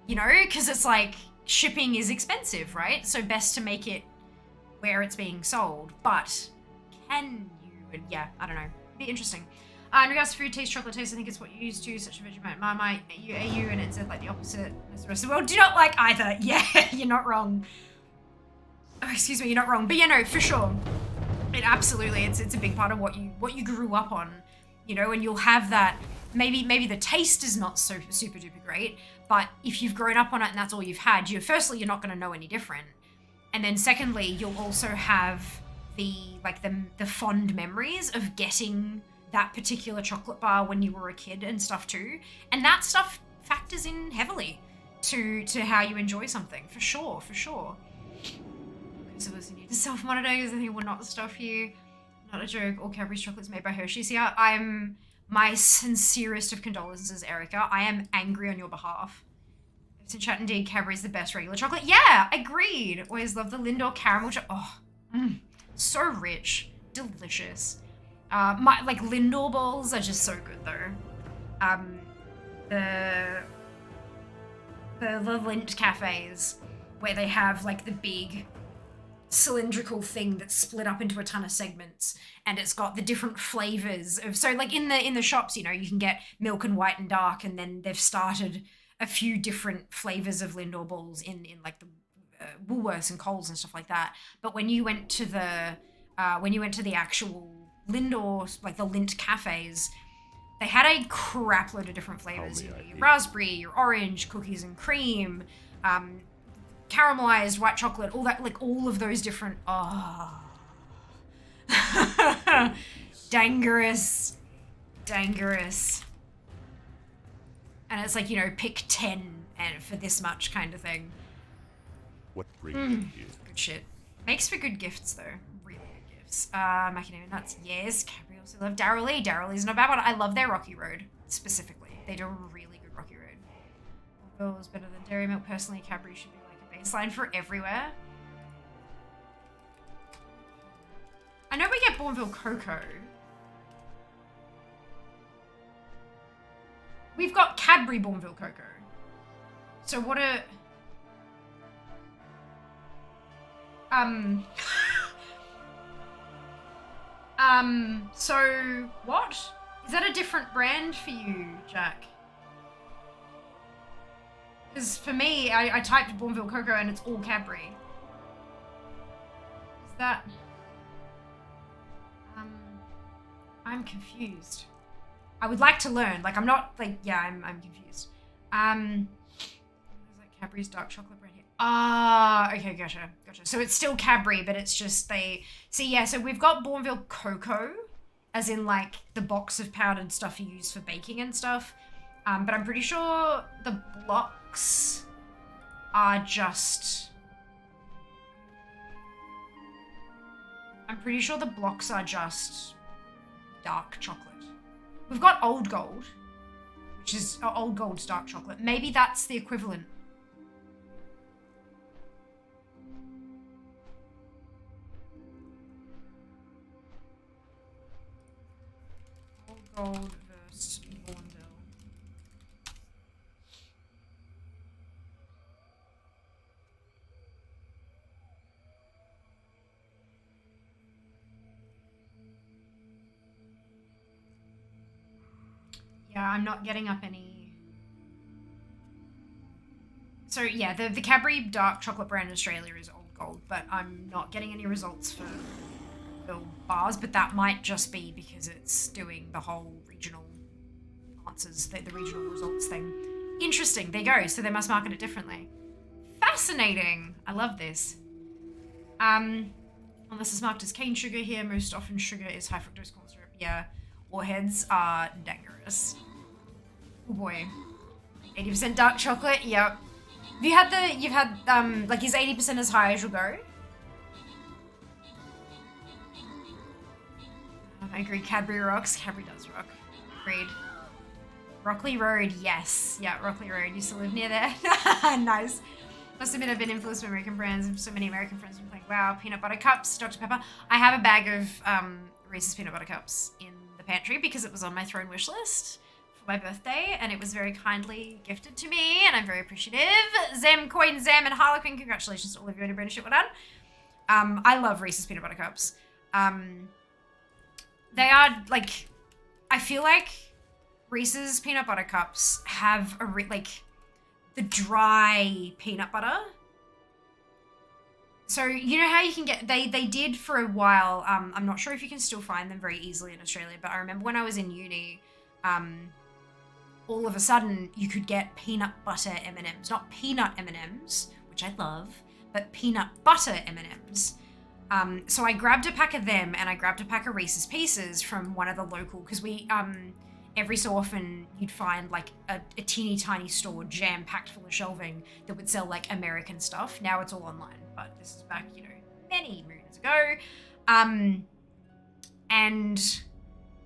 You know, because it's like shipping is expensive, right? So best to make it where it's being sold. But can you? Yeah, I don't know. Be interesting. In regards to food, taste, chocolate taste, I think it's what you used to, such a Vegemite, Marmite, AU, and it said like the opposite as the rest of the world. Do not like either. Yeah, you're not wrong. Oh, excuse me, you're not wrong. But yeah, no, for sure. It absolutely, it's a big part of what you grew up on, you know, and you'll have that, maybe the taste is not so super duper great, but if you've grown up on it and that's all you've had, firstly, you're not going to know any different. And then secondly, you'll also have the fond memories of getting that particular chocolate bar when you were a kid and stuff too. And that stuff factors in heavily to how you enjoy something, for sure, for sure. So you need to self-monitor because I think it will not stuff you. Not a joke. All Cadbury's chocolates made by Hershey's here. I'm my sincerest of condolences, Erica. I am angry on your behalf. To chat indeed, Cadbury's the best regular chocolate. Yeah, agreed. Always love the Lindor caramel so rich, delicious. My Lindor balls are just so good though. The Lindt cafes where they have like the big cylindrical thing that's split up into a ton of segments, and it's got the different flavors of, so like in the shops, you know, you can get milk and white and dark, and then they've started a few different flavors of Lindor balls in like the Woolworths and Coles and stuff like that. But when you went to the actual Lindor, like the Lindt cafes, they had a crap load of different flavors. You know, your raspberry, your orange, cookies and cream, caramelized white chocolate, all that, like all of those different, dangerous. And it's like, you know, pick 10 and for this much kind of thing. What brings you here? Good shit. Makes for good gifts though. Really good gifts. Macadamia nuts, yes. Cadbury also love Darryl Lee. Darryl Lee's not a bad one. I love their Rocky Road specifically. They do a really good Rocky Road. Bourneville is better than Dairy Milk. Personally, Cadbury should be like a baseline for everywhere. I know we get Bourneville Cocoa. We've got Cadbury Bourneville Cocoa. So what a... so what? Is that a different brand for you, Jack? Because for me, I typed Bourneville Cocoa and it's all Cadbury. Is that... I'm confused. I would like to learn. Like, I'm not, like, yeah, I'm confused. There's like Cadbury's dark chocolate brand here. Ah, okay, gotcha. So it's still Cadbury, but it's just they... See, yeah, so we've got Bourneville Cocoa, as in, like, the box of powdered stuff you use for baking and stuff. But I'm pretty sure the blocks are just... I'm pretty sure the blocks are just dark chocolate. We've got Old Gold, which is Old Gold's dark chocolate. Maybe that's the equivalent. Old Gold versus Bourneville. Yeah, I'm not getting up any... So yeah, the Cadbury dark chocolate brand in Australia is Old Gold, but I'm not getting any results for the bars, but that might just be because it's doing the whole regional answers, the regional results thing. Interesting, there you go, so they must market it differently. Fascinating, I love this. Unless it's marked as cane sugar here, most often sugar is high fructose corn syrup. Yeah, warheads are dangerous. Oh boy. 80% dark chocolate, yep. You've had, like, is 80% as high as you'll go? I agree, Cadbury rocks. Cadbury does rock. Agreed. Rockley Road, yes. Yeah, Rockley Road. Used to live near there. Nice. Must admit I've been influenced by American brands and so many American friends have been playing WoW. Peanut butter cups, Dr. Pepper. I have a bag of Reese's peanut butter cups in the pantry because it was on my throne wish list for my birthday and it was very kindly gifted to me and I'm very appreciative. Zem, Coin, Zem, and Harlequin, congratulations to all of you on your apprenticeship. Well done. I love Reese's peanut butter cups. They are, like, I feel like Reese's peanut butter cups have a, the dry peanut butter. So, you know how you can get, they did for a while, I'm not sure if you can still find them very easily in Australia, but I remember when I was in uni, all of a sudden you could get peanut butter M&Ms, not peanut M&Ms, which I love, but peanut butter M&Ms. So I grabbed a pack of them and I grabbed a pack of Reese's Pieces from one of the local, because we, every so often you'd find like a teeny tiny store jam-packed full of shelving that would sell like American stuff. Now it's all online, but this is back, you know, many moons ago. And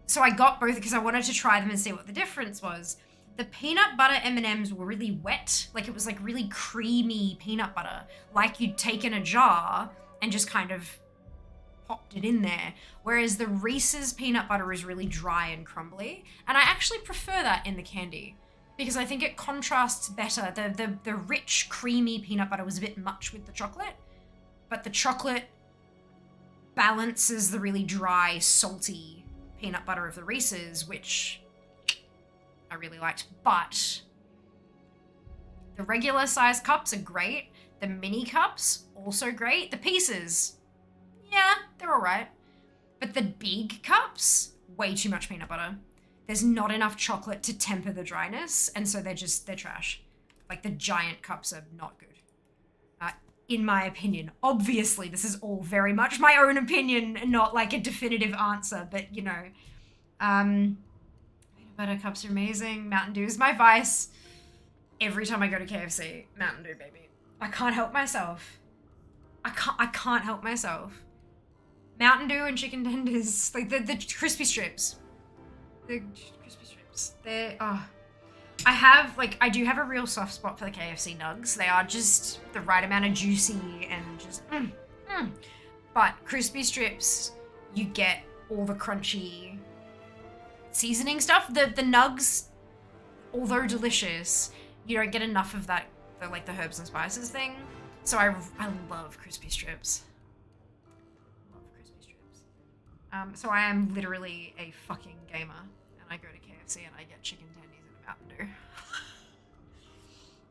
so I got both because I wanted to try them and see what the difference was. The peanut butter M&Ms were really wet. Like it was like really creamy peanut butter, like you'd taken a jar and just kind of popped it in there. Whereas the Reese's peanut butter is really dry and crumbly. And I actually prefer that in the candy because I think it contrasts better. The rich, creamy peanut butter was a bit much with the chocolate, but the chocolate balances the really dry, salty peanut butter of the Reese's, which I really liked. But the regular size cups are great. The mini cups, also great. The Pieces, yeah, they're all right. But the big cups, way too much peanut butter. There's not enough chocolate to temper the dryness, and so they're trash. Like, the giant cups are not good, in my opinion. Obviously, this is all very much my own opinion, not like a definitive answer, but, you know. Peanut butter cups are amazing. Mountain Dew is my vice. Every time I go to KFC, Mountain Dew, baby. I can't help myself. I can't help myself. Mountain Dew and chicken tenders, like the crispy strips. The crispy strips. They're, oh. I do have a real soft spot for the KFC nugs. They are just the right amount of juicy and just, But crispy strips, you get all the crunchy seasoning stuff. The nugs, although delicious, you don't get enough of that, like the herbs and spices thing. So I love crispy strips. So I am literally a fucking gamer, and I go to KFC and I get chicken tendies and a Mountain Dew.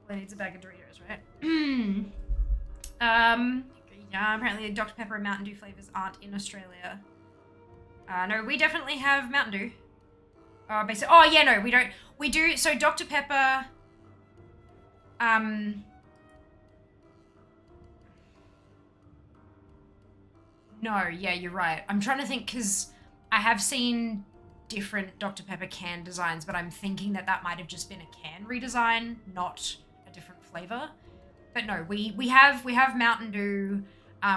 Well, it needs a bag of Doritos, right? Yeah, apparently Dr. Pepper and Mountain Dew flavors aren't in Australia. No, we definitely have Mountain Dew. Oh yeah, no, we don't. We do. So Dr. Pepper. No, yeah, you're right. I'm trying to think because I have seen different Dr. Pepper can designs, but I'm thinking that might have just been a can redesign, not a different flavor. But no, we have Mountain Dew.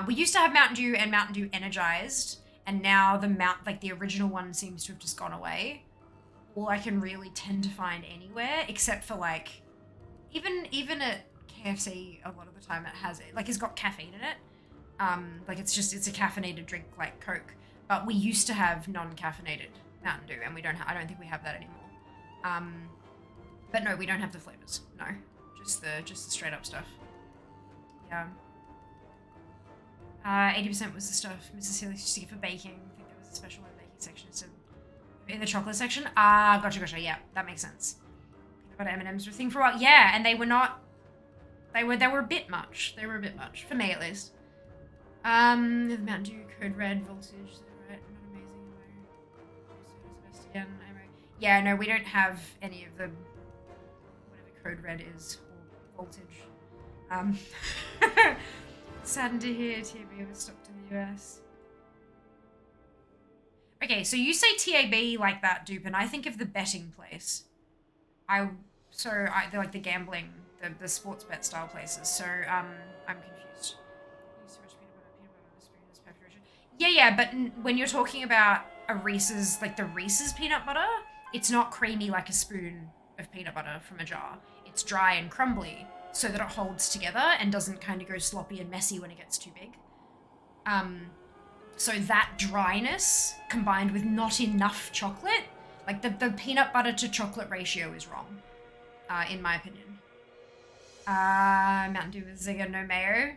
We used to have Mountain Dew and Mountain Dew Energized, and now the original one seems to have just gone away. All I can really tend to find anywhere, except for like, even at KFC, a lot of the time it's got caffeine in it. Like it's a caffeinated drink like Coke, but we used to have non-caffeinated Mountain Dew, and I don't think we have that anymore. But no, we don't have the flavors. No, just the straight up stuff. Yeah. 80% was the stuff Mrs. Sealy used to get for baking. I think there was a special baking section instead in the chocolate section. Gotcha. Yeah, that makes sense. Peanut butter M&Ms were a thing for a while. Yeah, and they were not. They were a bit much. They were a bit much for me at least. The Mountain Dew Code Red voltage, right? Not amazing though. Yeah, no, we don't have any of the whatever Code Red is or voltage. Saddened to hear TB was stopped in the US. Okay, so you say TAB like that, Dupe, and I think of the betting place. They're like the gambling, the sports bet style places. So I'm confused. So much peanut butter on the spoon is preparation. Yeah, but when you're talking about a Reese's, like the Reese's peanut butter, it's not creamy like a spoon of peanut butter from a jar. It's dry and crumbly so that it holds together and doesn't kind of go sloppy and messy when it gets too big. So that dryness combined with not enough chocolate, like the peanut butter to chocolate ratio is wrong, in my opinion. Mountain Dew with Zigger, no mayo.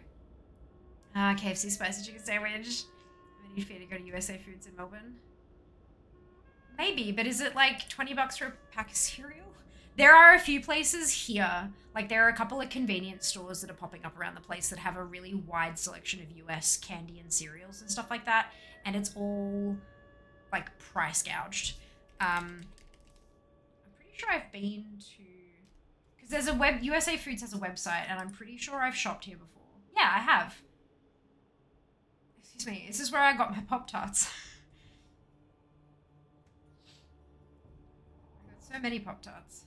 KFC spicy chicken sandwich. I need fear to go to USA Foods in Melbourne. Maybe, but is it like $20 for a pack of cereal? There are a few places here, like there are a couple of convenience stores that are popping up around the place that have a really wide selection of US candy and cereals and stuff like that, and it's all like price gouged. I'm pretty sure I've been to, because there's a USA Foods has a website, and I'm pretty sure I've shopped here before. Yeah, I have. Excuse me, this is where I got my Pop-Tarts. I got so many Pop-Tarts.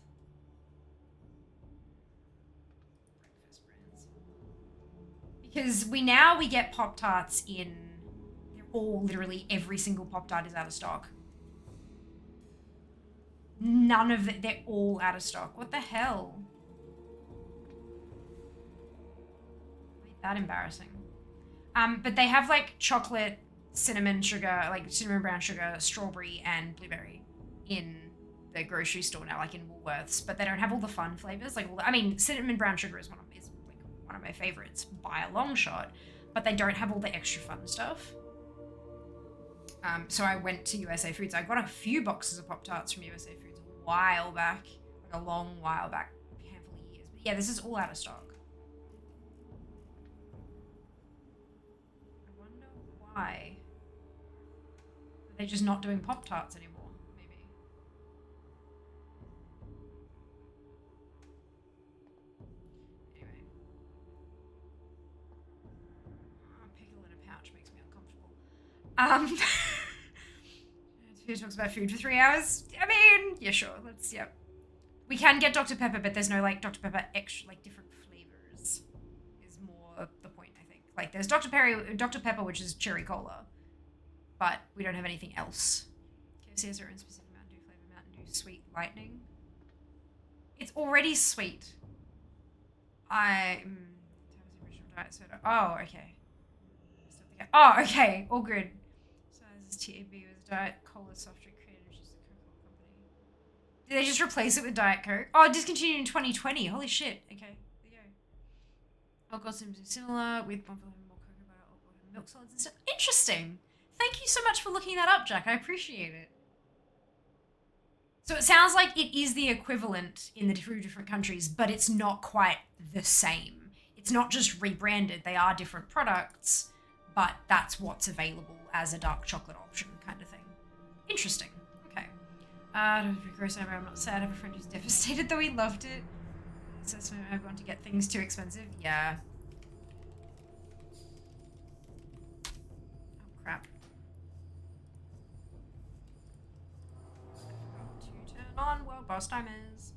Because we get Pop-Tarts in, they're all, literally every single Pop-Tart is out of stock. None of it, they're all out of stock. What the hell? Ain't that embarrassing. But they have like chocolate, cinnamon sugar, like cinnamon brown sugar, strawberry, and blueberry in the grocery store now, like in Woolworths. But they don't have all the fun flavors. Like, I mean, cinnamon brown sugar is one of my favorites by a long shot, but they don't have all the extra fun stuff. So I went to USA Foods. I got a few boxes of Pop-Tarts from USA Foods a while back, like a long while back, a handful of years. But yeah, this is all out of stock. I wonder why. Are they just not doing Pop-Tarts anymore? Who talks about food for 3 hours? I mean, yeah, sure. Yep. We can get Dr. Pepper, but there's no, like, Dr. Pepper extra, like, different flavors is more the point, I think. Like, there's Dr. Pepper, which is cherry cola, but we don't have anything else. KFC has their own specific Mountain Dew flavor, Mountain Dew Sweet Lightning. It's already sweet. Original diet soda. Oh, okay. Oh, okay. All good. So this is TAB with Diet Cola soft drink created, which is the Coca-Cola company. Did they just replace it with Diet Coke? Oh, it discontinued in 2020. Holy shit. Okay, there you go. Alcohol seems similar with more cocoa butter, alcohol, milk solids and stuff. Interesting. Thank you so much for looking that up, Jack. I appreciate it. So it sounds like it is the equivalent in the two different countries, but it's not quite the same. It's not just rebranded. They are different products, but that's what's available as a dark chocolate option kind of thing. Interesting. Okay. Don't be gross. I'm not sad. I have a friend who's devastated, though he loved it. So I want to get things too expensive. Yeah. Oh, crap. I forgot to turn on World Boss Timers.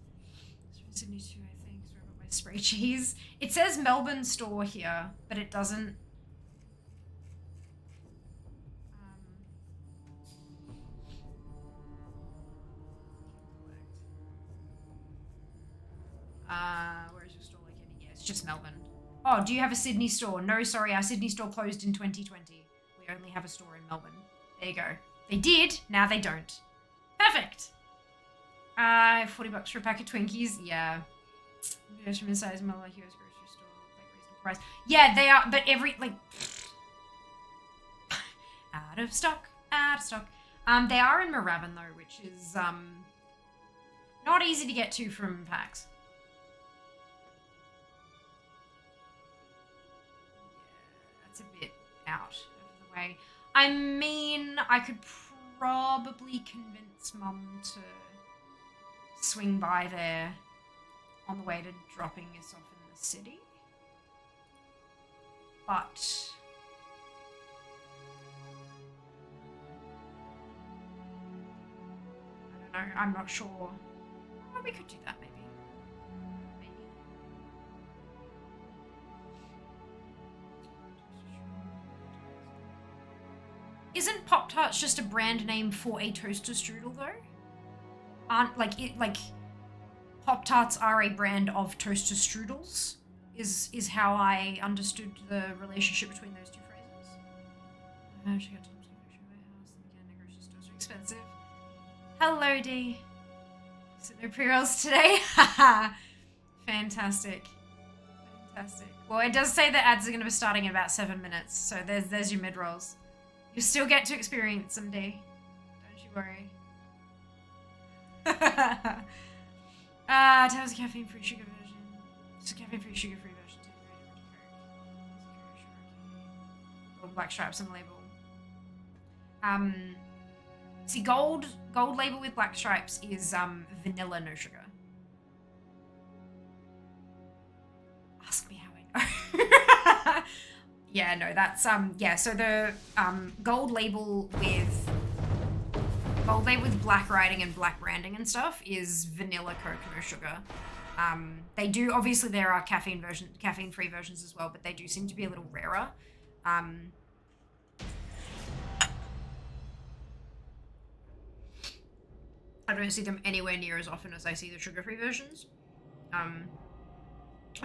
It's from Sydney too, I think. Sorry about my spray cheese. It says Melbourne store here, but it doesn't. Where's your store located? Yeah, it's just Melbourne. Oh, do you have a Sydney store? No, sorry, our Sydney store closed in 2020. We only have a store in Melbourne. There you go. They did, now they don't. Perfect. $40 for a pack of Twinkies. Yeah. Videos from inside Melbourne US grocery store, like reasonable price. Yeah, they are, but out of stock. They are in Moorabbin though, which is not easy to get to from PAX. That's a bit out of the way. I mean, I could probably convince Mum to swing by there on the way to dropping us off in the city. But No, I'm not sure. Well, we could do that maybe. Maybe. Isn't Pop-Tarts just a brand name for a toaster strudel though? Aren't like Pop-Tarts are a brand of toaster strudels? Is how I understood the relationship between those two phrases. She got Tom's grocery warehouse and again grocery stores are expensive. Hello D. So no pre-rolls today? Haha. Fantastic. Fantastic. Well, it does say that ads are going to be starting in about 7 minutes, so there's your mid-rolls. You still get to experience them, D. Don't you worry. Tell us a caffeine-free sugar version. Just a caffeine-free sugar-free version. Or black stripes on the label. See, gold label with black stripes is vanilla, no sugar. Ask me how I know. Yeah, no, that's yeah. So the gold label with black writing and black branding and stuff is vanilla Coke, no sugar. They do, obviously there are caffeine-free versions as well, but they do seem to be a little rarer. I don't see them anywhere near as often as I see the sugar-free versions. And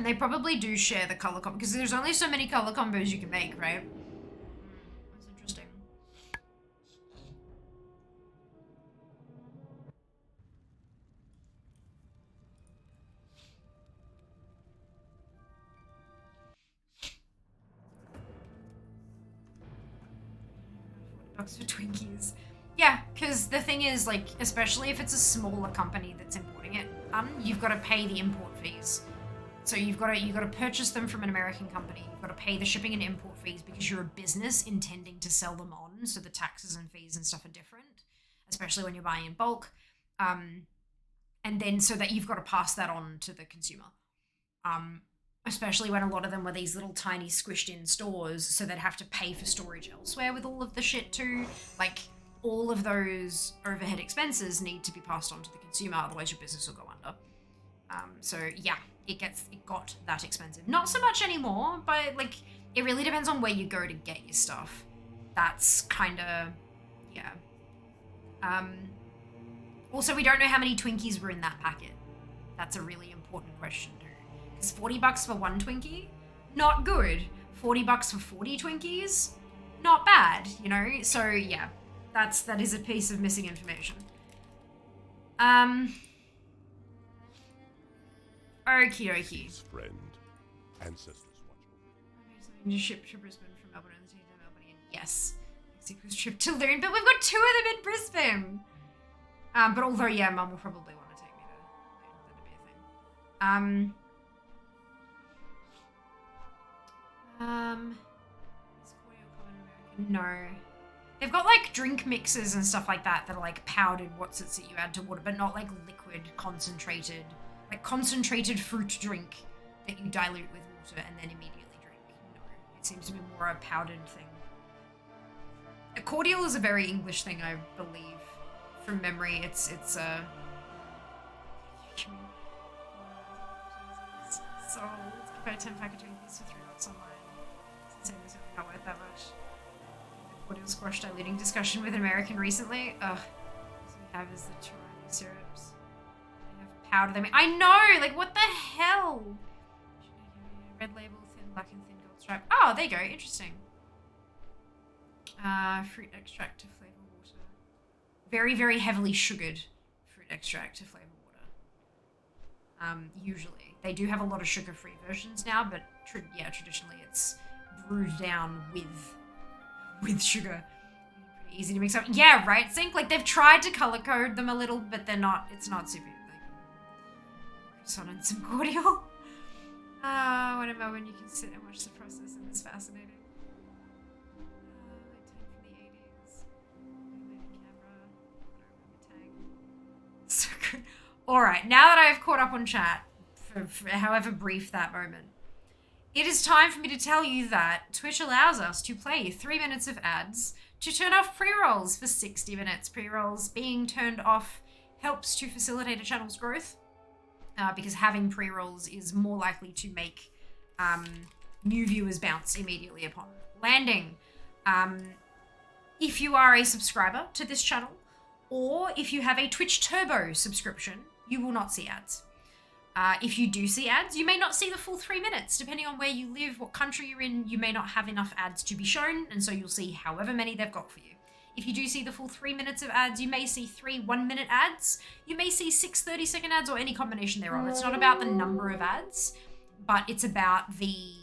they probably do share the color combo, because there's only so many color combos you can make, right? That's interesting. $40 for Twinkies. Yeah, because the thing is, like, especially if it's a smaller company that's importing it, you've got to pay the import fees. So you've got to purchase them from an American company. You've got to pay the shipping and import fees because you're a business intending to sell them on. So the taxes and fees and stuff are different, especially when you're buying in bulk. And then so that you've got to pass that on to the consumer. Especially when a lot of them were these little tiny squished in stores, so they'd have to pay for storage elsewhere with all of the shit too. Like, all of those overhead expenses need to be passed on to the consumer, otherwise your business will go under. So yeah, it got that expensive. Not so much anymore, but like, it really depends on where you go to get your stuff. That's kinda, yeah. Also, we don't know how many Twinkies were in that packet. That's a really important question too. Because $40 for one Twinkie, not good. $40 for 40 Twinkies, not bad, you know? So yeah. That is a piece of missing information. Okie dokie. Friend, ancestors watch. Just ship to Brisbane from Melbourne and to Melbourne. Yes. Equals trip to Loon, but we've got 2 of them in Brisbane. But although yeah, Mum will probably want to take me to Loon. That'd be a thing. Is cordial common American? No. They've got like drink mixes and stuff like that that are like powdered what's-its that you add to water, but not like liquid concentrated, like concentrated fruit drink that you dilute with water and then immediately drink. No, it seems to be more a powdered thing. A cordial is a very English thing, I believe, from memory. It's so let's buy 10 pack of Twinkies for $3 online. It's not worth that much. Cordial squash diluting discussion with an American recently. Ugh. What we have is the Toronto syrups. They have powder. I know! Like, what the hell? Red label, thin black and thin gold stripe. Oh, there you go. Interesting. Fruit extract to flavor water. Very, very heavily sugared fruit extract to flavor water. Usually. They do have a lot of sugar-free versions now, but traditionally it's brewed down with sugar. Pretty easy to mix up. Yeah, right, Sync? Like, they've tried to color code them a little, but it's not super, like, croissant and some cordial. What a moment you can sit and watch the process, and it's fascinating. Like, from the 80s. So good. Alright, now that I've caught up on chat, for however brief that moment, it is time for me to tell you that Twitch allows us to play 3 minutes of ads to turn off pre-rolls for 60 minutes. Pre-rolls being turned off helps to facilitate a channel's growth because having pre-rolls is more likely to make new viewers bounce immediately upon landing. If you are a subscriber to this channel, or if you have a Twitch Turbo subscription, you will not see ads. If you do see ads, you may not see the full 3 minutes. Depending on where you live, what country you're in, you may not have enough ads to be shown, and so you'll see however many they've got for you. If you do see the full 3 minutes of ads, you may see 3 1-minute ads. You may see 6 30-second ads, or any combination thereof. It's not about the number of ads, but it's about the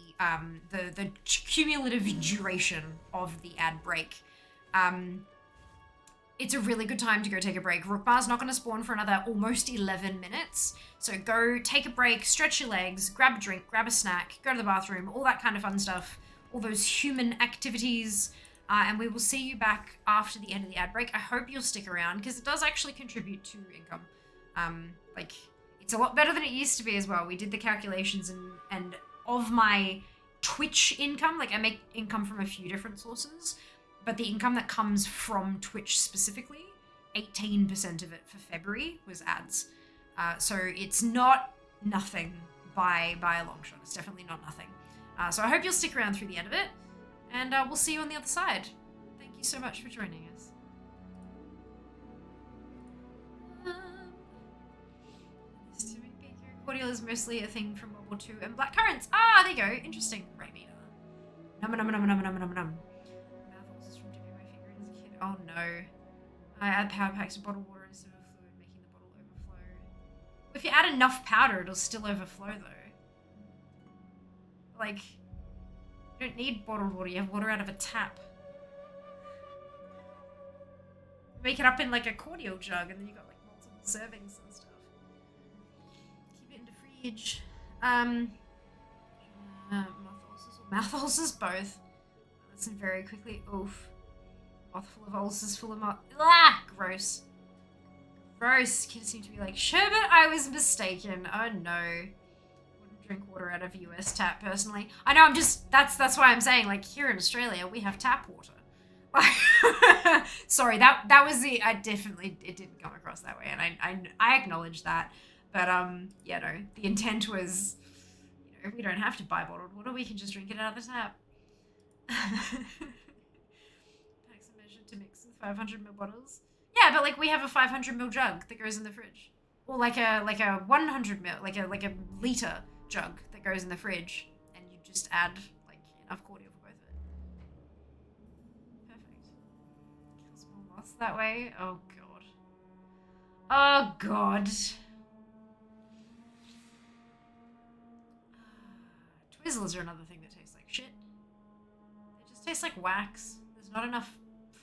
cumulative duration of the ad break. It's a really good time to go take a break. Rookmar's not going to spawn for another almost 11 minutes. So go take a break, stretch your legs, grab a drink, grab a snack, go to the bathroom, all that kind of fun stuff. All those human activities. And we will see you back after the end of the ad break. I hope you'll stick around because it does actually contribute to income. Like, it's a lot better than it used to be as well. We did the calculations and of my Twitch income, like I make income from a few different sources, but the income that comes from Twitch specifically, 18% of it for February was ads. So it's not nothing by a long shot. It's definitely not nothing. So I hope you'll stick around through the end of it, and we'll see you on the other side. Thank you so much for joining us. Cordial is mostly a thing from World War II and black currants. Ah, there you go. Interesting. Right meter. Num. Mouth ulcers from dipping my finger in as a kid. Oh no. I add power packs to bottled water instead of fluid, making the bottle overflow. If you add enough powder, it'll still overflow though. Like, you don't need bottled water. You have water out of a tap. Make it up in like a cordial jug, and then you got like multiple servings and stuff. Fridge. Mouth ulcers both. Listen very quickly. Oof. Mouth full of ulcers, full of mouth. Ah! Gross. Gross. Kids seem to be like, Sherbet, I was mistaken. Oh no. Wouldn't drink water out of a US tap personally. I know, I'm just, that's why I'm saying, like, here in Australia, we have tap water. Sorry, that was the, it didn't come across that way, and I acknowledge that. But, yeah, no, the intent was, you know, we don't have to buy bottled water, we can just drink it out of the tap. Packs are measured to mix with 500ml bottles. Yeah, but, like, we have a 500ml jug that goes in the fridge. Or like a 100ml, like a liter jug that goes in the fridge, and you just add, like, enough cordial for both of it. Perfect. Kill small moths that way. Oh, God. Oh, God. Twizzlers are another thing that tastes like shit. They just taste like wax. There's not enough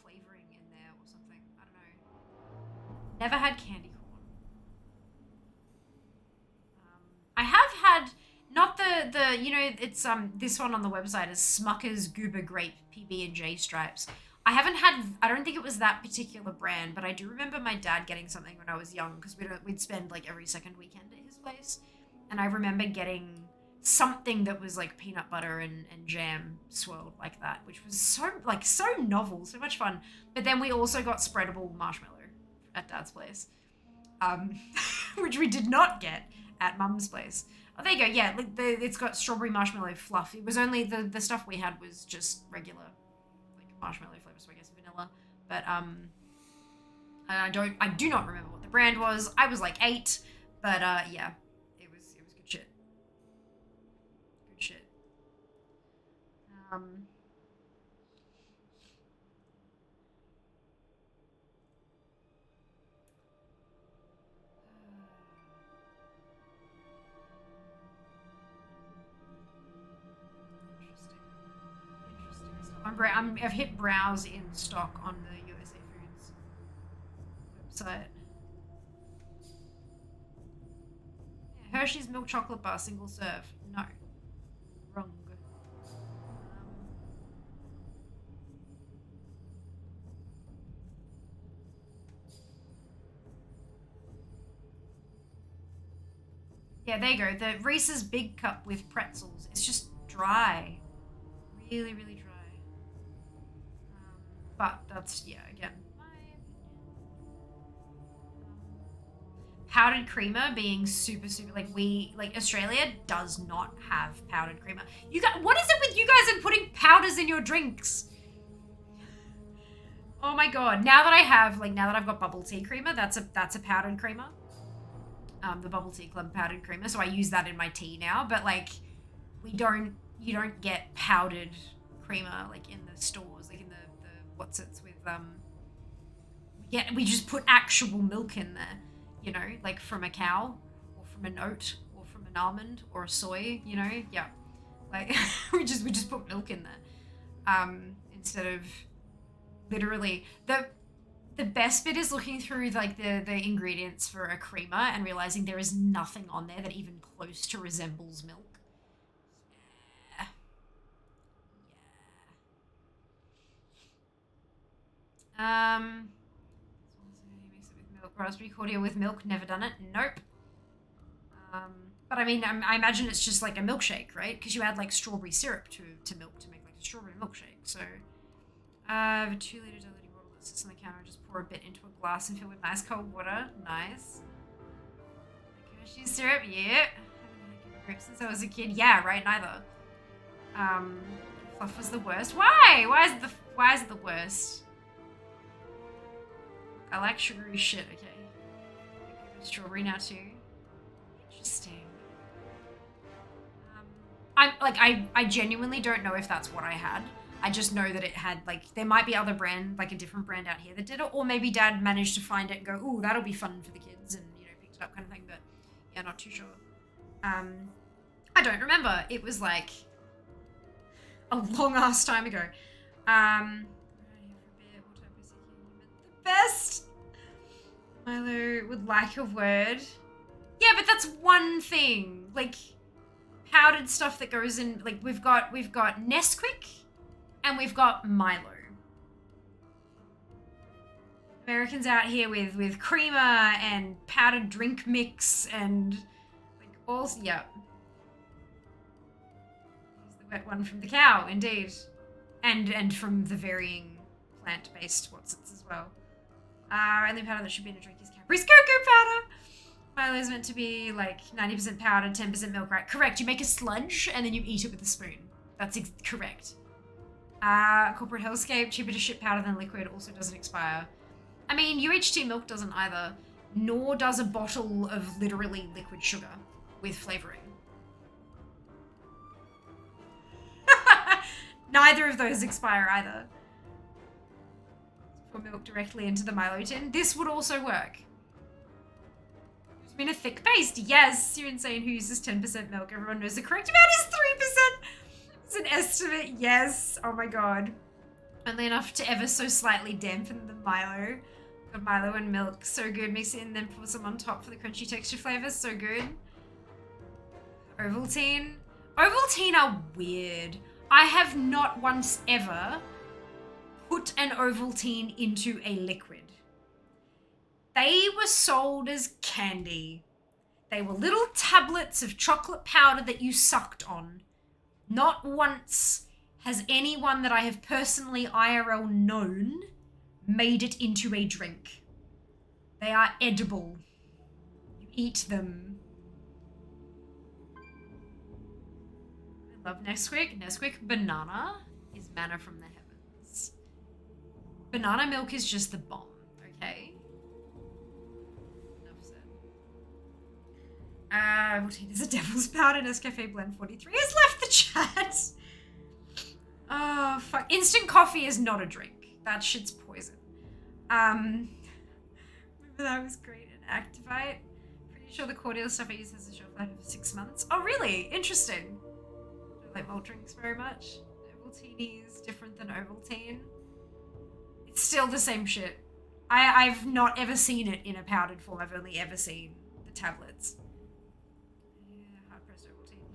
flavoring in there or something. I don't know. Never had candy corn. I have had, not the you know, it's this one on the website is Smucker's Goober Grape PB&J stripes. I haven't had, I don't think it was that particular brand, but I do remember my dad getting something when I was young because we'd spend like every second weekend at his place. And I remember getting something that was like peanut butter and jam swirled like that, which was so novel, so much fun. But then we also got spreadable marshmallow at Dad's place, which we did not get at Mum's place. Oh, there you go. Yeah, it's got strawberry marshmallow fluff. It was only the stuff we had was just regular like marshmallow flavor, so I guess vanilla. But I do not remember what the brand was. I was like 8, but yeah. I've hit browse in stock on the USA Foods website. Yeah, Hershey's milk chocolate bar, single serve. No. Wrong. Yeah, there you go. The Reese's Big Cup with pretzels. It's just dry. Really, really dry. But that's, yeah, again, my opinion. powdered creamer being super, like Australia does not have powdered creamer. You got, what is it with you guys and putting powders in your drinks? Oh my god! Now that I've got bubble tea creamer, that's a powdered creamer. The Bubble Tea Club powdered creamer, so I use that in my tea now. But like, you don't get powdered creamer like in the stores, like in the what's it's with we just put actual milk in there, you know, like from a cow or from an oat or from an almond or a soy, you know, yeah, like we just put milk in there, instead of literally the best bit is looking through like the ingredients for a creamer and realizing there is nothing on there that even close to resembles milk. Yeah. Mix it with milk. Raspberry cordial with milk. Never done it. Nope. But I mean, I imagine it's just like a milkshake, right? Because you add like strawberry syrup to milk to make like a strawberry milkshake. So, I have a 2-liter diluting bottle that sits on the counter. Just pour a bit into a glass and fill with nice cold water. Nice. Cashew syrup, yeah. Haven't had grapes since I was a kid. Yeah, right. Neither. Fluff was the worst. Why? Why is it the worst? I like sugary shit. Okay. Strawberry now too. Interesting. I genuinely don't know if that's what I had. I just know that it had, like, there might be other brand, like a different brand out here that did it, or maybe Dad managed to find it and go, ooh, that'll be fun for the kids, and, you know, picked it up kind of thing, but yeah, not too sure. I don't remember. It was like a long ass time ago. The best. Milo would like a word. Yeah, but that's one thing. Like, powdered stuff that goes in, like, we've got Nesquik and we've got Milo. Americans out here with creamer and powdered drink mix and like all, yeah. Here's the wet one from the cow, indeed. And from the varying plant-based what's-its as well. Only powder that should be in a drink is Cadbury's cocoa powder. Milo is meant to be like 90% powder, 10% milk, right? Correct. You make a sludge and then you eat it with a spoon. That's correct. Corporate hellscape, cheaper to ship powder than liquid, also doesn't expire. I mean, UHT milk doesn't either, nor does a bottle of literally liquid sugar with flavoring. Neither of those expire either. Pour milk directly into the Milo tin. This would also work. In a thick paste. Yes, you're insane. Who uses 10% milk? Everyone knows the correct amount is 3%. It's an estimate. Yes. Oh my god. Only enough to ever so slightly dampen the Milo. Got Milo and milk. So good. Mix it and then put some on top for the crunchy texture flavors. So good. Ovaltine. Ovaltine are weird. I have not once ever put an Ovaltine into a liquid. They were sold as candy. They were little tablets of chocolate powder that you sucked on. Not once has anyone that I have personally IRL known made it into a drink. They are edible. You eat them. I love Nesquik. Nesquik banana is manna from the heavens. Banana milk is just the bomb, okay? Ovaltine is a devil's powder. Nescafe Blend 43 has left the chat. Oh, fuck. Instant coffee is not a drink. That shit's poison. Remember that was great in Activite. Pretty sure the cordial stuff I use has a shelf life of 6 months. Oh, really? Interesting. I don't like malt drinks very much. Ovaltine is different than Ovaltine. It's still the same shit. I've not ever seen it in a powdered form. I've only ever seen the tablets.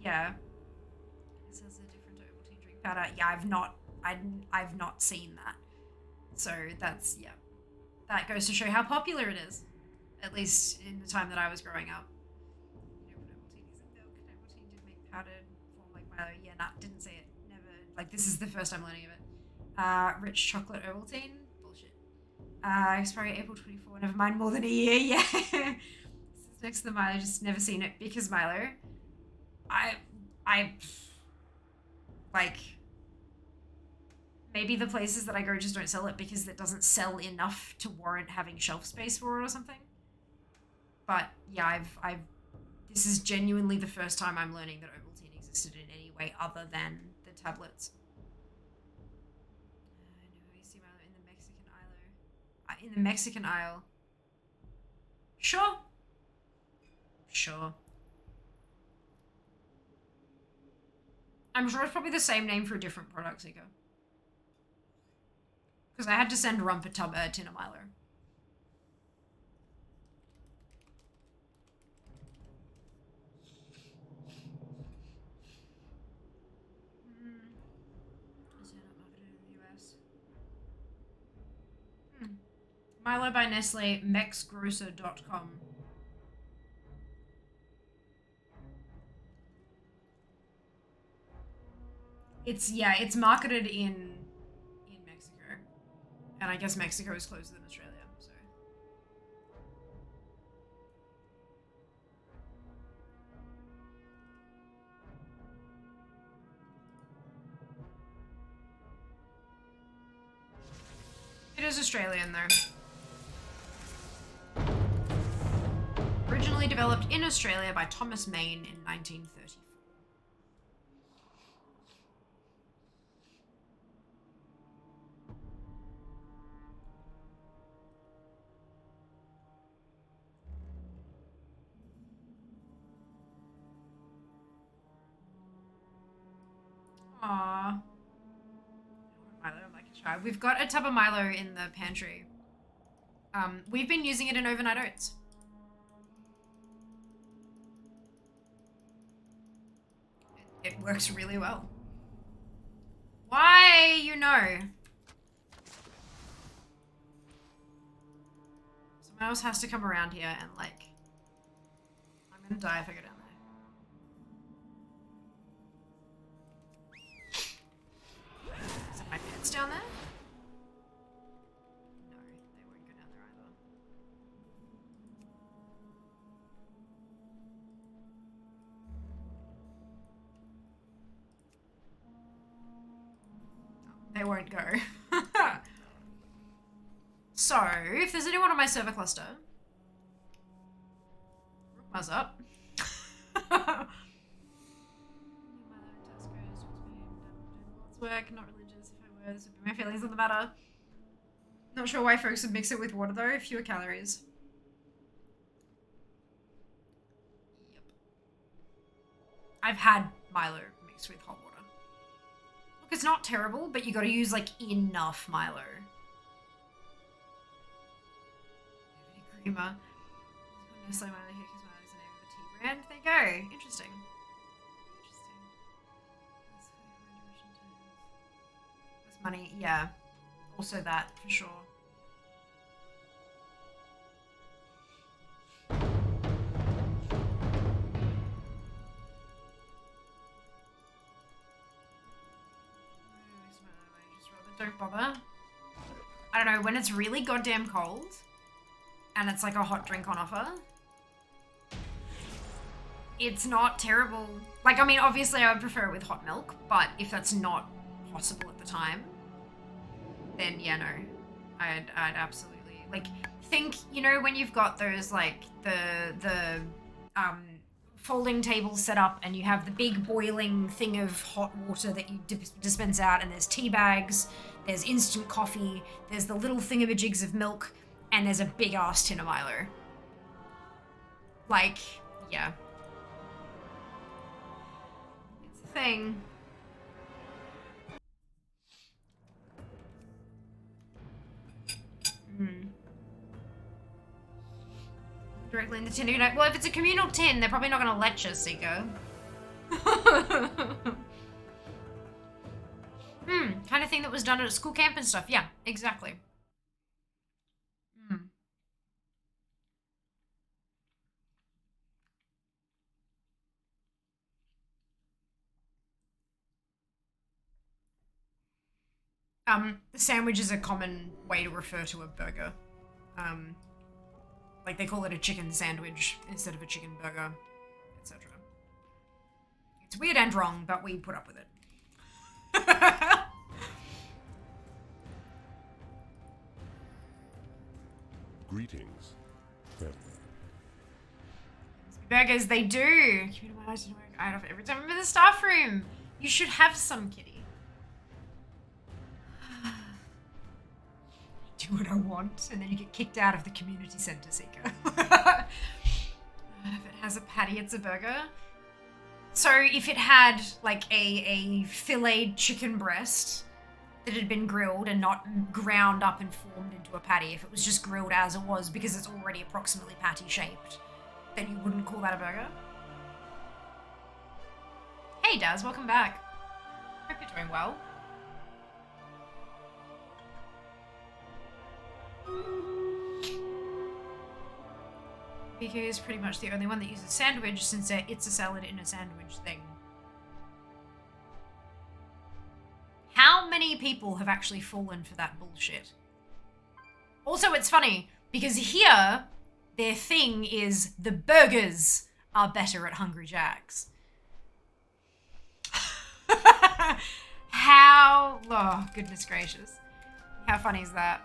Yeah. This has a different Ovaltine drink powder. Yeah, I've not seen that. So that's, yeah. That goes to show how popular it is. At least in the time that I was growing up. You know what Ovaltine is in milk. Ovaltine did make powdered form like Milo. Yeah, nah, didn't say it. Never. Like, this is the first I'm learning of it. Rich chocolate Ovaltine. Bullshit. Expiry April 24. Never mind, more than a year. Yeah. This is next to the Milo, just never seen it because Milo. I like maybe the places that I go just don't sell it because it doesn't sell enough to warrant having shelf space for it or something. But yeah, this is genuinely the first time I'm learning that Ovaltine existed in any way other than the tablets. I know you see Milo in the Mexican aisle. In the Mexican aisle. Sure. Sure. I'm sure it's probably the same name for a different product, Zika. Because I had to send Rump a tin of Milo. Is it not marketed in the US? Milo by Nestle, mexgrocer.com. It's marketed in Mexico. And I guess Mexico is closer than Australia, so. It is Australian though. Originally developed in Australia by Thomas Maine in 1934. Aww. Milo, I'm like a child. We've got a tub of Milo in the pantry. We've been using it in overnight oats. It works really well. Why, you know? Someone else has to come around here and like... I'm gonna die if I go down there. Is it my pets down there? No, they won't go down there either. They won't go. So, if there's anyone on my server cluster, what's up? Work, not religious. If I were, this would be my feelings on the matter. Not sure why folks would mix it with water though. Fewer calories. Yep. I've had Milo mixed with hot water. Look, it's not terrible, but you got to use like enough Milo. Creamer. Nestle Milo here because Milo is the name of a tea brand. There you go. Interesting. That's money. Yeah. Also that for sure. Don't bother. I don't know, when it's really goddamn cold and it's like a hot drink on offer, it's not terrible. Like, I mean, obviously I would prefer it with hot milk, but if that's not possible at the time, then yeah, no. I'd absolutely, like, think, you know, when you've got those, like, the folding tables set up and you have the big boiling thing of hot water that you dispense out, and there's tea bags, there's instant coffee, there's the little thingamajigs of milk, and there's a big ass tin of Milo. Like, yeah. It's a thing. Directly in the tin. Well, if it's a communal tin, they're probably not going to let you, Seeko. Kind of thing that was done at school camp and stuff. Yeah, exactly. The sandwich is a common way to refer to a burger. Like, they call it a chicken sandwich instead of a chicken burger, etc. It's weird and wrong, but we put up with it. Greetings. Farewell. Burgers, they do. Out of every time I'm in the staff room. You should have some, kitty. Do what I want, and then you get kicked out of the community center, Seeker. If it has a patty, it's a burger. So if it had like a filleted chicken breast that had been grilled and not ground up and formed into a patty, if it was just grilled as it was because it's already approximately patty shaped, then you wouldn't call that a burger? Hey Daz, welcome back. Hope you're doing well. BK is pretty much the only one that uses sandwich since it's a salad in a sandwich thing. How many people have actually fallen for that bullshit? Also, it's funny because here their thing is the burgers are better at Hungry Jack's. How, oh goodness gracious. How funny is that?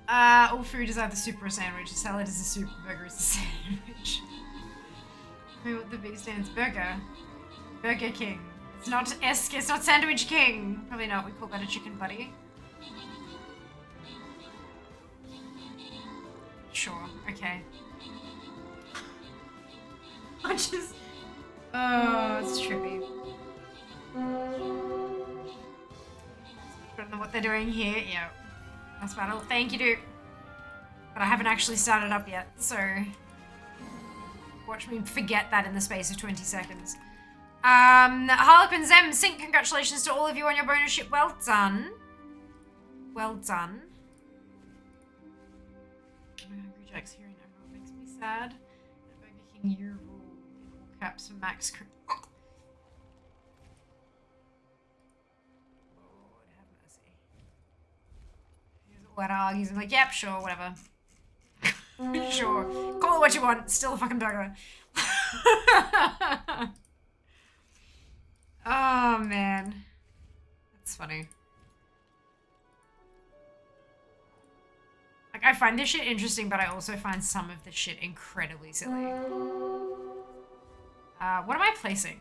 All food is either soup or a sandwich. A salad is a soup, a burger is a sandwich. I mean, what the B stands, burger. Burger King. It's not it's not Sandwich King. Probably not, we call that a chicken buddy. Sure, okay. I just... Oh, it's trippy. Don't know what they're doing here. Yeah. That's battle. Thank you, dude. But I haven't actually started up yet, so... Watch me forget that in the space of 20 seconds. Harlequin Zem, Sync, congratulations to all of you on your bonus ship. Well done. Well done. Hungry Jack's here and everyone makes me sad. Burger King, you rule. All caps for Max. Lord have mercy. He's all out of argues. I'm like, yep, sure, whatever. Sure. Call it what you want. Still a fucking burger. Oh, man. That's funny. Like, I find this shit interesting, but I also find some of this shit incredibly silly. What am I placing?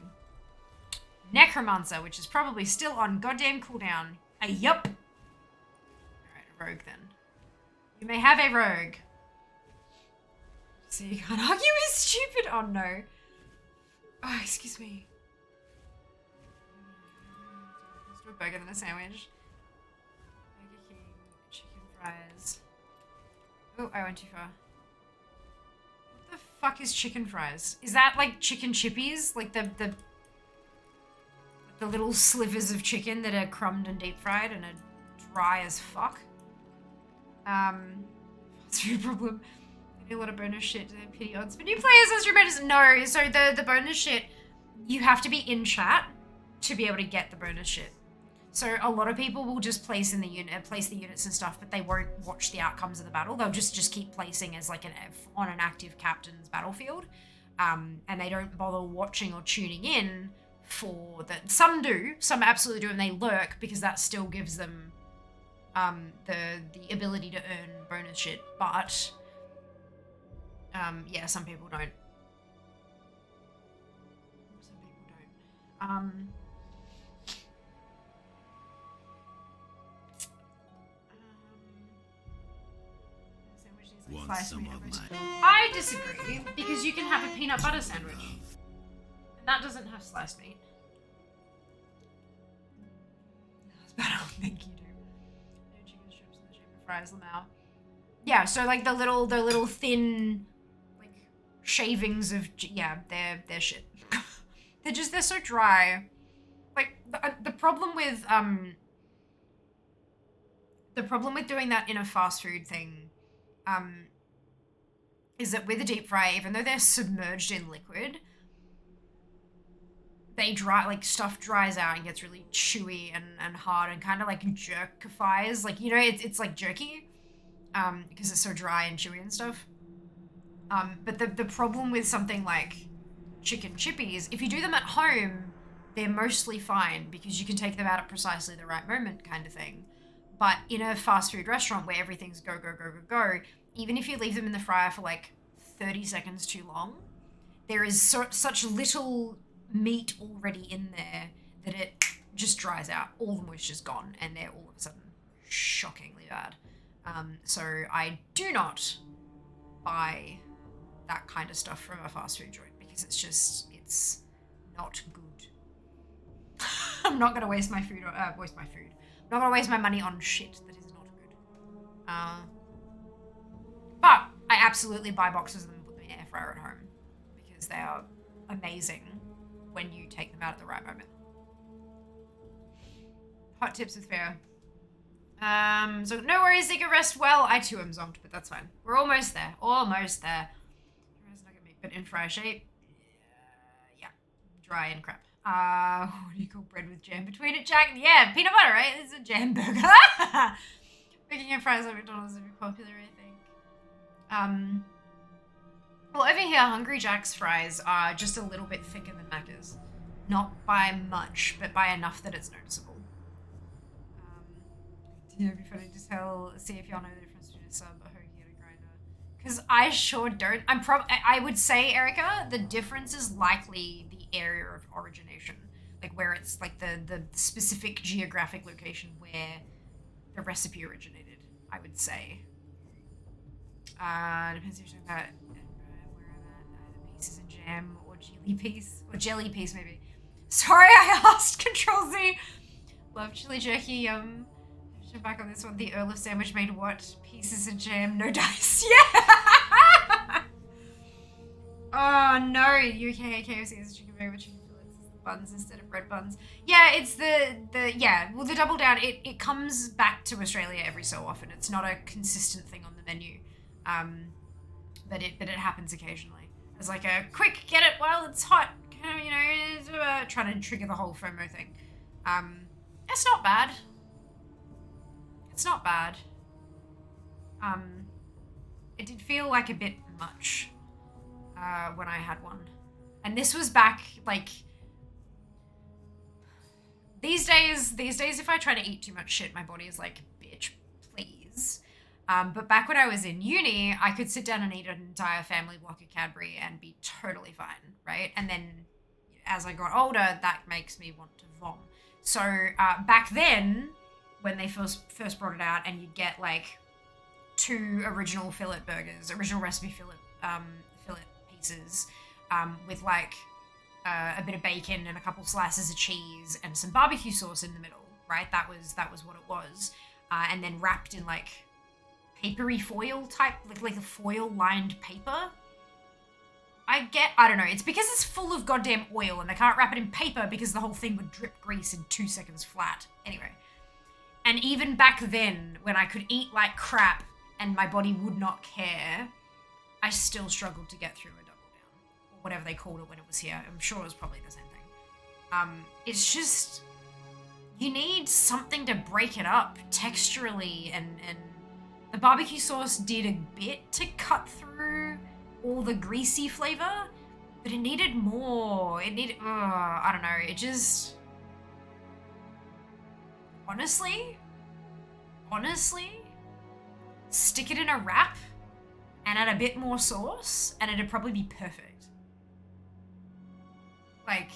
Necromancer, which is probably still on goddamn cooldown. Yup. Alright, a rogue then. You may have a rogue. So you can't argue with stupid. Oh, no. Oh, excuse me. Let's do a burger than a sandwich. Burger King, chicken fries. Oh, I went too far. What the fuck is chicken fries? Is that like chicken chippies? Like the little slivers of chicken that are crumbed and deep fried and are dry as fuck? What's your problem? I need a lot of bonus shit to pity odds. For new players, as your bonus. No, so the bonus shit, you have to be in chat to be able to get the bonus shit. So a lot of people will just place the units and stuff, but they won't watch the outcomes of the battle. They'll just keep placing as like on an active captain's battlefield, and they don't bother watching or tuning in for that. Some do, some absolutely do, and they lurk because that still gives them the ability to earn bonus shit. But yeah, some people don't. Some people don't. Want some of my... I disagree, because you can have a peanut butter sandwich. And that doesn't have sliced meat. That's better. Thank you, dude. No chicken strips in the shape of fries, Lamau. Yeah, so like the little thin, like, shavings of... Yeah, they're shit. they're so dry. Like, the problem with, the problem with doing that in a fast food thing is that with a deep fry, even though they're submerged in liquid, they dry, like, stuff dries out and gets really chewy and hard and kind of like jerkifies. Like, you know, it's like jerky. because it's so dry and chewy and stuff. But the problem with something like chicken chippies, if you do them at home, they're mostly fine because you can take them out at precisely the right moment kind of thing. But in a fast food restaurant where everything's go, go, go, go, go, even if you leave them in the fryer for like 30 seconds too long, there is such little meat already in there that it just dries out. All the moisture's gone and they're all of a sudden shockingly bad. So I do not buy that kind of stuff from a fast food joint because it's not good. I'm not gonna waste my food. I'm not gonna waste my money on shit that is not good. But I absolutely buy boxes of them and put them in the air fryer at home because they are amazing when you take them out at the right moment. Hot tips with Fair. So no worries, Zika, rest well. I too am zonked, but that's fine. We're almost there. Almost there. But in fry shape. Yeah. Dry and crap. What do you call bread with jam between it, Jack? Yeah, peanut butter, right? It's a jam burger. Making and fries at McDonald's would be popular, I think. Well, over here, Hungry Jack's fries are just a little bit thicker than Macca's. Not by much, but by enough that it's noticeable. Yeah, it'd be funny to see if y'all know the difference between a sub, a hoagie, and a grinder. Because I sure don't. I would say, Erica, the difference is likely the area of origination. Like where it's like the specific geographic location where the recipe originated, I would say. Depends if you're talking about where I'm at, either pieces and jam or jelly piece maybe. Sorry, I asked. Control Z. Love chili jerky. Yum. Back on this one, the Earl of Sandwich made what? Pieces of jam, no dice. Yeah. Oh no, UK KFC is a chicken burger with chicken fillets, buns instead of bread buns. Yeah, it's the double down. It comes back to Australia every so often. It's not a consistent thing on the menu, but it happens occasionally. It's like a quick get it while it's hot, kind of trying to trigger the whole FOMO thing. It's not bad. It's not bad. It did feel like a bit much when I had one. And this was back, like... These days, if I try to eat too much shit, my body is like, bitch, please. But back when I was in uni, I could sit down and eat an entire family block of Cadbury and be totally fine, right? And then as I got older, that makes me want to vom. So back then... when they first brought it out, and you'd get like 2 original fillet burgers, original recipe fillet pieces, with like a bit of bacon and a couple slices of cheese and some barbecue sauce in the middle, right? That was what it was, and then wrapped in like papery foil type, like a foil lined paper. I don't know. It's because it's full of goddamn oil, and they can't wrap it in paper because the whole thing would drip grease in 2 seconds flat. Anyway. And even back then, when I could eat like crap and my body would not care, I still struggled to get through a double down. Or whatever they called it when it was here. I'm sure it was probably the same thing. It's just... you need something to break it up texturally, and the barbecue sauce did a bit to cut through all the greasy flavor, but it needed more. It needed... I don't know. It just... Honestly, stick it in a wrap and add a bit more sauce and it'd probably be perfect. Like,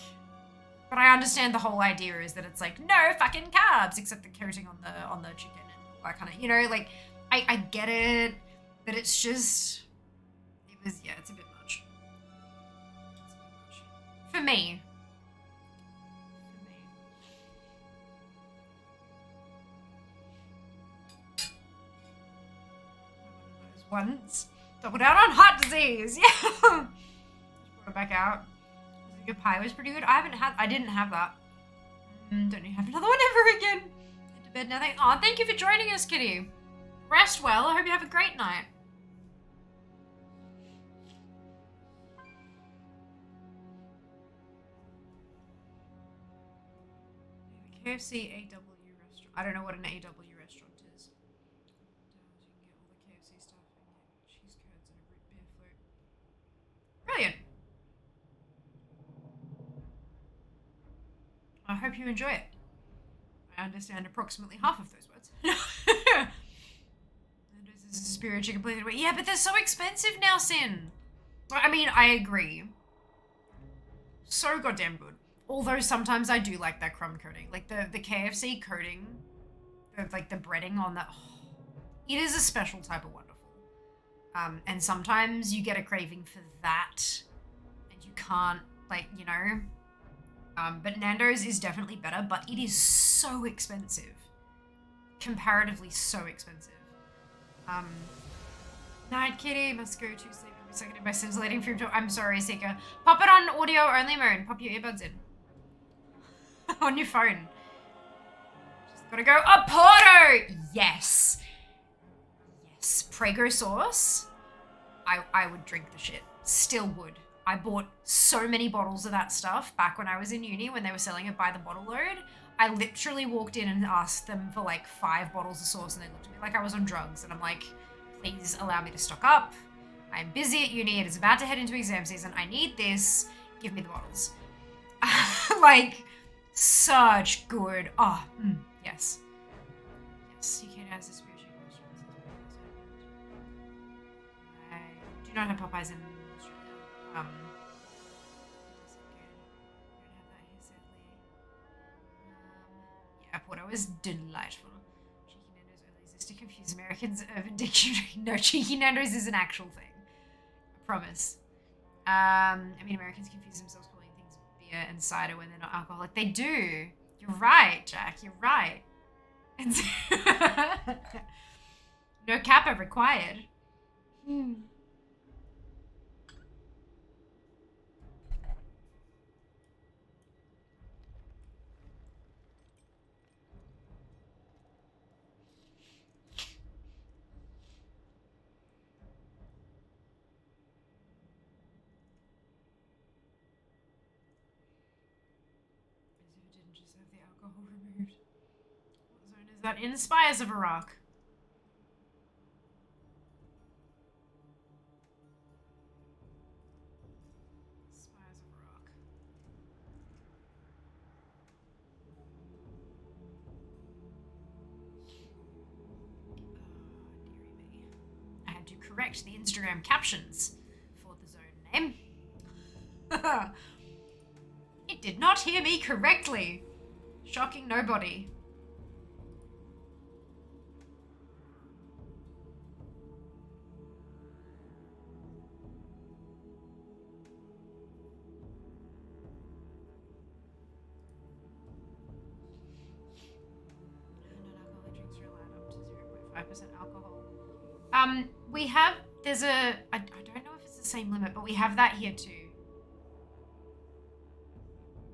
but I understand the whole idea is that it's like, no fucking carbs except the coating on the chicken and all that kind of, like, I get it, but it's just, it's a bit much. For me. Once. Double down on heart disease. Yeah. Just brought it back out. The pie was pretty good. I didn't have that. Don't need to have another one ever again. Head to bed now. Thank you for joining us, Kitty. Rest well. I hope you have a great night. KFC AW restaurant. I don't know what an AW restaurant is. hope you enjoy it. I understand approximately half of those words. This is a superior chicken place. Yeah, but they're so expensive now, Sin. I mean, I agree. So goddamn good. Although sometimes I do like that crumb coating. Like the KFC coating, like the breading on that. Oh, it is a special type of wonderful. And sometimes you get a craving for that and you can't, like, you know. But Nando's is definitely better, but it is so expensive. Comparatively so expensive. Night Kitty, must go to sleep. I'll be seconded by scintillating fume. I'm sorry, Seeker. Pop it on audio only mode. Pop your earbuds in. On your phone. Just gotta go. Oh, Porto! Yes. Yes. Prego sauce. I would drink the shit. Still would. I bought so many bottles of that stuff back when I was in uni when they were selling it by the bottle load. I literally walked in and asked them for like 5 bottles of sauce and they looked at me like I was on drugs. And I'm like, please allow me to stock up. I'm busy at uni. It is about to head into exam season. I need this. Give me the bottles. Like, such good. Oh, yes. Yes, you can have this spiritual questions. I do not have Popeyes in Australia. Yeah, Porto is delightful. Cheeky Nando's only exists to confuse Americans. Urban Dictionary. No, Cheeky Nando's is an actual thing. I promise. I mean, Americans confuse themselves calling things beer and cider when they're not alcoholic. They do. You're right, Jack. You're right. No kappa required. The alcohol removed. What zone is that in? Spires of Iraq. Spires of Iraq. Dearie me. I had to correct the Instagram captions for the zone name. It did not hear me correctly. Shocking nobody. Non-alcoholic drinks are allowed up to 0.5% alcohol. We have, there's a, I don't know if it's the same limit, but we have that here too.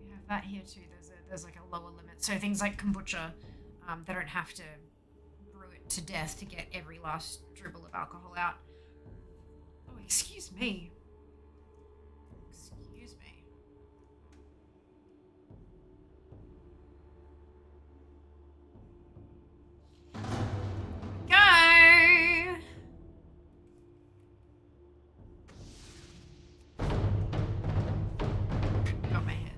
We have that here too. There's like a lower limit. So things like kombucha, they don't have to brew it to death to get every last dribble of alcohol out. Oh, excuse me. Excuse me. Go! Got my head.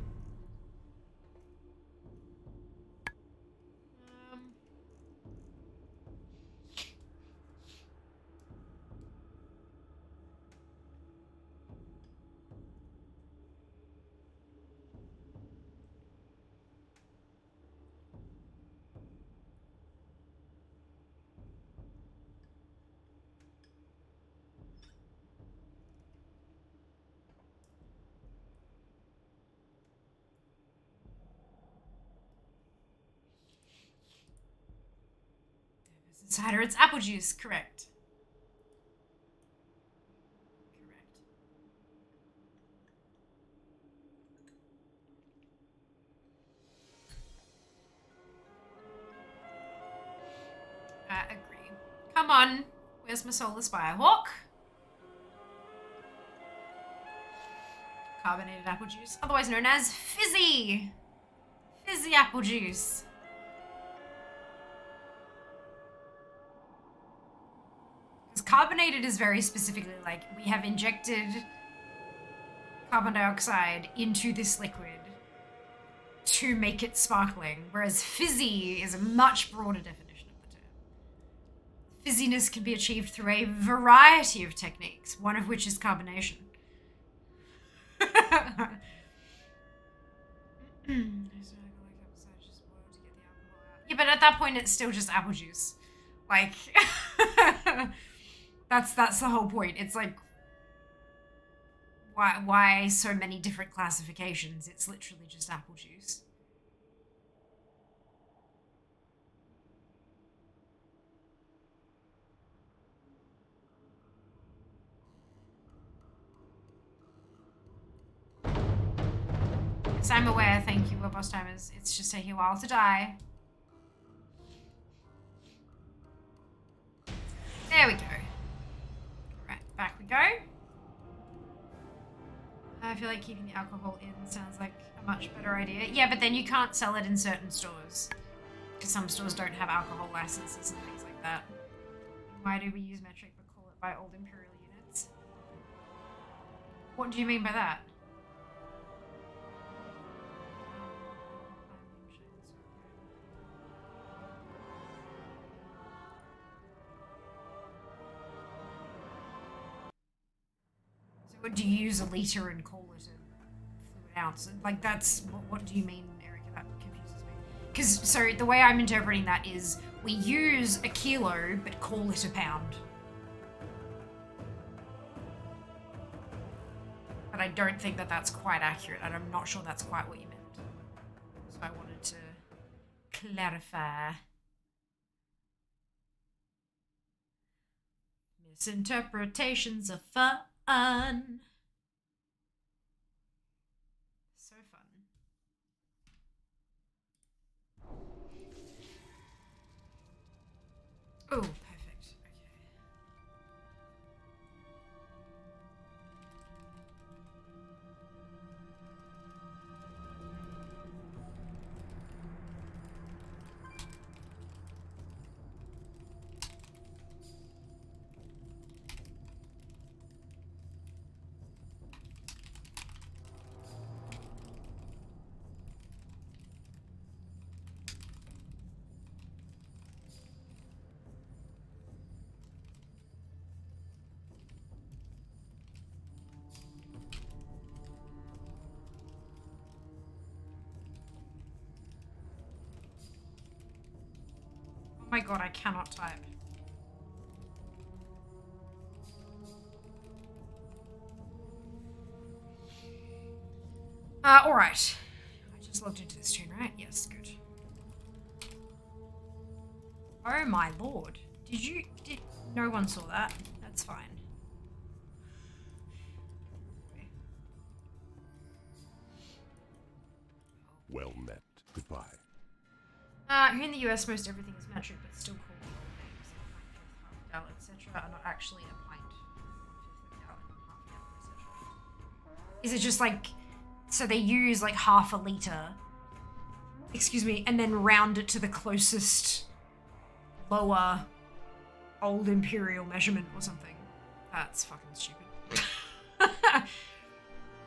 Cider, it's apple juice, correct. Agree. Come on. Where's my Solar Spirehawk? Carbonated apple juice, otherwise known as fizzy. Fizzy apple juice. Because carbonated is very specifically like we have injected carbon dioxide into this liquid to make it sparkling, whereas fizzy is a much broader definition of the term. Fizziness can be achieved through a variety of techniques, one of which is carbonation. Yeah, but at that point it's still just apple juice. Like that's the whole point. It's like why so many different classifications? It's literally just apple juice. Yes, I'm aware, thank you, boss timers. It's just taking a while to die. There we go. Right, back we go. I feel like keeping the alcohol in sounds like a much better idea. Yeah, but then you can't sell it in certain stores. Because some stores don't have alcohol licenses and things like that. Why do we use metric but call it by old imperial units? What do you mean by that? So what do you use a liter and call it a fluid ounce? Like that's, what do you mean, Erica? That confuses me. Because, so the way I'm interpreting that is we use a kilo but call it a pound. But I don't think that that's quite accurate, and I'm not sure that's quite what you meant. So I wanted to clarify. Misinterpretations are fun. So fun. Oh, perfect. Okay. Oh my god, I cannot type. Alright. I just logged into this tune, right? Yes, good. Oh my lord. Did no one saw that? That's fine. Well met. Goodbye. Here in the US, most everything is metric, but still called names. A pint, half a gallon, etc. are not actually a pint. 1/5 of a gallon, half a gallon, etc. Is it just like, so they use like half a liter, excuse me, and then round it to the closest lower old imperial measurement or something? That's fucking stupid.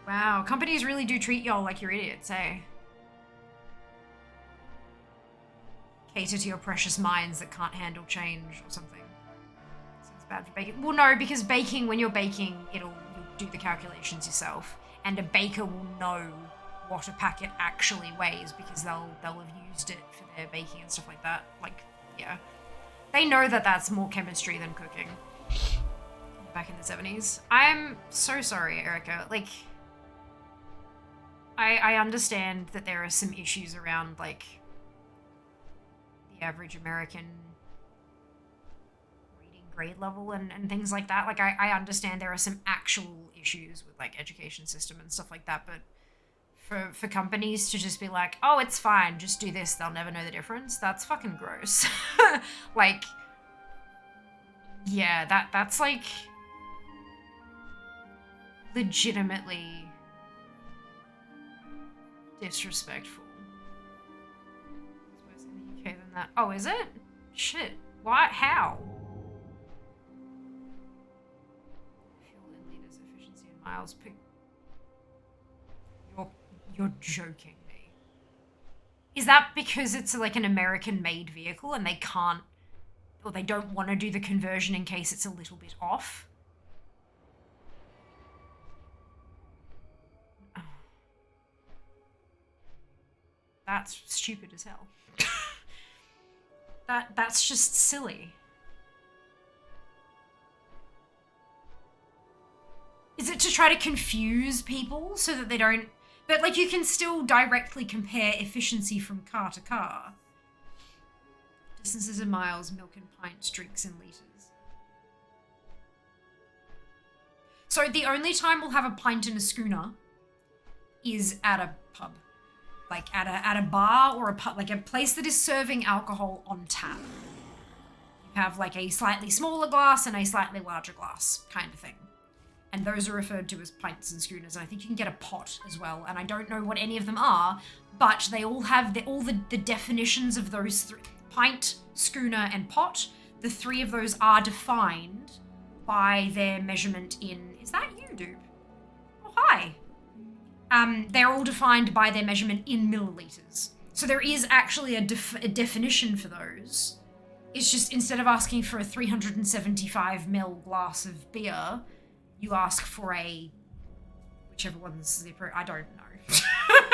Wow, companies really do treat y'all like you're idiots, eh? Cater to your precious minds that can't handle change or something. Sounds bad for baking. Well, no, because baking, when you're baking, you'll do the calculations yourself, and a baker will know what a packet actually weighs because they'll have used it for their baking and stuff like that. Like, yeah, they know that that's more chemistry than cooking. Back in the 70s. I'm so sorry, Erica. Like, I understand that there are some issues around, like, the average American reading grade level and things like that. Like, I understand there are some actual issues with, like, education system and stuff like that, but for companies to just be like, oh, it's fine, just do this, they'll never know the difference, that's fucking gross. Like, yeah, that's, like, legitimately disrespectful. It's worse in the UK than that. Oh, is it? Shit. Why? How? Fuel in liters, efficiency in miles. You're joking me. Is that because it's like an American-made vehicle and they can't, or they don't want to do the conversion in case it's a little bit off? Oh. That's stupid as hell. That's just silly. Is it to try to confuse people so that they don't... But, like, you can still directly compare efficiency from car to car. Distances in miles, milk in pints, drinks in litres. So the only time we'll have a pint in a schooner is at a pub. Like, at a bar or a pub. Like, a place that is serving alcohol on tap. You have, like, a slightly smaller glass and a slightly larger glass kind of thing. And those are referred to as pints and schooners. And I think you can get a pot as well. And I don't know what any of them are, but they all have the definitions of those three. Pint, schooner, and pot. The three of those are defined by their measurement in... Is that you, dude? Oh, hi. They're all defined by their measurement in milliliters. So there is actually a definition for those. It's just instead of asking for a 375 ml glass of beer... You ask for a... Whichever one's the appropriate... I don't know.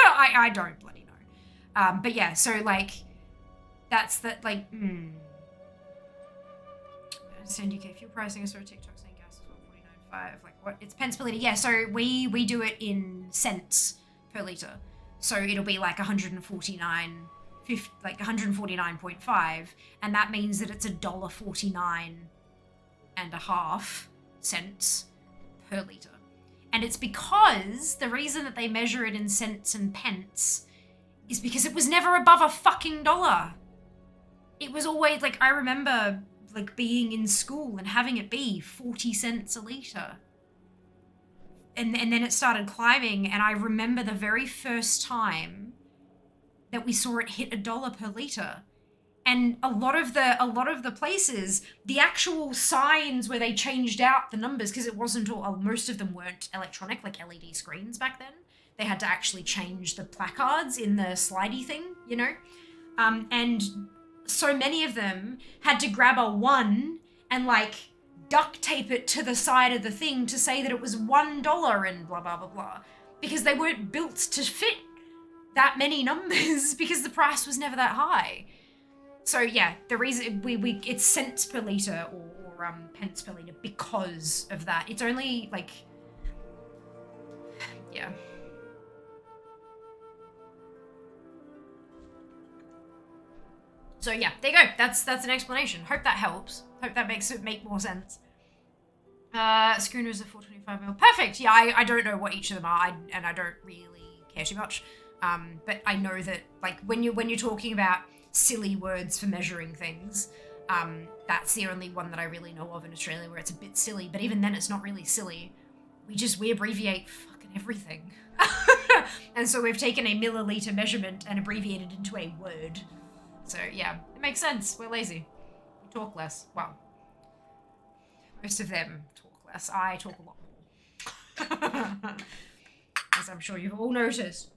I don't bloody know. But yeah, so, like... That's the, like... I understand UK fuel pricing. I saw a TikTok saying gas is 149.5. Like, what? It's pence per litre. Yeah, so we do it in cents per litre. So it'll be like 149.5. And that means that it's $1.49.5 cents per litre. And it's because the reason that they measure it in cents and pence is because it was never above a fucking dollar. It was always, like, I remember, like, being in school and having it be 40 cents a litre. And then it started climbing, and I remember the very first time that we saw it hit $1 per litre. And a lot of the places, the actual signs where they changed out the numbers, because it wasn't all, most of them weren't electronic, like LED screens back then. They had to actually change the placards in the slidey thing, you know? And so many of them had to grab a 1 and, like, duct tape it to the side of the thing to say that it was $1 and blah, blah, blah, blah. Because they weren't built to fit that many numbers because the price was never that high. So yeah, the reason it's cents per litre or pence per litre because of that. It's only like, yeah. So yeah, there you go. That's an explanation. Hope that helps. Hope that makes it make more sense. Schooners are 425 mil. Perfect. Yeah, I don't know what each of them are, and I don't really care too much. But I know that, like, when you're talking about silly words for measuring things, that's the only one that I really know of in Australia where it's a bit silly, but even then it's not really silly. We abbreviate fucking everything. And so we've taken a milliliter measurement and abbreviated it into a word. So yeah, it makes sense. We're lazy. We talk less. Well, most of them talk less. I talk a lot more. As I'm sure you've all noticed.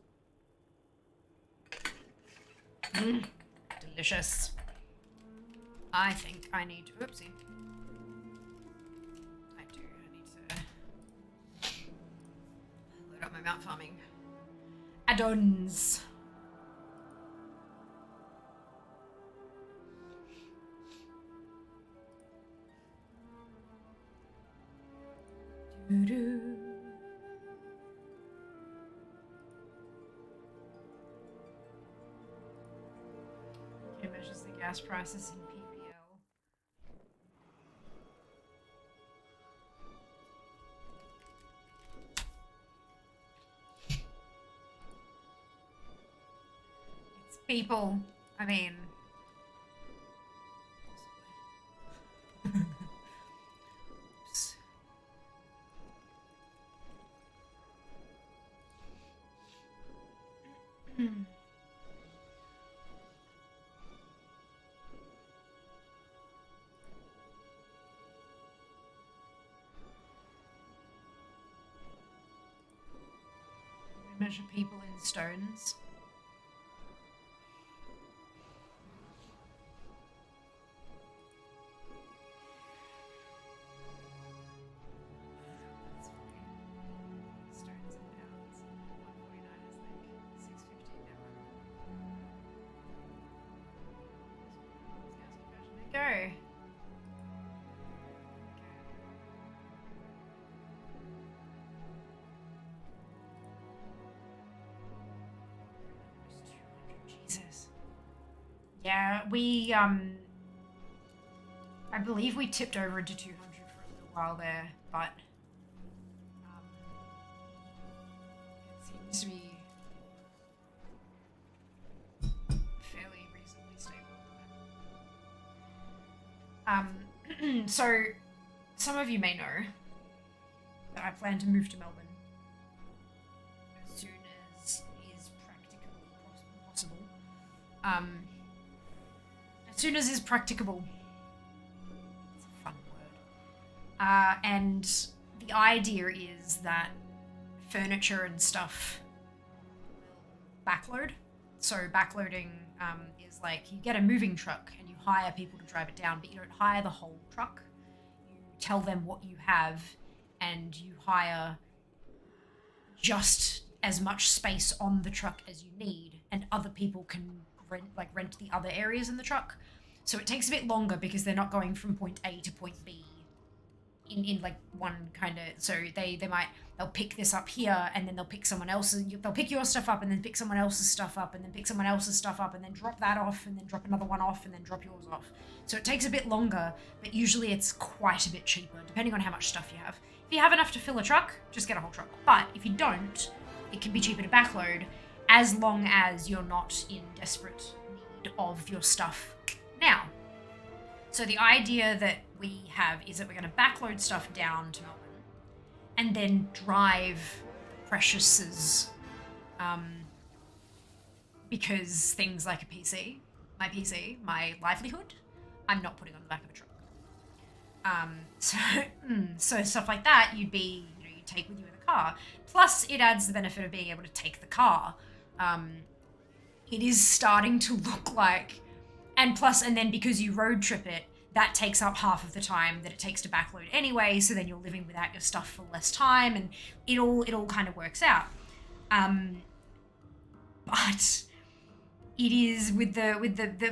Delicious. I think I need to... Oopsie. I need to load up my mount farming add-ons. Doo-doo. Okay, measures the gas prices in PPL. It's people. I mean... Oops. Measure people in stones. go. Jesus. Yeah, we I believe we tipped over into 200 for a little while there, but it seems to be fairly reasonably stable at the moment. So some of you may know that I plan to move to Melbourne as soon as is practically possible. As soon as is practicable. It's a fun word. And the idea is that furniture and stuff will backload. So backloading is like you get a moving truck and you hire people to drive it down, but you don't hire the whole truck. You tell them what you have and you hire just as much space on the truck as you need, and other people can rent the other areas in the truck. So it takes a bit longer because they're not going from point A to point B in like one kind of, so they'll pick this up here and then they'll pick someone else's, they'll pick your stuff up and then pick someone else's stuff up and then pick someone else's stuff up and then drop that off and then drop another one off and then drop yours off. So it takes a bit longer, but usually it's quite a bit cheaper depending on how much stuff you have. If you have enough to fill a truck, just get a whole truck. But if you don't, it can be cheaper to backload as long as you're not in desperate need of your stuff now. So the idea that we have is that we're going to backload stuff down to Melbourne and then drive Precious's, because things like a PC, my livelihood, I'm not putting on the back of a truck. So stuff like that you take with you in the car. Plus it adds the benefit of being able to take the car. It is starting to look like, and then because you road trip it, that takes up half of the time that it takes to backload anyway, so then you're living without your stuff for less time, and it all kind of works out. But it is with the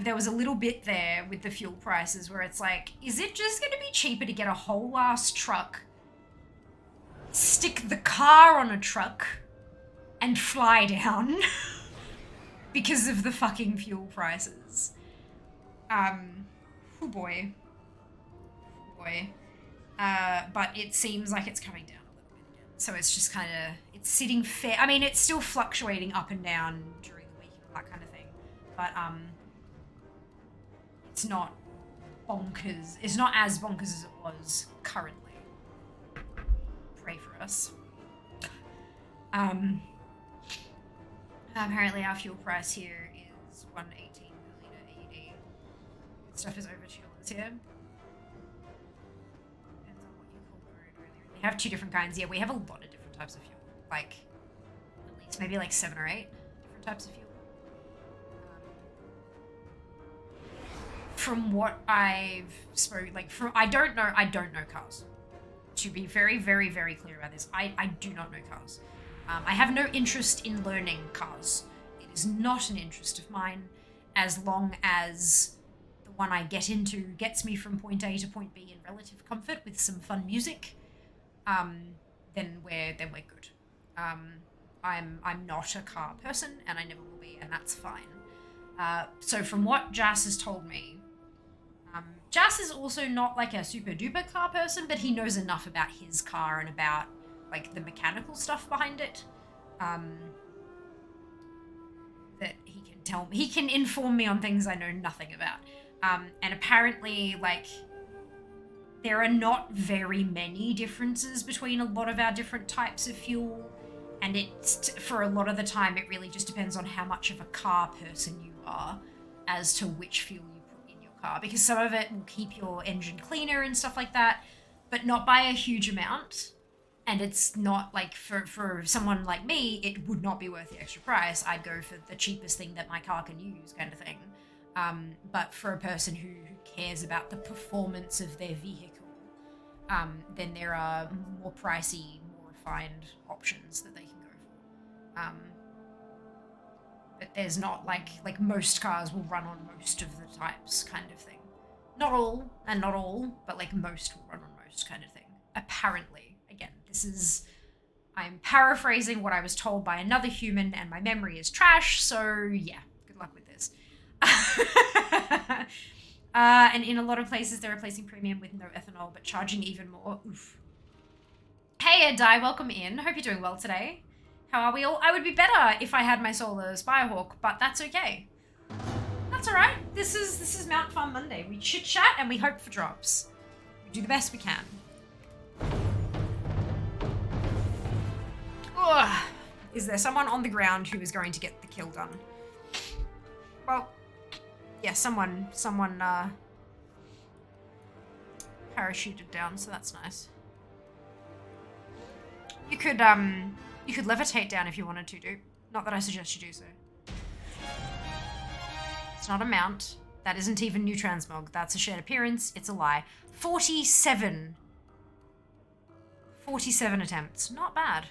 there was a little bit there with the fuel prices where it's like, is it just going to be cheaper to get a whole ass truck, stick the car on a truck, and fly down because of the fucking fuel prices? Oh boy. But it seems like it's coming down a little bit again. So it's just kind of, it's sitting fair. I mean, it's still fluctuating up and down during the week and all that kind of thing. But, it's not bonkers. It's not as bonkers as it was currently. Pray for us. Apparently our fuel price here is 118 per litre AUD. Stuff is over $2 here. Depends on what you call crude, really. They have two different kinds. Yeah, we have a lot of different types of fuel. Like, at least maybe like 7 or 8 different types of fuel. From what I've spoken, I don't know cars. To be very, very, very clear about this, I do not know cars. I have no interest in learning cars. It is not an interest of mine, as long as the one I get into gets me from point A to point B in relative comfort with some fun music. Then we're good. I'm not a car person, and I never will be, and that's fine. So from what Jas has told me, Jas is also not like a super duper car person, but he knows enough about his car and about like the mechanical stuff behind it, that he can inform me on things I know nothing about. And apparently, like, there are not very many differences between a lot of our different types of fuel, and for a lot of the time it really just depends on how much of a car person you are as to which fuel you put in your car, because some of it will keep your engine cleaner and stuff like that, but not by a huge amount. And it's not like, for someone like me, it would not be worth the extra price. I'd go for the cheapest thing that my car can use, kind of thing. But for a person who cares about the performance of their vehicle, then there are more pricey, more refined options that they can go for. But there's not like most cars will run on most of the types, kind of thing. Not all, and not all, but like most will run on most kind of thing. Apparently. Again, I'm paraphrasing what I was told by another human, and my memory is trash, so yeah, good luck with this. And in a lot of places, they're replacing premium with no ethanol, but charging even more. Oof. Hey, Di, welcome in. Hope you're doing well today. How are we all? I would be better if I had my solar Spirehawk, but that's okay. That's all right. This is Mount Farm Monday. We chit chat and we hope for drops. We do the best we can. Ugh. Is there someone on the ground who is going to get the kill done? Well, yeah, someone parachuted down, so that's nice. You could levitate down if you wanted to, dude. Not that I suggest you do so. It's not a mount. That isn't even new transmog. That's a shared appearance. It's a lie. 47 attempts. Not bad.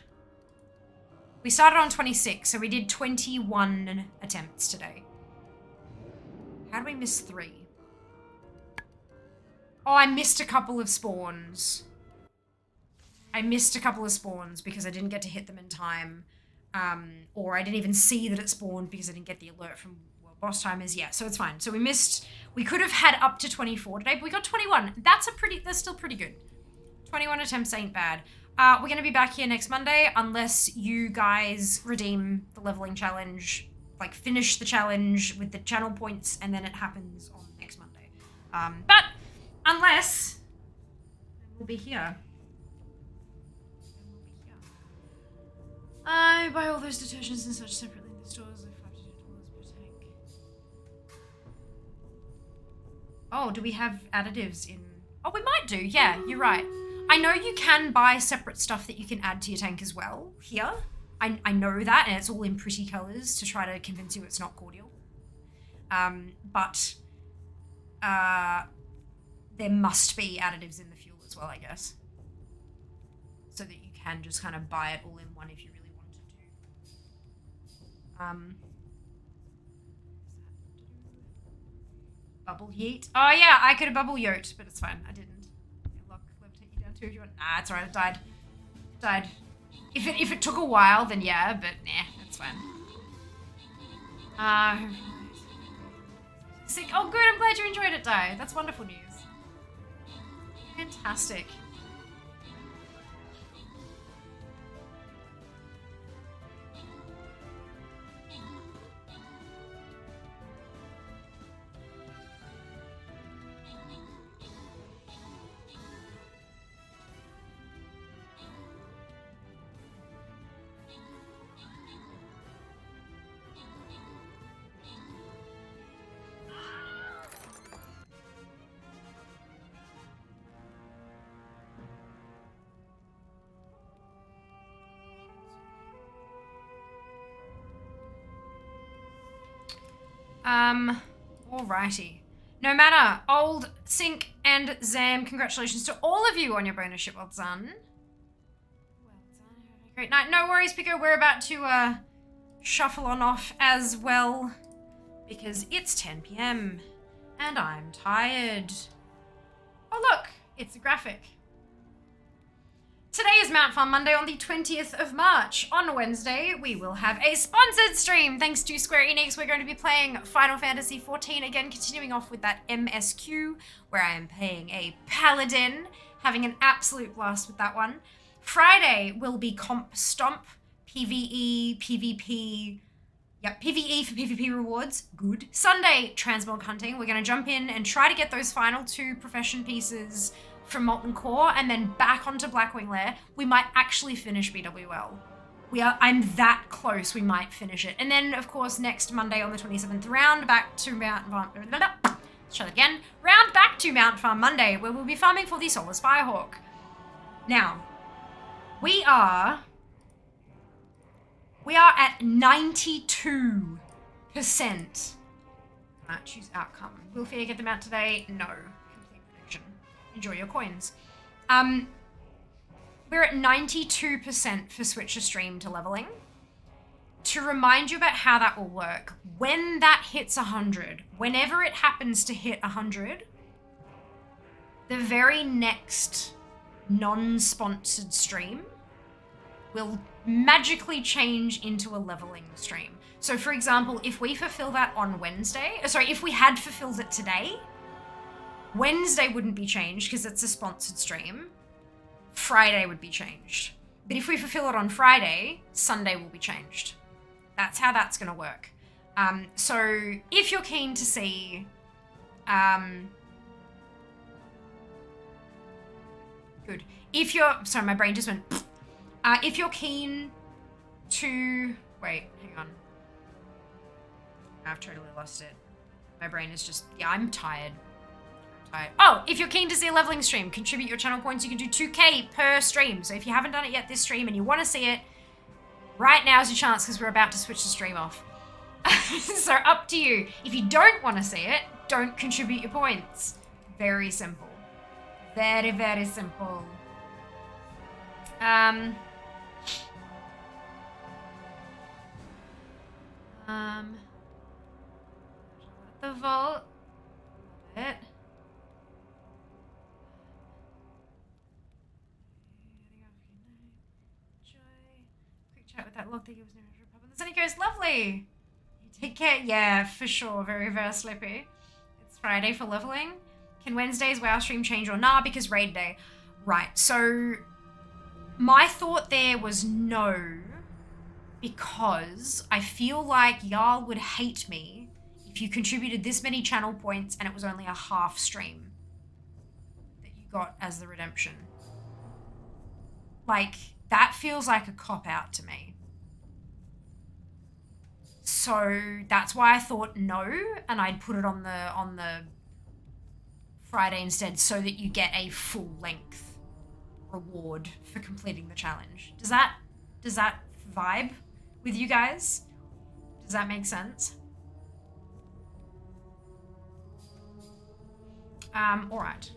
We started on 26, so we did 21 attempts today. How did we miss 3? Oh, I missed a couple of spawns. Because I didn't get to hit them in time. Or I didn't even see that it spawned because I didn't get the alert from boss timers. Yeah, so it's fine. So we could have had up to 24 today, but we got 21. That's still pretty good. 21 attempts ain't bad. We're going to be back here next Monday unless you guys redeem the leveling challenge, like finish the challenge with the channel points, and then it happens on next Monday. But unless, we'll be here. I buy all those detergents and such separately in the stores, like $5 to $10 per tank. Oh, do we have additives in? Oh, we might do. Yeah, you're right. I know you can buy separate stuff that you can add to your tank as well here. I know that, and it's all in pretty colors to try to convince you it's not cordial. But there must be additives in the fuel as well, I guess. So that you can just kind of buy it all in one if you really wanted to. Bubble yeet. Oh yeah, I could have bubble yote, but it's fine. I didn't. Look, levitate you down too if you want. Nah, it's alright. It died. It died. If it took a while, then yeah, but nah, it's fine. Sick. Oh, good. I'm glad you enjoyed it, Di. That's wonderful news. Fantastic. Alrighty. No matter, Old, Sink, and Zam, congratulations to all of you on your bonus ship. Well done. Well done. Have a great night. No worries, Pico. We're about to shuffle on off as well because it's 10 p.m. and I'm tired. Oh, look. It's a graphic. Today is Mount Farm Monday on the 20th of March. On Wednesday, we will have a sponsored stream. Thanks to Square Enix, we're going to be playing Final Fantasy XIV again, continuing off with that MSQ, where I am playing a paladin, having an absolute blast with that one. Friday will be Comp Stomp, PvE, PvP. Yep, PvE for PvP rewards. Good. Sunday, Transmog Hunting. We're going to jump in and try to get those final 2 profession pieces from Molten Core, and then back onto Blackwing Lair. We might actually finish BWL. I'm that close, we might finish it. And then, of course, next Monday on the 27th, round back to Mount Farm. Let's try that again. Round back to Mount Farm Monday, where we'll be farming for the Solar Spirehawk. Now, we are at 92%. Choose outcome. Will Fear get them out today? No. Enjoy your coins. We're at 92% for Switcher Stream to leveling. To remind you about how that will work, when that hits 100, whenever it happens to hit 100, the very next non-sponsored stream will magically change into a leveling stream. So for example, if we fulfill that on Wednesday, if we had fulfilled it today, Wednesday wouldn't be changed because it's a sponsored stream. Friday would be changed. But if we fulfill it on Friday, Sunday will be changed. That's how that's going to work. So if you're keen to see... good. If you're... Sorry, my brain just went... if you're keen to... Wait, hang on. I've totally lost it. My brain is just... Yeah, I'm tired. Oh, if you're keen to see a leveling stream, contribute your channel points. You can do 2k per stream. So if you haven't done it yet this stream and you want to see it, right now is your chance because we're about to switch the stream off. So up to you. If you don't want to see it, don't contribute your points. Very simple. Very, very simple. The vault. Love it. Quick chat with that log that was no problem. The Sunny goes, lovely. Take care. Yeah, for sure. Very, very slippy. It's Friday for leveling. Can Wednesday's WoW stream change or nah? Because raid day. Right. So my thought there was no, because I feel like y'all would hate me if you contributed this many channel points and it was only a half stream that you got as the redemption. Like, that feels like a cop-out to me. So that's why I thought no, and I'd put it on the Friday instead so that you get a full-length reward for completing the challenge. Does that vibe with you guys? Does that make sense? All right.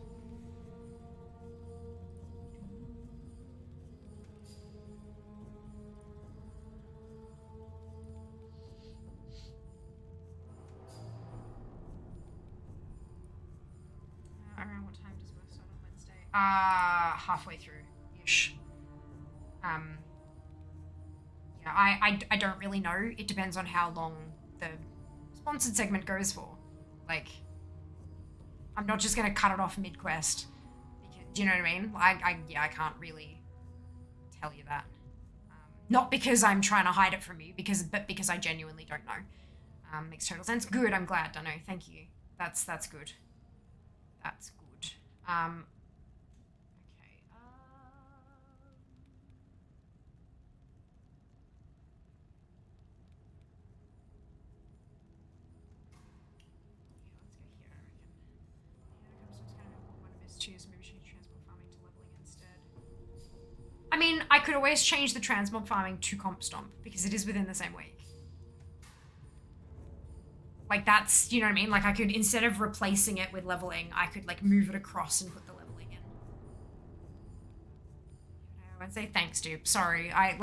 Around what time does work start on Wednesday? Halfway through-ish. Yeah, I don't really know. It depends on how long the sponsored segment goes for. Like, I'm not just gonna cut it off mid-quest. Do you know what I mean? I can't really tell you that. Not because I'm trying to hide it from you, but because I genuinely don't know. Makes total sense. Good, I'm glad. I know, thank you. That's good. That's good. Okay. I mean, I could always change the transmob farming to comp stomp because it is within the same week. Like, that's, you know what I mean? Like, I could, instead of replacing it with leveling, I could, like, move it across and put the leveling in. I would say thanks, dude. Sorry. I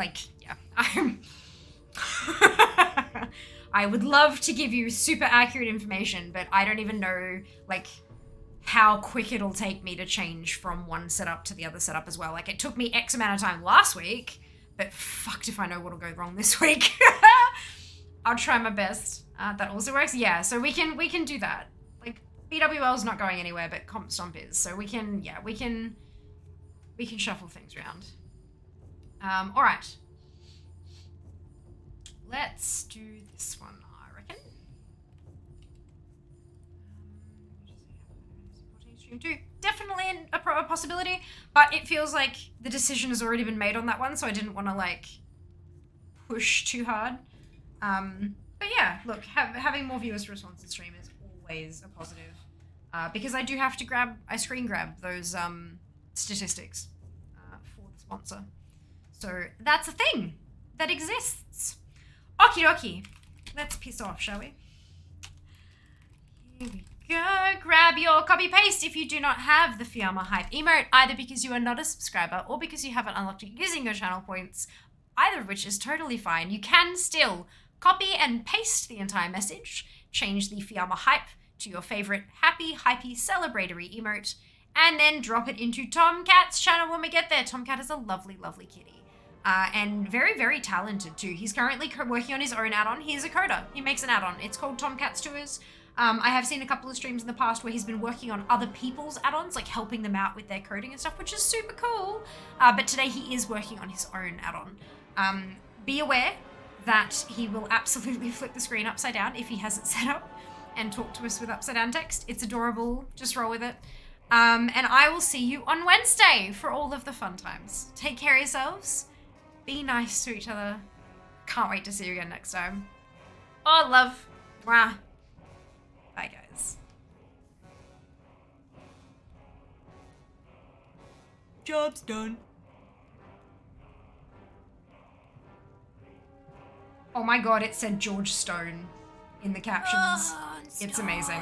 would love to give you super accurate information, but I don't even know, like, how quick it'll take me to change from one setup to the other setup as well. Like, it took me X amount of time last week, but fucked if I know what'll go wrong this week. I'll try my best. That also works. Yeah, so we can do that. Like, BWL's not going anywhere, but Comp Stomp is. So we can shuffle things around. All right. Let's do this one, I reckon. Stream 2. Definitely a possibility, but it feels like the decision has already been made on that one, so I didn't want to, like, push too hard. But yeah, look, having more viewers to response stream is always a positive, because I do have to screen grab those statistics for the sponsor. So that's a thing that exists. Okie dokie. Let's piss off, shall we? Here we go. Grab your copy paste if you do not have the Fiamma Hype emote, either because you are not a subscriber or because you haven't unlocked it using your channel points, either of which is totally fine. You can still copy and paste the entire message, change the Fiamma Hype to your favorite happy, hypey, celebratory emote, and then drop it into Tomcat's channel when we get there. Tomcat is a lovely, lovely kitty. And very, very talented too. He's currently working on his own add-on. He's a coder. He makes an add-on. It's called Tomcat's Tours. I have seen a couple of streams in the past where he's been working on other people's add-ons, like helping them out with their coding and stuff, which is super cool. But today he is working on his own add-on. Be aware that he will absolutely flip the screen upside down if he has it set up and talk to us with upside down text. It's adorable. Just roll with it. And I will see you on Wednesday for all of the fun times. Take care of yourselves. Be nice to each other. Can't wait to see you again next time. Oh, love. Mwah. Bye, guys. Job's done. Oh my god, it said George Stone in the captions. It's amazing.